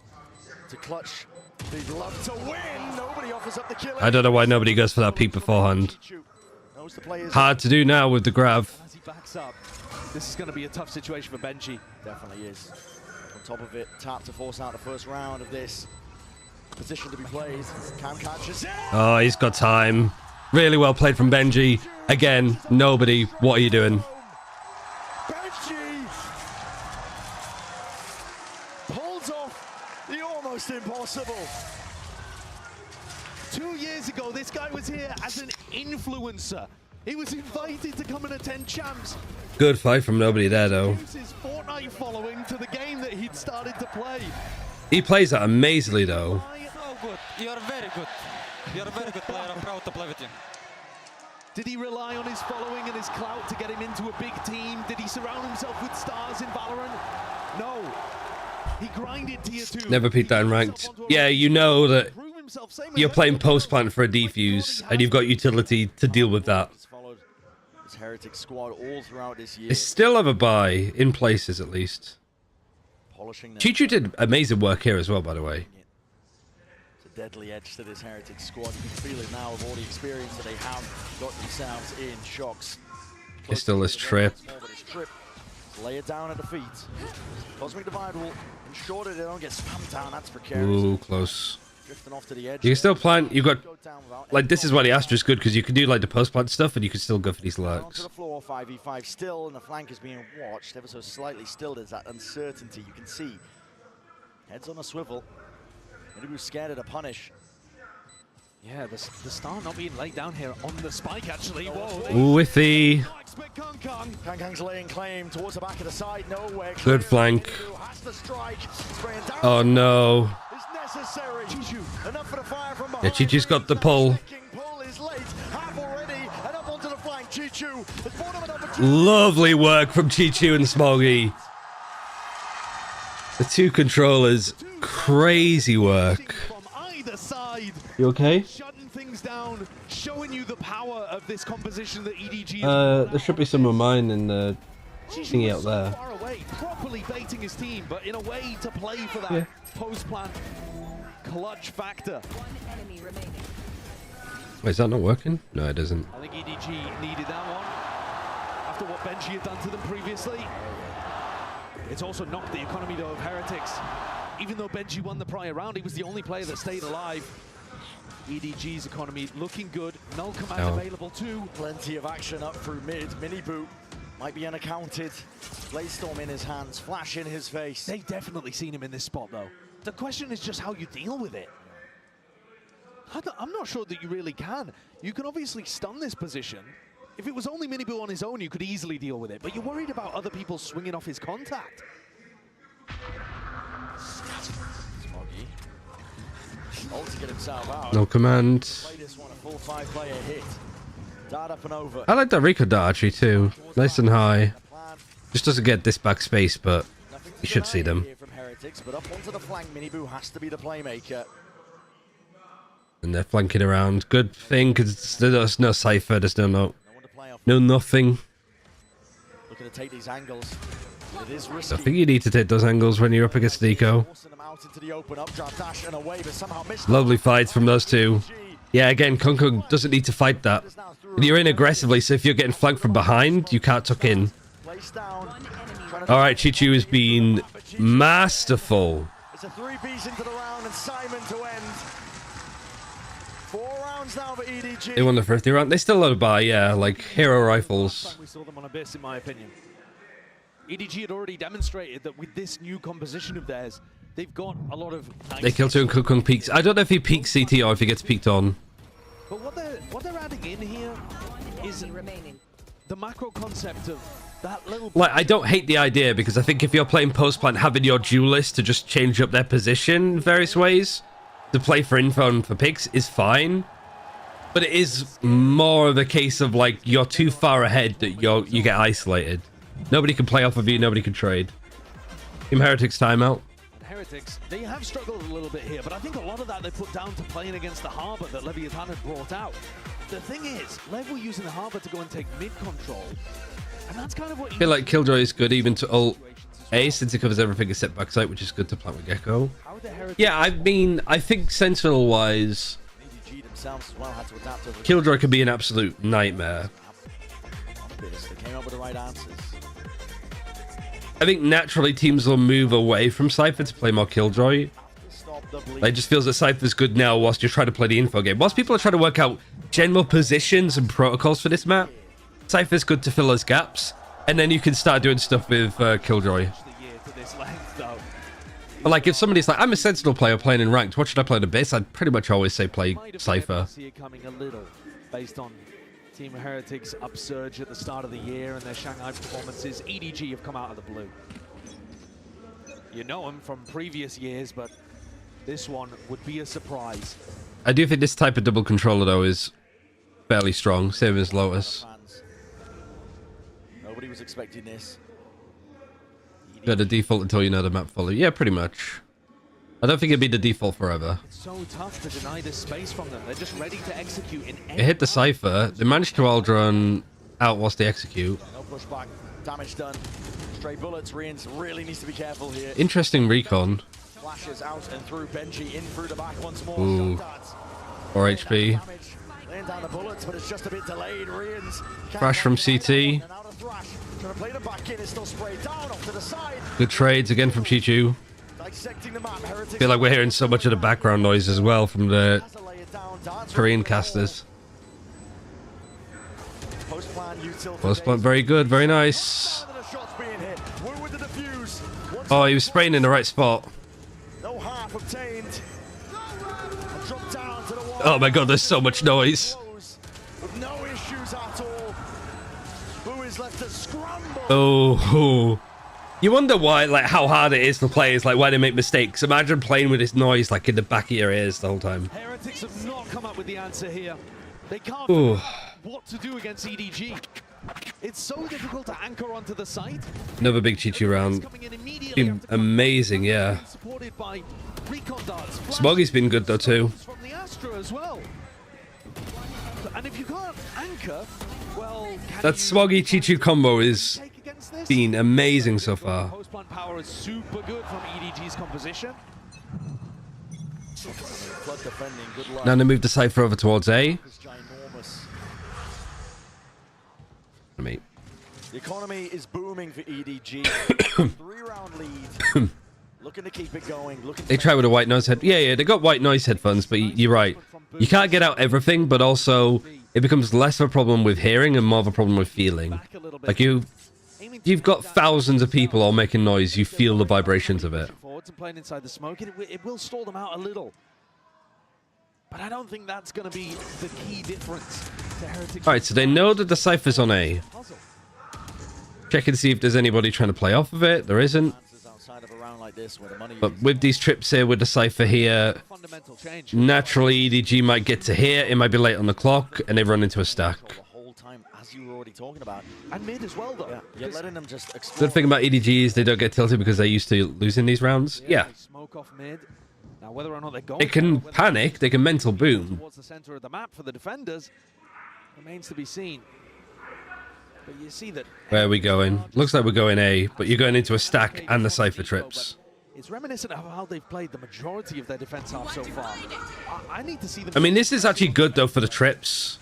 To clutch. They'd love to win. Nobody offers up the kill.
I don't know why nobody goes for that peek beforehand. Hard to do now with the grab.
As he backs up, this is going to be a tough situation for Benji.
Definitely is. On top of it, tap to force out the first round of this. Position to be played. Cam catches it.
Oh, he's got time. Really well played from Benji. Again, nobody. What are you doing?
Benji pulls off the almost impossible.
2 years ago, this guy was here as an influencer. He was invited to come and attend champs.
Good fight from nobody there, though.
His Fortnite following to the game that he'd started to play.
He plays that amazingly, though.
So good. You're very good. You're a very good player. I'm proud to play with you.
Did he rely on his following and his clout to get him into a big team? Did he surround himself with stars in Valorant? No. He grinded tier 2.
Never peaked that in ranked. Yeah, you know that you're playing post plant for a defuse, and you've got utility to deal with that.
This Heretic squad all throughout this year.
They still have a buy in places, at least. Chichu did amazing work here as well, by the way.
It's a deadly edge to this Heretic squad. You can feel it now with all the experience that they have got themselves in. Shocks.
There's still this trip.
Lay it down at the feet. Cosmic Divide will ensure that they don't get spammed down. That's precarious.
Ooh, close.
Drifting off to the edge.
You can still plant. You've got, like, this is why the Astra is good, because you can do, like, the post plant stuff, and you can still go for these
Onto
lurks.
the floor, 5v5 still, and the flank is being watched ever so slightly. Still, there's that uncertainty you can see. Heads on a swivel. Maybe scared of the punish.
Yeah, the star not being laid down here on the spike, actually. Whoa.
Whiffy.
Kang's laying claim towards the back of the side. Nowhere.
Good flank.
Has to strike. Spraying down.
Oh, no.
It's necessary. Enough for the fire from behind.
Yeah, Chichu's got the pull.
Pull is late. Half already. And up onto the flank. Chichu has brought him an opportunity.
Lovely work from Chichu and Smoggy. The two controllers. Crazy work.
From either side.
You okay?
Shutting things down, showing you the power of this composition that EDG is.
There should be some of mine in the thingy out there.
Far away, properly baiting his team, but in a way to play for that post-plant clutch factor.
Wait, is that not working? No, it isn't.
I think EDG needed that one after what Benji had done to them previously. It's also knocked the economy, though, of Heretics. Even though Benji won the prior round, he was the only player that stayed alive. EDG's economy looking good. Null command available too.
Plenty of action up through mid. Mini boot might be unaccounted. Blaze-storm in his hands, flash in his face.
They've definitely seen him in this spot, though. The question is just how you deal with it. I'm not sure that you really can. You can obviously stun this position. If it was only Miniboo on his own, you could easily deal with it. But you're worried about other people swinging off his contact.
Smoggy. Ult to get himself out.
No command.
Play this one, a full 5-player hit. Dart up and over.
I like that Rico dart actually too. Nice and high. Just doesn't get this back space, but you should see them.
From Heretics, but up onto the flank, Miniboo has to be the playmaker.
And they're flanking around. Good thing, because there's no Cypher, there's no nothing.
Looking to take these angles. It is
I
risky.
think you need to take those angles when you're up against Nico.
Into the open updraft dash and away, but somehow missed.
Lovely fights from those two. Yeah, again, Kung Kung doesn't need to fight that. And you're in aggressively, so if you're getting flanked from behind, you can't tuck in. Alright, Chichu has been masterful.
It's a 3-piece into the round and Simon to end. 4 rounds now for EDG.
They won the 50 round. They still load by, yeah, like hero rifles.
We saw them on Abyss, in my opinion. EDG had already demonstrated that with this new composition of theirs, they've got a lot of nice.
They kill 2 and Kung Kung peaks. I don't know if he peaks CT or if he gets peaked on.
But what they're adding in here is the macro concept of that little.
Like, I don't hate the idea, because I think if you're playing post plant, having your duelist to just change up their position in various ways to play for info and for picks is fine. But it is more of a case of like you're too far ahead that you get isolated. Nobody can play off of you. Nobody can trade. Team Heretics timeout.
Heretics, they have struggled a little bit here, but I think a lot of that they put down to playing against the Harbor that Leviathan had brought out. The thing is, Lev were using the Harbor to go and take mid control, and that's kind of what
I feel like Killjoy is good even to ult A, since it covers everything except backside, which is good to plant with Gecko. Yeah, I mean, I think Sentinel-wise, Killjoy can be an absolute nightmare.
They came up with the right answers.
I think naturally teams will move away from Cypher to play more Killjoy. It just feels that Cypher's good now whilst you're trying to play the info game. Whilst people are trying to work out general positions and protocols for this map, Cypher's good to fill those gaps. And then you can start doing stuff with Killjoy. But like, if somebody's like, I'm a Sentinel player playing in ranked, what should I play in Abyss? I'd pretty much always say play Cypher.
see it coming a little based on Team Heretics upsurge at the start of the year and their Shanghai performances. EDG have come out of the blue. You know them from previous years, but this one would be a surprise.
I do think this type of double controller, though, is fairly strong. Same as Lotus.
Nobody was expecting this.
Got a default until you know the map fully. Yeah, pretty much. I don't think it'd be the default forever.
It's so tough to deny this space from them. They're just ready to execute in
It hit the Cypher. They managed to Aldron out whilst they execute.
No pushback. Damage done. Stray bullets. Rians really needs to be careful here.
Interesting recon.
Flashes out and through. Benji in through the back once more.
Ooh. 4 HP.
Laying down the bullets, but it's just a bit delayed. Rians
Crash from CT.
trying to play the back in. It's still sprayed down off to the side.
Good trades again from Chichu.
Dissecting the map. Heretics.
Feel like we're hearing so much of the background noise as well from the Korean casters. Post plant, very good, very nice. Oh, he was spraying in the right spot.
No half obtained. Drop down to the wall.
Oh my god, there's so much noise.
With no issues at all. Who is left to scramble?
Oh. You wonder why, like, how hard it is for players, like, why they make mistakes. Imagine playing with this noise, like, in the back of your ears the whole time.
Heretics have not come up with the answer here. They can't
Ooh.
figure out what to do against EDG. It's so difficult to anchor onto the site.
Another big Chichu round. Been amazing, yeah.
Supported by recon darts.
Smoggy's been good, though, too.
From the Astra as well. And if you can't anchor, well,
That Smoggy Chichu combo is been amazing so far.
Post-plant power is super good from EDG's composition.
Flood defending, good luck.
Now they move the Cypher over towards A. Mate.
The economy is booming for EDG. 3-round lead. Looking to keep it going.
They try with a white noise head. Yeah, they got white noise headphones, but you're right. You can't get out everything, but also it becomes less of a problem with hearing and more of a problem with feeling. Like you've got thousands of people all making noise. You feel the vibrations of it.
Forwards and playing inside the smoke, it will stall them out a little. But I don't think that's going to be the key difference to Heretics.
All right, so they know that the Cypher's on A. Check and see if there's anybody trying to play off of it. There isn't. But with these trips here, with the Cypher here, naturally EDG might get to here. It might be late on the clock, and they run into a stack.
As you were already talking about. And mid as well, though. Yeah, you're letting them just explore.
Good thing about EDG is they don't get tilted because they're used to losing these rounds. Yeah.
Smoke off mid. Now, whether or not they're going,
They can panic. They can mental boom.
Towards the center of the map for the defenders remains to be seen. But you see that.
Where are we going? Looks like we're going A, but you're going into a stack and the Cypher trips.
It's reminiscent of how they've played the majority of their defense half so far. I need to see them.
I mean, this is actually good though for the trips.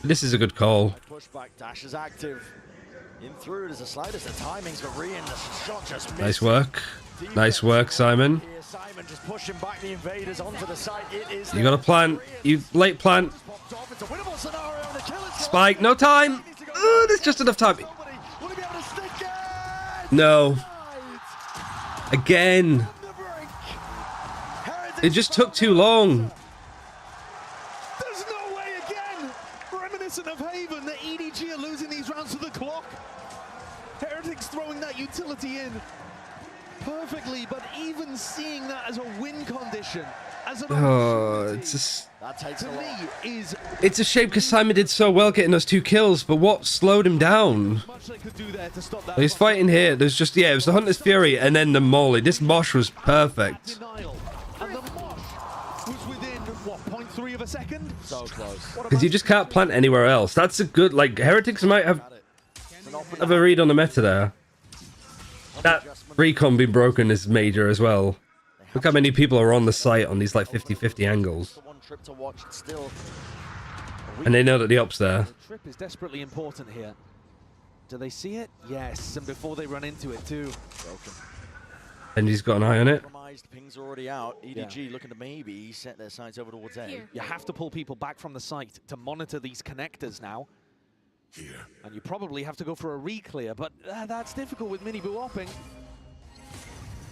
This is a good call.
Pushback dash is active. In through, there's a slightest of timings, but Rian, the shot just missed.
Nice work. Nice work, Simon.
Simon just pushing back the invaders onto the site. It is
You got a plant. You late plant. Spike. No time. There's just enough time. No. Again. It just took too long.
There's no way again. Reminiscent of Haven, the EDG are losing these rounds to the clock. Heretics throwing that utility in perfectly, but even seeing that as a win condition, as an
It's just,
to me is
it's a shame because Simon did so well getting those 2 kills, but what slowed him down?
much they could do there to stop that.
He's fighting here. There's just, yeah, it was the Hunter's Fury and then the Molly. This mosh was perfect.
And the mosh was within, what, 0.3 of a second?
So close.
Because you just can't plant anywhere else. That's a good, like, Heretics might have a read on the meta there. That recon being broken is major as well. Look how many people are on the site on these, like, 50-50 angles. And they know that the op's there.
The trip is desperately important here. Do they see it? Yes, and before they run into it too. Broken.
And he's got an eye on it.
Ping's already out. EDG looking to maybe set their sights over towards A.
You have to pull people back from the site to monitor these connectors now. And you probably have to go for a re-clear, but that's difficult with Miniboo opping.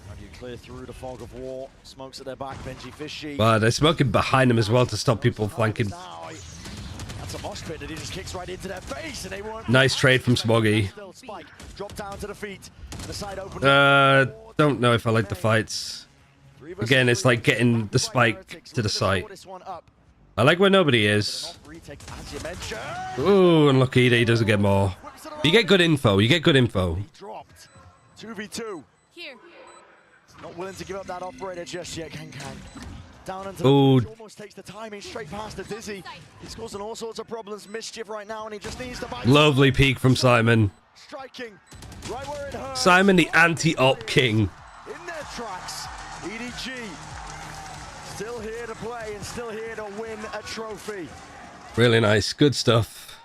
How do you clear through the fog of war? Smokes at their back, Benji Fishy.
But they're smoking behind him as well to stop people flanking.
That's It's a mosh pit that he just kicks right into their face, and they won't.
Nice trade from Smoggy.
Spike, drop down to the feet. The side open.
Don't know if I like the fights. Again, it's like getting the spike to the site. I like where nobody is. Ooh, unlucky that he doesn't get more. But you get good info. You get good info.
Dropped. 2v2.
Here.
Not willing to give up that operator just yet, Kang. Down into
Ooh.
the almost takes the timing straight past the Dizzy. He's causing all sorts of problems, mischief right now, and he just needs to bite.
Lovely peek from Simon.
Striking right where it hurts.
Simon, the anti-op king.
In their tracks, EDG still here to play and still here to win a trophy.
Really nice. Good stuff.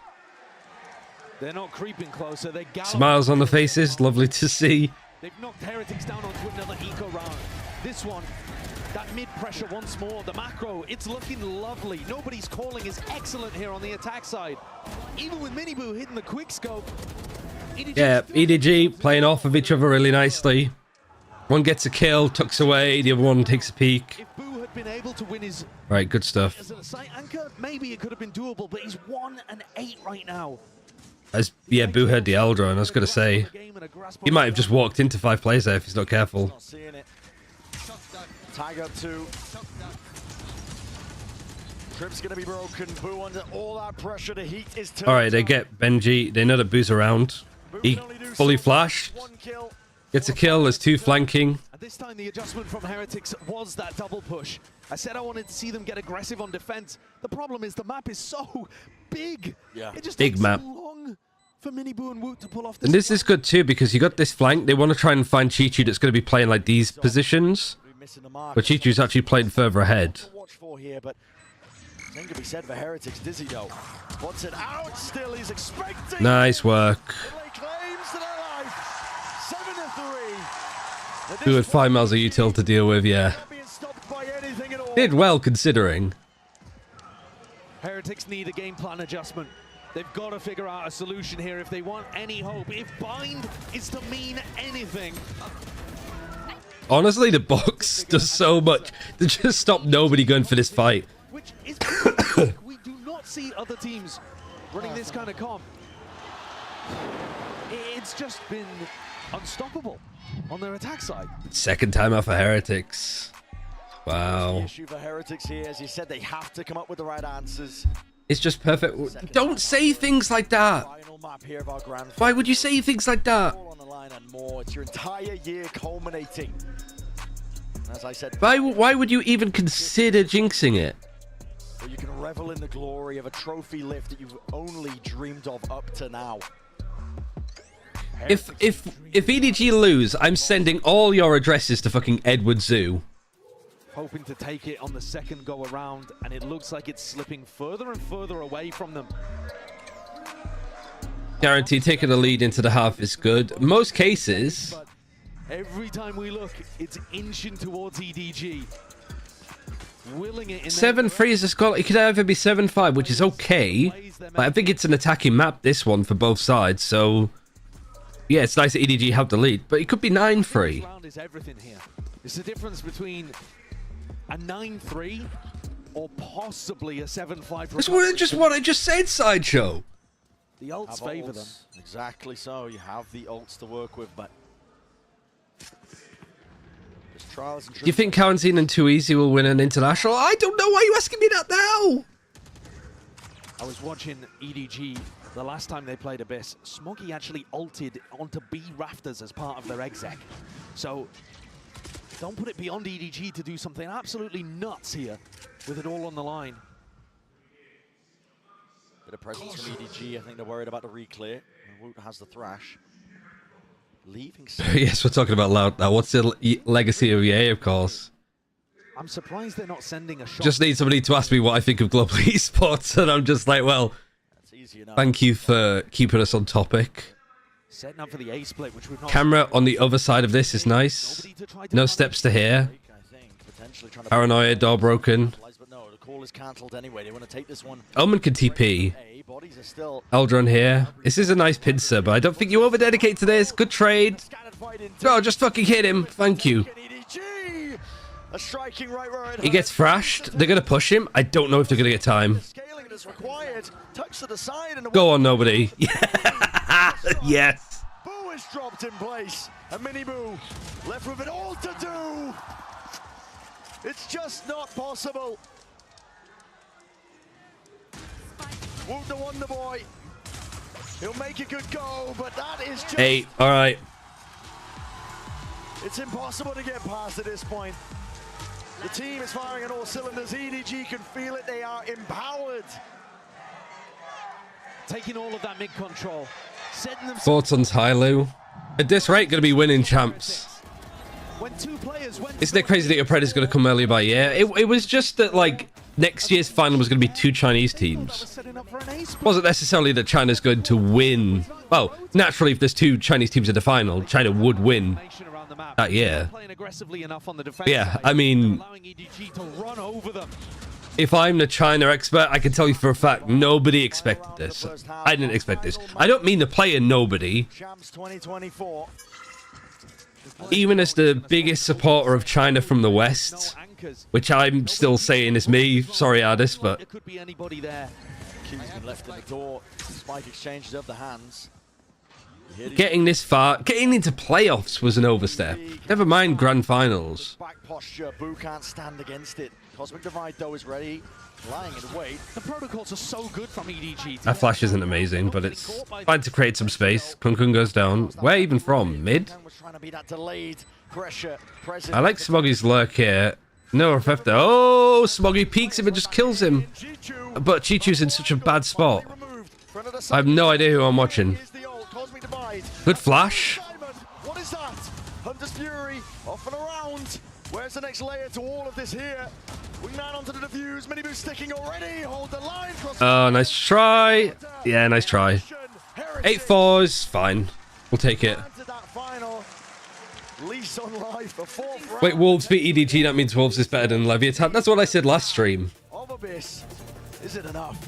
They're not creeping closer. They're
Smiles on the faces. Lovely to see.
They've knocked Heretics down onto another eco round. This one, that mid-pressure once more. The macro, it's looking lovely. Nobody's calling is excellent here on the attack side. Even with Miniboo hitting the quick scope.
Yeah, EDG playing off of each other really nicely. One gets a kill, tucks away, the other one takes a peek.
If Boo had been able to win his
Right, good stuff.
as a site anchor, maybe it could have been doable, but he's 1-8 right now.
Yeah, Boo heard the Eldron, I was going to say. He might have just walked into 5 players there if he's not careful.
Not seeing it. Tag up 2. Trip's gonna be broken. Boo under all that pressure. The heat is turned.
Alright, they get Benji. They know that Boo's around. He fully flashed. Gets a kill. There's 2 flanking.
And this time the adjustment from Heretics was that double push. I said I wanted to see them get aggressive on defense. The problem is the map is so big.
Yeah.
It just
Big
takes
map.
so long for Miniboo and Woot to pull off
And this is good too because you got this flank. They want to try and find Chichu that's going to be playing like these positions. But Chichu's actually playing further ahead.
Watch for here, but same could be said for Heretics. Dizzy though. Wants it out still. He's expecting.
Nice work.
Claims to their life. 7-3.
Boo had 5 miles of util to deal with, yeah. Did well considering.
Heretics need a game plan adjustment. They've got to figure out a solution here if they want any hope. If bind is to mean anything.
Honestly, the box does so much to just stop nobody going for this fight.
Which is we do not see other teams running this kind of comp. It's just been unstoppable on their attack side.
Second time out for Heretics. Wow.
The issue for Heretics here, as you said, they have to come up with the right answers.
It's just perfect. Don't say things like that. Why would you say things like that?
On the line and more. It's your entire year culminating. As I said,
Why would you even consider jinxing it?
you can revel in the glory of a trophy lift that you've only dreamed of up to now.
If EDG lose, I'm sending all your addresses to fucking Edward Zoo.
Hoping to take it on the second go around, and it looks like it's slipping further and further away from them.
Guaranteed taking the lead into the half is good. Most cases.
But every time we look, it's inching towards EDG. Willing it in
7-3 is a score. It could either be 7-5, which is okay. But I think it's an attacking map, this one, for both sides. So, yeah, it's nice that EDG have the lead. But it could be 9-3.
round is everything here. It's the difference between a 9-3 or possibly a 7-5.
That's what I just said, Sideshow.
The ults favor them.
Exactly so. You have the ults to work with, but there's trials and
Do you think Quarantine and Too Easy will win an international? I don't know. Why are you asking me that now?
I was watching EDG the last time they played Abyss. Smoggy actually ulted onto B rafters as part of their exec. So don't put it beyond EDG to do something absolutely nuts here with it all on the line.
Bit of presence from EDG. I think they're worried about the re-clear. Woot has the thrash. Leaving.
Yes, we're talking about Loud now. What's the legacy of EA, of course?
I'm surprised they're not sending a shot.
Just need somebody to ask me what I think of global esports, and I'm just like, well, thank you for keeping us on topic.
Setting up for the A split, which we've not
Camera on the other side of this is nice. No steps to here. Paranoia, door broken.
Call is cancelled anyway. They want to take this one.
Omen can TP. Eldron here. This is a nice pincer, but I don't think you over-dedicate to this. Good trade. Oh, just fucking hit him. Thank you.
A striking right where it
He gets thrashed. They're going to push him. I don't know if they're going to get time.
that's required. Touch to the side and
Go on, nobody. Yes.
Boo is dropped in place, and Miniboo left with it all to do. It's just not possible. Woot the Wonder Boy. He'll make a good go, but that is just...
8. All right.
It's impossible to get past at this point. The team is firing on all cylinders. EDG can feel it. They are empowered.
Taking all of that mid control. Setting them.
Thoughts on Tyloo? At this rate, going to be winning champs.
When two players went.
Isn't it crazy that your Predator's going to come earlier by a year? It was just that, like, next year's final was going to be 2 Chinese teams. It wasn't necessarily that China's going to win. Well, naturally, if there's 2 Chinese teams in the final, China would win that year. Yeah, I mean, if I'm the China expert, I can tell you for a fact, nobody expected this. I didn't expect this. I don't mean the player nobody.
Champs 2024.
Even as the biggest supporter of China from the West, which I'm still saying is me. Sorry, Addis, but...
It could be anybody there. Q's been left in the door. Spike exchanges of the hands.
Getting this far, getting into playoffs was an overstep. Never mind grand finals.
Back posture, Boo can't stand against it. Cosmic Divide, though, is ready. Lying in wait.
The protocols are so good from EDG.
That flash isn't amazing, but it's fine to create some space. Kun Kun goes down. Where even from? Mid? I like Smoggy's lurk here. No, Refefta. Oh, Smoggy peeks him and just kills him. But Chi-Chu's in such a bad spot. I have no idea who I'm watching. Good flash.
What is that? Hunter's Fury off and around. Where's the next layer to all of this here? Wingman onto the defuse. Miniboo sticking already. Hold the line.
Oh, nice try. Yeah, nice try. 8-4 is fine. We'll take it.
Lease on life, the 4th round.
Wait, Wolves beat EDG. That means Wolves is better than Leviathan. That's what I said last stream.
Of Abyss. Is it enough?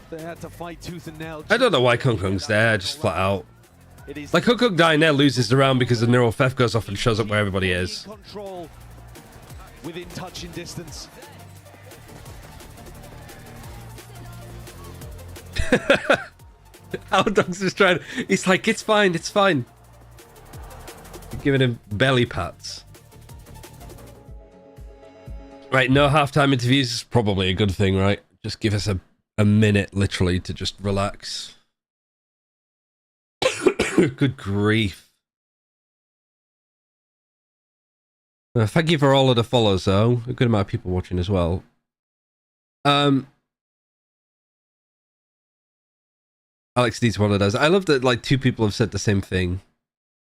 They had to fight tooth and nail.
I don't know why Kung Kung's there, just flat out. Like, Kung Kung dying there loses the round because the neural theft goes off and shows up where everybody is.
Control within touching distance.
Our dog's just trying. He's like, it's fine, it's fine. Giving him belly pats. Right, no halftime interviews is probably a good thing, right? Just give us a minute, literally, to just relax. Good grief. Thank you for all of the follows, though. A good amount of people watching as well. Alex needs one of those. I love that, like, 2 people have said the same thing.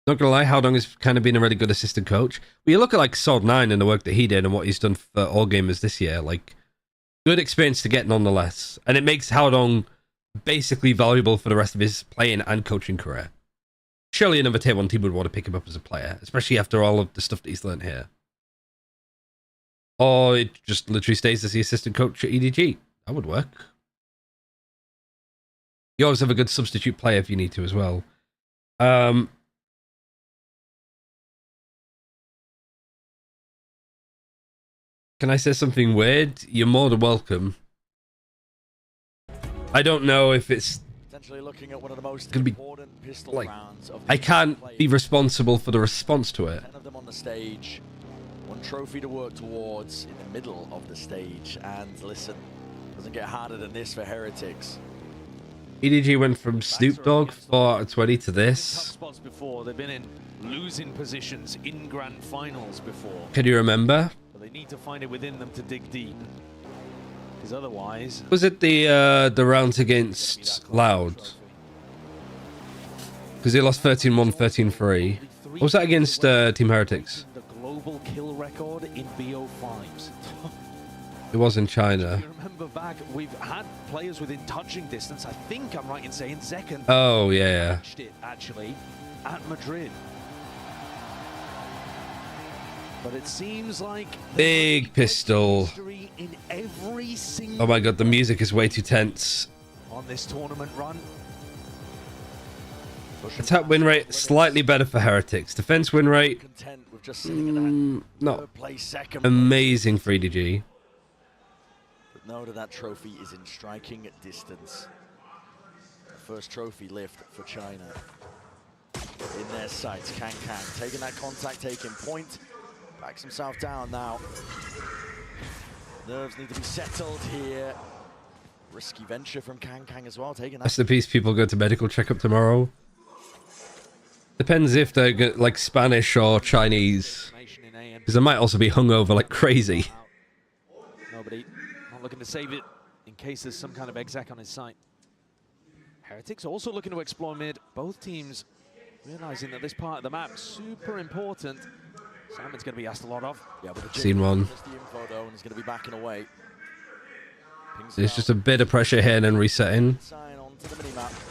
Not gonna lie, Haodong has kind of been a really good assistant coach. But you look at, like, Sword9 and the work that he did and what he's done for All Gamers this year, like, good experience to get nonetheless. And it makes Haodong basically valuable for the rest of his playing and coaching career. Surely another Tier 1 team would want to pick him up as a player, especially after all of the stuff that he's learned here. Or it just literally stays as the assistant coach at EDG. That would work. You always have a good substitute player if you need to as well. Can I say something weird? You're more than welcome. I don't know if it's
Looking at one of the most
gonna be
important pistol
like
rounds of
I can't be responsible for the response to it.
10 of them on the stage. One trophy to work towards in the middle of the stage. And listen, doesn't get harder than this for Heretics.
EDG went from Snoop Dogg 4 out of 20 to this.
Spots before. They've been in losing positions in grand finals before.
Can you remember?
But they need to find it within them to dig deep. Because otherwise...
Was it the rounds against Loud? Because they lost 13-1, 13-3. What was that against Team Heretics?
The global kill record in BO5s.
It was in China.
You remember back, we've had players within touching distance. I think I'm right in saying Zekken.
Oh, yeah.
Touched it, actually, at Madrid. But it seems like
Big pistol.
in every single
Oh my god, the music is way too tense.
on this tournament run.
Attack win rate slightly better for Heretics. Defense win rate not amazing for EDG.
know that that trophy is in striking distance. The first trophy lift for China. In their sights, Kang taking that contact, taking point. Backs himself down now. Nerves need to be settled here. Risky venture from Kang as well, taking that.
That's the piece. People go to medical checkup tomorrow. Depends if they're like Spanish or Chinese. Because they might also be hungover like crazy.
Nobody not looking to save it in case there's some kind of exec on his side. Heretics also looking to explore mid. Both teams realizing that this part of the map super important. Simon's going to be asked a lot of.
Yeah, but the
Seen one.
the info though, and he's going to be backing away.
There's just a bit of pressure here and then resetting.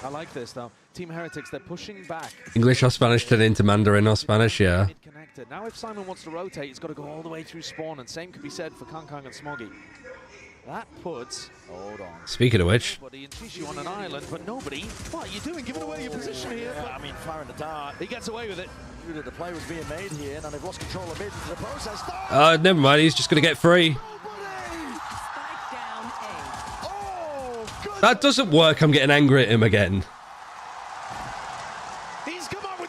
I like this though. Team Heretics, they're pushing back.
English or Spanish turn into Mandarin or Spanish, yeah.
Connected. Now if Simon wants to rotate, he's got to go all the way through spawn, and same could be said for Kang and Smoggy. That puts, hold on,
Speaking of which,
and Chishu on an island, but nobody. What are you doing? Giving away your position here.
Yeah, I mean, firing the dart.
He gets away with it.
Knew that the play was being made here, and they've lost control of mid into the process.
never mind, he's just going to get free. That doesn't work, I'm getting angry at him again.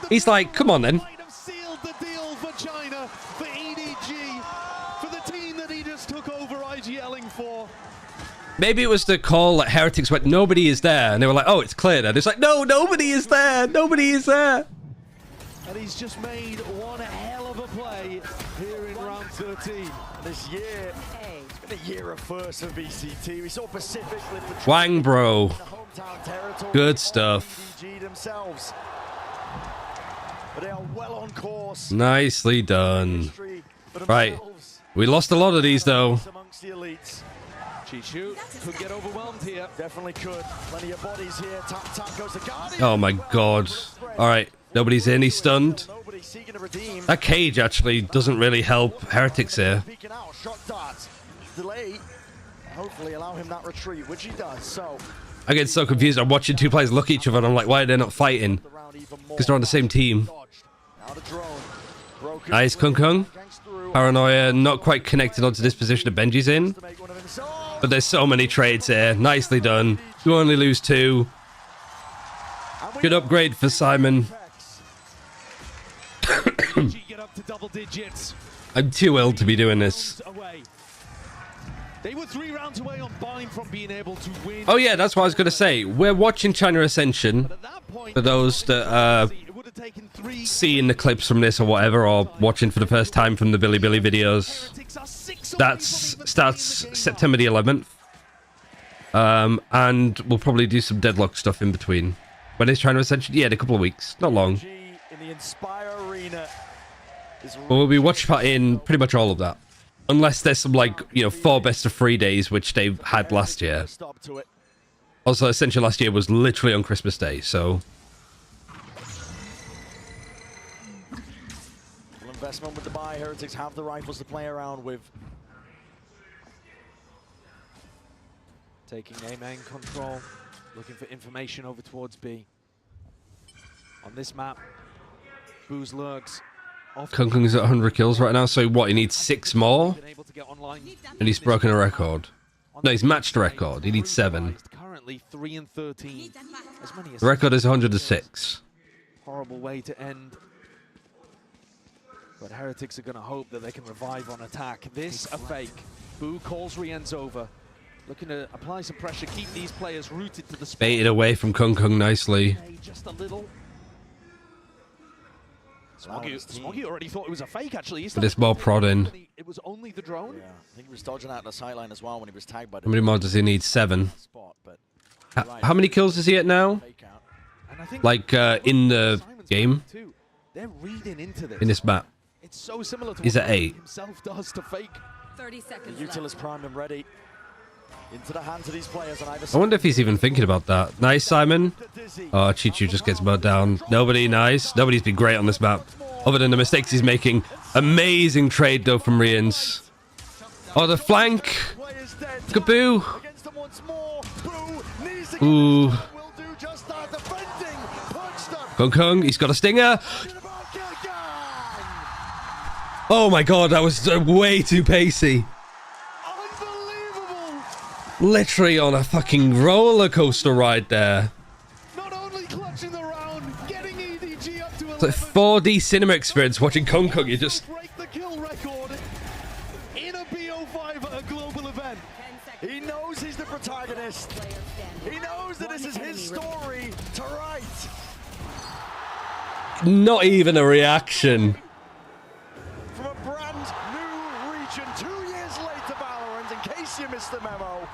He's like, come on then.
Sealed the deal for China, for EDG, for the team that he just took over IGLing for.
Maybe it was the call that Heretics went, nobody is there. And they were like, oh, it's clear. And it's like, no, nobody is there. Nobody is there.
And he's just made one hell of a play here in round 13.
This year, it's been a year of firsts for VCT. We saw Pacific lift the
Wang, bro.
hometown territory.
Good stuff.
EDG themselves. But they are well on course.
Nicely done. Right. We lost a lot of these, though.
Amongst the elites.
Chishu could get overwhelmed here.
Definitely could. Plenty of bodies here. Tap goes the Guardian.
Oh, my God. All right. Nobody's in. He's stunned. That cage actually doesn't really help Heretics here.
Peeking out. Shot darts. Delay. Hopefully allow him that retreat, which he does. So
I get so confused. I'm watching two players look at each other and I'm like, why are they not fighting? Because they're on the same team. Nice, Kung. Paranoia not quite connected onto this position that Benji's in. But there's so many trades here. Nicely done. You only lose 2. Good upgrade for Simon.
Get up to double digits.
I'm too ill to be doing this.
They were 3 rounds away on Bind from being able to win.
Oh yeah, that's what I was going to say. We're watching China Ascension. For those that are seeing the clips from this or whatever, or watching for the first time from the Billy videos. That starts September the 11th. And we'll probably do some Deadlock stuff in between. When is China Ascension? Yeah, in a couple of weeks. Not long.
in the Inspire Arena is
But we'll be watch partying pretty much all of that. Unless there's some, like, 4 best of 3 days, which they had last year. Also, Ascension last year was literally on Christmas Day, so...
investment with the buy. Heretics have the rifles to play around with.
Taking A main control, looking for information over towards B. On this map, Boo's lurks.
Kung Kung's at 100 kills right now, so what, he needs 6 more? And he's broken a record. No, he's matched a record. He needs 7.
Currently 3 and 13. As many as
The record is 106.
horrible way to end. But Heretics are going to hope that they can revive on attack. This a fake. Boo calls Rien's over. Looking to apply some pressure, keep these players rooted to the spot.
Baited away from Kung Kung nicely.
Just a little. Smoggy already thought it was a fake, actually.
But it's more prodding.
It was only the drone? Yeah, I think he was dodging out the sideline as well when he was tagged by the...
How many more does he need? 7. How many kills is he at now? Like, in the game?
They're reading into this.
In this map?
It's so similar to
He's
what
at 8.
himself does to fake.
30 seconds
The Util is primed and ready. Into the hands of these players on either
I wonder if he's even thinking about that. Nice, Simon. Oh, Chichu just gets mowed down. Nobody, nice. Nobody's been great on this map. Other than the mistakes he's making. Amazing trade, though, from Rians. Oh, the flank. Kaboo. Ooh. Kung Kung, he's got a stinger. Oh my god, that was way too pacey. Literally on a fucking roller coaster ride there.
Not only clutching the round, getting EDG up to 11.
It's like 4D cinema experience watching Kung Kung. You just
Break the kill record in a BO5 at a global event.
He knows he's the protagonist. He knows that this is his story to write.
not even a reaction.
From a brand new region, 2 years late to Valorant, in case you missed the memo.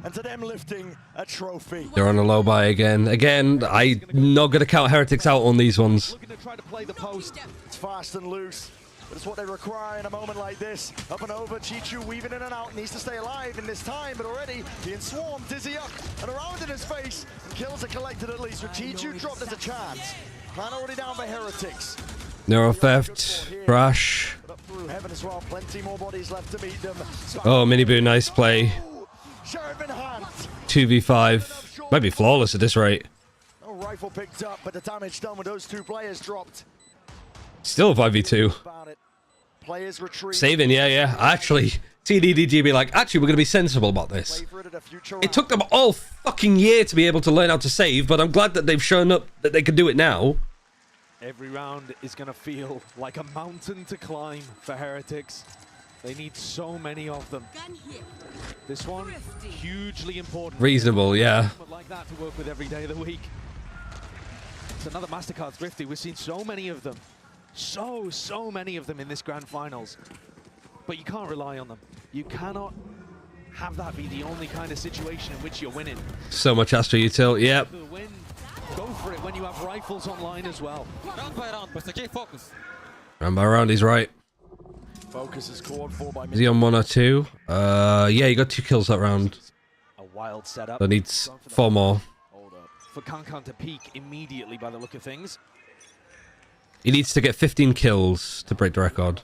And to them lifting a trophy.
They're on a low buy again. Again, I'm not going to count Heretics out on these ones.
Looking to try to play the post. It's fast and loose. But it's what they require in a moment like this. Up and over, Chichu weaving in and out, needs to stay alive in this time, but already being swarmed, Dizzy up and around in his face. And kills are collected at least. With Chichu dropped, there's a chance. Plan already down for Heretics.
Neuro theft, crash.
But up through heaven as well, plenty more bodies left to meet them.
Oh, Miniboo, nice play.
Sheriff in hand.
2v5. Might be flawless at this rate.
No rifle picked up, but the damage done with those two players dropped.
Still 5v2.
Players retreat.
Saving, yeah. Actually, EDG be like, actually, we're going to be sensible about this. It took them all fucking year to be able to learn how to save, but I'm glad that they've shown up that they can do it now.
Every round is going to feel like a mountain to climb for Heretics. They need so many of them. This one, hugely important.
Reasonable, yeah.
Like that to work with every day of the week. It's another MasterCard Thrifty. We've seen so many of them. So many of them in this grand finals. But you can't rely on them. You cannot have that be the only kind of situation in which you're winning.
So much Astro Util, yep.
Go for it when you have rifles online as well.
Round by round, but okay, focus.
Round by round, he's right.
Focus is called for by
Is he on 1 or 2? Yeah, he got 2 kills that round.
A wild setup.
So needs 4 more.
For Kankan to peak immediately by the look of things.
He needs to get 15 kills to break the record.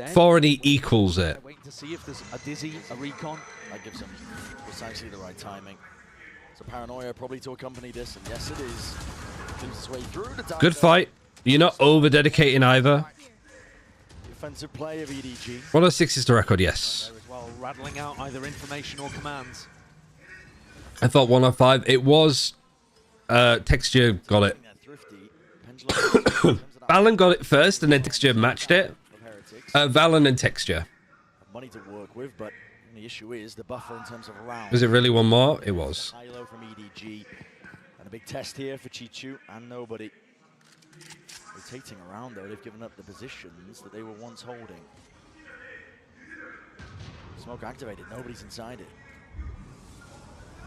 4 and he equals it.
Waiting to see if there's a Dizzy, a recon.
That gives him precisely the right timing. So paranoia probably to accompany this, and yes it is. Gives his way through the
Good fight. You're not over-dedicating either.
Defensive play of EDG.
106 is the record, yes.
As well, rattling out either information or commands.
I thought 105. It was Texture got it. Valen got it first, and then Texture matched it. Valen and Texture.
Money to work with, but the issue is the buffer in terms of rounds.
Was it really one more? It was.
High-low from EDG. And a big test here for Chichu and nobody. Rotating around though, they've given up the positions that they were once holding. Smoke activated, nobody's inside it.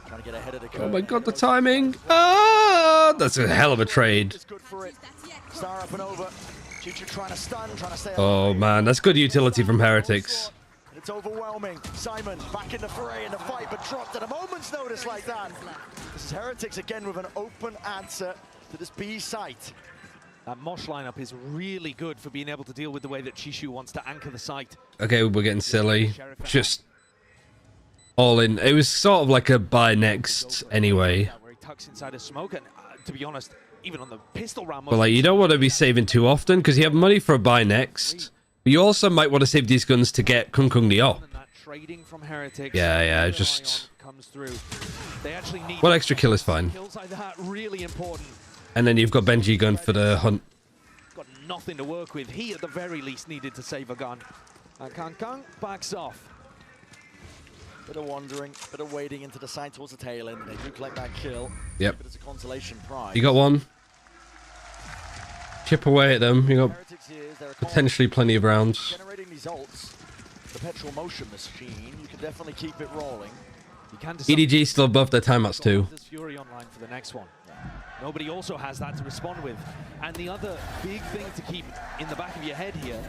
Trying to get ahead of the curve.
Oh my god, the timing! Ah, that's a hell of a trade.
Star up and over. Chichu trying to stun, trying to stay
Oh man, that's good utility from Heretics.
It's overwhelming. Simon back in the fray in the fight, but dropped at a moment's notice like that. This is Heretics again with an open answer to this B site.
That Mosh lineup is really good for being able to deal with the way that Chishu wants to anchor the site.
Okay, we're getting silly. Just all in. It was sort of like a buy next anyway.
Where he tucks inside a smoke, and to be honest, even on the pistol round,
But like, you don't want to be saving too often because you have money for a buy next. But you also might want to save these guns to get Kung Kung Neo.
trading from Heretics.
Yeah, just
comes through. They actually need
one extra kill is fine.
kills like that, really important.
And then you've got Benji gun for the hunt.
Got nothing to work with. He at the very least needed to save a gun. And Kang backs off.
Bit of wandering, bit of wading into the side towards the tail end. They do collect that kill.
Yep.
But it's a consolation prize.
You got one. Chip away at them. You got potentially plenty of rounds.
Generating these ults, the petrol motion machine, you can definitely keep it rolling.
You can
EDG still above their timeouts too.
There's Fury online for the next one. Nobody also has that to respond with. And the other big thing to keep in the back of your head here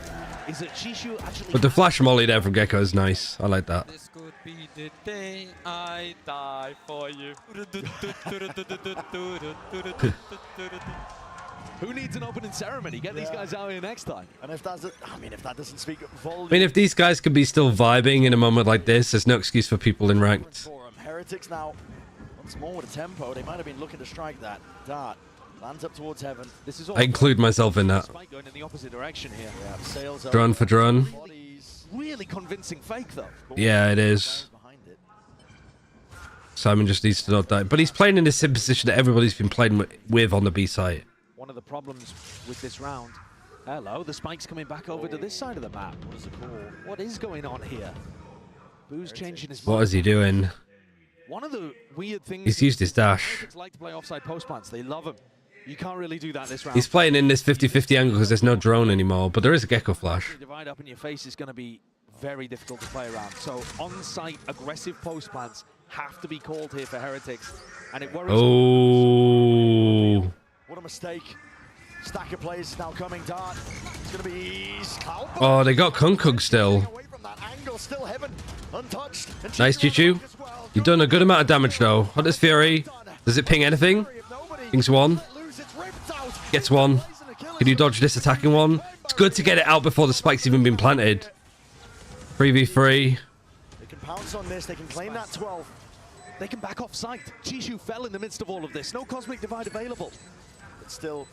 is that Chishu actually...
But the flash molly there from Gecko is nice. I like that.
This could be the day I die for you.
Who needs an opening ceremony? Get these guys out here next time.
And if that's, if that doesn't speak volume...
I mean, if these guys could be still vibing in a moment like this, there's no excuse for people in ranked.
Heretics now, once more with a tempo. They might have been looking to strike that dart. Lands up towards heaven.
This is
I include myself in that.
going in the opposite direction here.
Yeah, sails
Drone for drone.
Really convincing fake though.
Yeah, it is. Simon just needs to not die. But he's playing in the same position that everybody's been playing with on the B site.
One of the problems with this round. Hello, the spike's coming back over to this side of the map. What is it called? What is going on here? Boo's changing his mind.
What is he doing?
One of the weird things
He's used his dash.
like to play offside post plants. They love him. You can't really do that this round.
He's playing in this 50-50 angle because there's no drone anymore, but there is a gecko flash.
Divide up in your face is going to be very difficult to play around. So on-site aggressive post plants have to be called here for Heretics, and it worries.
Oh.
What a mistake. Stack of players now coming. Dart. It's going to be Cloud.
Oh, they got Kung Kung still.
Still heaven, untouched.
Nice, Chichu. You've done a good amount of damage, though. Hunter's Fury. Does it ping anything? Pings one. Gets one. Can you dodge this attacking one? It's good to get it out before the spike's even been planted. 3v3.
They can pounce on this. They can claim that 12.
They can back off sight. Jishu fell in the midst of all of this. No Cosmic Divide available.
But still...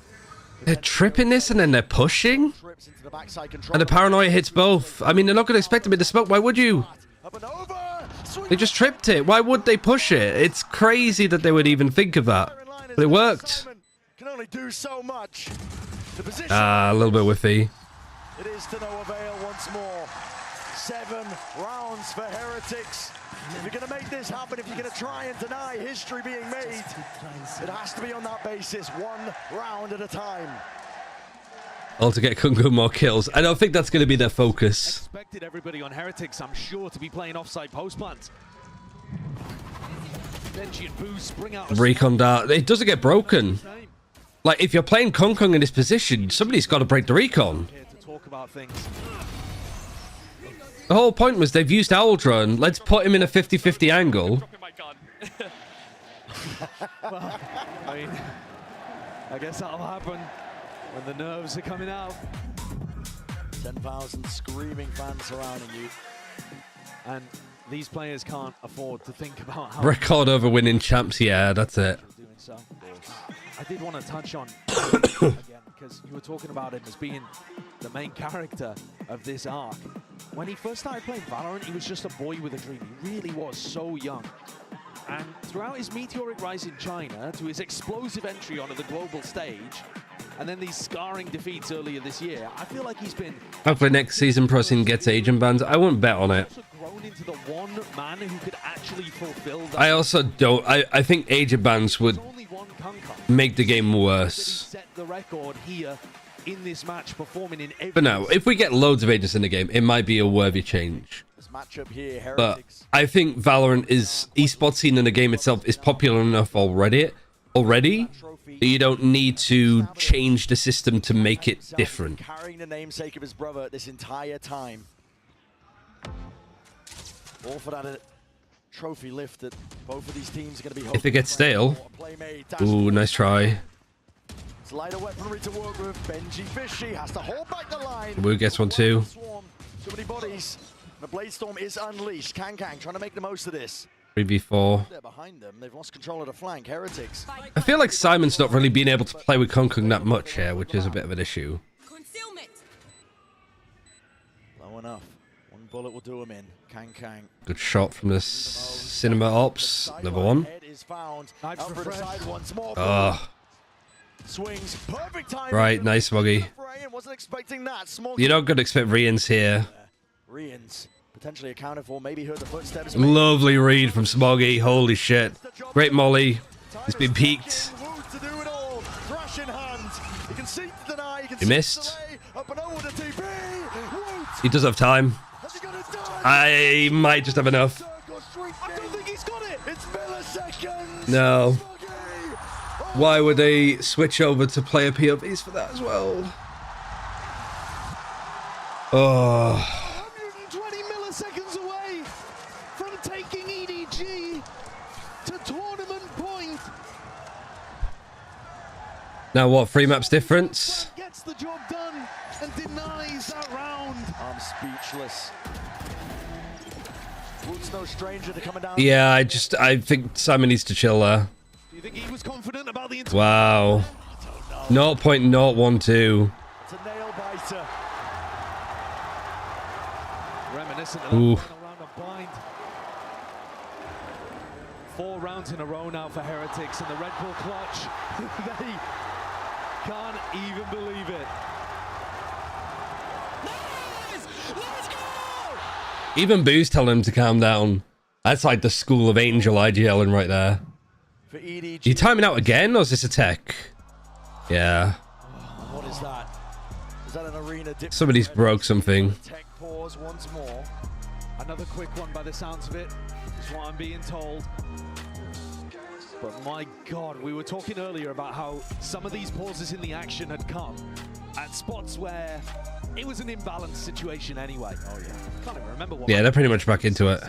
They're tripping this and then they're pushing? And the paranoia hits both. I mean, they're not going to expect him in the smoke. Why would you? They just tripped it. Why would they push it? It's crazy that they would even think of that. But it worked.
Can only do so much.
Ah, a little bit whiffy.
It is to no avail once more. 7 rounds for Heretics. If you're going to make this happen, if you're going to try and deny history being made, it has to be on that basis, 1 round at a time.
All to get Kung Fu more kills. I don't think that's going to be their focus.
Expected everybody on Heretics, I'm sure, to be playing offside post plant. Benji and Boo spring out.
Recon dart. It doesn't get broken. Like, if you're playing Kung Kung in this position, somebody's got to break the recon.
To talk about things.
The whole point was they've used Owl Drone. Let's put him in a 50-50 angle.
Well, I mean, I guess that'll happen when the nerves are coming out.
10,000 screaming fans surrounding you.
And these players can't afford to think about how...
Record over winning champs. Yeah, that's it.
Doing so. I did want to touch on again, because you were talking about him as being the main character of this arc. When he first started playing Valorant, he was just a boy with a dream. He really was so young. And throughout his meteoric rise in China, to his explosive entry onto the global stage, and then these scarring defeats earlier this year, I feel like he's been...
Hopefully next season Prosin gets agent bans. I wouldn't bet on it.
grown into the one man who could actually fulfill that.
I also don't. I think agent bans would make the game worse.
Set the record here in this match, performing in every...
But no, if we get loads of agents in the game, it might be a worthy change.
This matchup here,
But I think Valorant is esports scene in the game itself is popular enough already that you don't need to change the system to make it different.
Carrying the namesake of his brother this entire time. All for that trophy lift that both of these teams are going to be...
If it gets stale, ooh, nice try.
It's lighter weaponry to work with. Benji Fishy has to hold back the line.
Wu gets one too.
Too many bodies. The Blade Storm is unleashed. Kang trying to make the most of this.
3v4.
They're behind them. They've lost control of the flank. Heretics.
I feel like Simon's not really been able to play with Kung Kung that much here, which is a bit of an issue.
Low enough. One bullet will do him in. Kang.
Good shot from the Cinema Ops. Level 1. Oh.
Swings. Perfect time.
Right, nice, Smoggy.
Wasn't expecting that.
You're not going to expect Rians here.
Rians potentially accounted for. Maybe heard the footsteps.
Lovely read from Smoggy. Holy shit. Great molly. He's been peaked. He missed. He does have time. I might just have enough. No. Why would they switch over to player POVs for that as well? Oh.
120 milliseconds away from taking EDG to tournament point.
Now what? 3 maps difference?
Gets the job done and denies that round.
I'm speechless. Wood's no stranger to coming down.
Yeah, I think Simon needs to chill there.
Do you think he was confident about the...
Wow. 0.012.
It's a nail biter.
Reminiscent of
Ooh.
that final round of blind. 4 4 rounds in a row now for Heretics, and the Red Bull clutch. They can't even believe it.
Even Boo's telling him to calm down. That's like the school of Angel IGLing right there.
For EDG.
Are you timing out again, or is this a tech? Yeah.
What is that? Is that an arena dip?
Somebody's broke something.
Tech pause once more.
Another quick one by the sounds of it, is what I'm being told. But my God, we were talking earlier about how some of these pauses in the action had come at spots where it was an imbalanced situation anyway. Oh yeah. Can't even remember what.
Yeah, they're pretty much back into it.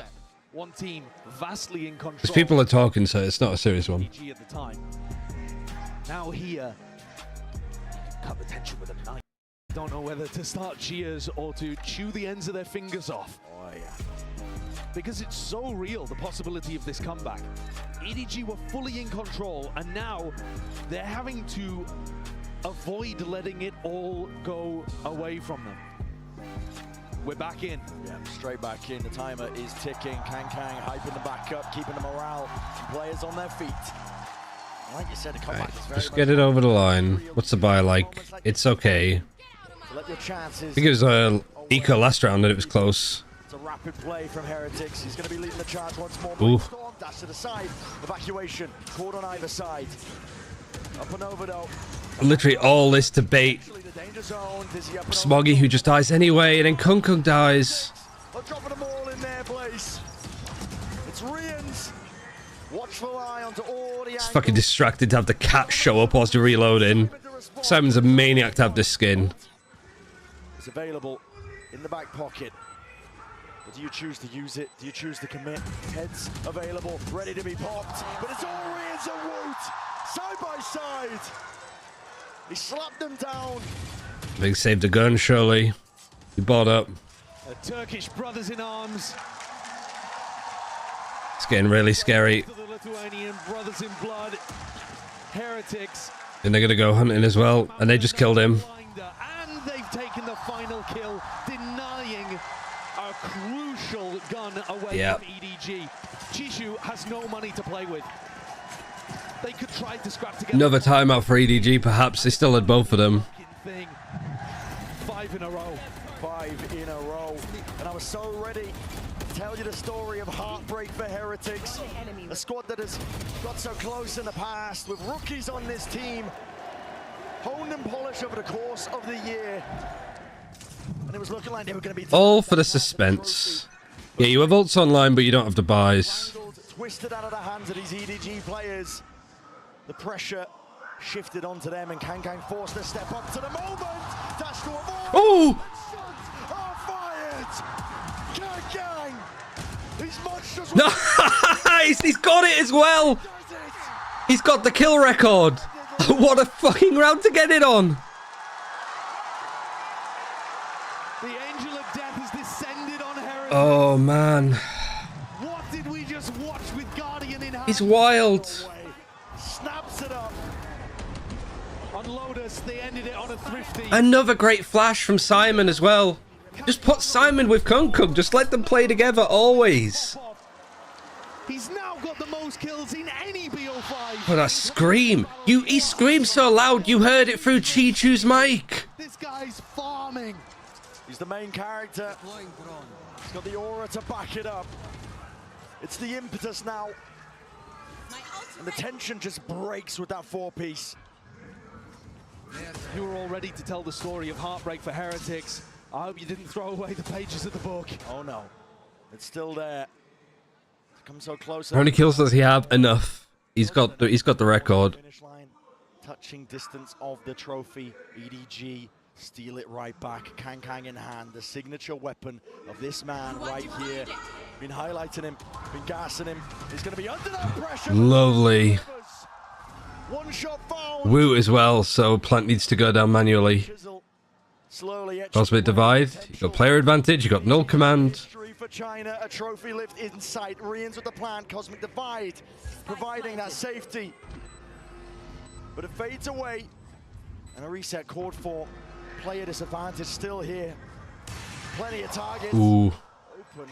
One team vastly in control.
Because people are talking, so it's not a serious one.
EDG at the time. Now here, cut the tension with a knife. Don't know whether to start cheers or to chew the ends of their fingers off. Oh yeah. Because it's so real, the possibility of this comeback. EDG were fully in control, and now they're having to avoid letting it all go away from them. We're back in.
Yeah, straight back in. The timer is ticking. Kang hyping them back up, keeping the morale and players on their feet. Like you said, the comeback is very
Just get it over the line. What's the buy like? It's okay.
let your chances.
I think it was Eco last round and it was close.
It's a rapid play from Heretics. He's going to be leading the charge once more.
Ooh.
Storm, dash to the side. Evacuation. Caught on either side. Up and over though.
Literally all this to bait Smoggy, who just dies anyway, and then Kung Kung dies.
They're dropping them all in their place. It's Rian's. Watchful eye onto all the
It's fucking distracted to have the cat show up whilst you're reloading. Simon's a maniac to have this skin.
It's available in the back pocket. But do you choose to use it? Do you choose to commit? Heads available, ready to be popped. But it's all Rian's and Woot, side by side. He slapped them down.
Big saved the gun, surely. He bought up.
The Turkish brothers in arms.
It's getting really scary.
The Lithuanian brothers in blood. Heretics.
And they're going to go hunting as well. And they just killed him.
And they've taken the final kill, denying a crucial gun away from EDG. Chishu has no money to play with. They could try to scrap together.
Another timeout for EDG, perhaps. They still had both of them.
5 in a row.
5 in a row. And I was so ready to tell you the story of heartbreak for Heretics. A squad that has got so close in the past with rookies on this team. Honed and polished over the course of the year. And it was looking like they were going to be...
All for the suspense. Yeah, you have ults online, but you don't have the buys.
Twisted out of the hands of these EDG players. The pressure shifted onto them, and Kang forced to step up to the moment. Dash to a ball.
Oh!
Fired! Kang! These monsters.
Nice! He's got it as well. He's got the kill record. What a fucking round to get it on.
The angel of death has descended on Heretics.
Oh man.
What did we just watch with Guardian in hand?
He's wild.
Snaps it up.
On Lotus, they ended it on a thrifty.
Another great flash from Simon as well. Just put Simon with Kung Kung. Just let them play together always.
He's now got the most kills in any BO5.
What a scream. He screamed so loud you heard it through Chi-Chu's mic.
This guy's farming.
He's the main character. He's got the aura to back it up. It's the impetus now. And the tension just breaks with that 4-piece.
You were all ready to tell the story of heartbreak for Heretics. I hope you didn't throw away the pages of the book.
Oh no, it's still there. It's come so close.
How many kills does he have? Enough. He's got the record.
Finish line, touching distance of the trophy. EDG steal it right back. Kang in hand, the signature weapon of this man right here. Been highlighting him, been gassing him. He's going to be under that pressure.
Lovely.
One shot found.
Woo as well, so Plant needs to go down manually. Cosmic Divide, you got player advantage, you got null command.
For China, a trophy lift in sight. Rian's with the plan, Cosmic Divide, providing that safety. But it fades away, and a reset called for. Player disadvantage still here. Plenty of targets.
Ooh.
Open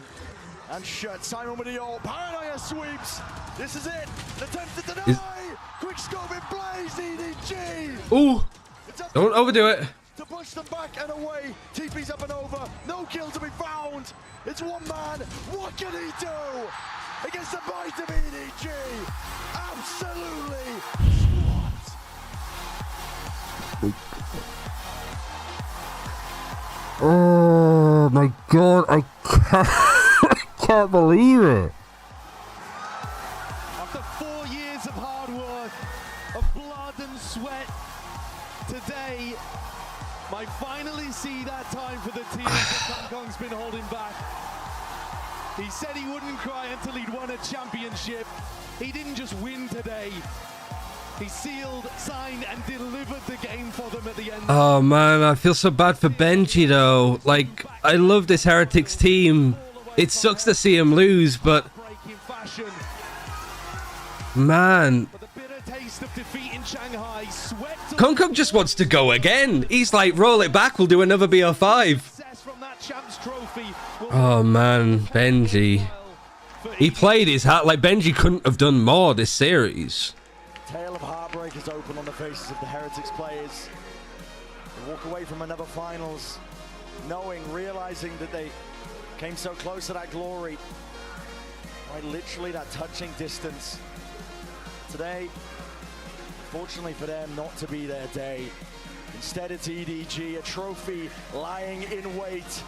and shut. Simon with the ult. Paranoia sweeps. This is it. Attempt to deny. Quick scope in plays. EDG.
Ooh. Don't overdo it.
To push them back and away. TP's up and over. No kill to be found. It's one man. What can he do against the might of EDG? Absolutely.
Oh my god, I can't believe it.
After 4 years of hard work, of blood and sweat, today might finally see that time for the tears that Kong's been holding back. He said he wouldn't cry until he'd won a championship. He didn't just win today. He sealed, signed, and delivered the game for them at the end.
Oh man, I feel so bad for Benji though. Like, I love this Heretics team. It sucks to see him lose, but man, Kong just wants to go again. He's like, roll it back, we'll do another BO5. Oh man, Benji. He played his heart. Like, Benji couldn't have done more this series.
Tale of heartbreak is open on the faces of the Heretics players. They walk away from another finals, realizing that they came so close to that glory. Right, literally that touching distance. Today, fortunately for them, not to be their day. Instead, it's EDG, a trophy lying in wait.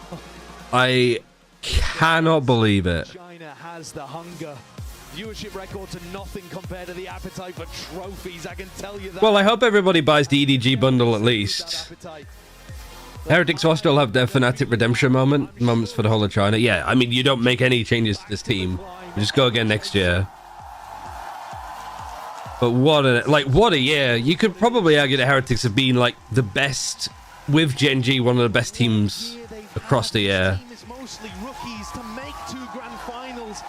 I cannot believe it.
China has the hunger. Viewership records are nothing compared to the appetite for trophies, I can tell you that.
Well, I hope everybody buys the EDG bundle at least. Heretics will still have their Fnatic redemption moments for the whole of China. Yeah, I mean, you don't make any changes to this team. You just go again next year. But what a year. You could probably argue that Heretics have been like the best, with Gen G, one of the best teams across the year.
Mostly rookies to make 2 grand finals.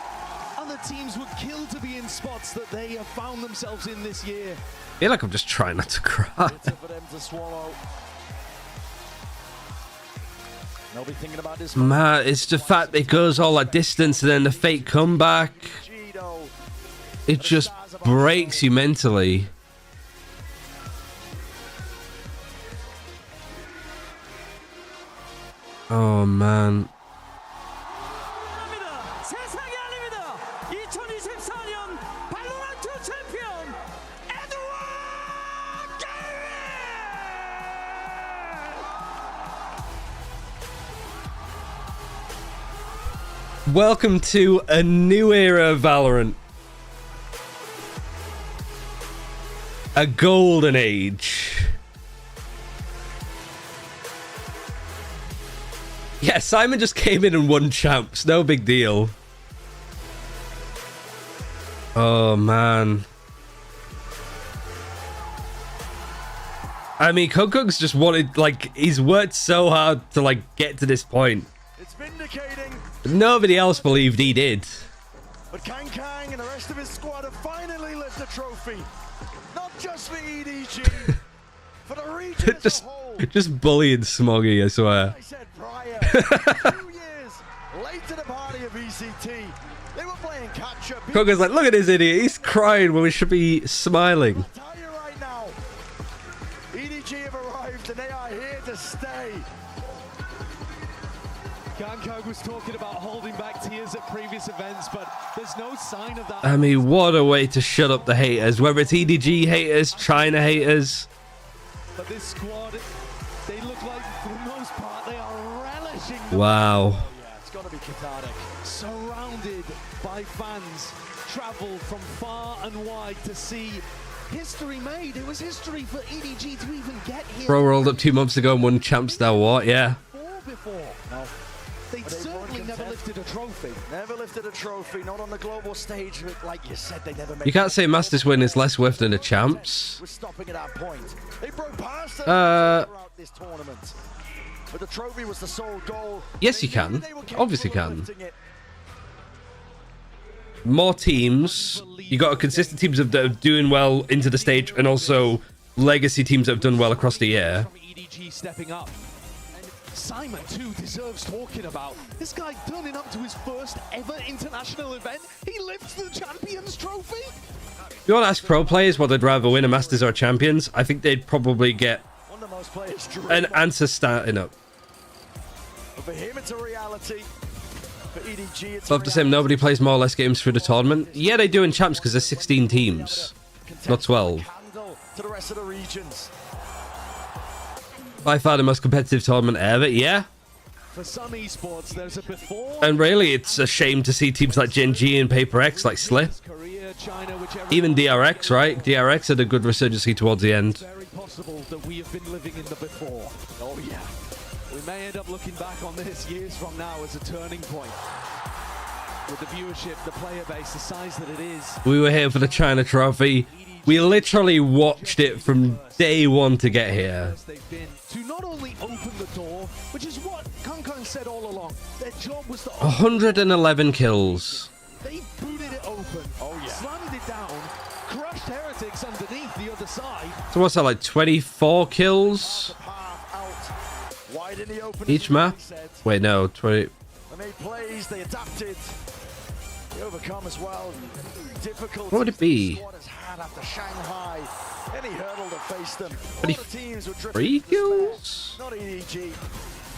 Other teams would kill to be in spots that they have found themselves in this year.
I feel like I'm just trying not to cry.
For them to swallow. They'll be thinking about this.
Man, it's the fact it goes all that distance and then the fake comeback. It just breaks you mentally. Oh man. Welcome to a new era of Valorant. A golden age. Yeah, Simon just came in and won champs. No big deal. Oh, man. I mean, Kong's just wanted, like, he's worked so hard to, like, get to this point.
It's vindicating.
Nobody else believed he did.
But Kang and the rest of his squad have finally lifted the trophy. Not just for EDG, for the region as a whole.
Just bullying Smoggy, I swear.
I said prior, 2 years late to the party of VCT. They were playing catch-up.
Kong's like, look at this idiot. He's crying when we should be smiling.
I'll tell you right now, EDG have arrived and they are here to stay.
Kong was talking about holding back tears at previous events, but there's no sign of that.
I mean, what a way to shut up the haters, whether it's EDG haters, China haters.
But this squad, they look like, for the most part, they are relishing.
Wow.
Yeah, it's got to be cathartic. Surrounded by fans, traveled from far and wide to see history made. It was history for EDG to even get here.
Bro rolled up 2 months ago and won champs now, what? Yeah.
Before. No. They certainly never lifted a trophy.
Never lifted a trophy, not on the global stage. Like you said, they never made.
You can't say Masters win is less worth than a champs.
We're stopping at that point. They broke past throughout this tournament. But the trophy was the sole goal.
Yes, you can. Obviously can. More teams. You got a consistent teams that are doing well into the stage, and also legacy teams that have done well across the year.
EDG stepping up. Simon, too, deserves talking about. This guy turning up to his first ever international event. He lifts the Champions Trophy.
If you want to ask pro players what they'd rather win, a Masters or Champions, I think they'd probably get an answer starting up.
But for him, it's a reality. For EDG, it's
Love to say nobody plays more or less games through the tournament. Yeah, they do in champs because there's 16 teams, not 12.
To the rest of the regions.
By far the most competitive tournament ever, yeah.
For some esports, there's a before.
And really, it's a shame to see teams like Gen G and Paper X, like Slip. Even DRX, right? DRX had a good resurgency towards the end.
Very possible that we have been living in the before. Oh yeah. We may end up looking back on this years from now as a turning point. With the viewership, the player base, the size that it is.
We were here for the China Trophy. We literally watched it from day one to get here.
To not only open the door, which is what Kankan said all along. Their job was to
111 kills.
They booted it open. Oh yeah. Slammed it down. Crushed Heretics underneath the other side.
So what's that, like 24 kills each map? Wait, no, 20.
They made plays, they adapted. They overcome as well. Difficult.
What would it be?
After Shanghai, any hurdle that faced them.
23 kills?
Not EDG.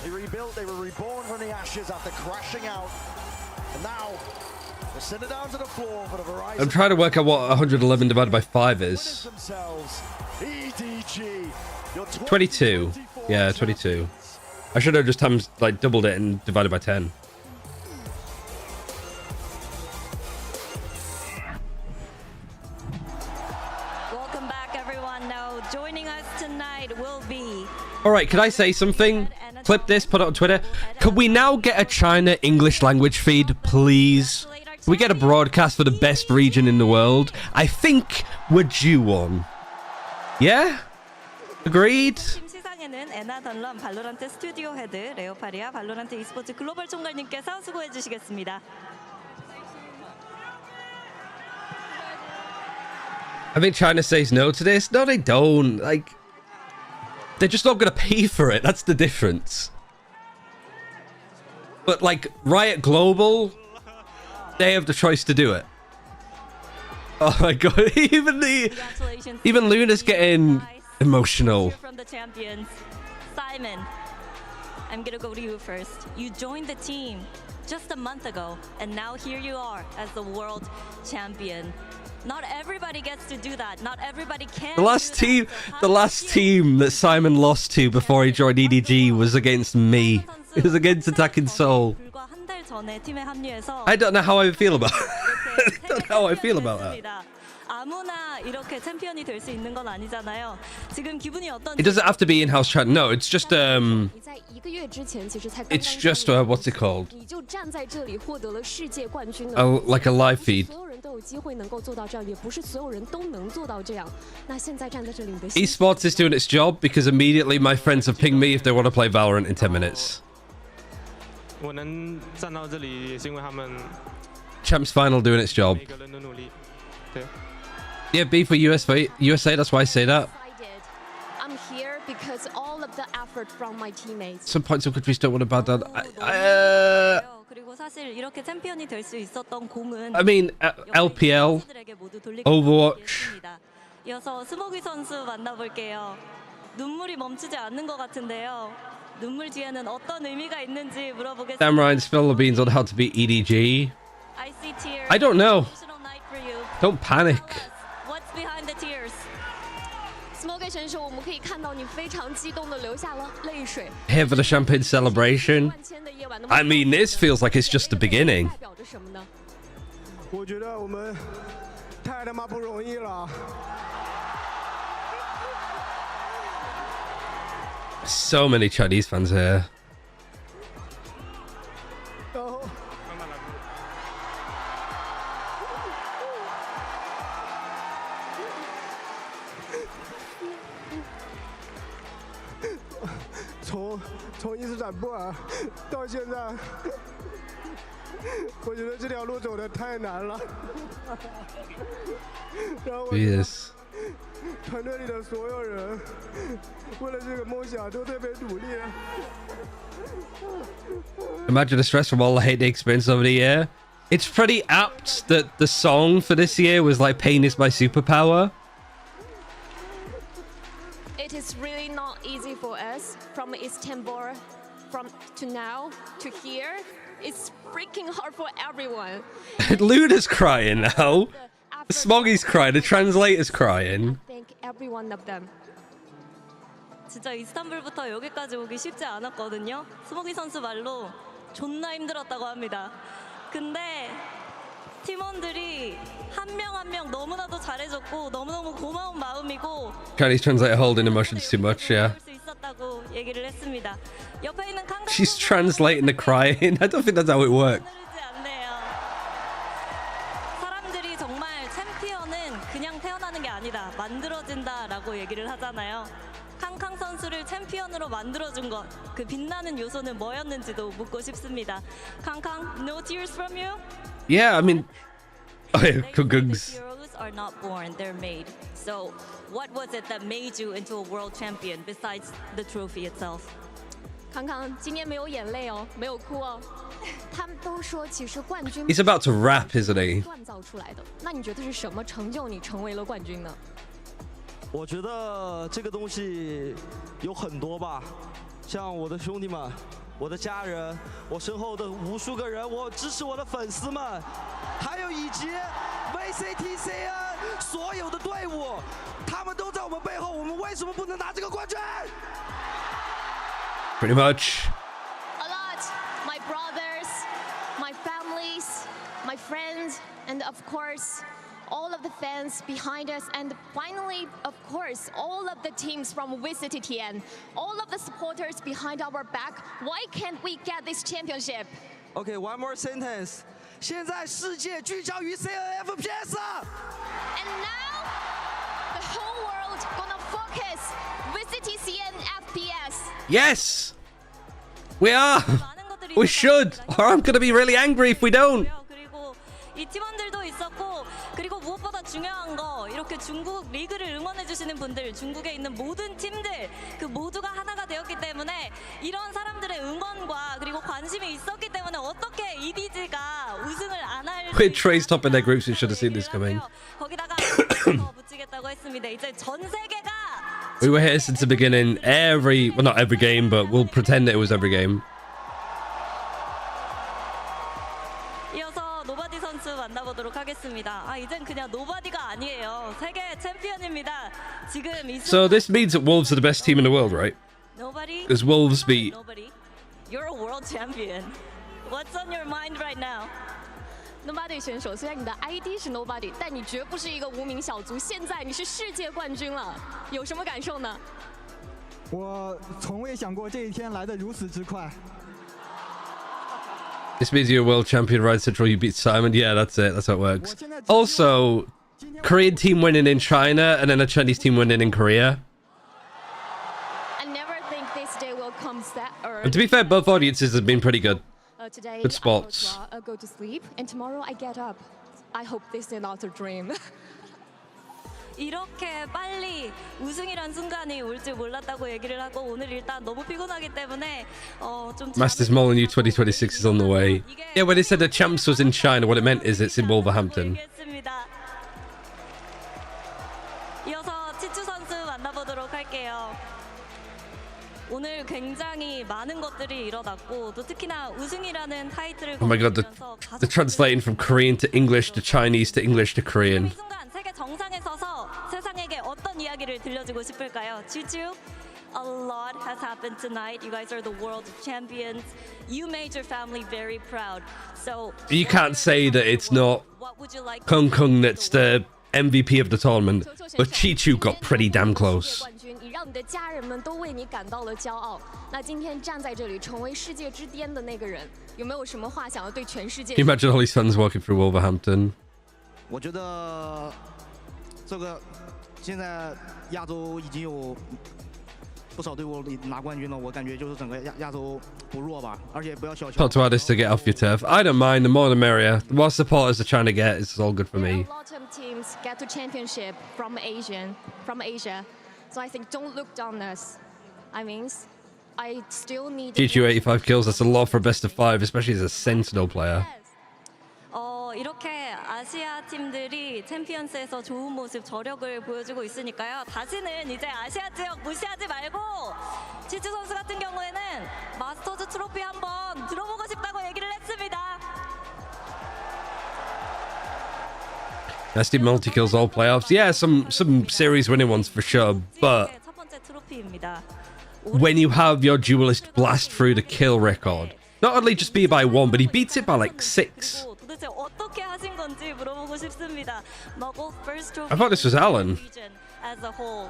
They rebuilt, they were reborn from the ashes after crashing out. And now they're sent it down to the floor for the Verizon.
I'm trying to work out what 111 divided by 5 is.
EDG.
22. Yeah, 22. I should have just times like doubled it and divided by 10.
Welcome back, everyone. Now joining us tonight will be.
All right, could I say something? Clip this, put it on Twitter. Could we now get a China English language feed, please? Can we get a broadcast for the best region in the world? I think we're due one. Yeah? Agreed?
시상에는 에나던런 발로란트 스튜디오 헤드 레오파리아 발로란트 e스포츠 글로벌 총괄님께서 수고해 주시겠습니다.
I think China says no to this. No, they don't. Like, they're just not going to pay for it. That's the difference. But like Riot Global, they have the choice to do it. Oh my god, even Luna's getting emotional.
From the champions, Simon, I'm gonna go to you first. You joined the team just a month ago, and now here you are as the world champion. Not everybody gets to do that. Not everybody can.
The last team that Simon lost to before he joined EDG was against me. It was against Attacking Seoul. I don't know how I feel about it. I don't know how I feel about that. It doesn't have to be in-house chat. No, it's just what's it called? Like a live feed. Esports is doing its job because immediately my friends have pinged me if they want to play Valorant in 10 minutes. Champs Final doing its job. Yeah, B for USA, that's why I say that.
I'm here because all of the effort from my teammates.
Some points of countries don't want to bow down. I mean, LPL, Overwatch.
이어서 스모기 선수 만나볼게요. 눈물이 멈추지 않는 것 같은데요. 눈물 뒤에는 어떤 의미가 있는지 물어보겠습니다.
Sam Ryan, spill the beans on how to beat EDG. I don't know. Don't panic.
What's behind the tears?
스모기选手，我们可以看到你非常激动地流下了泪水。
Here for the champagne celebration. I mean, this feels like it's just the beginning.
代表着什么呢？
我觉得我们太他妈不容易了。
So many Chinese fans here. Jesus.
团队里的所有人为了这个梦想都特别努力。
Imagine the stress from all the hate they experienced over the year. It's pretty apt that the song for this year was like "Pain is my superpower."
It is really not easy for us from Istanbul to now to here. It's freaking hard for everyone.
Luna's crying now. Smoggy's crying. The translator's crying.
Thank every one of them.
진짜 이스탄불부터 여기까지 오기 쉽지 않았거든요. 스모기 선수 말로 존나 힘들었다고 합니다. 근데 팀원들이 한 명 한 명 너무나도 잘해줬고 너무너무 고마운 마음이고
Chinese translator holding emotions too much, yeah.
수 있었다고 얘기를 했습니다. 옆에 있는 칸
She's translating the crying. I don't think that's how it works.
사람들이 정말 챔피언은 그냥 태어나는 게 아니다. 만들어진다라고 얘기를 하잖아요. 캉캉 선수를 챔피언으로 만들어준 것, 그 빛나는 요소는 뭐였는지도 묻고 싶습니다. 캉캉, no tears from you?
Yeah, I mean, oh yeah, Kugungs.
Heroes are not born, they're made. So, what was it that made you into a world champion besides the trophy itself?
康康今天没有眼泪哦，没有哭哦。他们都说，其实冠军
He's about to rap, isn't he?
锻造出来的。那你觉得是什么成就你成为了冠军呢？
我觉得这个东西有很多吧，像我的兄弟们、我的家人、我身后的无数个人，我支持我的粉丝们，还有以及 VCT CN 所有的队伍，他们都在我们背后，我们为什么不能拿这个冠军？
Pretty much.
A lot. My brothers, my families, my friends, and of course, all of the fans behind us, and finally, of course, all of the teams from VCT CN, all of the supporters behind our back. Why can't we get this championship?
Okay, one more sentence. 现在世界聚焦于 CNFPS。
And now, the whole world gonna focus VCT CN FPS.
Yes, we are. We should, or I'm gonna be really angry if we don't.
이 팀원들도 있었고 그리고 무엇보다 중요한 거 이렇게 중국 리그를 응원해 주시는 분들 중국에 있는 모든 팀들 그 모두가 하나가 되었기 때문에 이런 사람들의 응원과 그리고 관심이 있었기 때문에 어떻게 EDG가 우승을 안 할
With Trey's top in their groups, we should have seen this coming.
거기다가 붙이겠다고 했습니다. 이제 전 세계가
We were here since the beginning. Well, not every game, but we'll pretend that it was every game.
이어서 노바디 선수 만나보도록 하겠습니다. 이젠 그냥 노바디가 아니에요. 세계 챔피언입니다. 지금 이
So this means that Wolves are the best team in the world, right?
Nobody.
Because Wolves beat.
Nobody. You're a world champion. What's on your mind right now?
Nobody 选手，虽然你的 ID 是 Nobody， 但你绝不是一个无名小卒。现在你是世界冠军了，有什么感受呢？
我从未想过这一天来得如此之快。
This means you're a world champion, right? Central, you beat Simon. Yeah, that's it. That's how it works. Also, Korean team winning in China and then a Chinese team winning in Korea.
I never think this day will come that early.
And to be fair, both audiences have been pretty good.
Today,
Good spots.
I will go to sleep, and tomorrow I get up. I hope this is not a dream.
이렇게 빨리 우승이란 순간이 올 줄 몰랐다고 얘기를 하고 오늘 일단 너무 피곤하기 때문에 좀
Masters Molyneux 2026 is on the way. Yeah, when they said the champs was in China, what it meant is it's in Wolverhampton.
이어서 치추 선수 만나보도록 할게요. 오늘 굉장히 많은 것들이 일어났고 또 특히나 우승이라는 타이틀을
Oh my god, the translating from Korean to English to Chinese to English to Korean.
순간 세계 정상에 서서 세상에게 어떤 이야기를 들려주고 싶을까요? 치추? A lot has happened tonight. You guys are the world champions. You made your family very proud. So
You can't say that it's not Kung Kung that's the MVP of the tournament, but Chi-Chu got pretty damn close.
你让你的家人们都为你感到了骄傲。那今天站在这里，成为世界之巅的那个人，有没有什么话想要对全世界
Can you imagine all his sons walking through Wolverhampton?
我觉得这个现在亚洲已经有
不少队伍拿冠军了，我感觉就是整个亚洲不弱吧，而且不要小瞧。
Not to add this to get off your turf. I don't mind. The more the merrier. The more supporters are trying to get, it's all good for me.
A lot of teams get to championship from Asia, so I think don't look down on us. I mean, I still need.
GG 85 kills. That's a lot for a best of 5, especially as a Sentinel player.
이렇게 아시아 팀들이 챔피언스에서 좋은 모습, 저력을 보여주고 있으니까요. 다시는 이제 아시아 지역 무시하지 말고 지주 선수 같은 경우에는 마스터즈 트로피 한번 들어보고 싶다고 얘기를 했습니다.
Nasty multi kills all playoffs. Yeah, some series winning ones for sure, but
첫 번째 트로피입니다.
when you have your duelist blast through the kill record, not only just beat by 1, but he beats it by like 6.
도대체 어떻게 하신 건지 물어보고 싶습니다.
I thought this was Alan.
As a whole.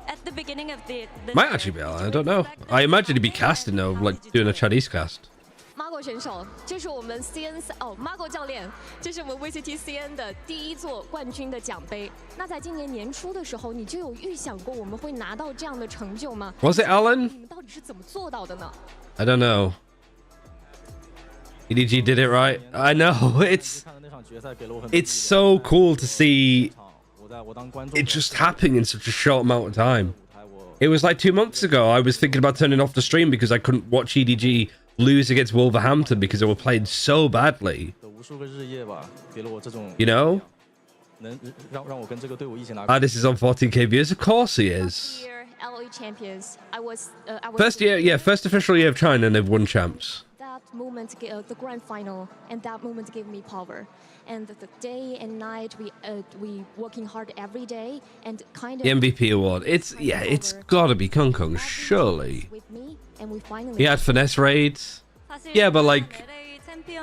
At the beginning of the
Might actually be Alan. I don't know. I imagine he'd be casting though, like doing a Chinese cast.
Margo 选手，这是我们 Margo 教练，这是我们 VCT CN 的第一座冠军的奖杯。那在今年年初的时候，你就有预想过我们会拿到这样的成就吗？
Was it Alan?
你们到底是怎么做到的呢？
I don't know. EDG did it right. I know. It's so cool to see it just happening in such a short amount of time. It was like 2 months ago. I was thinking about turning off the stream because I couldn't watch EDG lose against Wolverhampton because they were playing so badly. You know? This is on 14k views. Of course he is.
LE champions. I was
First year, yeah, first official year of China, and they've won champs.
That moment, the grand final, and that moment gave me power. And the day and night, we working hard every day, and kind of
The MVP award. It's gotta be Kung Kung, surely.
with me, and we finally.
He had finesse raids. Yeah, but like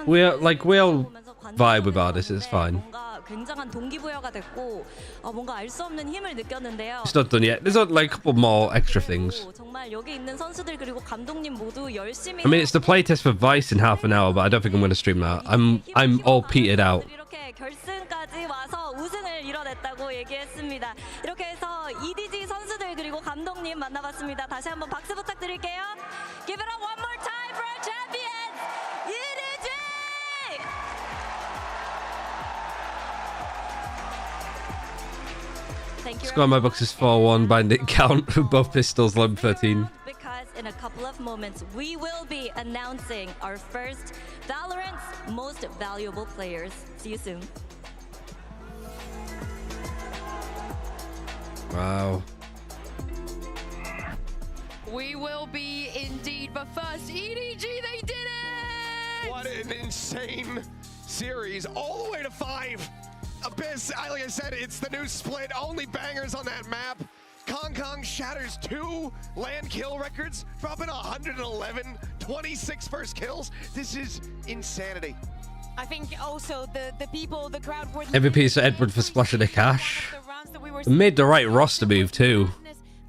we all vibe with artists. It's fine.
굉장한 동기부여가 됐고 뭔가 알 수 없는 힘을 느꼈는데요.
It's not done yet. There's like a couple more extra things.
정말 여기 있는 선수들 그리고 감독님 모두 열심히.
I mean, it's the playtest for Vice in half an hour, but I don't think I'm going to stream that. I'm all petered out.
이렇게 결승까지 와서 우승을 이뤄냈다고 얘기했습니다. 이렇게 해서 EDG 선수들 그리고 감독님 만나봤습니다. 다시 한번 박수 부탁드릴게요. Give it up one more time for our champions, EDG!
Score in my books is 4-1 by Nick Count for both pistols, level 13.
Because in a couple of moments, we will be announcing our first Valorant's most valuable players. See you soon.
Wow.
We will be indeed, but first, EDG, they did it!
What an insane series, all the way to 5. Abyss, like I said, it's the new split, only bangers on that map. Kong shatters 2 land kill records, dropping 111, 26 first kills. This is insanity.
I think also the people, the crowd were...
MVP for Edward for splashing the cash. Made the right roster move too.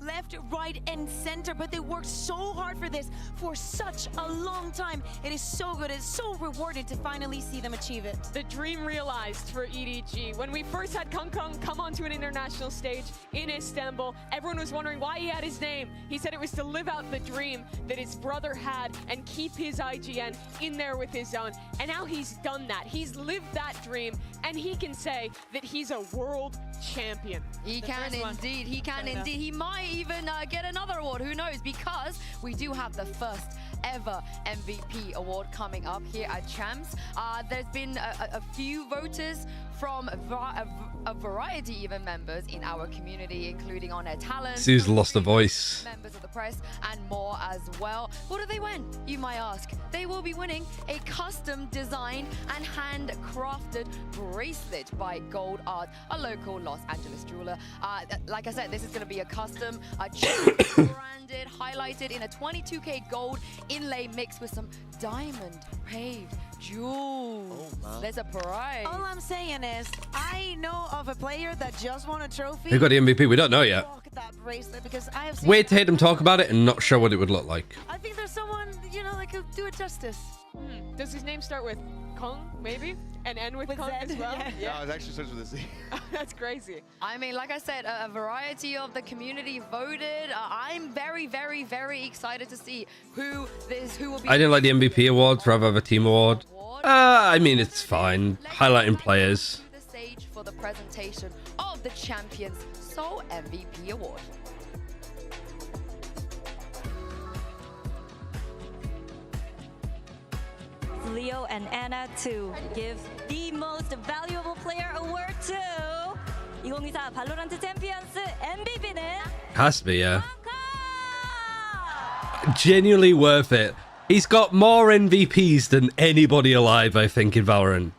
Left, right, and center, but they worked so hard for this for such a long time. It is so good. It's so rewarding to finally see them achieve it.
The dream realized for EDG. When we first had Kung come onto an international stage in Istanbul, everyone was wondering why he had his name. He said it was to live out the dream that his brother had and keep his IGN in there with his own. And now he's done that. He's lived that dream, and he can say that he's a world champion.
He can indeed. He can indeed. He might even get another award. Who knows? Because we do have the first ever MVP award coming up here at Champs. There's been a few voters from a variety even members in our community, including on air talent.
Sue's lost a voice.
Members of the press and more as well. What do they win? You might ask. They will be winning a custom designed and handcrafted bracelet by Gold Art, a local Los Angeles jeweler. Like I said, this is going to be a custom branded, highlighted in a 22k gold inlay mixed with some diamond paved jewels. There's a prize.
All I'm saying is, I know of a player that just won a trophy.
Who got the MVP? We don't know yet.
That bracelet because I have seen
Wait to hear them talk about it and not show what it would look like.
I think there's someone, that could do it justice.
Does his name start with Kong, maybe? And end with Kong as well?
No, it actually starts with a Z.
That's crazy.
I mean, like I said, a variety of the community voted. I'm very, very, very excited to see who will be.
I didn't like the MVP award, rather have a team award. I mean, it's fine. Highlighting players.
The stage for the presentation of the Champions Seoul MVP Award.
Leo and Anna to give the most valuable player award to 2024 발로란트 챔피언스 MVP는
Has to be, yeah. Genuinely worth it. He's got more MVPs than anybody alive, I think, in Valorant.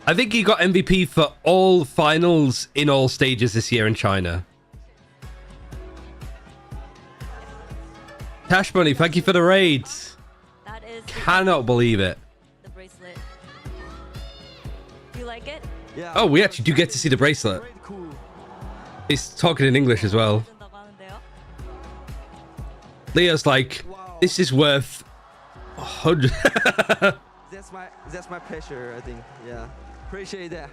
I think he got MVP for all finals in all stages this year in China. Cash Money, thank you for the raids. Cannot believe it.
The bracelet. Do you like it?
Yeah.
Oh, we actually do get to see the bracelet. He's talking in English as well. Leo's like, this is worth 100.
That's my pleasure, I think. Yeah. Appreciate that.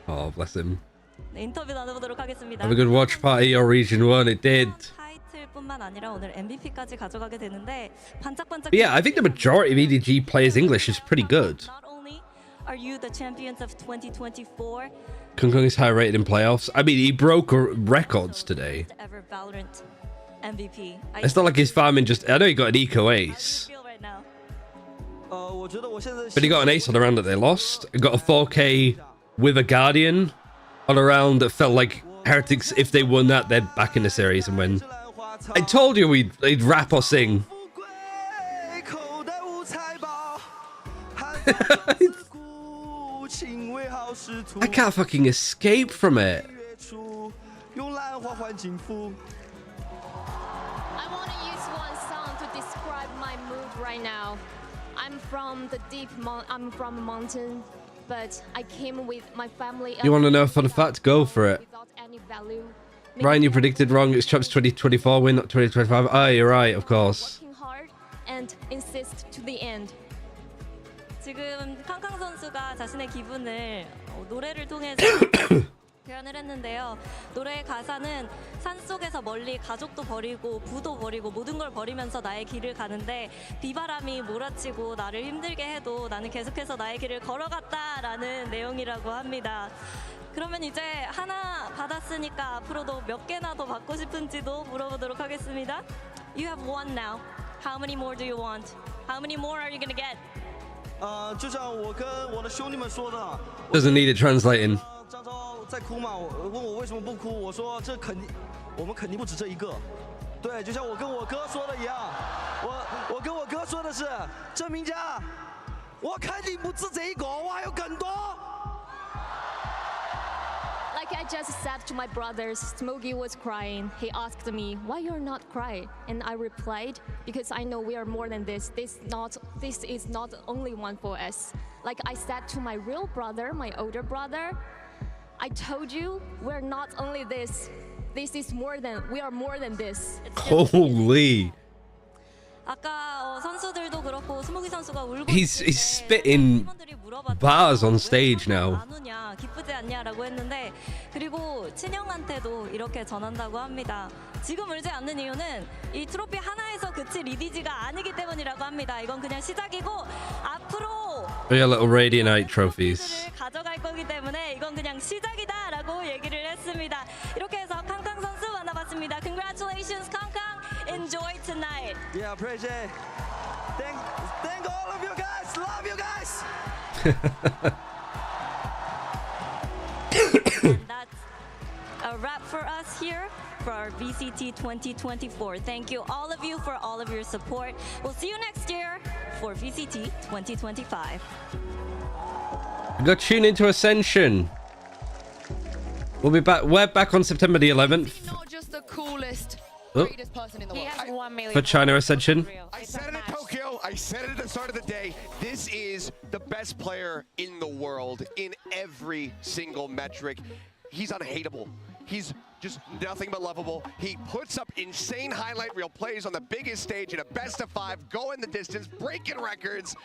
Oh, bless him.
인터뷰 나눠보도록 하겠습니다.
Have a good watch party or region 1. It did.
타이틀뿐만 아니라 오늘 MVP까지 가져가게 되는데 반짝반짝.
But yeah, I think the majority of EDG plays English is pretty good.
Not only are you the champions of 2024,
Kung Kung is high rated in playoffs. I mean, he broke records today.
ever Valorant MVP.
It's not like he's farming just... I know he got an eco ace. But he got an ace on a round that they lost. He got a 4K with a Guardian on a round that felt like Heretics, if they won that, they'd back in the series and win. I told you they'd rap or sing. I can't fucking escape from it.
I want to use one song to describe my mood right now. I'm from a mountain, but I came with my family.
You want to know a fun fact? Go for it.
Without any value.
Ryan, you predicted wrong. It's Champs 2024 win, not 2025. Oh, you're right, of course.
Working hard and insist to the end. 지금 캉캉 선수가 자신의 기분을 노래를 통해서 표현을 했는데요. 노래의 가사는 산속에서 멀리 가족도 버리고 부도 버리고 모든 걸 버리면서 나의 길을 가는데 비바람이 몰아치고 나를 힘들게 해도 나는 계속해서 나의 길을 걸어갔다라는 내용이라고 합니다. 그러면 이제 하나 받았으니까 앞으로도 몇 개나 더 받고 싶은지도 물어보도록 하겠습니다. You have one now. How many more do you want? How many more are you gonna get?
就像我跟我的兄弟们说的。
Doesn't need it translating.
张昭在哭嘛？问我为什么不哭？我说我们肯定不止这一个。对，就像我跟我哥说的一样，我跟我哥说的是，郑明佳，我肯定不止这一个，我还有更多。
Like I just said to my brothers, Smokey was crying. He asked me, why you're not crying? And I replied, because I know we are more than this. This is not only one for us. Like I said to my real brother, my older brother, I told you, we're not only this. We are more than this.
Holy.
아까 선수들도 그렇고 스모기 선수가 울고
He's spitting bars on stage now.
안 우냐 기쁘지 않냐라고 했는데 그리고 친형한테도 이렇게 전한다고 합니다. 지금 울지 않는 이유는 이 트로피 하나에서 그칠 EDG가 아니기 때문이라고 합니다. 이건 그냥 시작이고 앞으로
Yeah, little Radianite trophies.
가져갈 거기 때문에 이건 그냥 시작이다라고 얘기를 했습니다. 이렇게 해서 캉캉 선수 만나봤습니다. Congratulations, 캉캉. Enjoy tonight.
Yeah, appreciate. Thank all of you guys. Love you guys.
And that's a wrap for us here for our VCT 2024. Thank you, all of you, for all of your support. We'll see you next year for VCT 2025.
We got tuned into Ascension. We'll be back. We're back on September the 11th.
Not just the coolest,
Oh.
greatest person in the world. He has 1 million
For China Ascension.
I said it in Tokyo. I said it at the start of the day. This is the best player in the world in every single metric. He's unhateable. He's just nothing but lovable. He puts up insane highlight reel plays on the biggest stage in a best of 5, going the distance, breaking records,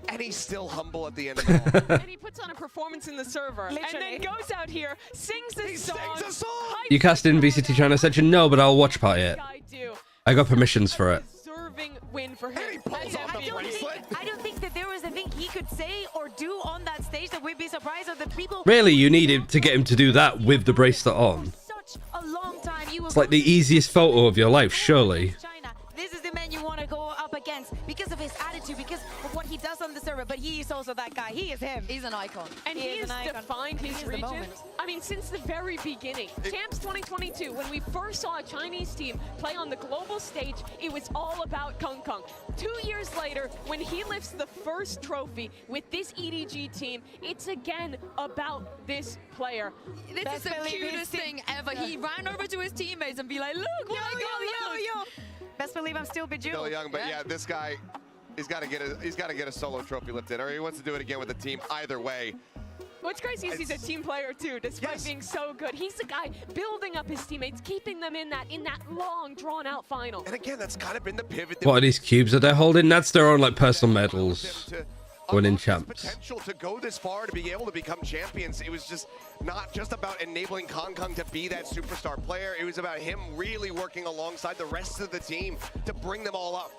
and he's still humble at the end of it all.
And he puts on a performance in the server,
Literally.
and then goes out here, sings the song.
Sings a song.
You cast in VCT China section? No, but I'll watch part it.
I do.
I got permissions for it.
Deserving win for him.
I don't think that there was a thing he could say or do on that stage that we'd be surprised of the people.
Really, you needed to get him to do that with the bracelet on.
Such a long time. You
It's like the easiest photo of your life, surely.
China. This is the man you want to go up against because of his attitude, because of what he does on the server. But he is also that guy. He is him.
He's an icon.
And he has defined his region. I mean, since the very beginning. Champs 2022, when we first saw a Chinese team play on the global stage, it was all about Kung Kung. 2 years later, when he lifts the first trophy with this EDG team, it's again about this player.
This is the cutest thing ever. He ran over to his teammates and be like, look what I got,
yo. Best believe I'm still bejeweled.
Still young, but yeah, this guy, he's got to get a solo trophy lifted, or he wants to do it again with the team. Either way.
What's crazy is he's a team player too, despite being so good. He's the guy building up his teammates, keeping them in that long, drawn-out final.
And again, that's kind of been the pivot.
What are these cubes that they're holding? That's their own like personal medals. Winning champs.
Potential to go this far, to be able to become champions. It was just not just about enabling Kong Kong to be that superstar player. It was about him really working alongside the rest of the team to bring them all up.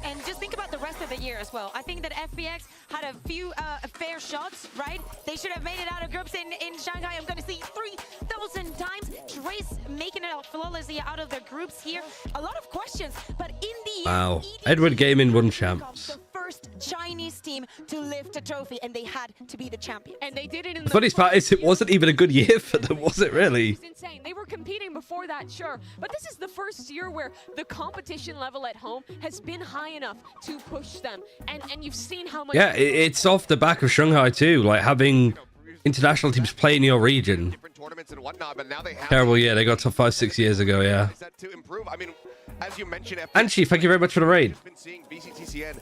And just think about the rest of the year as well. I think that FPX had a few fair shots, right? They should have made it out of groups in Shanghai. I'm going to see 3,000 times. Trace making it out flawlessly out of their groups here. A lot of questions, but in the
Wow. Edward Gaming won champs.
the first Chinese team to lift a trophy, and they had to be the champion.
And they did it in
The
the
funniest part is it wasn't even a good year for them, was it really?
It's insane. They were competing before that, sure. But this is the first year where the competition level at home has been high enough to push them. And you've seen how much...
Yeah, it's off the back of Shanghai too, like having international teams play in your region.
Different tournaments and whatnot, but now they have
Terrible year. They got to 5-6 years ago, yeah.
to improve. I mean, as you mentioned,
Anchi, thank you very much for the raid.
been seeing VCT CN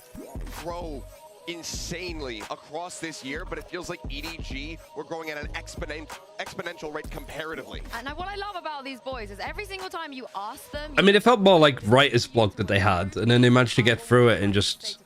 grow insanely across this year, but it feels like EDG we're growing at an exponential rate comparatively.
And what I love about these boys is every single time you ask them...
I mean, it felt more like writer's block that they had, and then they managed to get through it and just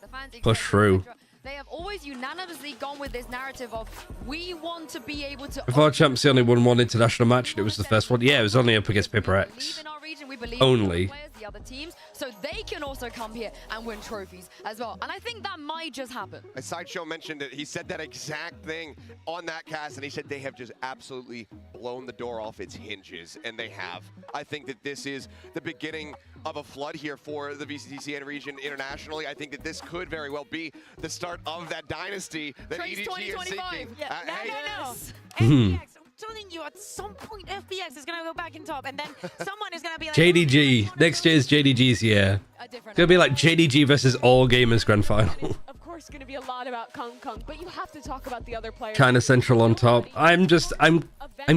push through.
They have always unanimously gone with this narrative of, we want to be able to...
Before champs, they only won one international match, and it was the first one. Yeah, it was only up against Paper X.
In our region, we believe
Only.
in the players, the other teams, so they can also come here and win trophies as well. And I think that might just happen.
A Sideshow mentioned it. He said that exact thing on that cast, and he said they have just absolutely blown the door off its hinges, and they have. I think that this is the beginning of a flood here for the VCT CN region internationally. I think that this could very well be the start of that dynasty that
Trace
EDG is seeking.
Yeah. No.
Hmm.
FPX, I'm telling you, at some point, FPX is going to go back in top, and then someone is going to be like...
JDG. Next year's JDG's year. It's going to be like JDG versus All Gamers Grand Final.
Of course, going to be a lot about Kung Kung, but you have to talk about the other players.
China Central on top. I'm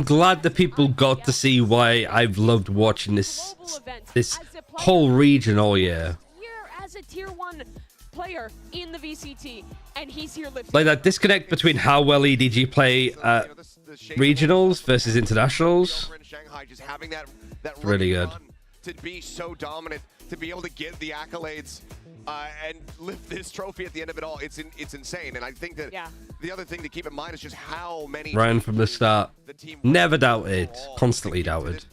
glad that people got to see why I've loved watching this whole region all year.
Here as a tier 1 player in the VCT, and he's here lifting.
Like that disconnect between how well EDG play regionals versus internationals.
Just having that
Really good.
to be so dominant, to be able to get the accolades and lift this trophy at the end of it all, it's insane. And I think that the other thing to keep in mind is just how many
Ryan from the start. Never doubted. Constantly doubted.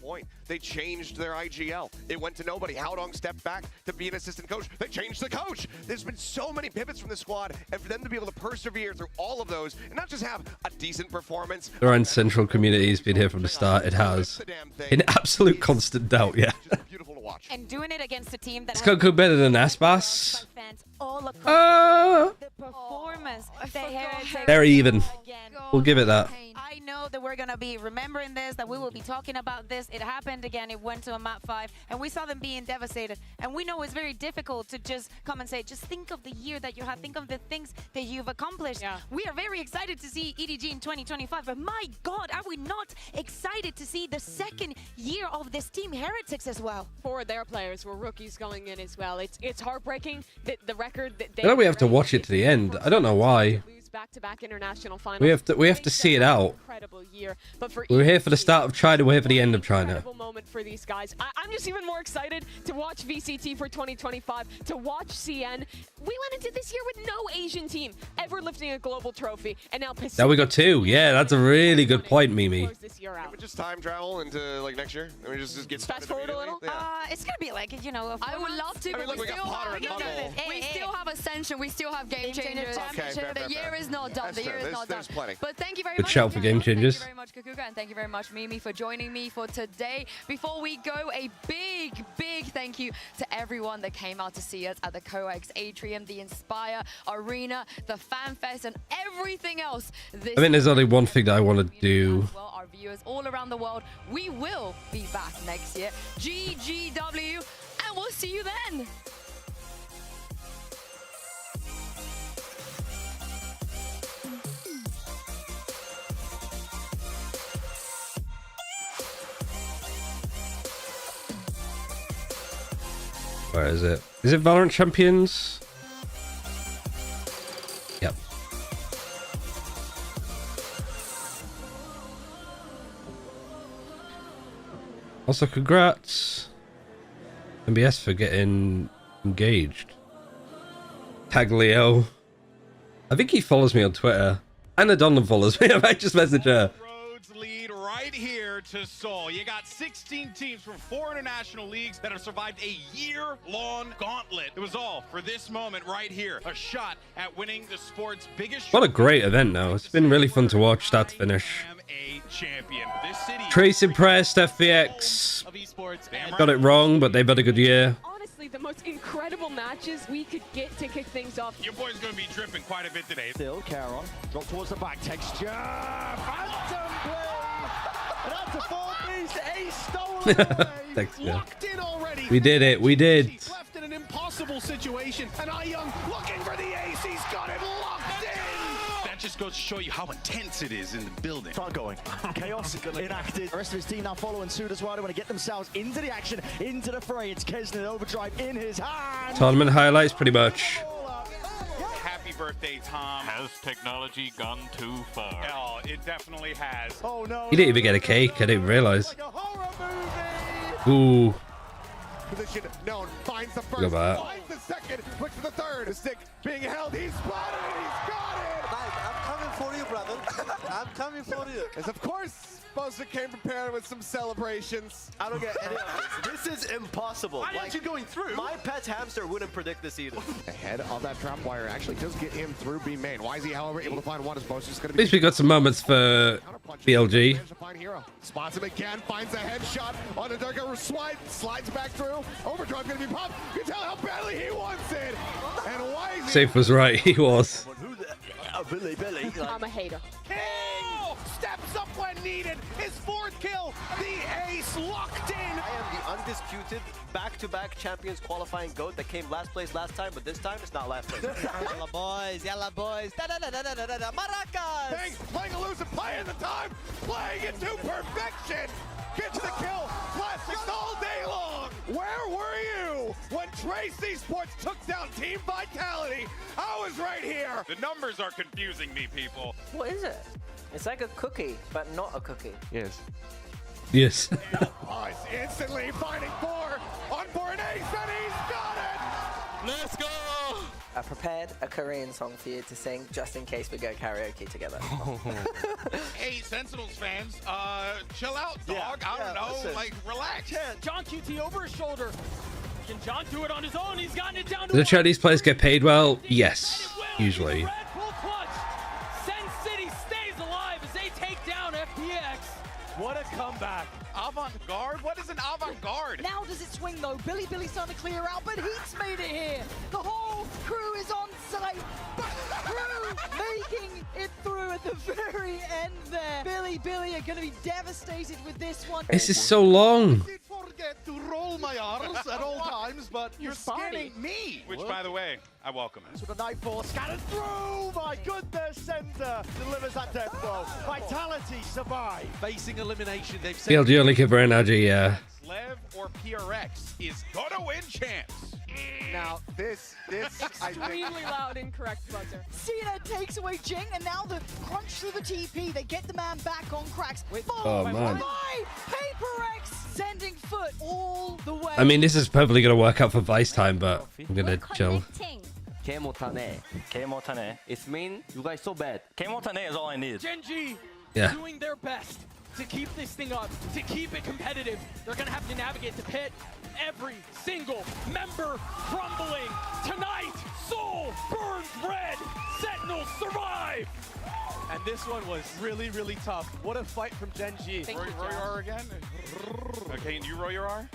they changed their IGL. It went to nobody. Haodong stepped back to be an assistant coach. They changed the coach. There's been so many pivots from the squad, and for them to be able to persevere through all of those and not just have a decent performance.
The Ryan Central community has been here from the start. It has. In absolute constant doubt, yeah.
And doing it against a team that
It's got good better than Aspas.
all across the performance.
They're even. We'll give it that.
I know that we're going to be remembering this, that we will be talking about this. It happened again. It went to a map 5, and we saw them being devastated. And we know it's very difficult to just come and say, just think of the year that you had. Think of the things that you've accomplished. Yeah. We are very excited to see EDG in 2025, but my God, are we not excited to see the second year of this team Heretics as well?
For their players were rookies going in as well. It's heartbreaking that the record that they
I know we have to watch it to the end. I don't know why.
back-to-back international finals.
We have to see it out.
Incredible year, but for
We're here for the start of China. We're here for the end of China.
incredible moment for these guys. I'm just even more excited to watch VCT for 2025, to watch CN. We went into this year with no Asian team ever lifting a global trophy, and now Pacific.
Now we got 2. Yeah, that's a really good point, Mimi.
Can we just time travel into like next year? I mean, just get
Fast forward a little.
It's gonna be like, you know,
I would love to, but
look, we got Potter and Bubble.
we still have Ascension, we still have Game Changers.
Okay, fair,
The year is not done.
That's
The year
fair.
is not done.
There's plenty.
But thank you very
Good
much.
shout for Game Changers.
Thank you very much, Kakuga, and thank you very much, Mimi, for joining me for today. Before we go, a big thank you to everyone that came out to see us at the COEX Atrium, the Inspire Arena, the FanFest, and everything else.
I think there's only one thing that I want to do.
Well, our viewers all around the world, we will be back next year. GGW, and we'll see you then.
Where is it? Is it Valorant Champions? Yep. Also, congrats, MBS, for getting engaged. Tag Leo. I think he follows me on Twitter. Anna Donlan follows me. I might just message her.
Lead right here to Seoul. You got 16 teams from 4 international leagues that have survived a year-long gauntlet. It was all for this moment right here. A shot at winning the sport's biggest.
What a great event now. It's been really fun to watch start to finish.
Champion. This city.
Trace impressed, FBX. Got it wrong, but they've had a good year.
Honestly, the most incredible matches we could get to kick things off.
Your boy's going to be dripping quite a bit today.
Still, Caron. Drop towards the back. Texture. Phantom play. And that's a 4-piece. Ace stolen.
Thanks, yeah.
Locked in already.
We did it. We did.
Left in an impossible situation. And iYoung looking for the ace. He's got it locked in. That just goes to show you how intense it is in the building.
Start going. Chaos enacted. The rest of his team now following suit as well. They want to get themselves into the action, into the fray. It's Kesnin overdrive in his hand.
Tournament highlights, pretty much.
Happy birthday, Tom.
Has technology gone too far?
Oh, it definitely has.
Oh no.
He didn't even get a cake. I didn't realize. Ooh.
Position known. Finds the
Look at
first.
that.
Finds the second. Looks for the third. The stick being held. He's spotted it. He's got it.
I'm coming for you, brother. I'm coming for you.
As of course, Buster came prepared with some celebrations.
I don't get any of this. This is impossible.
Why aren't you going through?
My pet hamster wouldn't predict this either.
Ahead of that trap wire actually does get him through B main. Why is he, however, able to find one? As Buster's going to
At least we got some moments for BLG.
Spots him again, finds a headshot on the Durga, slides back through. Overdrive gonna be popped. You can tell how badly he wants it. And why is he?
Safe was right. He was.
Billy.
I'm a hater.
King steps up when needed. His 4th kill. The ace locked in.
I am the undisputed back-to-back champions qualifying GOAT that came last place last time, but this time it's not last place. Yalla boys. Da-da-da-da-da-da-da. Maracas!
Thanks, playing elusive, playing the time, playing it to perfection. Get to the kill. Plastics all day long. Where were you when Trace Esports took down Team Vitality? I was right here.
The numbers are confusing me, people.
What is it? It's like a cookie, but not a cookie.
Yes.
Yes.
Oh, it's instantly finding 4 on for an ace, and he's got it.
Let's go! I prepared a Korean song for you to sing just in case we go karaoke together.
Hey, Sentinels fans, chill out, dog. I don't know,
listen.
like, relax.
John QT over his shoulder. Can John do it on his own? He's gotten it down to
Do the Chinese players get paid well? Yes, usually.
Red Bull clutch. Sen City stays alive as they take down FPX. What a comeback.
Avant-garde? What is an avant-garde?
Now does it swing though? Billy's starting to clear out, but Heat's made it here. The whole crew is on site. Crew making it through at the very end there. Billy are going to be devastated with this one.
This is so long.
Forget to roll my arms at all times, but you're scanning me.
Which, by the way, I welcome it.
So the Nightfall scattered through. My goodness, Center delivers that death blow. Vitality survive.
Facing elimination, they've said.
BLG only give her energy, yeah.
Lev or PRX is gonna win champs.
Now, this I think...
Extremely loud, incorrect buzzer.
CNN takes away Jing, and now the crunch through the TP. They get the man back on cracks.
Oh, man.
PaperX sending foot all the way.
I mean, this is probably going to work out for Vice time, but I'm going to chill.
K 못하네. K 못하네. It means you guys so bad. K 못하네 is all I need.
Gen.G
Yeah.
doing their best to keep this thing up, to keep it competitive. They're gonna have to navigate the pit. Every single member crumbling. Tonight, Seoul burns red. Sentinels survive.
And this one was really, really tough. What a fight from Gen.G.
Roy your R again? Okay, and you roll your R?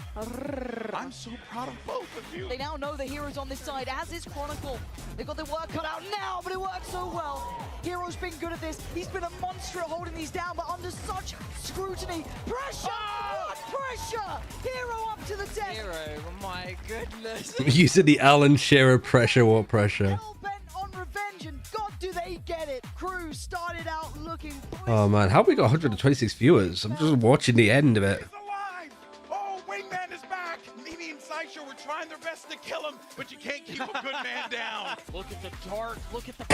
I'm so proud of both of you.
They now know the heroes on this side, as is Chronicle. They've got their work cut out now, but it works so well. Hero's been good at this. He's been a monster at holding these down, but under such scrutiny. Pressure! What pressure? Hero up to the death.
Hero, my goodness.
Using the Alan Shearer pressure, what pressure?
Bent on revenge, and God, do they get it. Crew started out looking...
Oh, man. How have we got 126 viewers? I'm just watching the end of it.
Oh, Wingman is back. Mimi and Sideshow were trying their best to kill him, but you can't keep a good man down.
Look at the dart. Look at the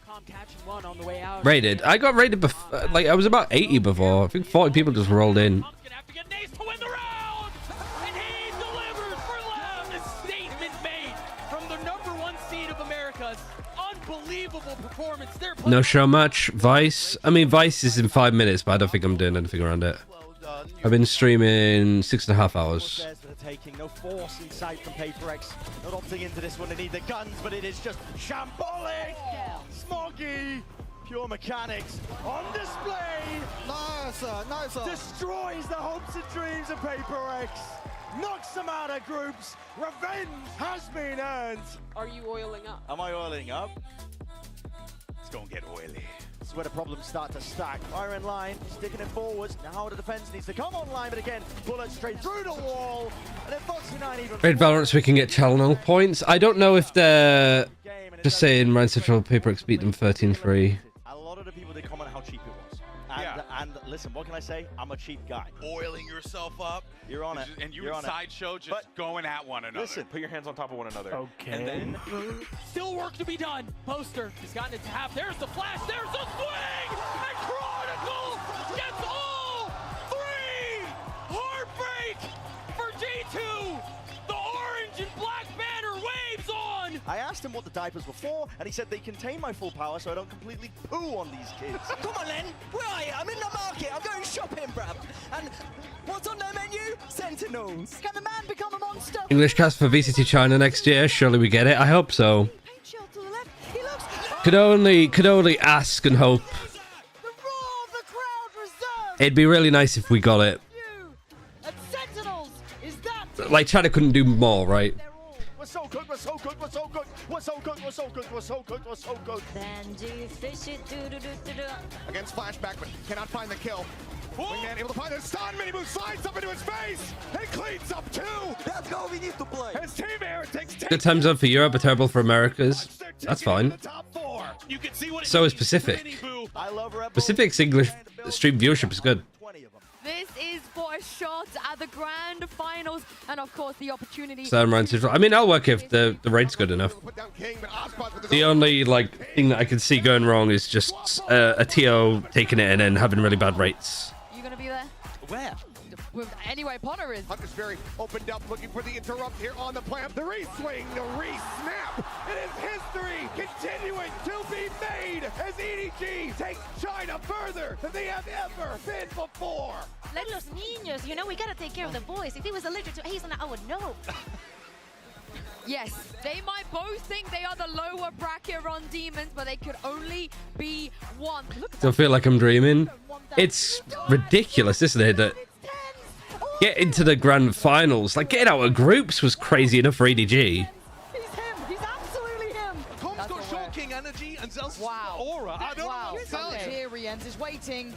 calm catching one on the way out.
Rated. I got rated before. Like, I was about 80 before. I think 40 people just rolled in.
Gonna have to get an ace to win the round, and he delivers for Lev. The statement made from the #1 seed of America's unbelievable performance. They're
No show match. Vice. I mean, Vice is in 5 minutes, but I don't think I'm doing anything around it. I've been streaming 6.5 hours.
Taking no force in sight from PaperX. Not opting into this one. They need the guns, but it is just shambolic. Smoggy. Pure mechanics on display. Nice. Destroys the hopes and dreams of PaperX. Knocks them out of groups. Revenge has been earned.
Are you oiling up?
Am I oiling up?
It's gonna get oily.
This is where the problems start to stack. Fire in line, sticking it forwards. Now the defense needs to come online, but again, bullet straight through the wall. And then Foxy9 even...
Raid Valorant so we can get channel points. I don't know if they're just saying Ryan Central PaperX beat them 13-3.
A lot of the people, they comment how cheap it was. And listen, what can I say? I'm a cheap guy.
Oiling yourself up.
You're on it.
And you and Sideshow just going at one another.
Listen, put your hands on top of one another.
Okay.
And then...
Still work to be done. Poster has gotten it to half. There's the flash. There's the swing. And Chronicle gets all three. Heartbreak for G2. The orange and black banner waves on.
I asked him what the diapers were for, and he said they contain my full power so I don't completely poo on these kids.
Come on, Len. Where are you? I'm in the market. I'm going shopping, bruv. And what's on the menu? Sentinels.
Can the man become a monster?
English cast for VCT China next year. Surely we get it. I hope so. Could only ask and hope. It'd be really nice if we got it. Like China couldn't do more, right?
We're so good, we're so good, we're so good, we're so good, we're so good, we're so good, we're so good.
Benji, fish it,
Against flashback, but cannot find the kill. Wingman able to find the stun. Minibu slides up into his face. He cleans up too.
Let's go, we need to play.
His team here takes
Good time zone for Europe, but terrible for Americas. That's fine.
You can see what
So is Pacific.
I love
Pacific's English stream viewership is good.
This is for a shot at the grand finals, and of course the opportunity.
So Ryan Central. I mean, I'll work if the rate's good enough. The only thing that I can see going wrong is just a TO taking it and then having really bad rates.
You gonna be there?
Where?
Anyway, Potter is.
Hunter's very opened up, looking for the interrupt here on the plant. The re-swing, the re-snap. It is history continuing to be made as EDG takes China further than they have ever been before.
Like los niños, you know, we gotta take care of the boys. If he was allergic to hazelnut, I would know.
Yes, they might both think they are the lower bracket Ron Demons, but they could only be one. Look at
Don't feel like I'm dreaming. It's ridiculous, isn't it? That get into the grand finals, like getting out of groups was crazy enough for EDG.
He's him. He's absolutely him.
Comb's got shocking energy and Zel's aura. I don't
Wow.
know.
Here Rienz is waiting.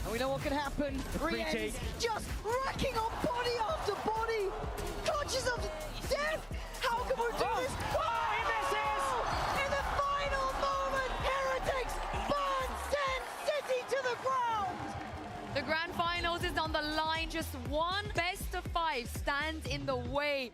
And we know what can happen. Rienz just racking on body after body. Conscious of death. How can we do this? Oh, he misses! In the final moment, Heretics burn Sen City to the ground.
the grand finals is on the line. Just one best of
5 stands in the way.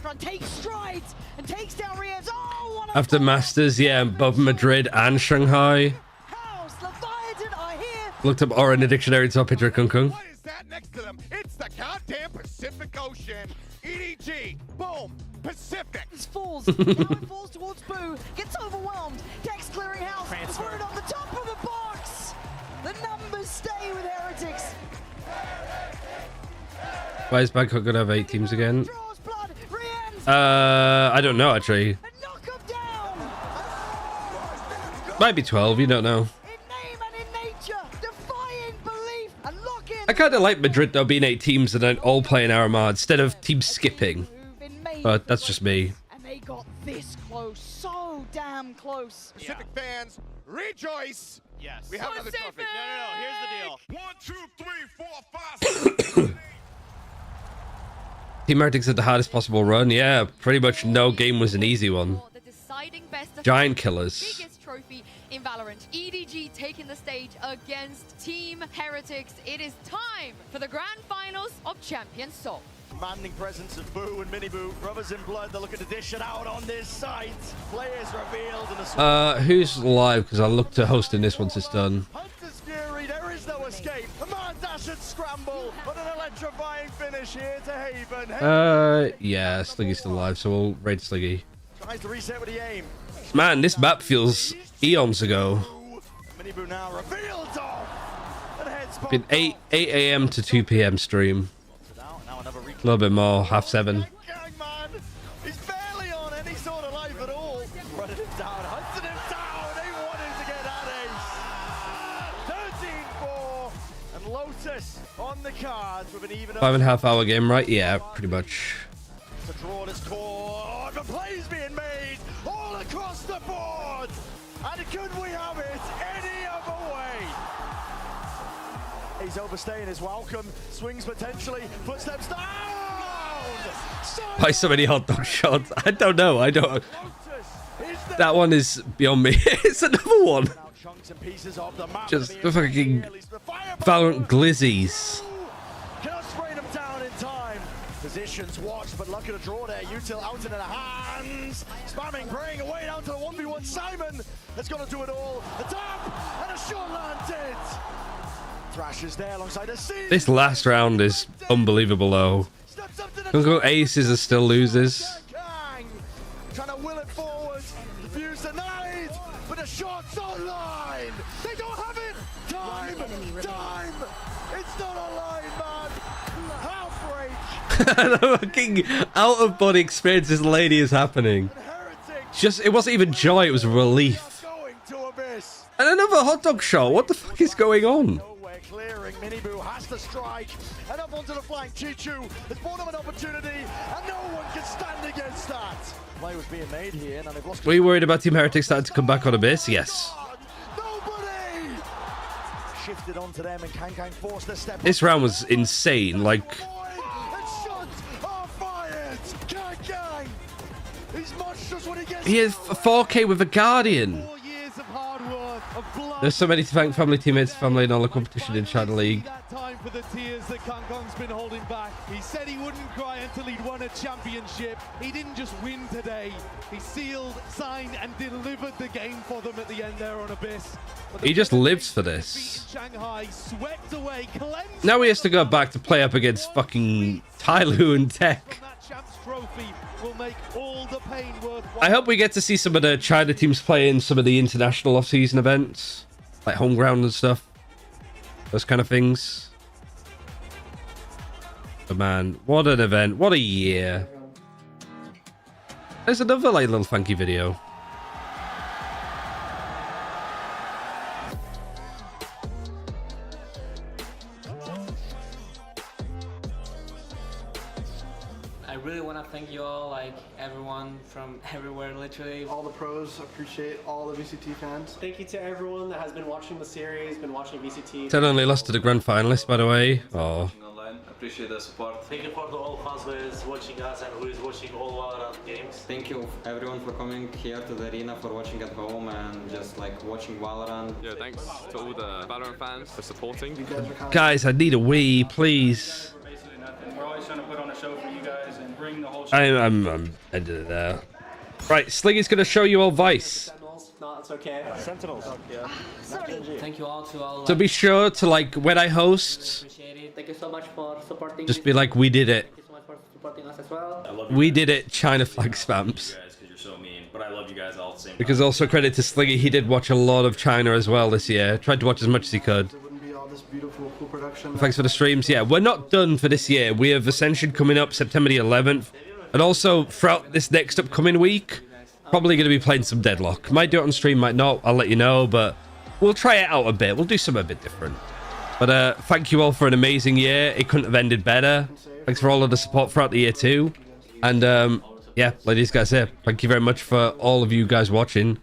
Trying to take strides and takes down Reyes. Oh, what a
After Masters, yeah, above Madrid and Shanghai.
house. Leviathan are here.
Looked up Aura in the dictionary, top picture of Kung Kung.
What is that next to them? It's the goddamn Pacific Ocean. EDG, boom, Pacific.
Falls. Down falls towards Boo. Gets overwhelmed. Dex clearing house.
Transfer.
Put it on the top of the box. The numbers stay with Heretics.
Why is Bangkok gonna have 8 teams again? I don't know actually. Might be 12, you don't know. I kind of like Madrid though being 8 teams and then all playing Aramar instead of teams skipping. But that's just me.
And they got this close, so damn close.
Pacific fans, rejoice.
Yes.
We have another trophy.
No. Here's the deal. 1, 2, 3, 4, 5, 6.
Team Heretics had the hardest possible run. Yeah, pretty much no game was an easy one. Giant killers.
Biggest trophy in Valorant. EDG taking the stage against Team Heretics. It is time for the grand finals of Champion Seoul.
Commanding presence of Boo and Mini Boo, brothers in blood. They're looking to dish it out on this site. Players revealed in the
Who's live? Because I'll look to host in this once it's done.
Hunter's Fury, there is no escape. A mad dash and scramble, but an electrifying finish here to Haven.
Yeah, Sliggy's still live, so we'll raid Sliggy.
Tries to reset with the aim.
Man, this map feels eons ago.
Mini Boo now revealed off. And heads
Been 8 a.m. to 2 p.m. stream. A little bit more, 6:30.
He's barely on any sort of life at all. Running him down, hunting him down. They want him to get that ace. 13-4. And Lotus on the cards with an even
5.5 hour game, right? Yeah, pretty much.
to draw this core. The plays being made all across the board. And could we have it any other way? He's overstaying his welcome. Swings potentially. Footsteps down.
Why so many hot dog shots? I don't know. I don't. That one is beyond me. It's another one. Just the fucking Valorant glizzies.
Cannot spray them down in time. Positions watched, but lucky to draw there. Util out into the hands. Spamming, praying away down to the 1v1. Simon has got to do it all. A tap and a shot landed. Thrash is there alongside a seed.
This last round is unbelievable though. Go aces are still losers.
Trying to will it forward. Defuse denied, but the shot's online. They don't have it. Time. It's not online, man. Heartbreak.
The fucking out of body experience this lady is happening. It wasn't even joy, it was relief. And another hot dog shot. What the fuck is going on?
Clearing, Miniboo has to strike, and up onto the flank. Chichu has brought him an opportunity, and no one can stand against that. Play was being made here, and they've lost.
Were you worried about Team Heretics starting to come back on Abyss? Yes.
Nobody shifted onto them, and Kang forced their step.
This round was insane. Like,
And shots are fired. Kang, he's much just when he gets.
he has 4K with a Guardian. There's so many to thank: family, teammates, family, and all the competition in China League.
That time for the tears that Kang Kong's been holding back. He said he wouldn't cry until he'd won a championship. He didn't just win today. He sealed, signed, and delivered the game for them at the end there on Abyss.
He just lives for this.
Shanghai swept away, cleansed.
Now he has to go back to play up against fucking Tyloo and Tech.
That champs trophy will make all the pain worthwhile.
I hope we get to see some of the China teams play in some of the international off-season events, like home ground and stuff. Those kind of things. But man, what an event. What a year. There's another like little funky video.
I really want to thank you all, like everyone from everywhere, literally.
All the pros, appreciate all the VCT fans. Thank you to everyone that has been watching the series, been watching VCT.
Ted only lost to the grand finalist, by the way. Oh.
Appreciate the support. Thank you for the all fans who is watching us and who is watching all Valorant games.
Thank you everyone for coming here to the arena, for watching at home and just like watching Valorant.
Yeah, thanks to all the Valorant fans for supporting.
Guys, I need a wee, please.
We're always trying to put on
show for you guys and bring the whole show.
I'm ending it there. Right, Slingy's gonna show you all Vice.
No, it's okay.
Sentinels.
Yeah.
Sorry.
Thank you all to all.
So be sure to, like, when I host,
Appreciate it. Thank you so much for supporting.
just be like, we did it.
Thank you so much for supporting us as well.
We did it, China flag spamps.
You're so mean, but I love you guys all at the same time.
Because also credit to Slingy, he did watch a lot of China as well this year. Tried to watch as much as he could. Thanks for the streams. Yeah, we're not done for this year. We have Ascension coming up September the 11th. And also, throughout this next upcoming week, probably going to be playing some Deadlock. Might do it on stream, might not. I'll let you know, but we'll try it out a bit. We'll do something a bit different. But thank you all for an amazing year. It couldn't have ended better. Thanks for all of the support throughout the year too. And yeah, like these guys here, thank you very much for all of you guys watching.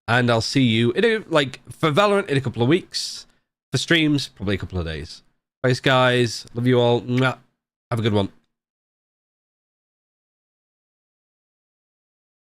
And I'll see you in for Valorant in a couple of weeks. For streams, probably a couple of days. Thanks, guys. Love you all. Mwah. Have a good one.